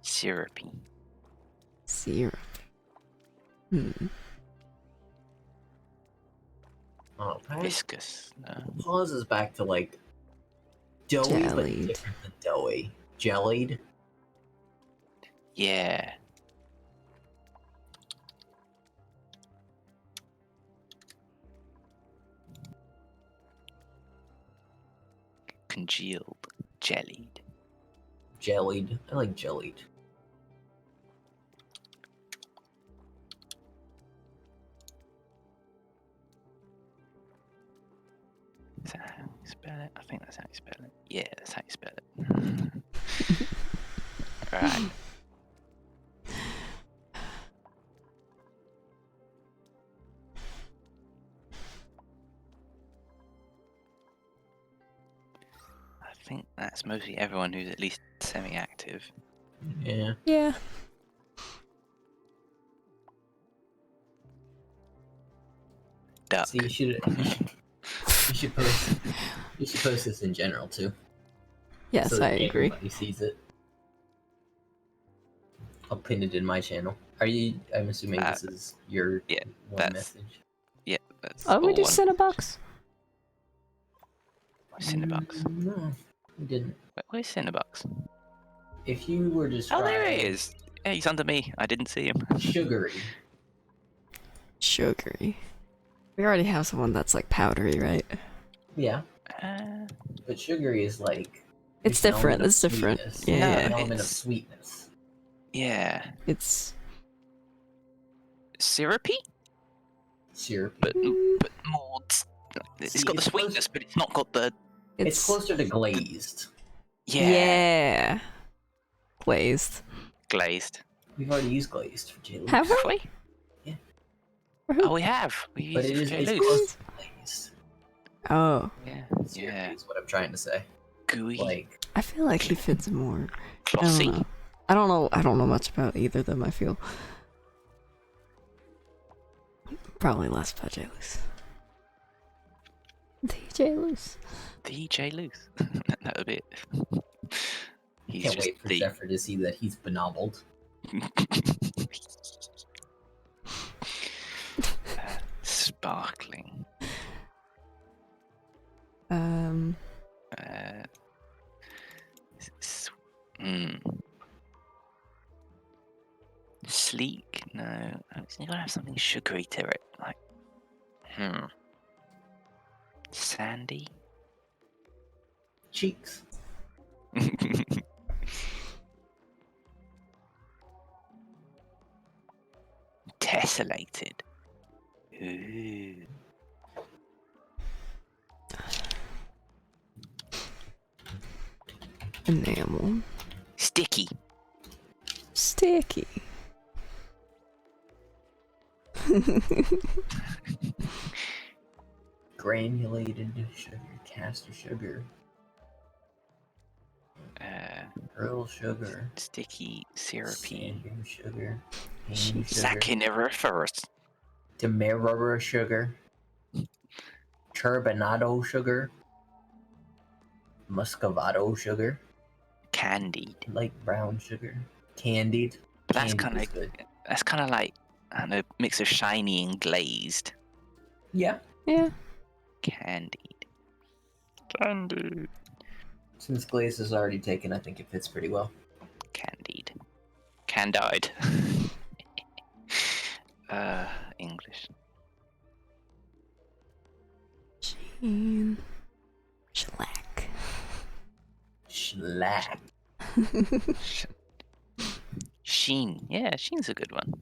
Syrupy. Syrup. Oh, perhaps Viscous. No. pause is back to like doughy, but Jellied. different than doughy. Jellied. Yeah. Congealed. Jellied. Jellied. I like jellied. Is that how you spell it? I think that's how you spell it. Yeah, that's how you spell it. Right. I think that's mostly everyone who's at least semi-active. Yeah. Yeah. Duck. See, you should post. You should post this in general too. Yes, so that I agree. Everybody sees it. I'll pin it in my channel. Are you? I'm assuming this is your yeah, one that's- message. Yeah, that's Oh, we all do one. Cinnabox? Cinnabox. No, we didn't. Where's Cinnabox? If you were Oh, described there he is. Yeah, he's under me. I didn't see him. sugary, Sugary. We already have someone that's like powdery, right? yeah, Uh, but sugary is like It's there's an different. element of It's different. sweetness. Yeah, There's yeah. an element of It's- sweetness. yeah. It's Syrupy? Syrup. But more. It's See, got the it's close- sweetness, but it's not got the. It's closer to glazed. Yeah. Glazed. Glazed. We've already used glazed for J. Have Have we? we? Yeah. For who? Oh, we have. We But used it it is for it's loose. close to glazed. Oh, Yeah. Syrup Yeah. is what I'm trying to say. Gooey. Like I feel like he fits more. I Glossy. don't know. I don't know. I don't know much about either of them. I feel probably less about J Loose. DJ Loose. DJ Loose. That would be it. He's can't just wait for the. Zephyr to see that he's benobbled. Sparkling. Um. S- mm. Sleek? No. It's gotta have something sugary to it. Like. Sandy? Cheeks. Tessellated. Ooh. Enamel. Sticky. Sticky. Granulated sugar. Caster sugar. Pearl sugar. Sticky, syrupy. Sanding sugar. Cane sugar. Sacchariferous. Demerara sugar, turbinado sugar, muscovado sugar, Candied. like brown sugar, candied. But that's Candied kind is of good. like, I don't know, mix of shiny and glazed. Yeah. Yeah. Candied. Candied. Since glaze is already taken, I think it fits pretty well. Candied. Candide. English. Sheen. Shellac. Shellac. Sh- Sheen. Yeah, Sheen's a good one.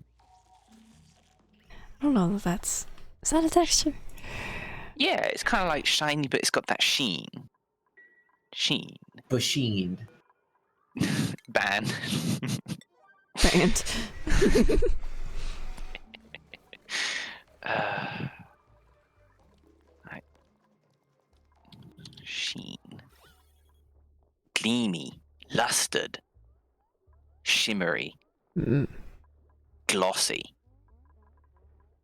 I don't know if that's... Is that a texture? Yeah, it's kind of like shiny, but it's got that sheen. Sheen. Bushined. Ban. Band. Right. Sheen. Gleamy. Lustered. Shimmery. Mm. Glossy.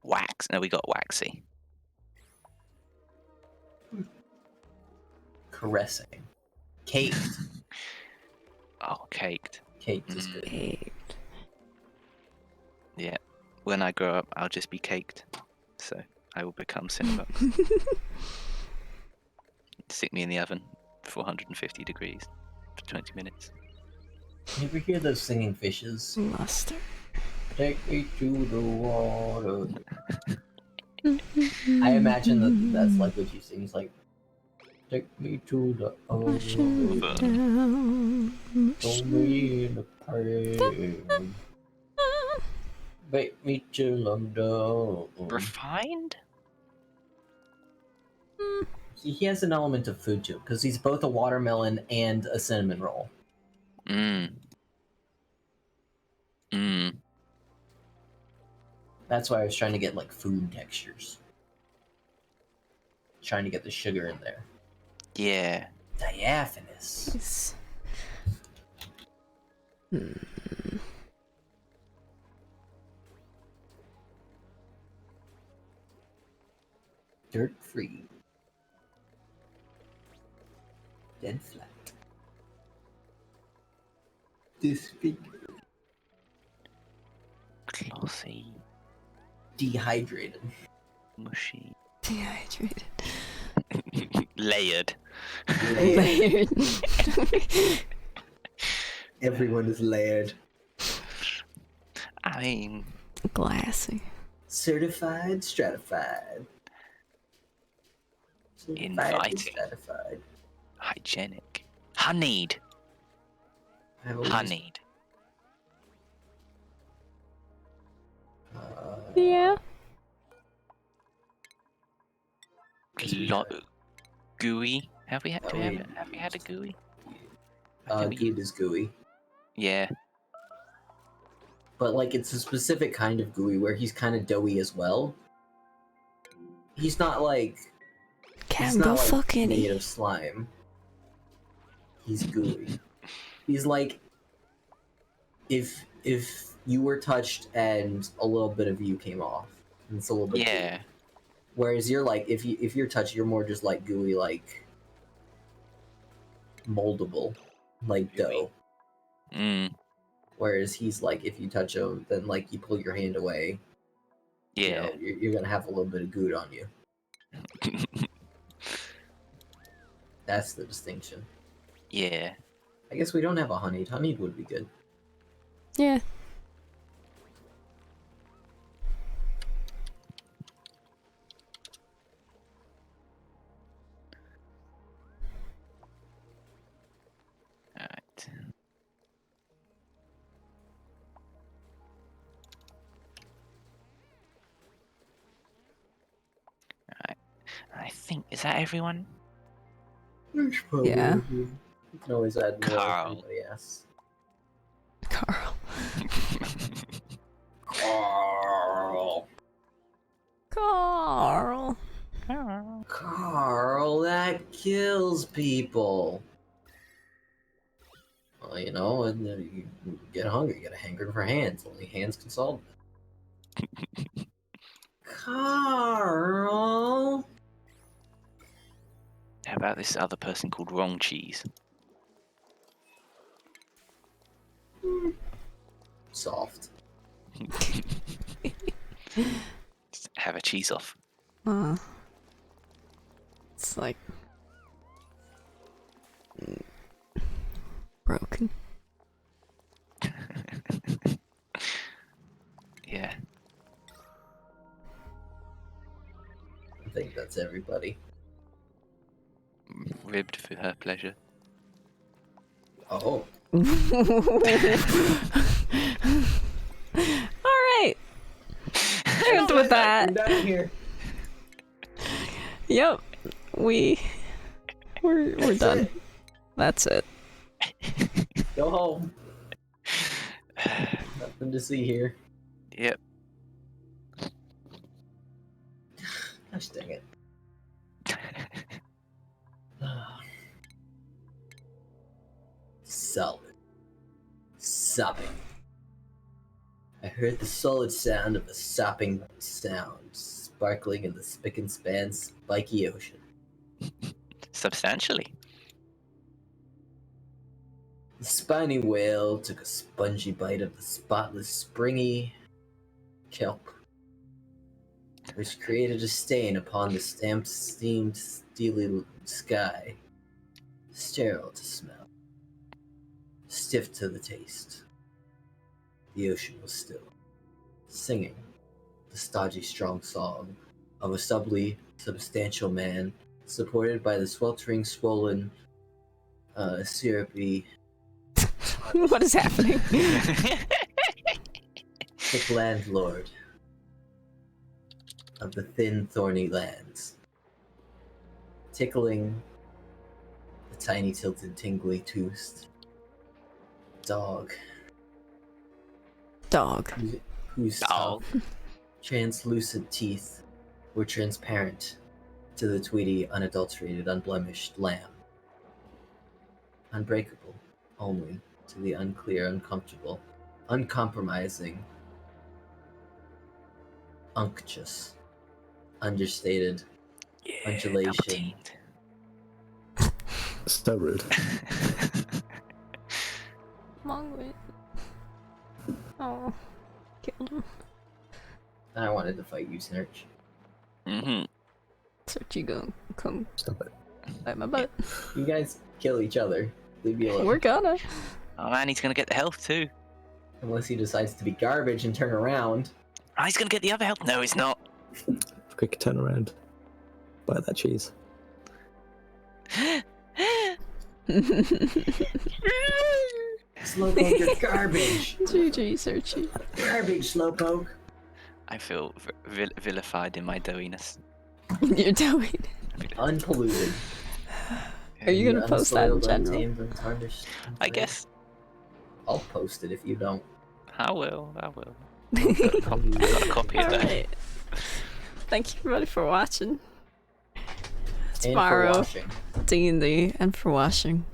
Wax. No, we got waxy. Caressing. Caked. Oh, caked. Caked is good. Hey. Yeah. When I grow up, I'll just be caked. So I will become Cinnabon. Stick me in the oven, 450 degrees, for 20 minutes. You ever hear those singing fishes? Mustard. Take me to the water. I imagine that's like what she sings, like, take me to the ocean, throw me in the pain, bake me till I'm done. Refined? See, he has an element of food too, because he's both a watermelon and a cinnamon roll. Mmm. Mmm. That's why I was trying to get like food textures. Trying to get the sugar in there. Yeah. Diaphanous. Nice. Hmm. Dirt free. Dead flat. Disfigured. Glossy. Dehydrated. Mushy. Dehydrated. Layered. Layered. Everyone is layered. I mean, Glassy. Certified, stratified. Certified, Inviting. stratified. hygienic. Honeyed. I've always- Honeyed. Yeah. Gooey. Have we had? Have we had a gooey? Good is gooey. Yeah. But like it's a specific kind of gooey where he's kind of doughy as well. He's not like Can go fucking made eat. of slime. He's gooey. He's like if you were touched and a little bit of you came off. And it's a little bit Yeah. gooey. Whereas you're like if you're touched, you're more just like gooey, like moldable, like dough. Mm. Whereas he's like if you touch him, then like you pull your hand away. Yeah. You know, you're gonna have a little bit of good on you. That's the distinction. Yeah. I guess we don't have a honeyed. Honeyed would be good. Yeah. Alright. Alright. I think, is that everyone? Yeah. You can always add more Carl. if anybody asks. Carl. Carl. Carl. Carl, that kills people. Well, you know, when you get hungry, you get a hankering for hands. Only hands can solve it. Carl. How about this other person called Wrong Cheese? Soft. Just have a cheese off. It's like broken. Yeah. I think that's everybody. Ribbed for her pleasure. Oh. Alright. And with that, We're done here. yep. We're done. That's it. Go home. Nothing to see here. Yep. Gosh dang it. Solid. Sopping. I heard the solid sound of a sopping sound, sparkling in the spick and span spiky ocean. Substantially. The spiny whale took a spongy bite of the spotless, springy kelp, which created a stain upon the stamped, steamed, steely sky, sterile to smell, stiff to the taste. The ocean was still, singing the stodgy, strong song of a substantial man, supported by the sweltering, swollen, syrupy, What is happening? thick landlord of the thin, thorny lands, tickling the tiny, tilted, tingly toothed dog, whose tough, translucent teeth were transparent to the tweedy, unadulterated, unblemished lamb, unbreakable only to the unclear, uncomfortable, uncompromising, unctuous, understated undulation. So rude. Longwit. Oh, killed him. I wanted to fight you, Snurch. Mm-hmm. Searchy gonna come Stop it. bite my butt. You guys kill each other. Leave me alone. We're gonna. Oh man, he's gonna get the health too. Unless he decides to be garbage and turn around. Oh, he's gonna get the other health. No, he's not. Quick turnaround. Buy that cheese. Slowpoke, you're garbage. GG, Searchy. Garbage, Slowpoke. I feel vilified in my doughiness. You're doing. Unpolluted. Are you gonna post that in Unsoiled, general? untamed, untarnished, I unflamed. guess I'll post it if you don't. I will. I've got a copy of that. Alright. Thank you everybody for watching. And for Tomorrow, washing. D&D, and for watching.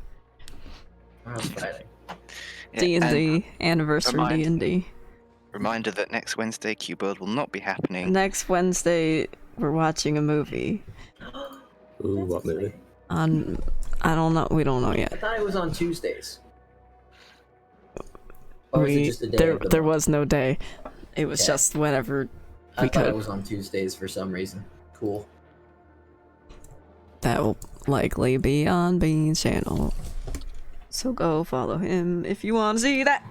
On Friday. Yeah, D&D, anniversary remind- D&D. Reminder that next Wednesday, Cube World will not be happening. Next Wednesday, we're watching a movie. Ooh, what movie? On, I don't know, we don't know I yet. thought it was on Tuesdays. Or is it just a day there of the there month? was no day. It was Okay. just whenever I we thought could. it was on Tuesdays for some reason. Cool. That will likely be on Bean's channel. So go follow him if you want to see that.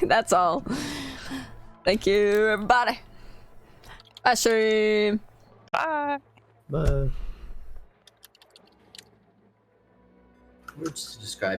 That's all. Thank you, everybody. Bye, stream. Bye. Bye. Words to describe